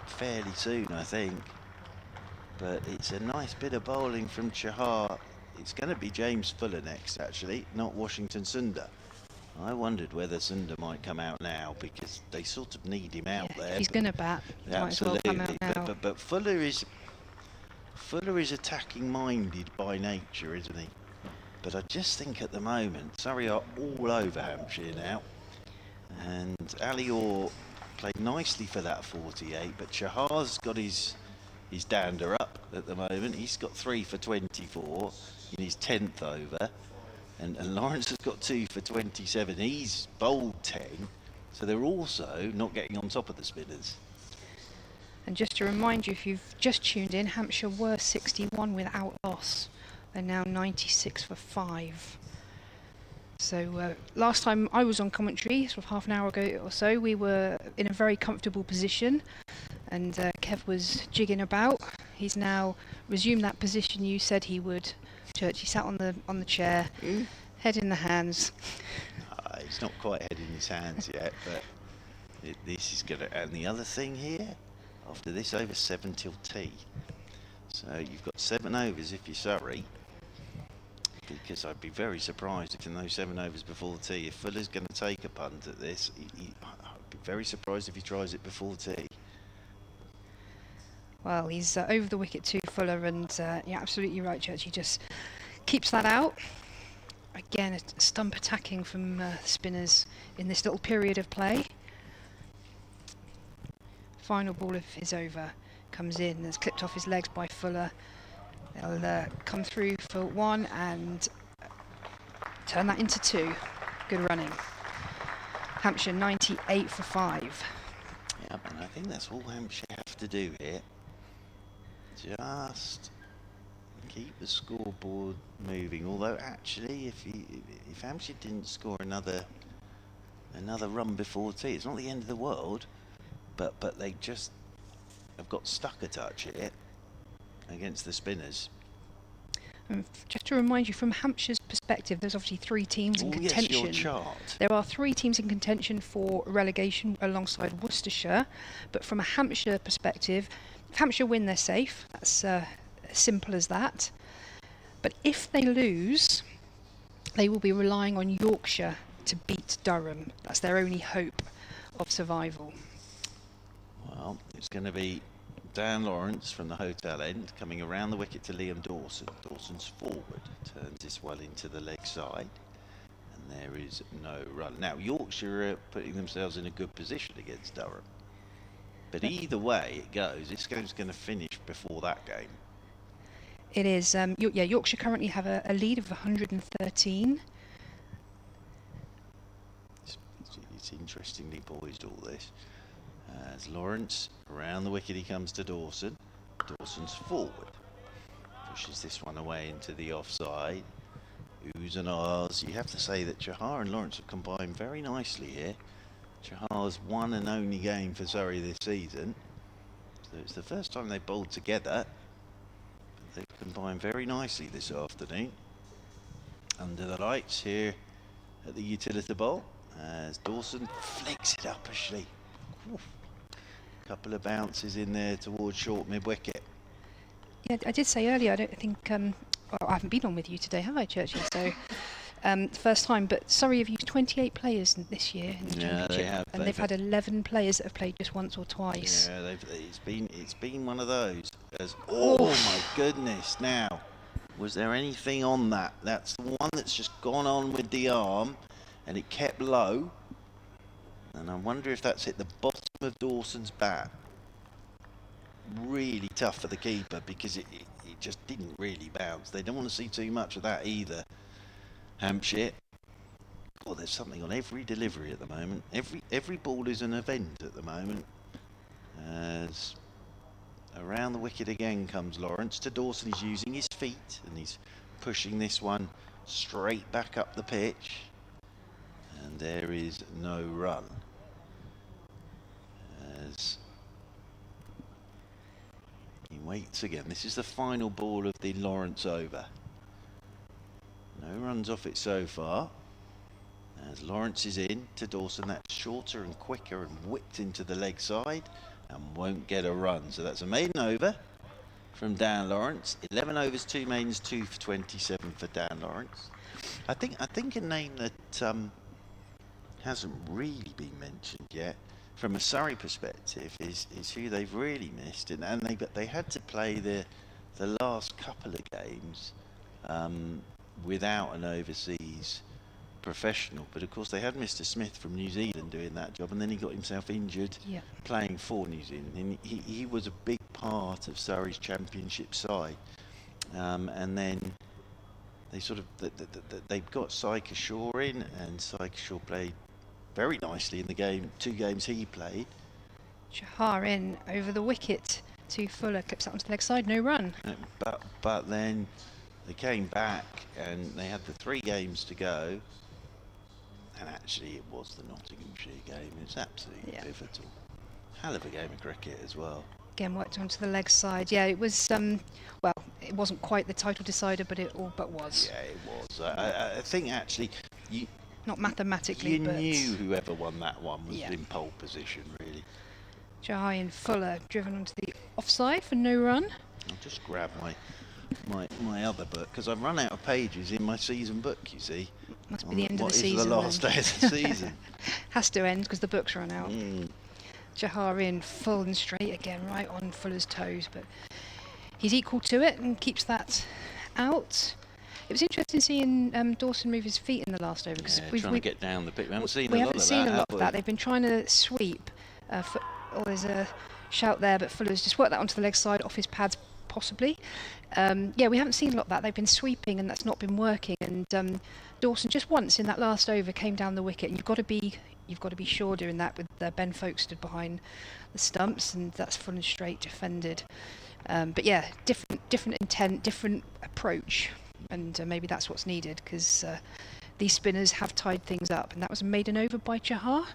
fairly soon, I think. But it's a nice bit of bowling from Chahar. It's going to be James Fuller next, actually, not Washington Sundar. I wondered whether Sundar might come out now, because they sort of need him out there. If he's going to bat, he might as well come out now. But Fuller is attacking minded by nature, isn't he? But I just think at the moment Surrey are all over Hampshire now, and Ali Orr played nicely for that 48, but Chahar's got his dander up at the moment. He's got 3 for 24 in his 10th over, and Lawrence has got 2 for 27. He's bowled 10, so they're also not getting on top of the spinners. And just to remind you, if you've just tuned in, Hampshire were 61 without loss. They're now 96 for 5. So last time I was on commentary, sort of half an hour ago or so, we were in a very comfortable position, and Kev was jigging about. He's now resumed that position you said he would. Church, he sat on the chair, head in the hands. He's not quite head in his hands yet, but this is going to... And the other thing here, after this over 7 till tea. So you've got 7 overs if you're Surrey, because I'd be very surprised if in those 7 overs before the tea, if Fuller's going to take a punt at this, I'd be very surprised if he tries it before tea. Well, he's over the wicket too, Fuller, and you're absolutely right, Church. He just keeps that out. Again, a stump attacking from spinners in this little period of play. Final ball of his over comes in, it's clipped off his legs by Fuller. They'll come through for 1 and turn that into 2. Good running. Hampshire 98 for 5. Yeah, and I think that's all Hampshire have to do here. Just keep the scoreboard moving. Although actually, if Hampshire didn't score another run before tea, it's not the end of the world. But they just have got stuck a touch here against the spinners. And just to remind you, from Hampshire's perspective, there's obviously 3 teams in contention. Yes, your chart. There are 3 teams in contention for relegation alongside Worcestershire, but from a Hampshire perspective, if Hampshire win, they're safe. That's as simple as that. But if they lose, they will be relying on Yorkshire to beat Durham. That's their only hope of survival. Well, it's going to be Dan Lawrence from the hotel end coming around the wicket to Liam Dawson. Dawson's forward, turns this well into the leg side, and there is no run. Now Yorkshire are putting themselves in a good position against Durham, but either way it goes, this game's going to finish before that game. It is. Yorkshire currently have a lead of 113. It's interestingly poised, all this. As Lawrence, around the wicket he comes to Dawson. Dawson's forward. Pushes this one away into the offside. Oohs and ahs. You have to say that Chahar and Lawrence have combined very nicely here. Chahar's one and only game for Surrey this season. So it's the first time they've bowled together. But they've combined very nicely this afternoon. Under the lights here at the Utilita Bowl, as Dawson flicks it up Ashley. Couple of bounces in there towards short mid-wicket. Yeah, I did say earlier, I don't think, well, I haven't been on with you today, have I, Churchy? So, first time, but Surrey have used 28 players this year in the championship, they have. and they've had 11 players that have played just once or twice. Yeah, it's been one of those. Oh my goodness! Now, was there anything on that? That's the one that's just gone on with the arm, and it kept low. And I wonder if that's hit the bottom of Dawson's bat. Really tough for the keeper because it just didn't really bounce. They don't want to see too much of that either. Hampshire. Oh, there's something on every delivery at the moment. Every ball is an event at the moment. As around the wicket again comes Lawrence to Dawson. He's using his feet and he's pushing this one straight back up the pitch. And there is no run. As he waits again. This is the final ball of the Lawrence over. No runs off it so far. As Lawrence is in to Dawson, that's shorter and quicker and whipped into the leg side and won't get a run. So that's a maiden over from Dan Lawrence. 11 overs, 2 maidens, 2 for 27 for Dan Lawrence. I think a name that hasn't really been mentioned yet from a Surrey perspective is who they've really missed, and they had to play the last couple of games without an overseas professional, but of course they had Mr. Smith from New Zealand doing that job, and then he got himself injured playing for New Zealand, and he was a big part of Surrey's championship side, and then they sort of they've got Syker Shaw in, and Syker Shaw played very nicely in the 2 games he played. Chahar in over the wicket to Fuller, clips that onto the leg side, no run. But then they came back and they had the 3 games to go, and actually it was the Nottinghamshire game. It's absolutely pivotal. Hell of a game of cricket as well. Again, worked onto the leg side. Yeah, it was, well, it wasn't quite the title decider, but it all but was. Yeah, it was. I think actually, not mathematically, you but knew whoever won that one was in pole position, really. Jai and Fuller driven onto the offside for no run. I'll just grab my other book, because I've run out of pages in my season book, you see. Must be the end of the season. What is the last day of the season? Has to end because the book's run out. Chahar in full and straight again, right on Fuller's toes, but he's equal to it and keeps that out. It was interesting seeing Dawson move his feet in the last over, because trying to get down the pitch. We haven't seen a lot of that. They've been trying to sweep. There's a shout there, but Fuller's just worked that onto the leg side, off his pads possibly. Yeah, we haven't seen a lot of that. They've been sweeping and that's not been working. And Dawson just once in that last over came down the wicket, and you've got to be sure doing that with Ben Folkes stood behind the stumps, and that's full and straight defended. But yeah, different intent, different approach, and maybe that's what's needed, because these spinners have tied things up, and that was a maiden over by Chahar.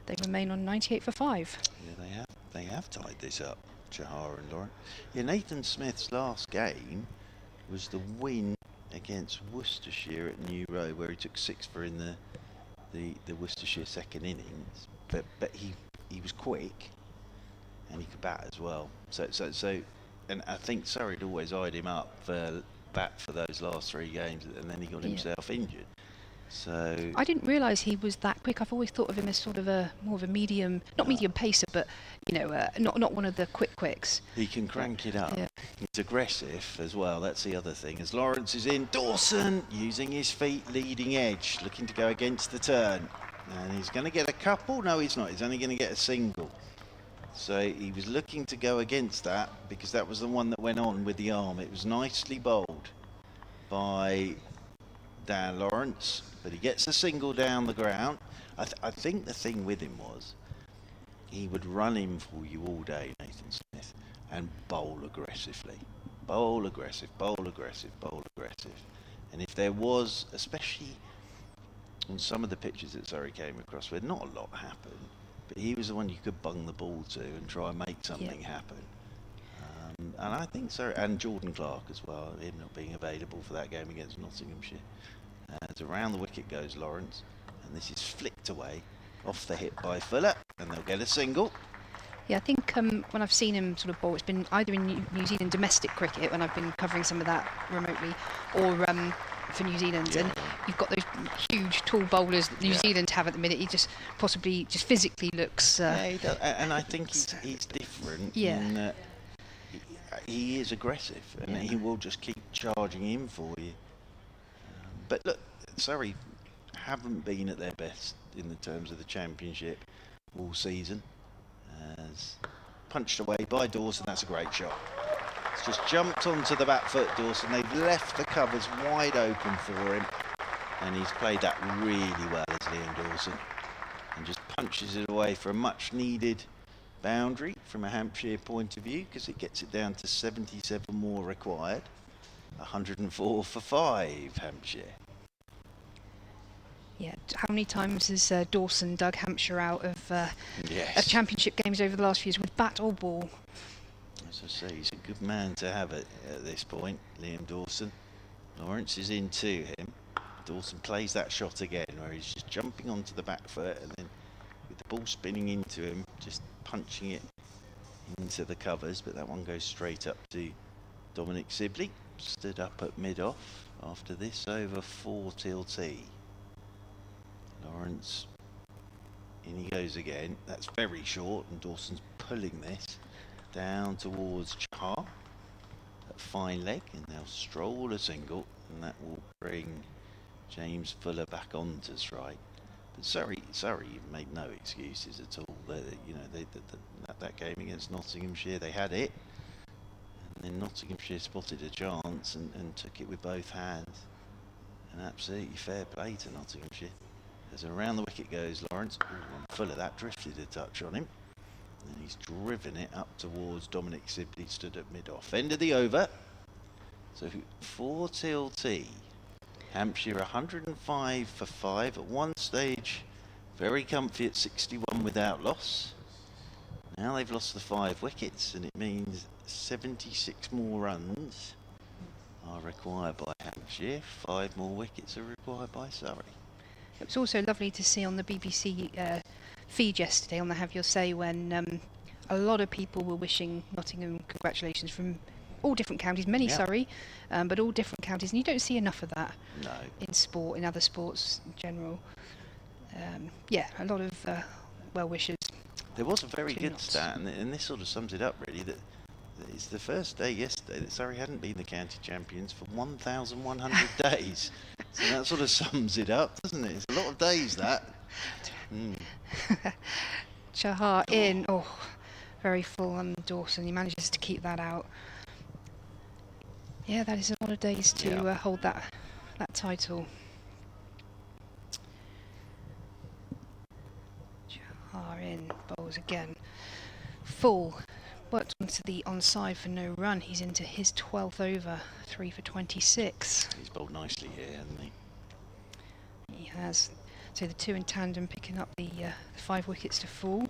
They remain on 98 for 5. Yeah, they have tied this up, Chahar and Lawrence. Yeah, Nathan Smith's last game was the win against Worcestershire at New Road, where he took 6 for in the Worcestershire second innings. But he was quick, and he could bat as well. So, and I think Surrey had always eyed him up for bat for those last 3 games, and then he got himself injured. So I didn't realise he was that quick. I've always thought of him as sort of more of a medium, not medium pacer, but not one of the quicks. He can crank it up. Yeah. He's aggressive as well. That's the other thing. As Lawrence is in, Dawson using his feet, leading edge, looking to go against the turn, and he's going to get a couple. No, he's not. He's only going to get a single. So he was looking to go against that, because that was the one that went on with the arm. It was nicely bowled by Dan Lawrence, but he gets a single down the ground. I think the thing with him was he would run in for you all day, Nathan Smith, and bowl aggressively. Bowl aggressive, bowl aggressive, bowl aggressive. And if there was, especially on some of the pitches that Surrey came across where not a lot happened, but he was the one you could bung the ball to and try and make something happen. And I think so, and Jordan Clark as well, him not being available for that game against Nottinghamshire. As around the wicket goes Lawrence, and this is flicked away off the hip by Fuller, and they'll get a single. Yeah, I think when I've seen him sort of bowl, it's been either in New Zealand domestic cricket when I've been covering some of that remotely, or for New Zealand. And you've got those huge, tall bowlers that New Zealand have at the minute. He just possibly just physically looks. Yeah, he does. And I think he's different. Yeah. In that he is aggressive, and he will just keep charging in for you. But look, Surrey haven't been at their best in the terms of the championship all season. As punched away by Dawson, that's a great shot. It's just jumped onto the back foot, Dawson. They've left the covers wide open for him, and he's played that really well as Liam Dawson, and just punches it away for a much needed boundary from a Hampshire point of view, because it gets it down to 77 more required. 104 for 5, Hampshire. Yeah, how many times has Dawson dug Hampshire out of championship games over the last few years with bat or ball? As I say, he's a good man to have at this point, Liam Dawson. Lawrence is in to him. Dawson plays that shot again, where he's just jumping onto the back foot, and then with the ball spinning into him, just punching it into the covers, but that one goes straight up to Dominic Sibley. Stood up at mid-off after this over 4 till tea. Lawrence, in he goes again. That's very short, and Dawson's pulling this down towards Chahar at fine leg, and they'll stroll a single, and that will bring James Fuller back onto strike. But Surrey made no excuses at all. That game against Nottinghamshire, they had it, and then Nottinghamshire spotted a chance and took it with both hands. And absolutely fair play to Nottinghamshire. As around the wicket goes Lawrence. Ooh, and Fuller, that drifted a touch on him. And he's driven it up towards Dominic Sibley, stood at mid-off. End of the over. So 4 till tea. Hampshire 105 for 5 at one stage. Very comfy at 61 without loss. Now they've lost the 5 wickets, and it means 76 more runs are required by Hampshire. 5 more wickets are required by Surrey. It was also lovely to see on the BBC feed yesterday on the Have Your Say when a lot of people were wishing Nottingham congratulations from all different counties, many Surrey, but all different counties, and you don't see enough of that in sport, in other sports in general. A lot of well wishes. There was a very good stat, and this sort of sums it up really, that it's the first day yesterday that Surrey hadn't been the county champions for 1,100 days. So that sort of sums it up, doesn't it? It's a lot of days, that. Chahar in, very full on Dawson. He manages to keep that out. Yeah, that is a lot of days to hold that title. Chahar in, bowls again. Full. Worked onto the onside for no run. He's into his 12th over, 3 for 26. He's bowled nicely here, hasn't he? He has. So the 2 in tandem picking up the 5 wickets to fall.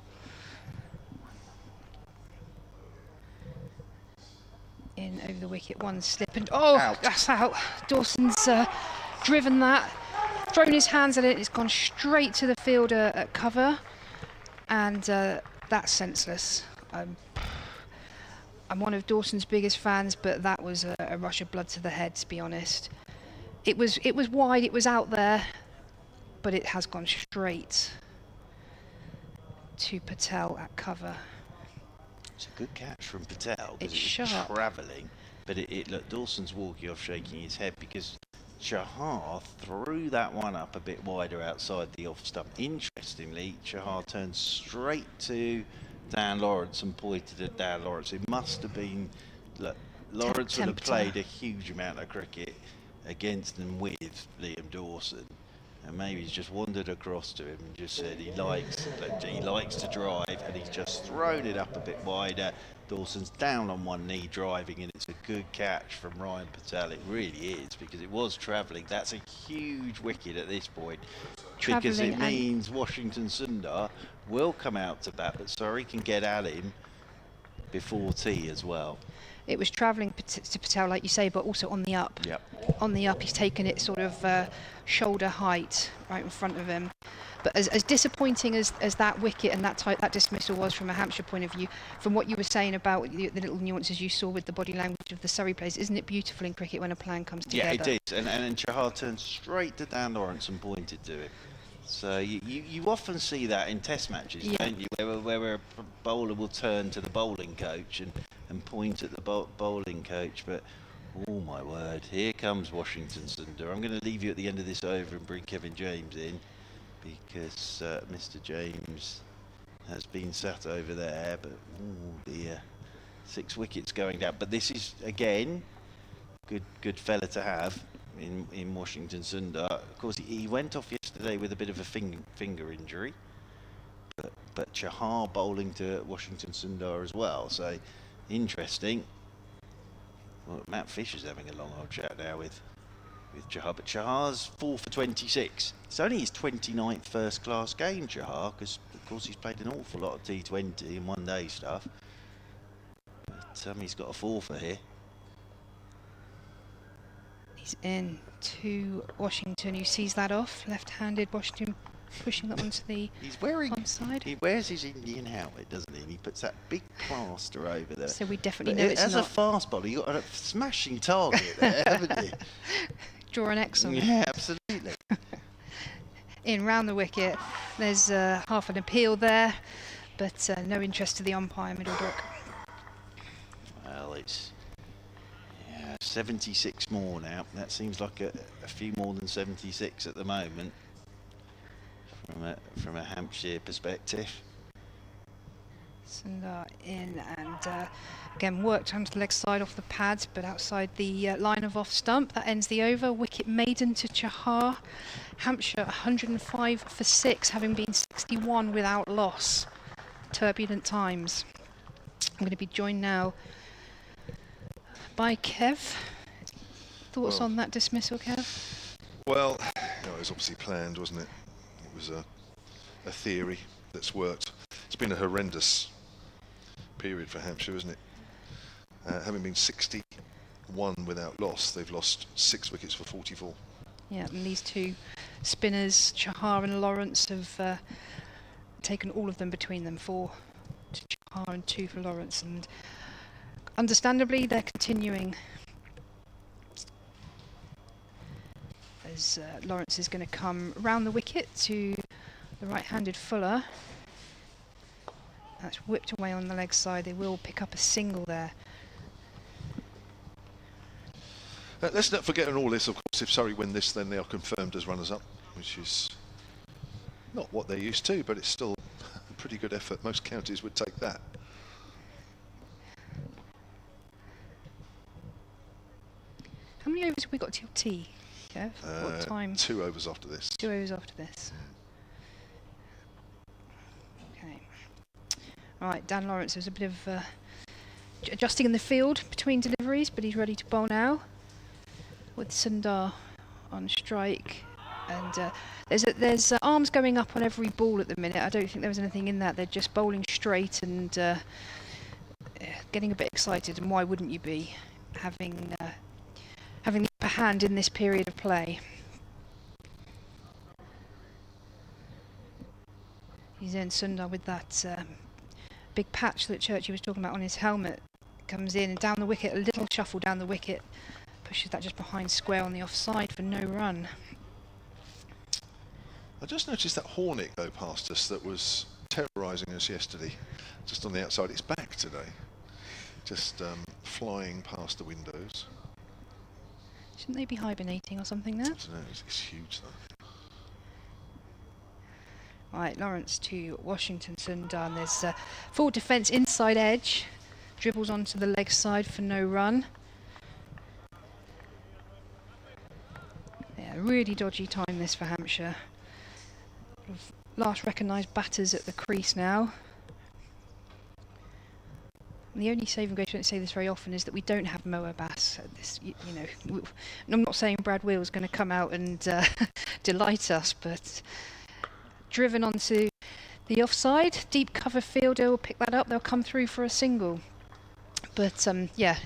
In over the wicket, 1 slip, and out. That's out. Dawson's driven that, thrown his hands at it. It's gone straight to the fielder at cover, and that's senseless. I'm one of Dawson's biggest fans, but that was a rush of blood to the head, to be honest. It was wide, it was out there, but it has gone straight to Patel at cover. It's a good catch from Patel. It's sharp. Travelling, but look, Dawson's walking off, shaking his head, because Chahar threw that one up a bit wider outside the off stump. Interestingly, Chahar turned straight to Dan Lawrence and pointed at Dan Lawrence. It must have been, look, Lawrence would have played a huge amount of cricket against and with Liam Dawson, and maybe he's just wandered across to him and just said he likes to drive, and he's just thrown it up a bit wider. Dawson's down on one knee driving, and it's a good catch from Ryan Patel. It really is, because it was travelling. That's a huge wicket at this point. travelling. because it means Washington Sundar will come out to bat, but Surrey can get at him before tea as well. It was travelling to Patel, like you say, but also on the up. Yep. On the up, he's taken it sort of shoulder height right in front of him. But as disappointing as that wicket and that dismissal was from a Hampshire point of view, from what you were saying about the little nuances you saw with the body language of the Surrey players, isn't it beautiful in cricket when a plan comes together? Yeah, it is. And Chahar turned straight to Dan Lawrence and pointed to him. So you often see that in test matches, don't you, where a bowler will turn to the bowling coach and point at the bowling coach. But, oh my word, here comes Washington Sundar. I'm going to leave you at the end of this over and bring Kevin James in, because Mr. James has been sat over there. But, oh dear, 6 wickets going down. But this is, again, good fella to have in Washington Sundar. Of course, he went off yesterday with a bit of a finger injury, but Chahar bowling to Washington Sundar as well. So interesting. Well, Matt Fisher's having a long old chat now with Chahar, but Chahar's 4 for 26. It's only his 29th first class game, Chahar, because of course he's played an awful lot of T20 and one day stuff. But he's got a 4 for here. He's in to Washington, who sees that off. Left-handed Washington pushing that onto the onside. He wears his Indian helmet, doesn't he? And he puts that big plaster over there. So we definitely but know it's as not. As a fast bowler, you've got a smashing target there, haven't you? Draw an X on it. Yeah, absolutely. In round the wicket. There's half an appeal there, but no interest to the umpire, Middlebrook. Well, it's 76 more now. That seems like a few more than 76 at the moment from a Hampshire perspective. Sundar in and again worked onto the leg side off the pads, but outside the line of off stump. That ends the over. Wicket maiden to Chahar. Hampshire 105 for 6, having been 61 without loss. Turbulent times. I'm going to be joined now by Kev. Thoughts on that dismissal, Kev? Well, it was obviously planned, wasn't it? It was a theory that's worked. It's been a horrendous period for Hampshire, isn't it? Having been 61 without loss, they've lost 6 wickets for 44. Yeah, and these two spinners, Chahar and Lawrence, have taken all of them between them. 4 to Chahar and 2 for Lawrence, and understandably they're continuing as Lawrence is going to come round the wicket to the right-handed Fuller. That's whipped away on the leg side. They will pick up a single there. Let's not forget on all this, of course, if Surrey win this, then they are confirmed as runners-up, which is not what they're used to, but it's still a pretty good effort. Most counties would take that. How many overs have we got till tea, Kev? What time? 2 overs after this. 2 overs after this. Okay. Right, Dan Lawrence, there's a bit of adjusting in the field between deliveries, but he's ready to bowl now with Sundar on strike. And there's arms going up on every ball at the minute. I don't think there was anything in that. They're just bowling straight and getting a bit excited. And why wouldn't you be, having the upper hand in this period of play? He's in Sundar with that big patch that Churchy was talking about on his helmet. Comes in and down the wicket, a little shuffle down the wicket. Pushes that just behind square on the offside for no run. I just noticed that hornet go past us that was terrorising us yesterday, just on the outside. It's back today, just flying past the windows. Shouldn't they be hibernating or something there? I don't know, it's huge though. Right, Lawrence to Washington Sundar, and there's full defence inside edge. Dribbles onto the leg side for no run. Yeah, really dodgy time this for Hampshire. Last recognised batters at the crease now. And the only saving grace, we don't say this very often, is that we don't have Moa Bass at this. You know, I'm not saying Brad Wheel's going to come out and delight us, but driven onto the offside. Deep cover fielder will pick that up. They'll come through for a single. But yeah,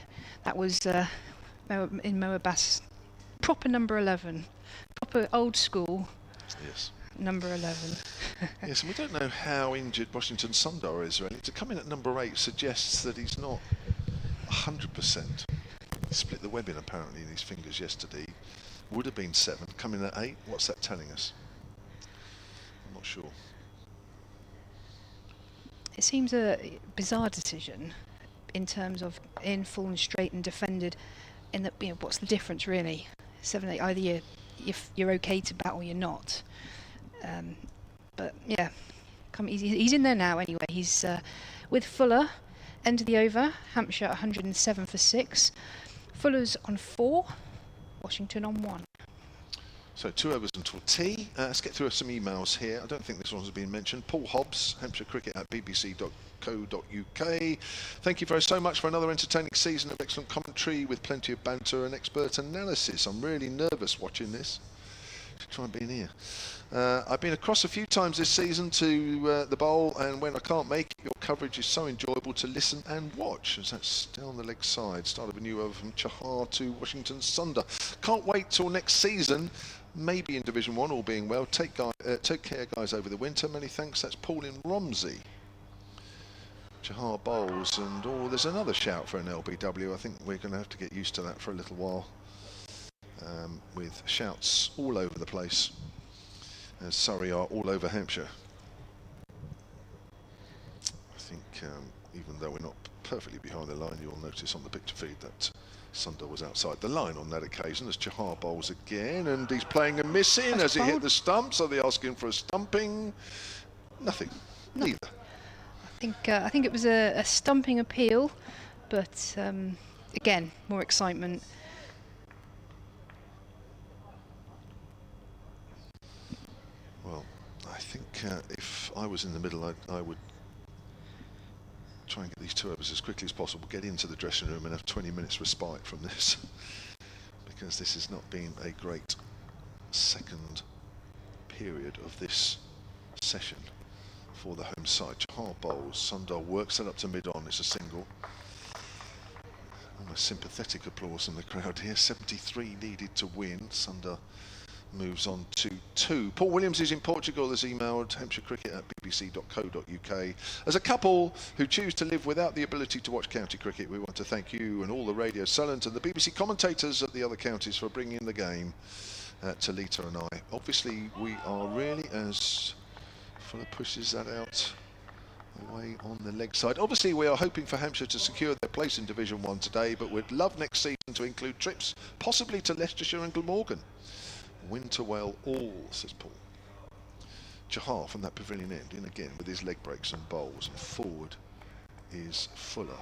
that was in Mo Abbas. Proper number 11. Proper old school. Yes. Number 11. Yes, and we don't know how injured Washington Sundar is, really. To come in at number 8 suggests that he's not 100%. He split the webbing apparently in his fingers yesterday. Would have been 7. Coming at 8, what's that telling us? I'm not sure. It seems a bizarre decision in terms of in, full and straight and defended. In that, what's the difference really? 7, 8. Either you're okay to bat or you're not. But yeah, he's in there now anyway. He's with Fuller, end of the over. Hampshire 107 for 6. Fuller's on 4. Washington on 1. So 2 overs until tea. Let's get through some emails here. I don't think this one's been mentioned. Paul Hobbs, Hampshire Cricket at bbc.co.uk. Thank you so much for another entertaining season of excellent commentary with plenty of banter and expert analysis. I'm really nervous watching this. Should try and be in here. I've been across a few times this season to the bowl, and when I can't make it, your coverage is so enjoyable to listen and watch. As that's down the leg side. Start of a new over from Chahar to Washington Sundar. Can't wait till next season. Maybe in Division 1, all being well. Take care, guys, over the winter. Many thanks. That's Paul in Romsey. Chahar bowls, and there's another shout for an LBW. I think we're going to have to get used to that for a little while. With shouts all over the place, as Surrey are all over Hampshire. I think even though we're not perfectly behind the line, you'll notice on the picture feed that Sundar was outside the line on that occasion as Chahar bowls again, and he's playing a miss in as he hit the stump, so they're asking for a stumping. Nothing. Neither. I think it was a stumping appeal, but again, more excitement. Well, I think if I was in the middle, I would try and get these 2 overs as quickly as possible, get into the dressing room and have 20 minutes respite from this, because this has not been a great second period of this session for the home side. Chahar bowls, Sundar works it up to mid-on, it's a single. Almost sympathetic applause from the crowd here. 73 needed to win. Sundar moves on to 2. Paul Williams is in Portugal, has emailed Hampshire Cricket at bbc.co.uk. As a couple who choose to live without the ability to watch county cricket, we want to thank you and all the radio silent and the BBC commentators at the other counties for bringing the game to Lita and I. Obviously, we are really, as Fuller pushes that out away on the leg side. Obviously, we are hoping for Hampshire to secure their place in Division 1 today, but we'd love next season to include trips, possibly to Leicestershire and Glamorgan. Winter well all, says Paul. Chahar from that pavilion end, in again with his leg breaks and bowls, and forward is Fuller.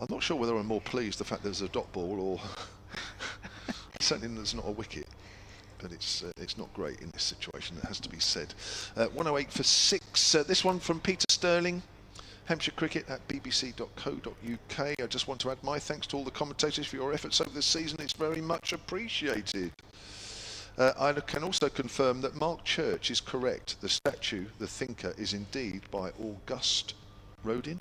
I'm not sure whether I'm more pleased the fact there's a dot ball, or certainly there's not a wicket, but it's not great in this situation, it has to be said. 108 for 6. This one from Peter Sterling, Hampshire Cricket at bbc.co.uk. I just want to add my thanks to all the commentators for your efforts over this season. It's very much appreciated. I can also confirm that Mark Church is correct. The statue, the thinker, is indeed by August Rodin.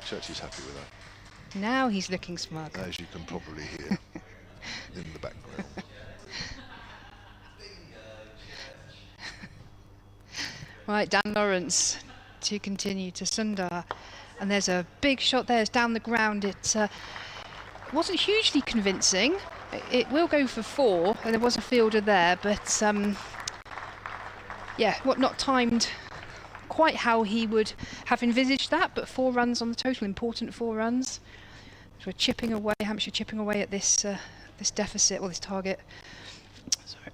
Church is happy with that. Now he's looking smug. As you can probably hear in the background. Right, Dan Lawrence to continue to Sundar, and there's a big shot there. It's down the ground. It wasn't hugely convincing. It will go for 4, and there was a fielder there, but yeah, not timed quite how he would have envisaged that, but 4 runs on the total, important 4 runs. So we're chipping away, Hampshire chipping away at this this deficit, or this target. Sorry.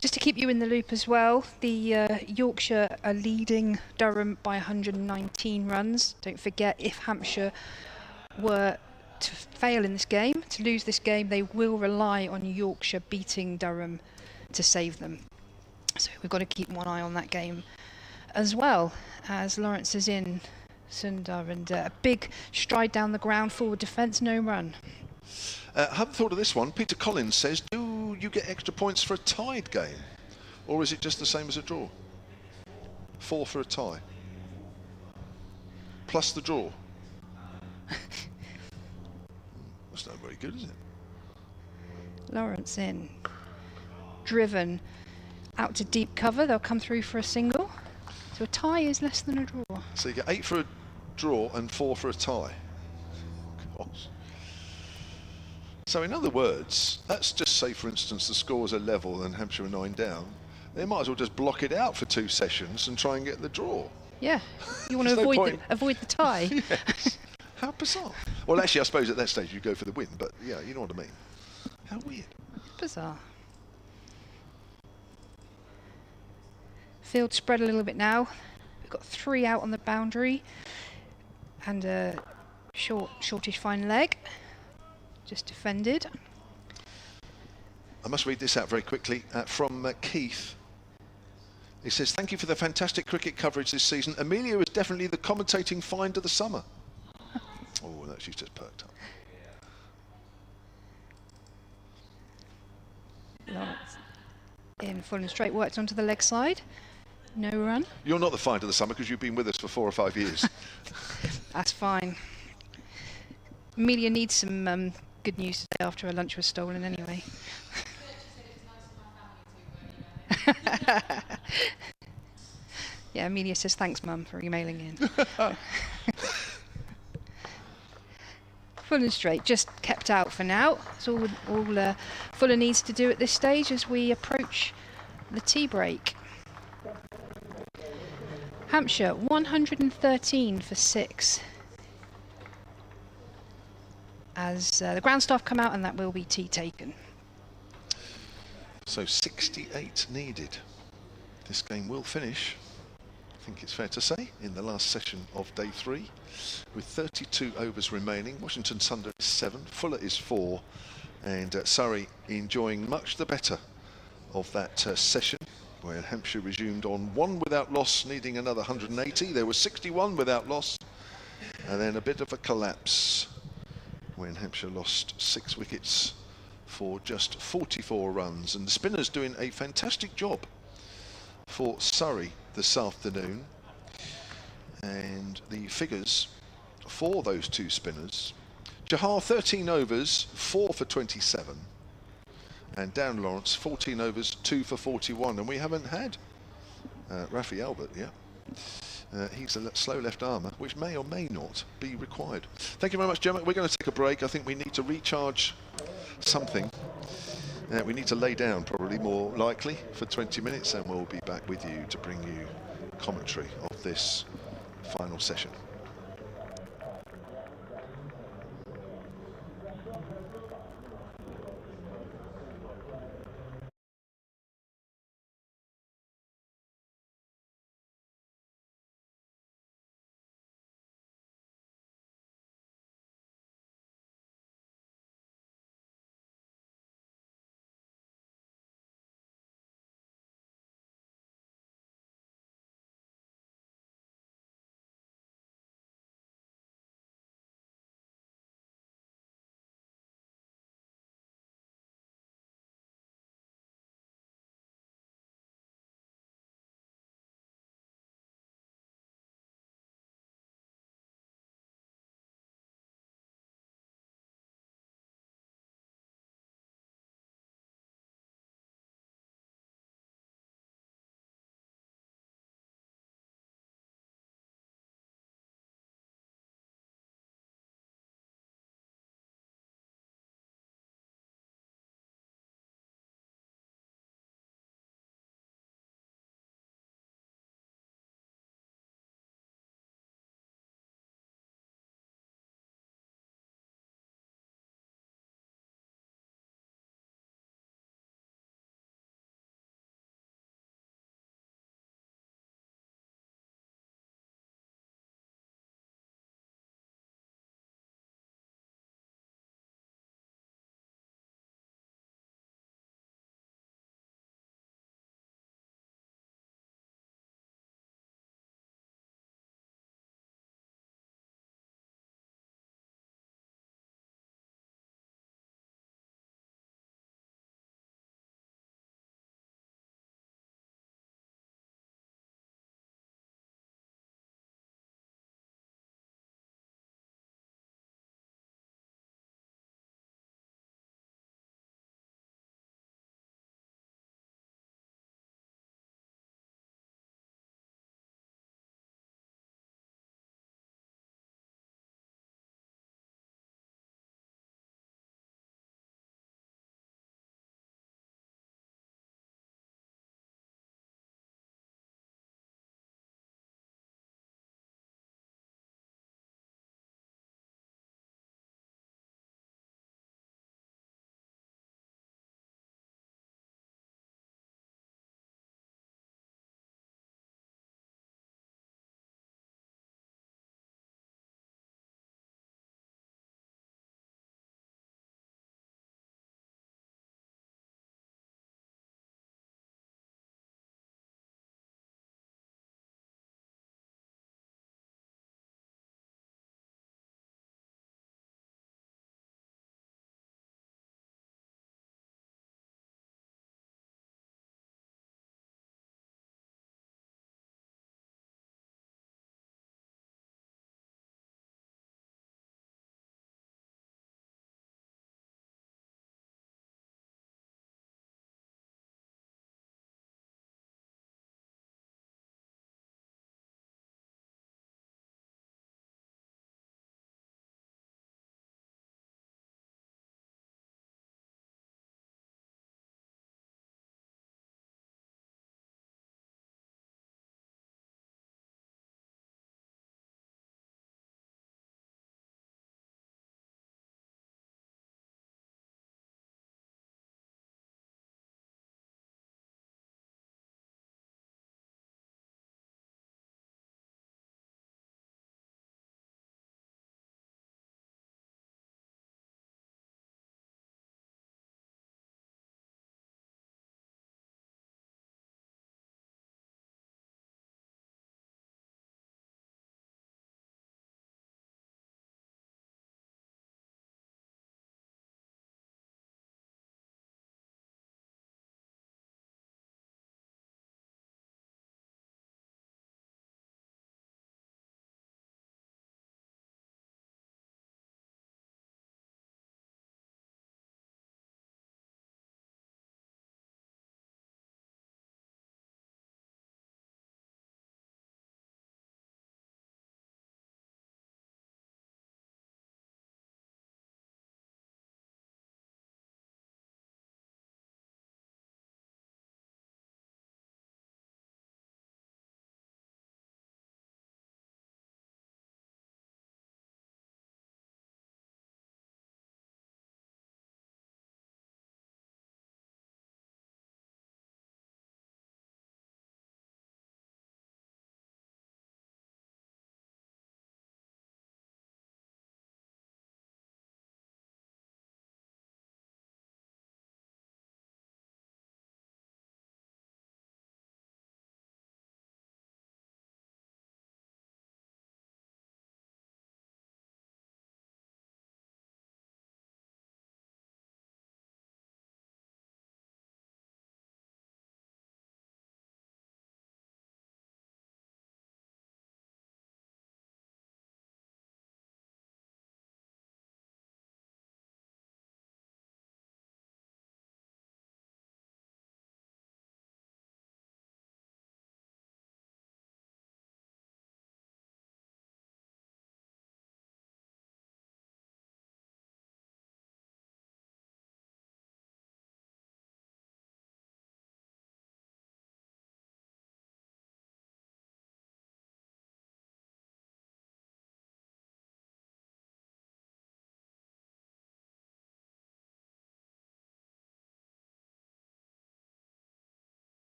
Just to keep you in the loop as well, the Yorkshire are leading Durham by 119 runs. Don't forget, if Hampshire were to fail in this game, to lose this game, they will rely on Yorkshire beating Durham to save them. So we've got to keep one eye on that game as well, as Lawrence is in Sundar, and a big stride down the ground, forward defence, no run. I haven't thought of this one. Peter Collins says, do do you get extra points for a tied game? Or is it just the same as a draw? 4 for a tie. Plus the draw. That's not very good, is it? Lawrence in. Driven out to deep cover. They'll come through for a single. So a tie is less than a draw. So you get 8 for a draw and 4 for a tie. Gosh. So in other words, let's just say, for instance, the scores are level and Hampshire are 9 down. They might as well just block it out for 2 sessions and try and get the draw. Yeah, you want to There's no avoid the tie. Yes. How bizarre. Well, actually, I suppose at that stage you go for the win, but yeah, you know what I mean. How weird. Bizarre. Field spread a little bit now. We've got 3 out on the boundary and a shortish fine leg. Just defended. I must read this out very quickly from Keith. He says, thank you for the fantastic cricket coverage this season. Amelia is definitely the commentating find of the summer. Oh, no, she's just perked up. Lawrence in full and straight, worked onto the leg side. No run. You're not the find of the summer because you've been with us for 4 or 5 years. That's fine. Amelia needs some good news today after her lunch was stolen anyway. Yeah, Amelia says thanks, Mum, for emailing in. Full and straight, just kept out for now. That's all Fuller needs to do at this stage as we approach the tea break. Hampshire 113 for 6. As the ground staff come out, and that will be tea taken. So 68 needed. This game will finish, I think it's fair to say, in the last session of day 3, with 32 overs remaining. Washington Sundar is 7, Fuller is 4, and Surrey enjoying much the better of that session, where Hampshire resumed on 1 without loss, needing another 180. There was 61 without loss, and then a bit of a collapse when Hampshire lost 6 wickets for just 44 runs. And the spinners doing a fantastic job for Surrey this afternoon. And the figures for those 2 spinners: Jahar 13 overs, 4 for 27, and Dan Lawrence 14 overs, 2 for 41. And we haven't had Rafi Albert yet. He's a slow left armour, which may or may not be required. Thank you very much, Gemma. We're going to take a break. I think we need to recharge something. We need to lay down, probably more likely, for 20 minutes, and we'll be back with you to bring you commentary of this final session.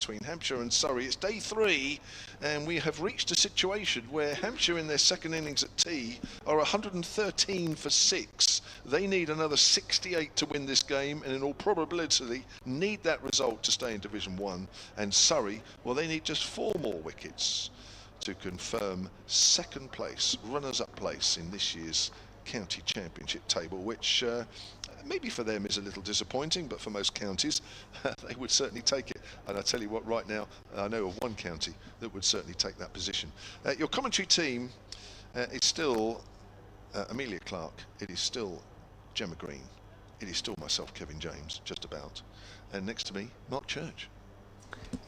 between Hampshire and Surrey. It's day 3, and we have reached a situation where Hampshire in their second innings at tea are 113 for 6. They need another 68 to win this game, and in all probability need that result to stay in Division 1. And Surrey, well, they need just 4 more wickets to confirm second place, runners-up place in this year's county championship table, which maybe for them is a little disappointing, but for most counties they would certainly take it. And I tell you what, right now I know of one county that would certainly take that position. Your commentary team is still Amelia Clark, it is still Gemma Green, it is still myself, Kevin James, just about, and next to me, Mark Church.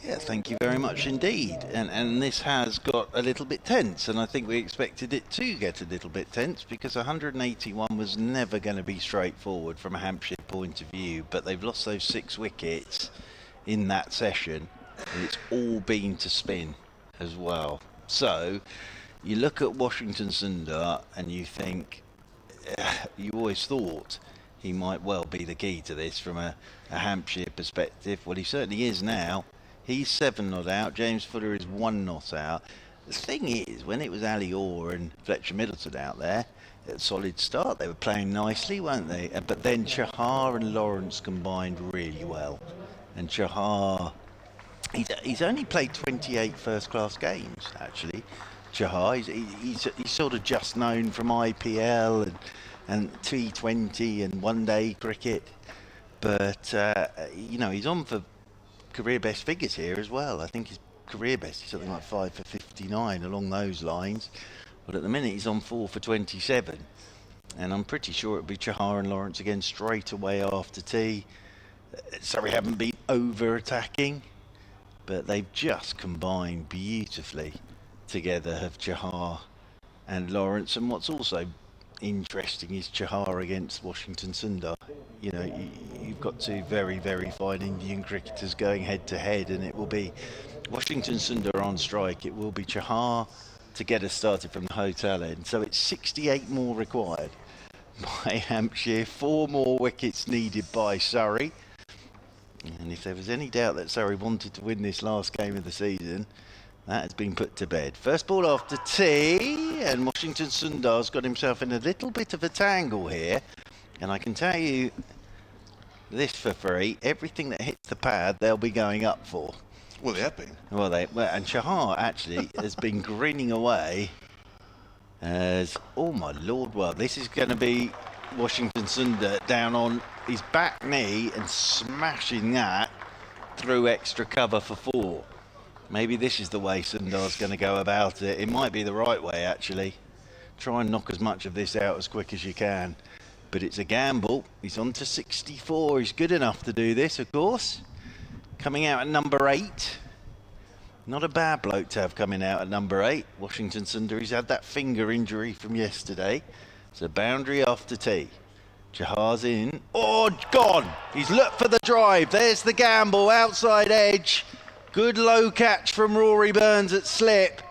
Yeah, thank you very much indeed. And this has got a little bit tense, and I think we expected it to get a little bit tense because 181 was never going to be straightforward from a Hampshire point of view, but they've lost those 6 wickets in that session, and it's all been to spin as well. So you look at Washington Sundar and you think, you always thought he might well be the key to this from a Hampshire perspective. Well, he certainly is now. He's 7 not out. James Fuller is 1 not out. The thing is, when it was Ali Orr and Fletcher Middleton out there, a solid start. They were playing nicely, weren't they? But then Chahar and Lawrence combined really well. And Chahar, he's only played 28 first-class games, actually. Chahar, he's sort of just known from IPL and T20 and one-day cricket. But, you know, he's on for career best figures here as well. I think his career best is something like 5 for 59 along those lines. But at the minute he's on 4 for 27. And I'm pretty sure it'll be Chahar and Lawrence again straight away after tea. Sorry, haven't been over-attacking, but they've just combined beautifully together, have Chahar and Lawrence. And what's also interesting is Chahar against Washington Sundar. You know, you've got 2 very, very fine Indian cricketers going head to head, and it will be Washington Sundar on strike. It will be Chahar to get us started from the hotel end. So it's 68 more required by Hampshire, 4 more wickets needed by Surrey. And if there was any doubt that Surrey wanted to win this last game of the season, that has been put to bed. First ball after tea, and Washington Sundar's got himself in a little bit of a tangle here. And I can tell you this for free, everything that hits the pad, they'll be going up for. Well, they have been. Well, and Chahar actually has been grinning away as, oh my lord, well, this is going to be Washington Sundar down on his back knee and smashing that through extra cover for 4. Maybe this is the way Sundar's going to go about it. It might be the right way, actually. Try and knock as much of this out as quick as you can. But it's a gamble. He's on to 64. He's good enough to do this, of course. Coming out at number 8. Not a bad bloke to have coming out at number 8. Washington Sundar, he's had that finger injury from yesterday. So boundary after tea. Chahar's in. Oh, gone. He's looked for the drive. There's the gamble. Outside edge. Good low catch from Rory Burns at slip.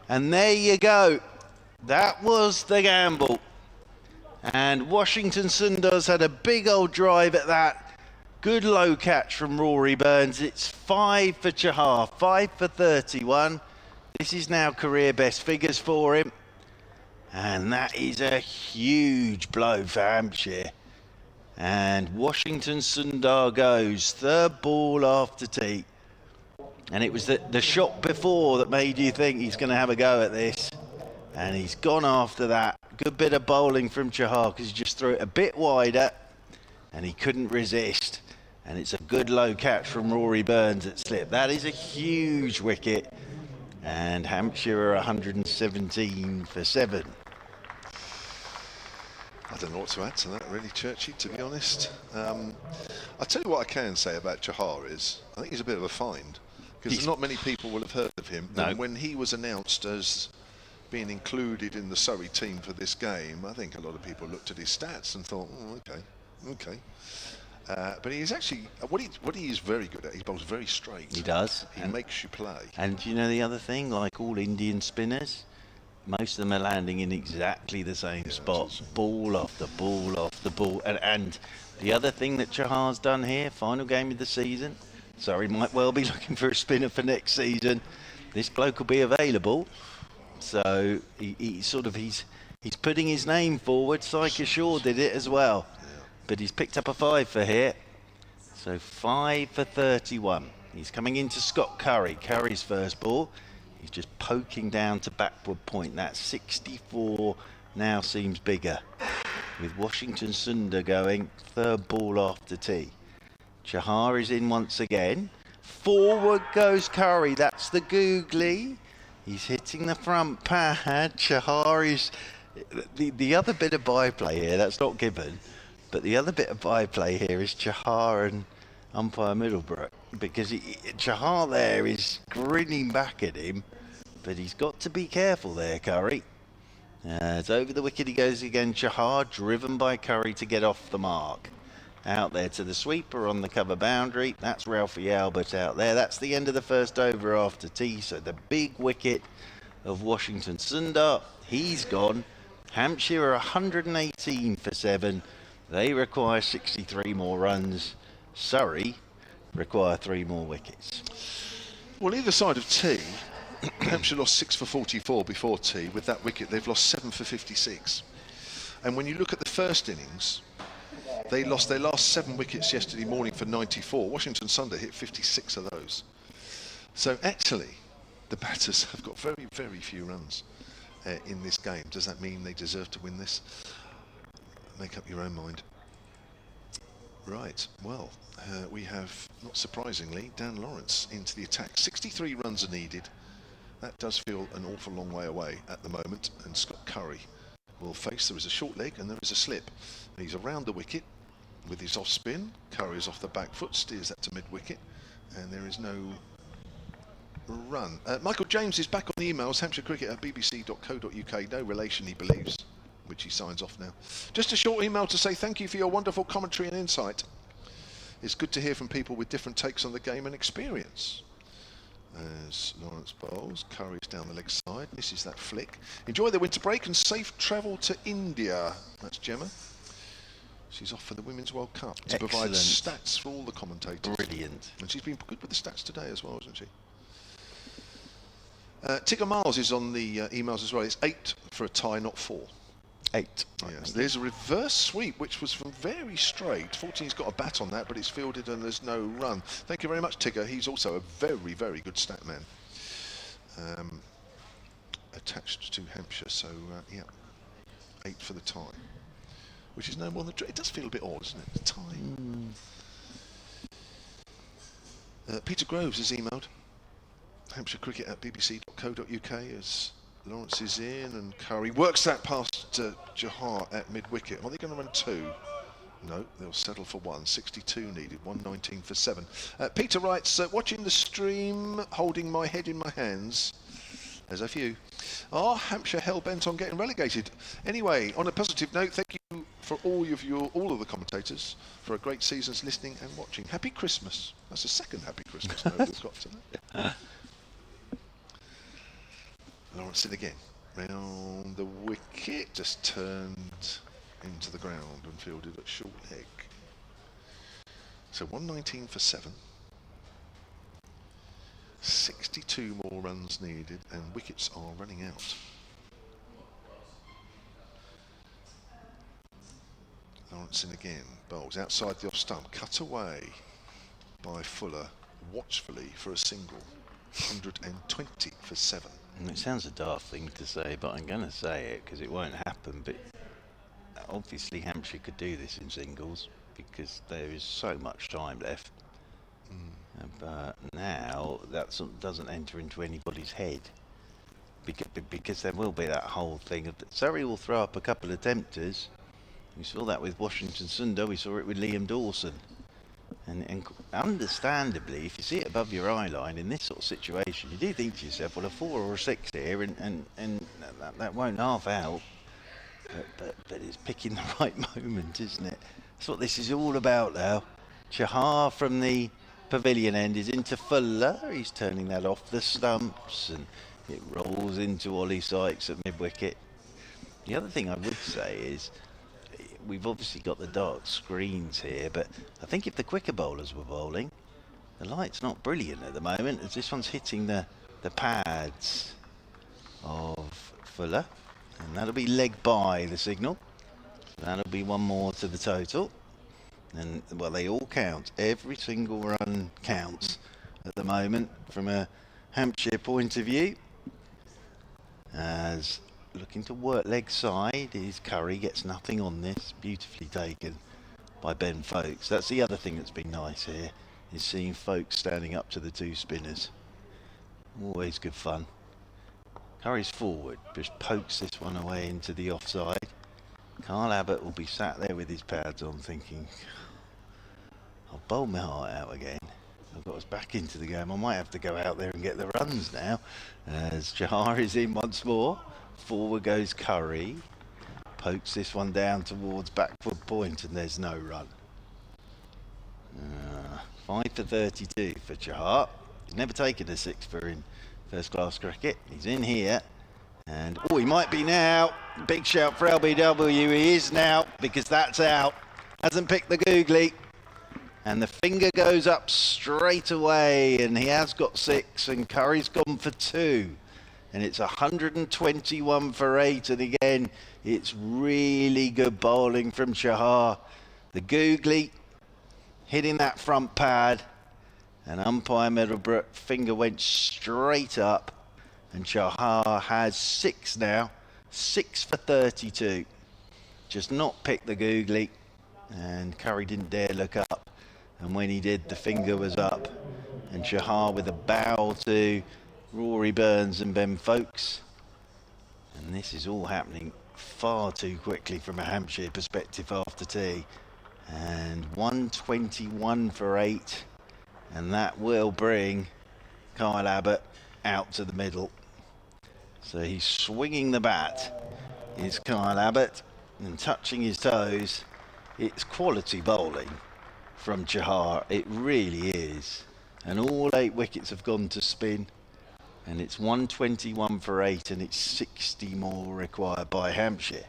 And there you go. That was the gamble. And Washington Sundar's had a big old drive at that. Good low catch from Rory Burns. It's 5 for Chahar, 5 for 31. This is now career best figures for him. And that is a huge blow for Hampshire. And Washington Sundar goes. 3rd ball after tea. And it was the shot before that made you think he's going to have a go at this. And he's gone after that. Good bit of bowling from Chahar because he just threw it a bit wider and he couldn't resist. And it's a good low catch from Rory Burns at slip. That is a huge wicket. And Hampshire are 117 for 7. I don't know what to add to that, really, Churchy, to be honest. I'll tell you what I can say about Chahar is, I think he's a bit of a find. Because not many people will have heard of him. No. And when he was announced as being included in the Surrey team for this game, I think a lot of people looked at his stats and thought, oh, okay. But he's actually, what he is very good at, he bowls very straight. He does. He makes you play. And you know the other thing, like all Indian spinners, most of them are landing in exactly the same spot. Ball after ball after ball. And the other thing that Chahar's done here, final game of the season, Surrey might well be looking for a spinner for next season. This bloke will be available. So he's putting his name forward. Syke Shaw did it as well. But he's picked up a 5 for here. So 5 for 31. He's coming into Scott Curry. Curry's first ball. He's just poking down to backward point. That 64 now seems bigger. With Washington Sundar going third ball after tee. Chahar is in once again. Forward goes Curry. That's the googly. He's hitting the front pad. Chahar is... The other bit of byplay here, that's not given, but the other bit of byplay here is Chahar and umpire Middlebrook, because Chahar there is grinning back at him, but he's got to be careful there, Curry. It's over the wicket he goes again. Chahar driven by Curry to get off the mark. Out there to the sweeper on the cover boundary. That's Ralphie Albert out there. That's the end of the first over after tea. So the big wicket of Washington Sundar, he's gone. Hampshire are 118 for 7. They require 63 more runs. Surrey require 3 more wickets. Well, either side of tea, Hampshire lost 6 for 44 before tea. With that wicket, they've lost 7 for 56. And when you look at the first innings, they lost their last 7 wickets yesterday morning for 94. Washington Sundar hit 56 of those. So actually, the batters have got very, very few runs in this game. Does that mean they deserve to win this? Make up your own mind. Right, well, we have, not surprisingly, Dan Lawrence into the attack. 63 runs are needed. That does feel an awful long way away at the moment. And Scott Curry will face, there is a short leg and there is a slip. He's around the wicket with his off spin. Curry is off the back foot, steers that to mid wicket, and there is no run. Michael James is back on the emails. Hampshire Cricket at bbc.co.uk. No relation, he believes, which he signs off now. Just a short email to say thank you for your wonderful commentary and insight. It's good to hear from people with different takes on the game and experience. As Lawrence bowls, Curry's down the leg side, misses that flick. Enjoy the winter break and safe travel to India. That's Gemma. She's off for the Women's World Cup to provide stats for all the commentators. Brilliant. And she's been good with the stats today as well, hasn't she? Tigger Miles is on the emails as well. It's 8 for a tie, not 4. 8. Yes, there's a reverse sweep, which was from very straight. Fortunately, he's got a bat on that, but it's fielded and there's no run. Thank you very much, Tigger. He's also a very, very good stat man. Attached to Hampshire, so yeah, 8 for the tie, which is no more than... It does feel a bit odd, doesn't it? The tie. Peter Groves has emailed Hampshire Cricket at bbc.co.uk as Lawrence is in and Curry works that past Chahar at mid-wicket. Are they going to run 2? No, they'll settle for 1. 62 needed, 119 for 7. Peter writes, watching the stream, holding my head in my hands. There's a few. Are Hampshire hell-bent on getting relegated? Anyway, on a positive note, thank you for all of the commentators for a great season's listening and watching. Happy Christmas. That's the second Happy Christmas note we've got today. Lawrence in again. Round the wicket, just turned into the ground and fielded at short leg. So 119 for 7. 62 more runs needed and wickets are running out. Lawrence in again. Bowls outside the off stump. Cut away by Fuller watchfully for a single. 120 for 7. It sounds a daft thing to say, but I'm going to say it because it won't happen. But obviously Hampshire could do this in singles because there is so much time left. But now that doesn't enter into anybody's head because there will be that whole thing of that Surrey will throw up a couple of tempters. We saw that with Washington Sundar. We saw it with Liam Dawson. And understandably, if you see it above your eye line in this sort of situation, you do think to yourself, well, a 4 or a 6 here, and that won't half out. But it's picking the right moment, isn't it? That's what this is all about now. Chahar from the pavilion end is into Fuller. He's turning that off the stumps, and it rolls into Ollie Sykes at mid-wicket. The other thing I would say is, we've obviously got the dark screens here, but I think if the quicker bowlers were bowling, The light's not brilliant at the moment, as this one's hitting the pads of Fuller. And that'll be leg by the signal. That'll be one more to the total. And, well, they all count. Every single run counts at the moment from a Hampshire point of view. As looking to work leg side is Curry, gets nothing on this. Beautifully taken by Ben Folkes. That's the other thing that's been nice here, is seeing Folkes standing up to the two spinners. Always good fun. Curry's forward, just pokes this one away into the offside. Kyle Abbott will be sat there with his pads on thinking, I'll bowl my heart out again. I've got us back into the game. I might have to go out there and get the runs now. As Chahar is in once more. Forward goes Curry. Pokes this one down towards backward point, and there's no run. 5 for 32 for Chahar. He's never taken a sixfer in first class cricket. He's in here. And, oh, he might be now. Big shout for LBW. He is now, because that's out. Hasn't picked the googly. And the finger goes up straight away, and he has got 6, and Curry's gone for 2. And it's 121 for 8, and again, it's really good bowling from Chahar. The googly hitting that front pad, and umpire Middlebrook finger went straight up, and Chahar has 6 now, 6 for 32. Just not picked the googly, and Curry didn't dare look up. And when he did, the finger was up. And Chahar with a bow to Rory Burns and Ben Folkes. And this is all happening far too quickly from a Hampshire perspective after tea. And 121 for 8. And that will bring Kyle Abbott out to the middle. So he's swinging the bat, is Kyle Abbott, and touching his toes. It's quality bowling from Chahar, it really is. And all 8 wickets have gone to spin, and it's 121 for 8, and it's 60 more required by Hampshire.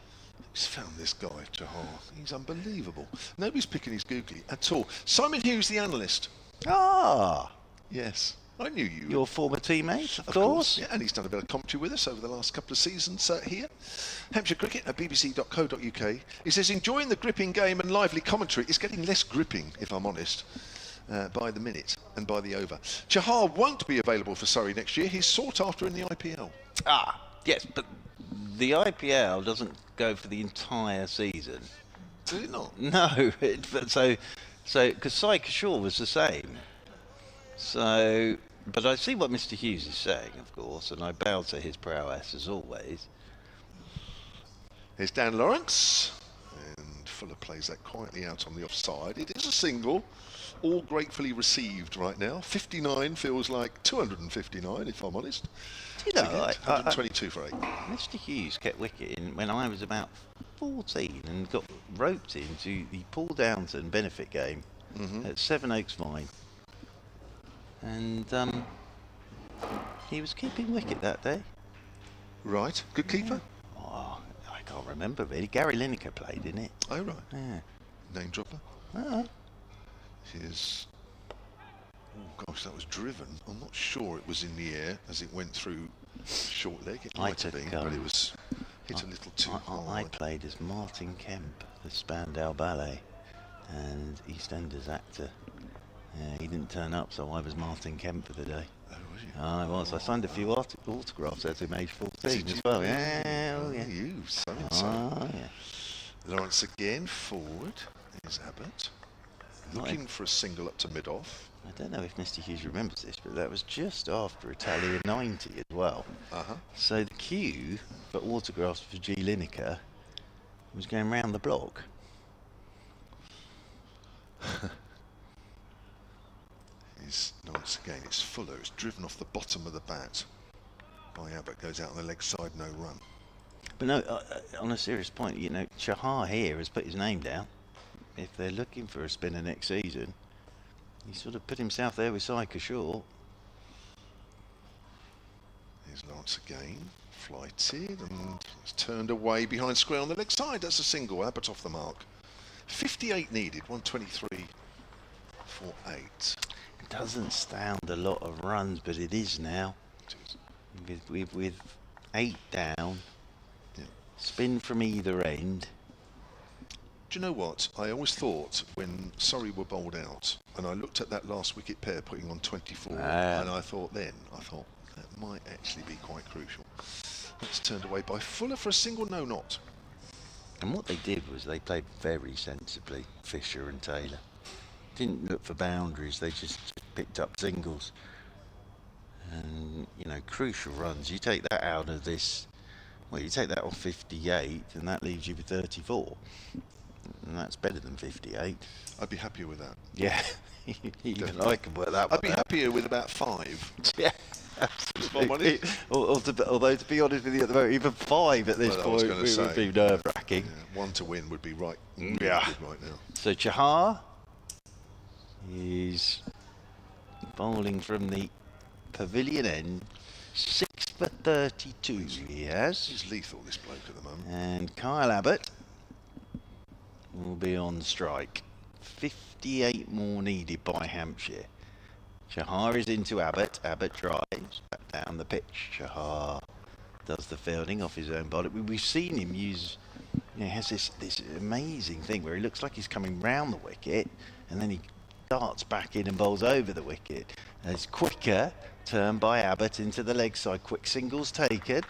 Who's found this guy, Chahar? He's unbelievable. Nobody's picking his googly at all. Simon Hughes, the analyst. Ah, Yes, I knew you. your former teammate, of course. Course. Yeah, and he's done a bit of commentary with us over the last couple of seasons here. Hampshire Cricket at bbc.co.uk. He says, enjoying the gripping game and lively commentary. It's getting less gripping, if I'm honest, by the minute and by the over. Chahar won't be available for Surrey next year. He's sought after in the IPL. Ah, yes, but the IPL doesn't go for the entire season. Did it not? No, because Sai Kishore was the same. So, but I see what Mr. Hughes is saying, of course, and I bow to his prowess as always. Here's Dan Lawrence, and Fuller plays that quietly out on the offside. It is a single, all gratefully received right now. 59 feels like 259, if I'm honest. You know, 122 for 8. Mr. Hughes kept wicket in when I was about 14 and got roped into the Paul Downton benefit game at Sevenoaks Mine. And he was keeping wicket that day. Right, good keeper. Oh, I can't remember really. Gary Lineker played in it. Oh, right. Yeah. Name dropper. Here's... Oh, gosh, that was driven. I'm not sure it was in the air as it went through short leg. It might have been, but it was hit a little too hard. I played as Martin Kemp, the Spandau Ballet, and EastEnders actor. He didn't turn up, so I was Martin Kemp for the day. Oh, was you? I was. I signed a few autographs at him age 14 as well. Yeah, oh, yeah. You, so-and-so. Oh, yeah. Lawrence again, forward. There's Abbott. Looking for a single up to mid-off. I don't know if Mr. Hughes remembers this, but that was just after Italia 90 as well. So the queue for autographs for G. Lineker was going round the block. Is Lawrence again. It's Fuller. It's driven off the bottom of the bat by Abbott. Goes out on the leg side, no run. But no, on a serious point, you know, Chahar here has put his name down. If they're looking for a spinner next season, he sort of put himself there with Sai Kishore. Here's Lawrence again, flighted, and it's turned away behind square on the leg side. That's a single. Abbott off the mark. 58 needed, 123 for 8. Doesn't sound a lot of runs, but it is now. With 8 down, Yeah. spin from either end. Do you know what? I always thought when Surrey were bowled out, and I looked at that last wicket pair putting on 24, and I thought that might actually be quite crucial. That's turned away by Fuller for a single, no not. And what they did was they played very sensibly, Fisher and Taylor. Didn't look for boundaries, they just picked up singles. And, you know, crucial runs, you take that out of this, well, you take that off 58, and that leaves you with 34. And that's better than 58. I'd be happier with that. Yeah, even I can work that one I'd be out. happier with about 5. Yeah, If I'm honest. although, to be honest with you, at the moment, even 5 at this Well, I was point gonna would say, be nerve-wracking. Yeah, 1 to win would be right, really Yeah. good right now. So Chahar is bowling from the pavilion end, 6 for 32 he has. He's lethal, this bloke, at the moment. And Kyle Abbott will be on strike. 58 more needed by Hampshire. Chahar is into Abbott. Abbott drives back down the pitch. Chahar does the fielding off his own body. We've seen him use, he has this amazing thing where he looks like he's coming round the wicket and then he darts back in and bowls over the wicket. And it's quicker turn by Abbott into the leg side. Quick singles taken.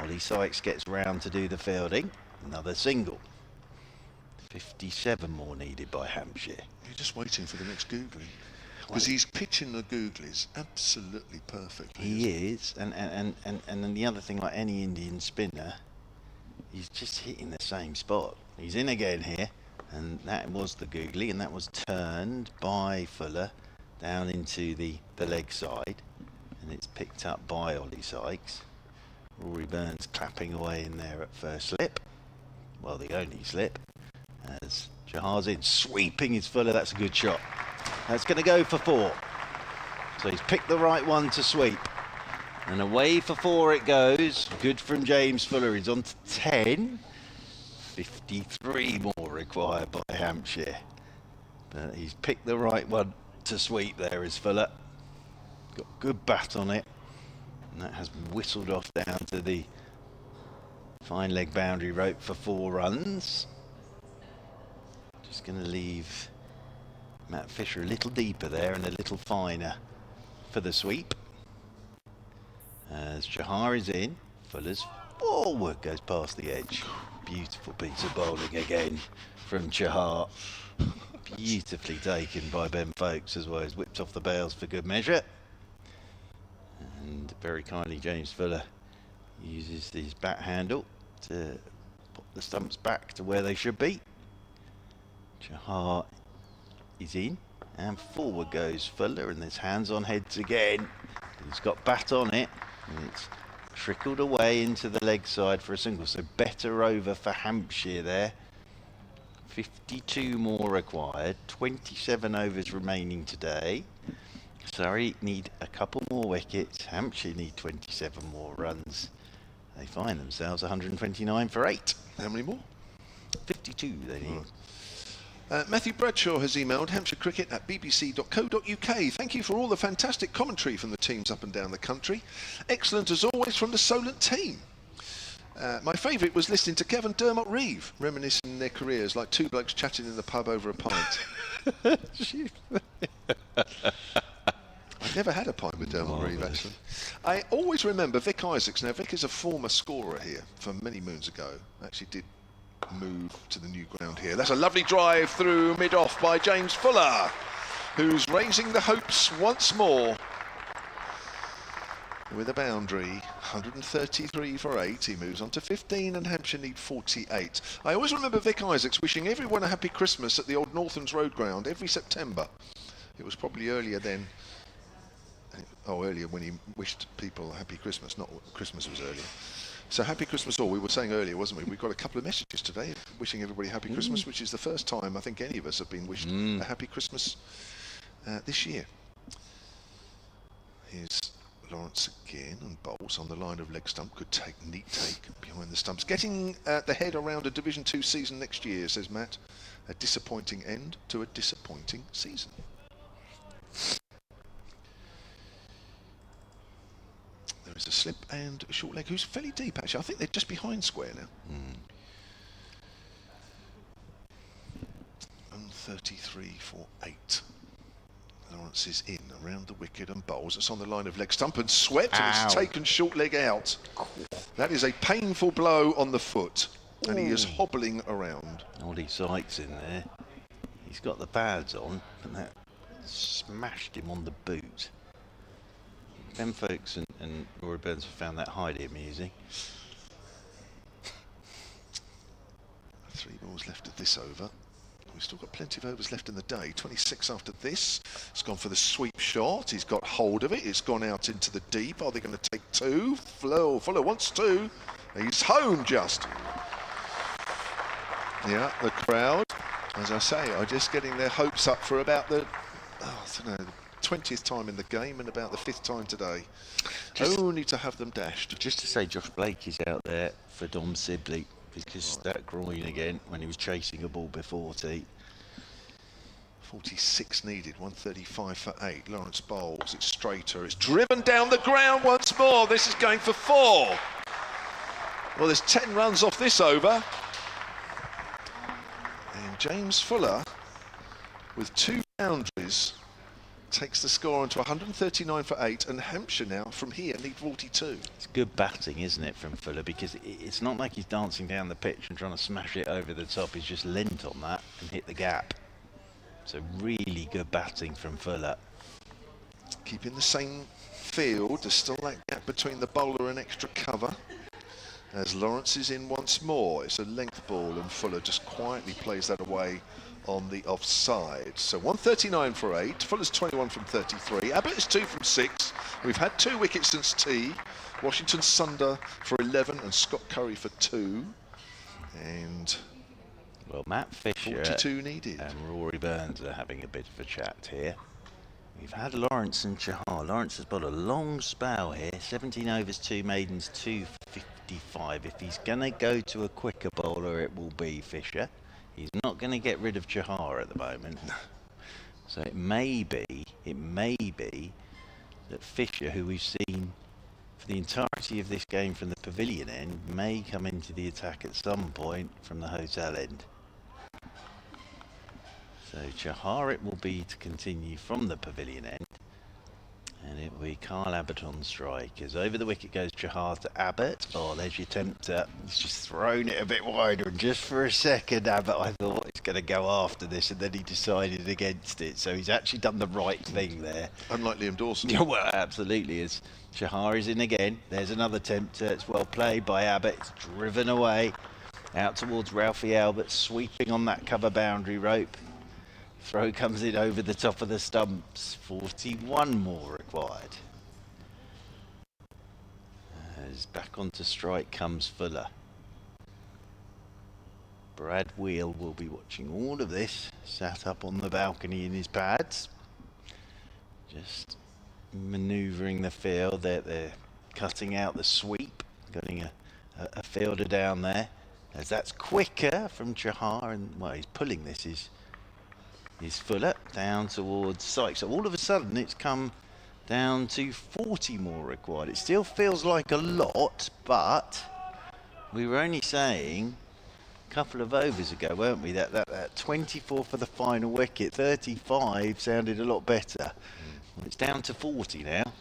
Ollie Sykes gets round to do the fielding. Another single. 57 more needed by Hampshire. You're just waiting for the next googly. Because he's pitching the googlies absolutely perfect. He is, and then the other thing, like any Indian spinner, he's just hitting the same spot. He's in again here, and that was the googly, and that was turned by Fuller down into the leg side, and it's picked up by Ollie Sykes. Rory Burns clapping away in there at first slip, well, the only slip, as Chahar's in, sweeping his Fuller. That's a good shot. That's going to go for 4. So he's picked the right one to sweep. And away for 4 it goes. Good from James Fuller. He's on to 10. 53 more required by Hampshire. But he's picked the right one to sweep there is Fuller. Got good bat on it. And that has whistled off down to the fine leg boundary rope for 4 runs. Just going to leave Matt Fisher a little deeper there and a little finer for the sweep. As Chahar is in, Fuller's forward goes past the edge. Beautiful piece of bowling again from Chahar. Beautifully taken by Ben Folkes as well. He's whipped off the bails for good measure. And very kindly James Fuller uses his bat handle to put the stumps back to where they should be. Chahar is in and forward goes Fuller, and there's hands on heads again. He's got bat on it and it's trickled away into the leg side for a single, so better over for Hampshire there. 52 more required, 27 overs remaining today. Surrey need a couple more wickets, Hampshire need 27 more runs. They find themselves 129 for 8. How many more? 52 they need. Matthew Bradshaw has emailed hampshirecricket@bbc.co.uk. Thank you for all the fantastic commentary from the teams up and down the country. Excellent as always from the Solent team. My favourite was listening to Kevin Dermot Reeve reminiscing their careers like 2 blokes chatting in the pub over a pint. I've never had a pint with Dermot Reeve, actually. I always remember Vic Isaacs. Now, Vic is a former scorer here from many moons ago. Actually did move to the new ground here. That's a lovely drive through mid-off by James Fuller, who's raising the hopes once more with a boundary. 133 for 8. He moves on to 15 and Hampshire need 48. I always remember Vic Isaacs wishing everyone a happy Christmas at the old Northlands Road ground every September. It was probably earlier then. Oh, earlier when he wished people a happy Christmas, not Christmas was earlier. So happy Christmas all. We were saying earlier, wasn't we? We've got a couple of messages today wishing everybody happy Christmas, which is the first time I think any of us have been wished a happy Christmas this year. Here's Lawrence again and bowls on the line of leg stump. Good take, neat take behind the stumps. Getting the head around a Division 2 season next year, says Matt. A disappointing end to a disappointing season. There's a slip and a short leg who's fairly deep actually. I think they're just behind square now. 33 for 8. Lawrence is in around the wicket and bowls. It's on the line of leg stump and swept, and it's taken short leg out. That is a painful blow on the foot, and he is hobbling around. Ollie Sykes in there. He's got the pads on, and that smashed him on the boot. Ben Folks and Rory Burns have found that highly amusing. 3 balls left of this over. We've still got plenty of overs left in the day. 26 after this. He's gone for the sweep shot. He's got hold of it. It's gone out into the deep. Are they going to take 2? Fuller wants 2. He's home just. Yeah, the crowd, as I say, are just getting their hopes up for about the, I don't know, 20th time in the game and about the 5th time today. Only to have them dashed. Just to say, Josh Blake is out there for Dom Sibley, because that groin again when he was chasing a ball before tee. 46 needed, 135 for 8. Lawrence bowls, it's straighter, it's driven down the ground once more. This is going for 4. Well, there's 10 runs off this over. And James Fuller, with 2 boundaries, takes the score on to 139 for 8, and Hampshire now from here need 42. It's good batting, isn't it, from Fuller, because it's not like he's dancing down the pitch and trying to smash it over the top. He's just leant on that and hit the gap. So really good batting from Fuller. Keeping the same field, there's still that gap between the bowler and extra cover. As Lawrence is in once more, it's a length ball and Fuller just quietly plays that away on the offside. So 139 for 8, Fuller's 21 from 33, Abbott is 2 from 6. We've had 2 wickets since tea. Washington Sunder for 11 and Scott Curry for 2. And well, Matt Fisher 42 needed. And Rory Burns are having a bit of a chat here. We've had Lawrence and Chahar. Lawrence has got a long spell here, 17 overs, 2 maidens, 255. If he's going to go to a quicker bowler, it will be Fisher. He's not going to get rid of Chahar at the moment. So it may be that Fisher, who we've seen for the entirety of this game from the pavilion end, may come into the attack at some point from the hotel end. So Chahar it will be to continue from the pavilion end. And it will be Kyle Abbott on strike. As over the wicket goes Chahar to Abbott. Oh, there's your tempter. He's just thrown it a bit wider. And just for a second, Abbott, I thought he's going to go after this. And then he decided against it. So he's actually done the right thing there. Unlike Liam Dawson. Yeah, well, absolutely. As Chahar is in again. There's another tempter. It's well played by Abbott. It's driven away. Out towards Ralphie Albert. Sweeping on that cover boundary rope. Throw comes in over the top of the stumps. 41 more required. As back onto strike comes Fuller. Brad Wheel will be watching all of this, sat up on the balcony in his pads. Just manoeuvring the field. They're cutting out the sweep, getting a fielder down there. As that's quicker from Chahar, and well, he's pulling this is Fuller down towards Sykes. So all of a sudden it's come down to 40 more required. It still feels like a lot, but we were only saying a couple of overs ago, weren't we, that 24 for the final wicket, 35 sounded a lot better. Well, it's down to 40 now.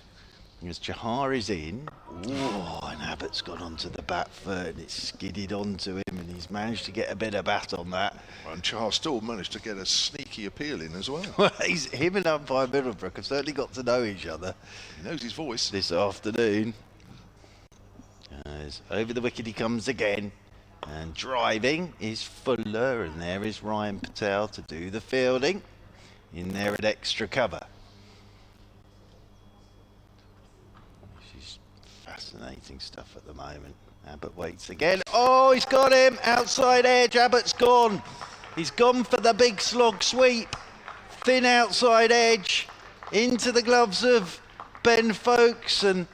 As Chahar is in, and Abbott's got onto the bat foot and it's skidded onto him, and he's managed to get a bit of bat on that. And Chahar still managed to get a sneaky appeal in as well. Him and umpire Middlebrook have certainly got to know each other. He knows his voice. This afternoon. As over the wicket he comes again, and driving is Fuller, and there is Ryan Patel to do the fielding in there at extra cover. Fascinating stuff at the moment. Abbott waits again. Oh, he's got him. Outside edge. Abbott's gone. He's gone for the big slog sweep. Thin outside edge. Into the gloves of Ben Folks. And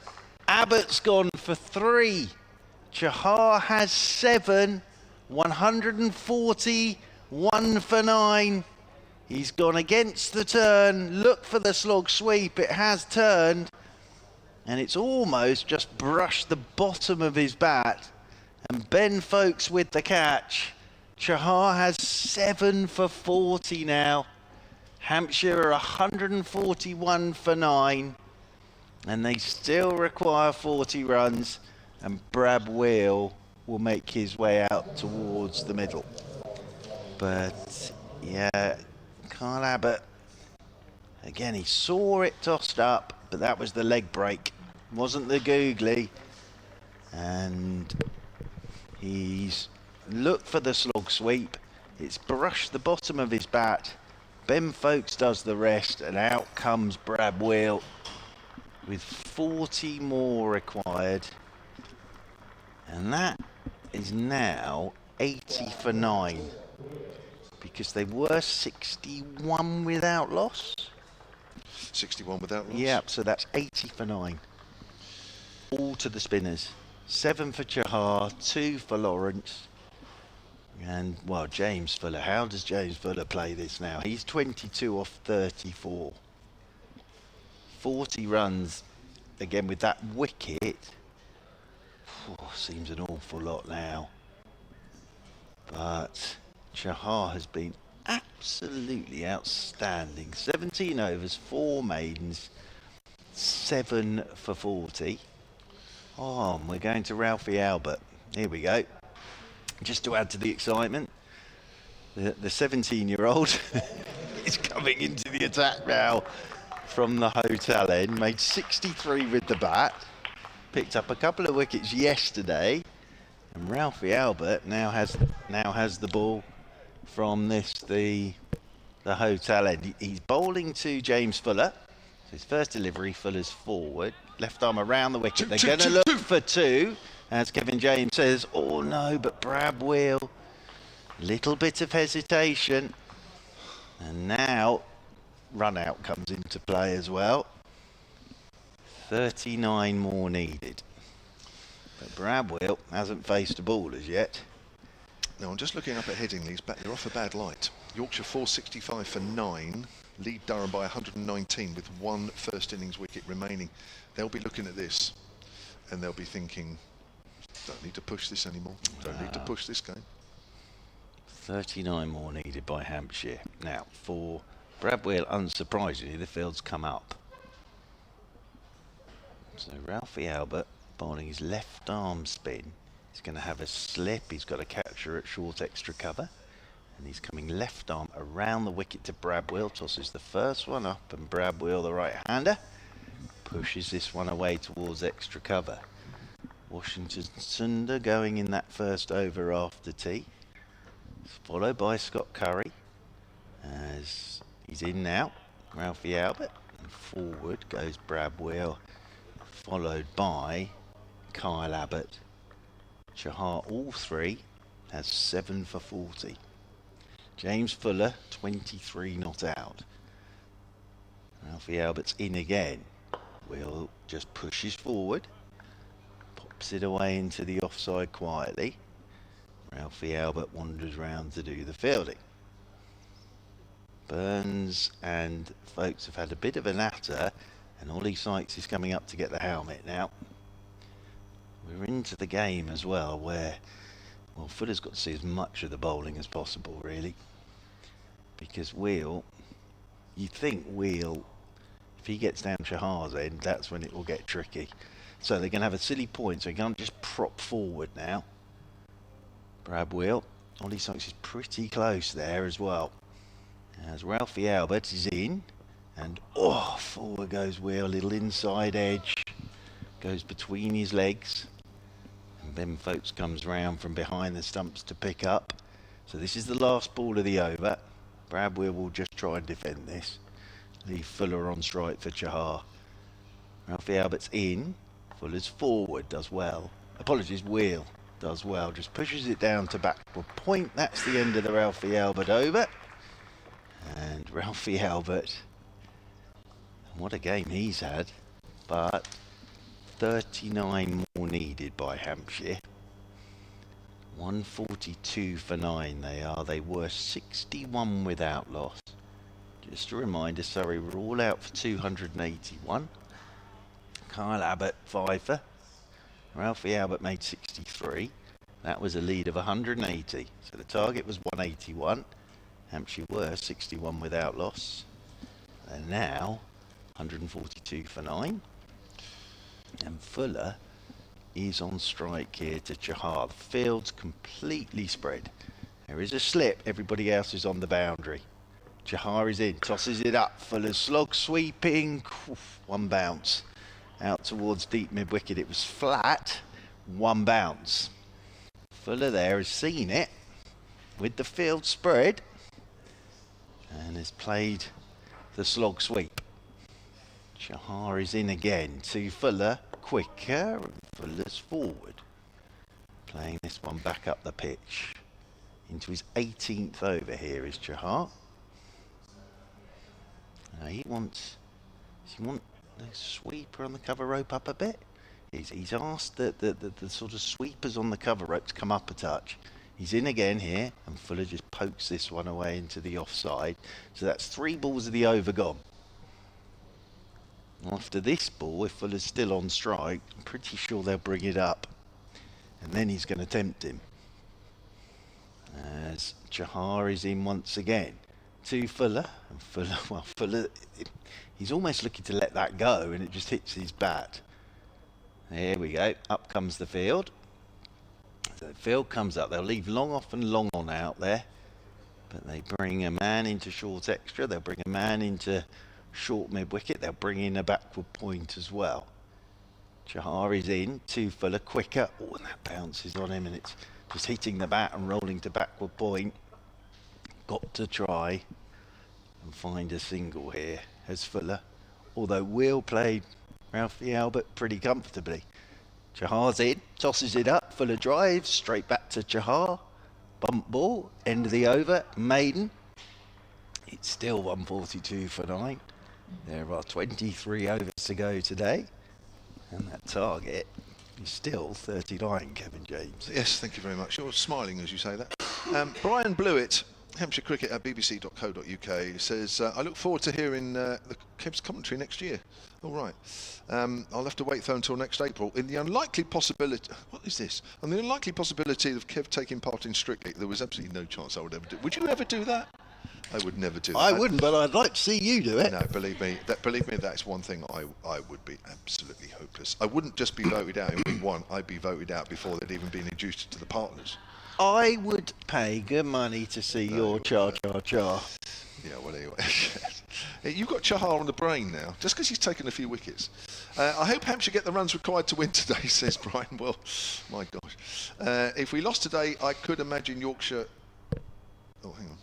Abbott's gone for 3. Chahar has 7. 140. 1 for 9. He's gone against the turn. Look for the slog sweep. It has turned. and it's almost just brushed the bottom of his bat. And Ben Folkes with the catch. Chahar has 7 for 40 now. Hampshire are 141 for 9. And they still require 40 runs. And Brad Wheel will make his way out towards the middle. But, yeah, Kyle Abbott, again, he saw it tossed up, but that was the leg break. Wasn't the googly. And he's looked for the slog sweep. It's brushed the bottom of his bat. Ben Folkes does the rest, and out comes Brad Wheel with 40 more required. And that is now 80 for 9. Because they were 61 without loss. 61 without loss? Yeah, so that's 80 for 9. All to the spinners. 7 for Chahar, 2 for Lawrence. And, well, James Fuller. How does James Fuller play this now? He's 22 off 34. 40 runs, again, with that wicket. Seems an awful lot now. But Chahar has been absolutely outstanding. 17 overs, 4 maidens, 7 for 40. Oh, and we're going to Ralphie Albert. Here we go. Just to add to the excitement, the 17-year-old is coming into the attack now from the hotel end. Made 63 with the bat. Picked up a couple of wickets yesterday. And Ralphie Albert now has the ball from the hotel end. He's bowling to James Fuller. So his first delivery, Fuller's forward. Left arm around the wicket. They're going to look for 2. As Kevin James says, oh no, but Brad Wheel. Little bit of hesitation. And now run out comes into play as well. 39 more needed. But Brad Wheel hasn't faced a ball as yet. Now I'm just looking up at Headingley's, but they're off a bad light. Yorkshire 465 for 9. Lead Durham by 119 with 1 first innings wicket remaining. They'll be looking at this and they'll be thinking, don't need to push this anymore. Don't need to push this game. 39 more needed by Hampshire. Now, for Brad Wheel, unsurprisingly, the field's come up. So Ralphie Albert bowling his left arm spin. He's going to have a slip. He's got a catcher at short extra cover. And he's coming left arm around the wicket to Brad Wheel. Tosses the first one up, and Brad Wheel, the right-hander, pushes this one away towards extra cover. Washington Sundar going in that first over after tea. Followed by Scott Curry. As he's in now, Ralphie Albert. And forward goes Brad Wheel. Followed by Kyle Abbott. Chahar, all 3, has 7 for 40. James Fuller, 23 not out. Ralphie Albert's in again. Wheel just pushes forward. Pops it away into the offside quietly. Ralphie Albert wanders round to do the fielding. Burns and Folkes have had a bit of a natter, and Ollie Sykes is coming up to get the helmet now. We're into the game as well, where, well, Fuller's got to see as much of the bowling as possible, really. Because Wheel, you think Wheel, if he gets down Chahar's end, that's when it will get tricky. So they're going to have a silly point, so he can't just prop forward now. Brad Wheel, Ollie Sykes is pretty close there as well. As Ralphie Albert is in, and forward goes Wheel, little inside edge, goes between his legs. And Ben Folkes comes round from behind the stumps to pick up. So this is the last ball of the over. Brad Wheel will just try and defend this. Leave Fuller on strike for Chahar. Ralphie Albert's in. Fuller's forward, does well. Apologies, Wheel does well. Just pushes it down to backward point. That's the end of the Ralphie Albert over. And Ralphie Albert, what a game he's had. But 39 more needed by Hampshire. 142 for 9 they are. They were 61 without loss. Just a reminder, Surrey were all out for 281. Kyle Abbott, fifer. Ralphie Albert made 63. That was a lead of 180. So the target was 181. Hampshire were 61 without loss. And now 142 for 9. And Fuller is on strike here to Chahar. The field's completely spread. There is a slip. Everybody else is on the boundary. Chahar is in. Tosses it up. Fuller's slog sweeping. One bounce. Out towards deep mid-wicket. It was flat. One bounce. Fuller there has seen it with the field spread and has played the slog sweep. Chahar is in again to Fuller. Quicker. And Fuller's forward. Playing this one back up the pitch. Into his 18th over here is Chahar. Now he wants... Does he want the sweeper on the cover rope up a bit? He's asked the sort of sweepers on the cover rope to come up a touch. He's in again here, and Fuller just pokes this one away into the offside. So that's 3 balls of the over gone. After this ball, if Fuller's still on strike, I'm pretty sure they'll bring it up. And then he's going to tempt him. As Chahar is in once again to Fuller. And Fuller, he's almost looking to let that go, and it just hits his bat. There we go. Up comes the field. So the field comes up. They'll leave long off and long on out there. But they bring a man into short extra. They'll bring a man into short mid-wicket. They'll bring in a backward point as well. Chahar is in. To Fuller. Quicker. Oh, and that bounces on him. And it's just hitting the bat and rolling to backward point. Got to try and find a single here as Fuller. Although Will played Ralphie Albert pretty comfortably. Chahar's in, tosses it up, Fuller drives, straight back to Chahar. Bump ball, end of the over, maiden. It's still 142 for 9. There are 23 overs to go today. And that target is still 39, Kevin James. Yes, thank you very much. You're smiling as you say that. Brian Blewett, Hampshire Cricket at bbc.co.uk says, I look forward to hearing the Kev's commentary next year. All right. I'll have to wait though until next April. In the unlikely possibility... What is this? On the unlikely possibility of Kev taking part in Strictly, there was absolutely no chance I would ever do it. Would you ever do that? I would never do that. I wouldn't, but I'd like to see you do it. No, believe me, that's one thing I would be absolutely hopeless. I wouldn't just be voted out in week 1, I'd be voted out before they'd even been introduced to the partners. I would pay good money to see your cha. Yeah, well, anyway. You've got Chahar on the brain now, just because he's taken a few wickets. I hope Hampshire get the runs required to win today, says Brian. Well, my gosh. If we lost today, I could imagine Yorkshire... Oh, hang on.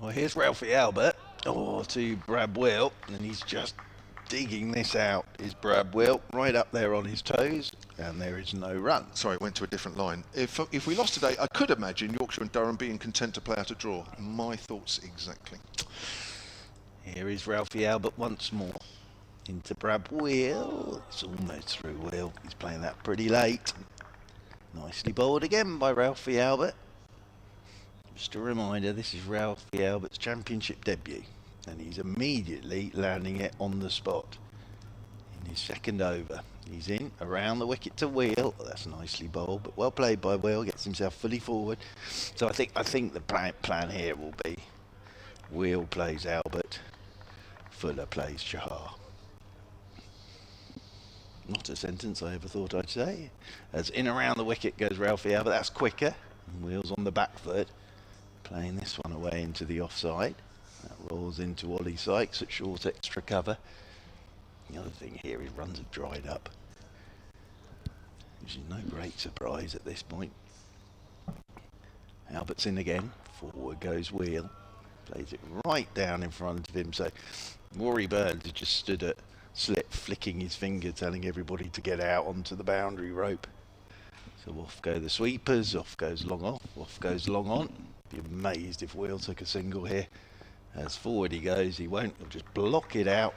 Well, here's Ralphie Albert. Oh, to Brad Will, and he's just digging this out. Is Brad Will right up there on his toes, and there is no run. Sorry, it went to a different line. If we lost today, I could imagine Yorkshire and Durham being content to play out a draw. My thoughts exactly. Here is Ralphie Albert once more. Into Brad Will. It's almost through Will. He's playing that pretty late. Nicely bowled again by Ralphie Albert. Just a reminder, this is Ralphie Albert's championship debut. And he's immediately landing it on the spot. In his second over. He's in, around the wicket to Wheel. That's nicely bowled, but well played by Wheel. Gets himself fully forward. So I think the plan here will be Wheel plays Albert, Fuller plays Chahar. Not a sentence I ever thought I'd say. As in around the wicket goes Ralphie Albert. That's quicker. And Wheel's on the back foot. Playing this one away into the offside. That rolls into Ollie Sykes at short extra cover. The other thing here is runs have dried up. Which is no great surprise at this point. Albert's in again. Forward goes Wheel. Plays it right down in front of him. So Rory Burns has just stood at slip, flicking his finger, telling everybody to get out onto the boundary rope. So off go the sweepers. Off goes long off goes long on. Be amazed if Wheel took a single here. As forward he goes, he won't. He'll just block it out.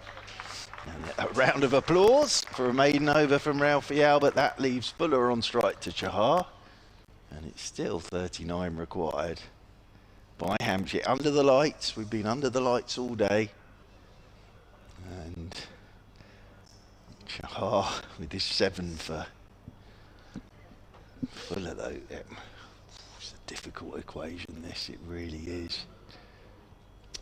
And a round of applause for a maiden over from Ralphie Albert. That leaves Fuller on strike to Chahar. And it's still 39 required by Hampshire. Under the lights. We've been under the lights all day. And Chahar with this 7 for Fuller though. Yeah. It's a difficult equation, this, it really is.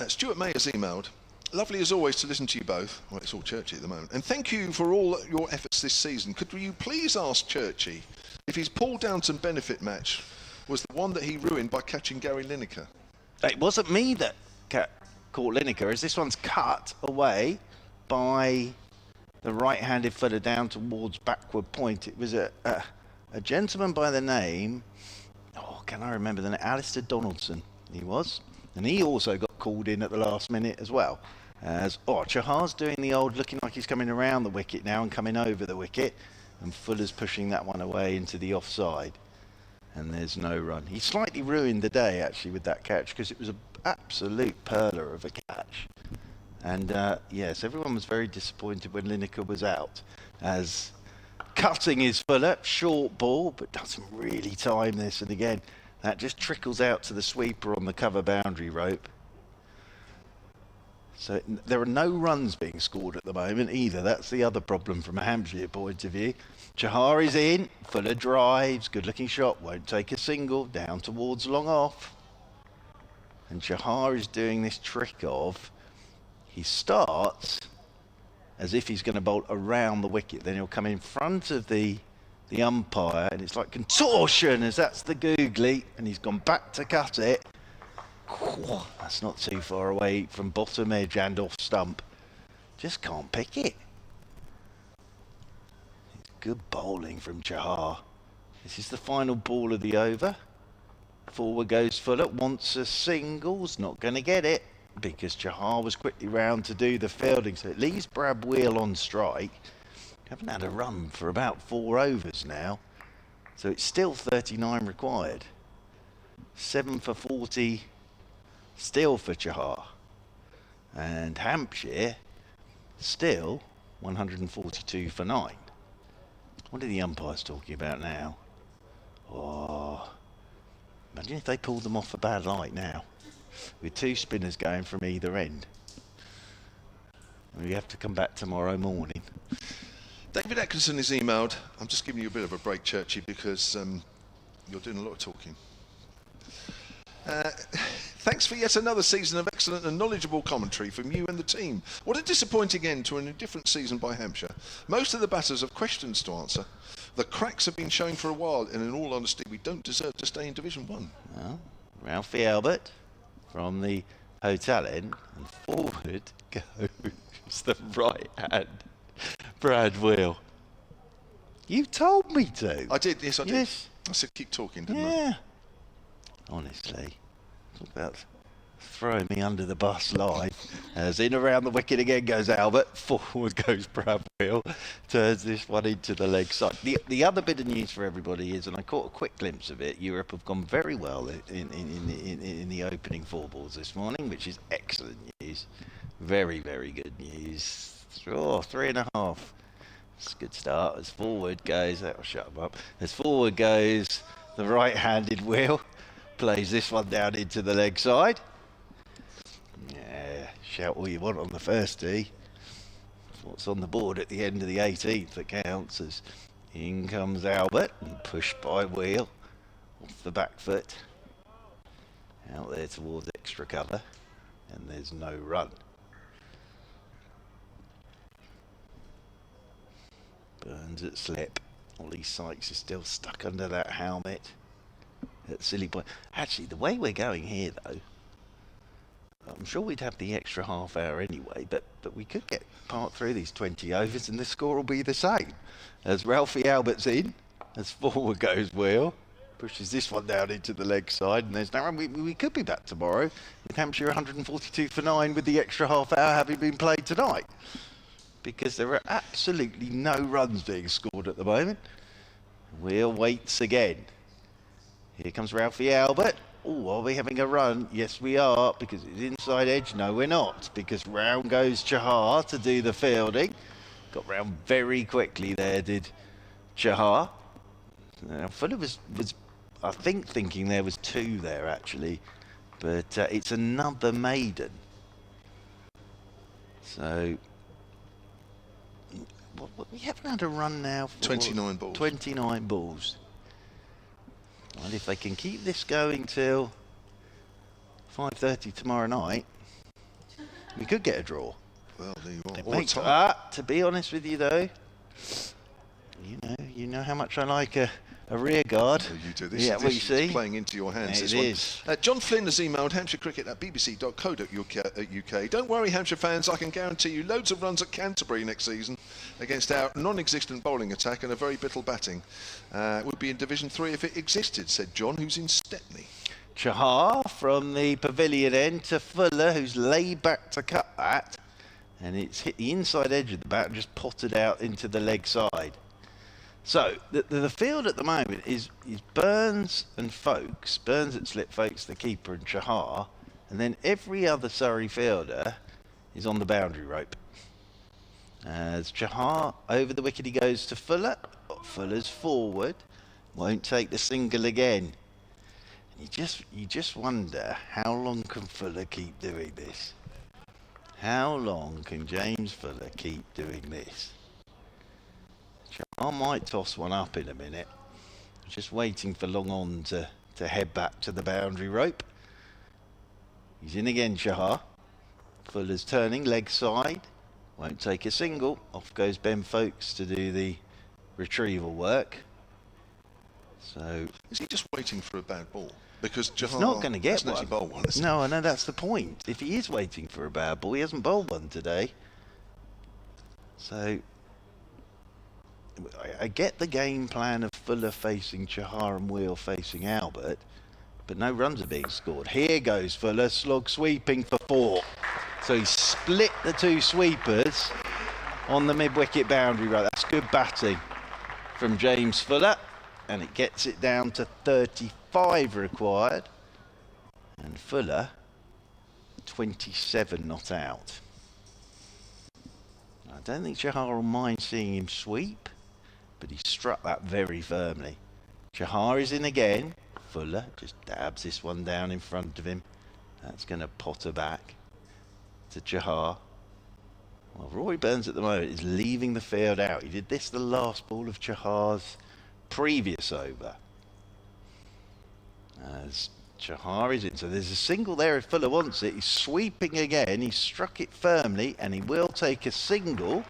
Stuart May has emailed. Lovely as always to listen to you both. Well, it's all Churchy at the moment. And thank you for all your efforts this season. Could you please ask Churchy if his Paul Downton benefit match was the one that he ruined by catching Gary Lineker? It wasn't me that caught Lineker, as this one's cut away by the right-handed footer down towards backward point. It was a gentleman by the name, can I remember the name? Alistair Donaldson, he was. And he also got called in at the last minute as well. As Chahar's doing the old, looking like he's coming around the wicket now and coming over the wicket. And Fuller's pushing that one away into the offside. And there's no run. He slightly ruined the day, actually, with that catch, because it was an absolute perler of a catch. And, yes, everyone was very disappointed when Lineker was out. As cutting is Fuller, short ball, but doesn't really time this. And again, that just trickles out to the sweeper on the cover boundary rope. So there are no runs being scored at the moment either. That's the other problem from a Hampshire point of view. Chahar is in, Fuller drives, good looking shot, won't take a single, down towards long off. And Chahar is doing this trick of, he starts as if he's going to bolt around the wicket, then he'll come in front of the umpire, and it's like contortion, as that's the googly, and he's gone back to cut it. That's not too far away from bottom edge and off stump. Just can't pick it. Good bowling from Chahar. This is the final ball of the over. Forward goes Fuller, wants a singles, not going to get it because Chahar was quickly round to do the fielding. So it leaves Brad Wheel on strike. Haven't had a run for about 4 overs now. So it's still 39 required. 7 for 40 still for Chahar. And Hampshire still 142 for 9. What are the umpires talking about now? Imagine if they pulled them off a bad light now. With 2 spinners going from either end. We have to come back tomorrow morning. David Atkinson has emailed. I'm just giving you a bit of a break, Churchy, because you're doing a lot of talking. Thanks for yet another season of excellent and knowledgeable commentary from you and the team. What a disappointing end to an indifferent season by Hampshire. Most of the batters have questions to answer. The cracks have been showing for a while, and in all honesty, we don't deserve to stay in Division 1. Well, Ralphie Albert from the hotel end, and forward goes the right hand Brad Wheel. You told me to. I did, yes I did. Yes. I said keep talking, didn't I? Yeah. Honestly. Talk about throwing me under the bus live. As in around the wicket again goes Albert. Forward goes Brad Wheel. Turns this one into the leg side. The other bit of news for everybody is, and I caught a quick glimpse of it, Europe have gone very well in the opening 4 balls this morning, which is excellent news. Very, very good news. 3.5. It's a good start. As forward goes, that'll shut him up. As forward goes the right-handed Wheel. Plays this one down into the leg side. Yeah, shout all you want on the first tee. What's on the board at the end of the 18th that counts. As in comes Albert and pushed by Wheel off the back foot. Out there towards extra cover. And there's no run. Burns at slip. Ollie Sykes is still stuck under that helmet. That silly boy. Actually, the way we're going here, though, I'm sure we'd have the extra half hour anyway, but we could get part through these 20 overs and the score will be the same. As Ralphie Albert's in, as forward goes Wheel, pushes this one down into the leg side, and there's no run. We could be back tomorrow with Hampshire 142 for 9 with the extra half hour having been played tonight. Because there are absolutely no runs being scored at the moment. Wheel waits again. Here comes Ralphie Albert. Oh, are we having a run? Yes, we are, because it's inside edge. No, we're not, because round goes Chahar to do the fielding. Got round very quickly there, did Chahar. Now, Fuller was I think, thinking there was 2 there, actually. But it's another maiden. So, we haven't had a run now for 29 balls. 29 balls. And if they can keep this going till 5:30 tomorrow night, we could get a draw. Well, there you are. It Or makes, tie. to be honest with you though, you know how much I like a rear guard. So you do this. Yeah, well, you is see, playing into your hands. it This is. one. John Flynn has emailed hampshirecricket@bbc.co.uk. Don't worry, Hampshire fans. I can guarantee you loads of runs at Canterbury next season against our non-existent bowling attack and a very brittle batting. It would be in Division 3 if it existed, said John, who's in Stepney. Chahar from the pavilion end to Fuller, who's laid back to cut that, and it's hit the inside edge of the bat and just potted out into the leg side. So the field at the moment is Burns and Folkes. Burns at slip, Folkes the keeper, and Chahar, and then every other Surrey fielder is on the boundary rope. As Chahar over the wicket, he goes to Fuller. Fuller's forward, won't take the single again. You just wonder, how long can Fuller keep doing this? How long can James Fuller keep doing this? I might toss one up in a minute. Just waiting for Long On to head back to the boundary rope. He's in again, Chahar. Fuller's turning, leg side. Won't take a single. Off goes Ben Folkes to do the retrieval work. So Is he just waiting for a bad ball? Because he's Chahar not going to get hasn't actually one. bowled one. has he? No, I know that's the point. If he is waiting for a bad ball, he hasn't bowled one today. So I get the game plan of Fuller facing Chahar and Wheel facing Albert, but no runs are being scored. Here goes Fuller, slog sweeping for 4. So he split the 2 sweepers on the mid-wicket boundary row. That's good batting from James Fuller, and it gets it down to 35 required. And Fuller, 27 not out. I don't think Chahar will mind seeing him sweep, but he struck that very firmly. Chahar is in again. Fuller just dabs this one down in front of him. That's going to potter back to Chahar. Well, Roy Burns at the moment is leaving the field out. He did this the last ball of Chahar's previous over. As Chahar is in. So there's a single there if Fuller wants it. He's sweeping again. He struck it firmly and he will take a single,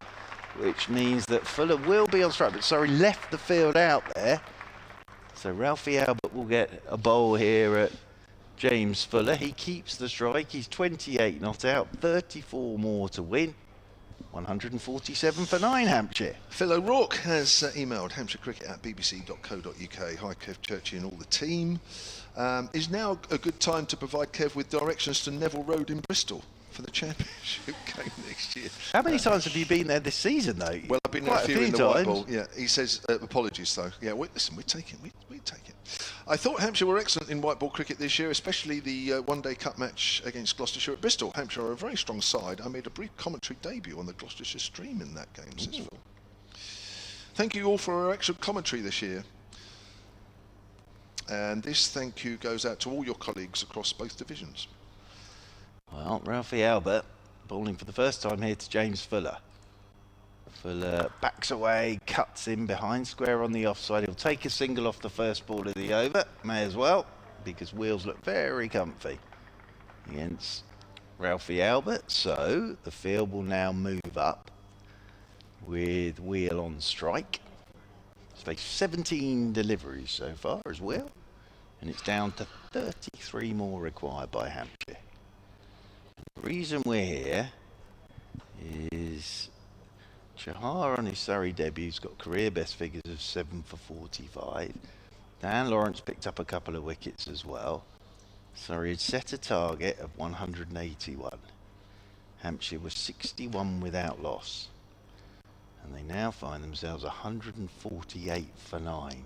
which means that Fuller will be on strike. But sorry, left the field out there. So Ralphie Albert will get a bowl here at James Fuller. He keeps the strike. He's 28 not out. 34 more to win. 147 for 9, Hampshire. Phil O'Rourke has emailed hampshirecricket@bbc.co.uk. Hi, Kev Churchy and all the team. Is now a good time to provide Kev with directions to Neville Road in Bristol for the championship game next year? How many times have you been there this season, though? Well, I've been there Quite a few in the times. white ball. Yeah, he says apologies though. Yeah, listen, we take it. We take it. I thought Hampshire were excellent in white ball cricket this year, especially the one-day cup match against Gloucestershire at Bristol. Hampshire are a very strong side. I made a brief commentary debut on the Gloucestershire stream in that game, says Phil. Thank you all for our excellent commentary this year. And this thank you goes out to all your colleagues across both divisions. Well, Ralphie Albert bowling for the first time here to James Fuller. Fuller backs away, cuts in behind square on the offside. He'll take a single off the first ball of the over. May as well, because Wheels look very comfy against Ralphie Albert. So the field will now move up with Wheel on strike. He's faced 17 deliveries so far as Wheel, and it's down to 33 more required by Hampshire. The reason we're here is Chahar on his Surrey debut's got career best figures of 7 for 45. Dan Lawrence picked up a couple of wickets as well. Surrey had set a target of 181. Hampshire was 61 without loss. And they now find themselves 148 for 9.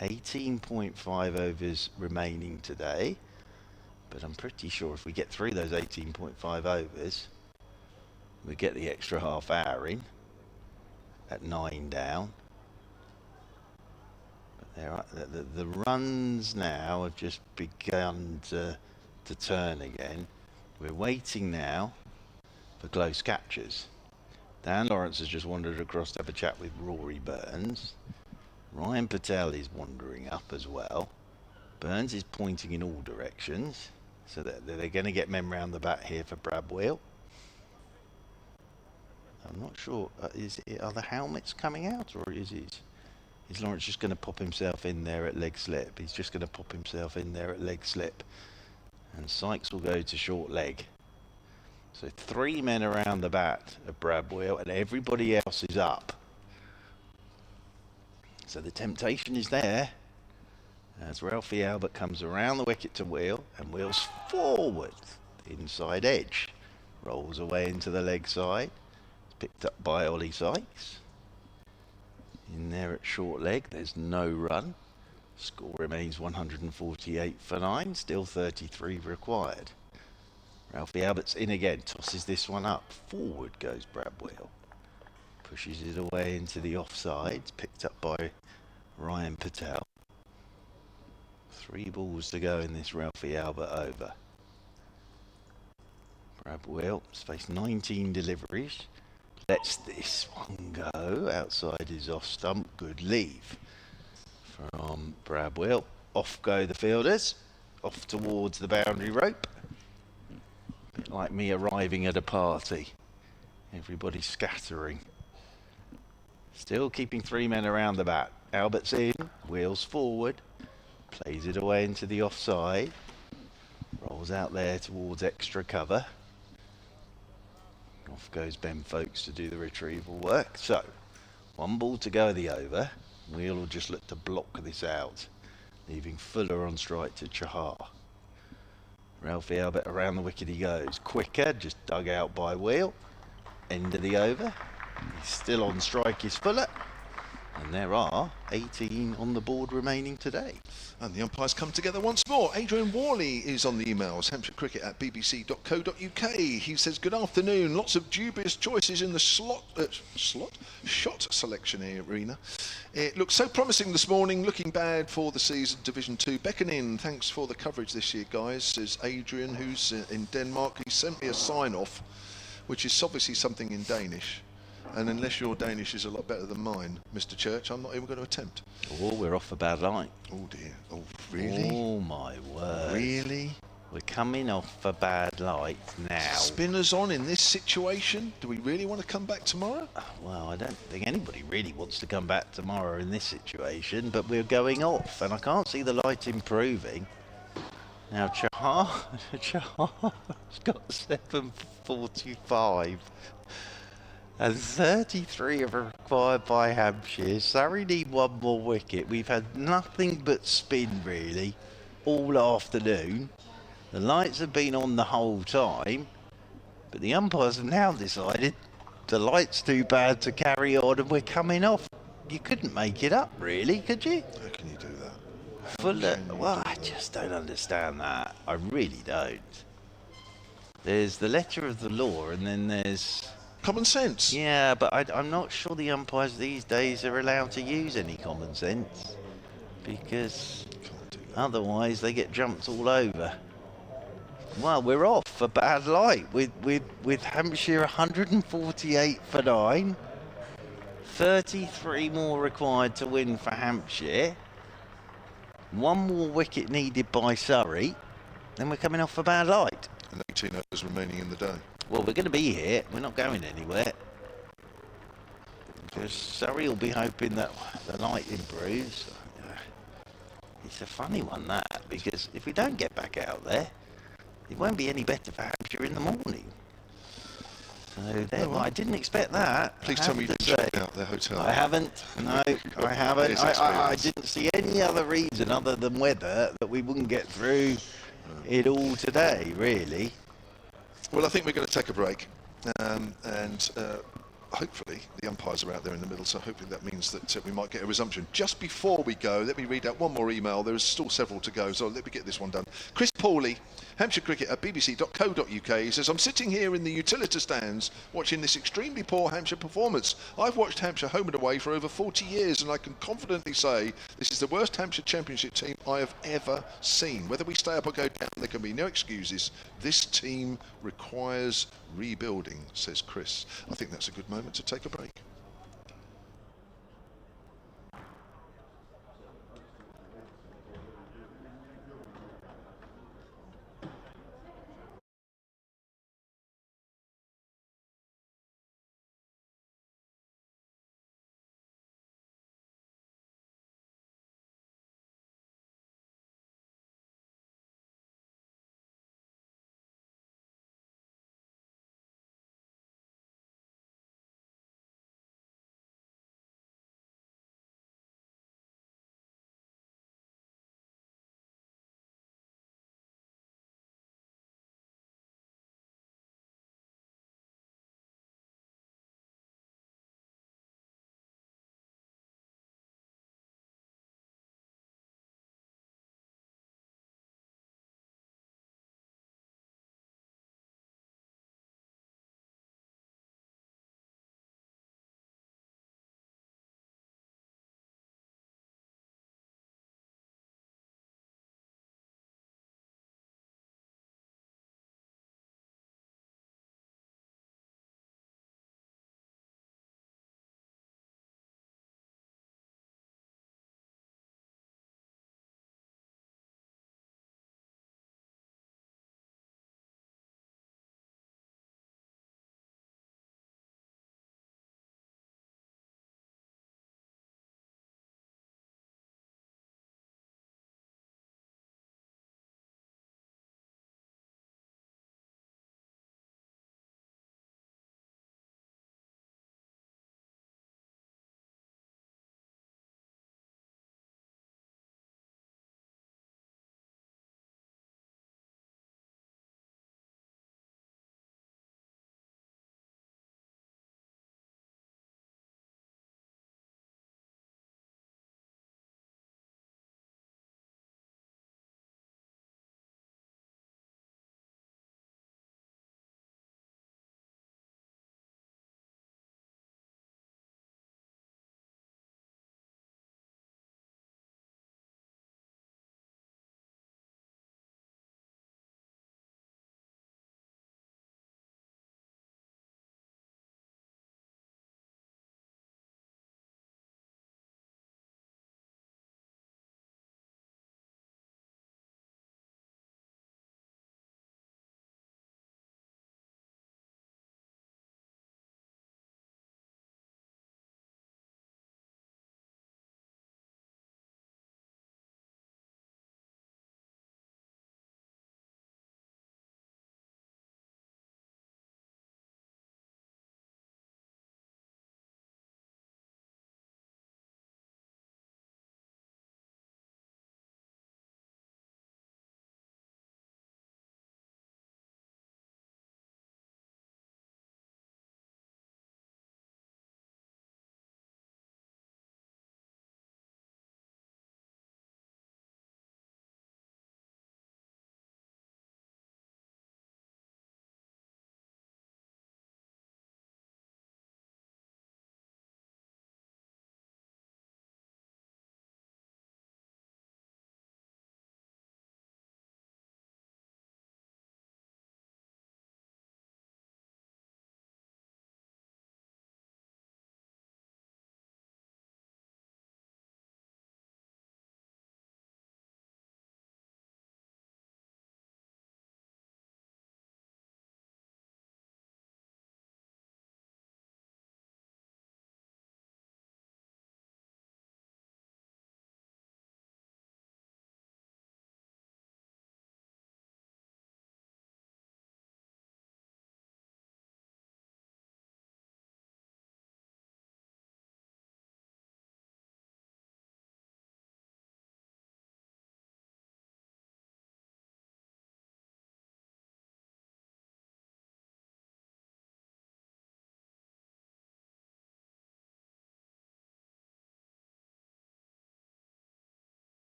18.5 overs remaining today. But I'm pretty sure if we get through those 18.5 overs, we get the extra half hour in at 9 down. But there are, the runs now have just begun to turn again. We're waiting now for close catches. Dan Lawrence has just wandered across to have a chat with Rory Burns. Ryan Patel is wandering up as well. Burns is pointing in all directions, so that they're going to get men round the bat here for Brad Wheel. I'm not sure. Are the helmets coming out, or is Lawrence just going to pop himself in there at leg slip? He's just going to pop himself in there at leg slip, and Sykes will go to short leg. So 3 men around the bat of Brad Wheel, and everybody else is up. So the temptation is there as Ralphie Albert comes around the wicket to Wheel and Wheel's forward, inside edge, rolls away into the leg side. It's picked up by Ollie Sykes. In there at short leg, there's no run. Score remains 148 for 9, still 33 required. Ralphie Albert's in again, tosses this one up. Forward goes Brad Wheel. Pushes it away into the offside. It's picked up by Ryan Patel. 3 balls to go in this Ralphie Albert over. Brad Wheel has faced 19 deliveries. Lets this one go. Outside his off stump. Good leave from Brad Wheel. Off go the fielders. Off towards the boundary rope. A bit like me arriving at a party. Everybody scattering. Still keeping 3 men around the bat. Albert's in. Wheels forward. Plays it away into the offside. Rolls out there towards extra cover. Off goes Ben Folkes to do the retrieval work. So, 1 ball to go of the over. Wheel will just look to block this out, leaving Fuller on strike to Chahar. Ralphie Albert around the wicket he goes. Quicker, just dug out by Wheel. End of the over. He's still on strike is Fuller. And there are 18 on the board remaining today. And the umpires come together once more. Adrian Worley is on the emails, hampshirecricket@bbc.co.uk. He says, good afternoon. Lots of dubious choices in the shot selection arena. It looks so promising this morning, looking bad for the season. Division 2 beckoning. Thanks for the coverage this year, guys, says Adrian, who's in Denmark. He sent me a sign-off, which is obviously something in Danish. And unless your Danish is a lot better than mine, Mr. Church, I'm not even going to attempt. Oh, we're off a bad line. Oh dear. Oh, really? Oh my word. Really? We're coming off a bad light now. Spinners on in this situation? Do we really want to come back tomorrow? Well, I don't think anybody really wants to come back tomorrow in this situation, but we're going off, and I can't see the light improving. Now, Chahar's got 7:45. And 33 are required by Hampshire. Surrey need 1 more wicket. We've had nothing but spin, really, all afternoon. The lights have been on the whole time, but the umpires have now decided the light's too bad to carry on and we're coming off. You couldn't make it up, really, could you? How can you do that? Fuller, well, I just don't understand that. I really don't. There's the letter of the law, and then there's common sense. Yeah, but I'm not sure the umpires these days are allowed to use any common sense, because otherwise they get jumped all over. Well, we're off for bad light with Hampshire 148 for 9. 33 more required to win for Hampshire. 1 more wicket needed by Surrey. Then we're coming off for bad light. And 18 overs remaining in the day. Well, we're going to be here. We're not going anywhere. Because Surrey will be hoping that the light improves. It's a funny one, that, because if we don't get back out there, it won't be any better for Hampshire in the morning. So there, well, I didn't expect that. Please tell me you didn't check out their hotel. I haven't. No, I haven't. I didn't see any other reason other than weather that we wouldn't get through it all today, really. Well, I think we're going to take a break, and hopefully the umpires are out there in the middle, so hopefully that means that we might get a resumption. Just before we go, let me read out 1 more email. There is still several to go, so let me get this one done. Chris Pauley, hampshirecricket@bbc.co.uk. He says, I'm sitting here in the Utilita stands watching this extremely poor Hampshire performance. I've watched Hampshire home and away for over 40 years, and I can confidently say this is the worst Hampshire Championship team I have ever seen. Whether we stay up or go down, there can be no excuses. This team requires rebuilding, says Chris. I think that's a good moment to take a break.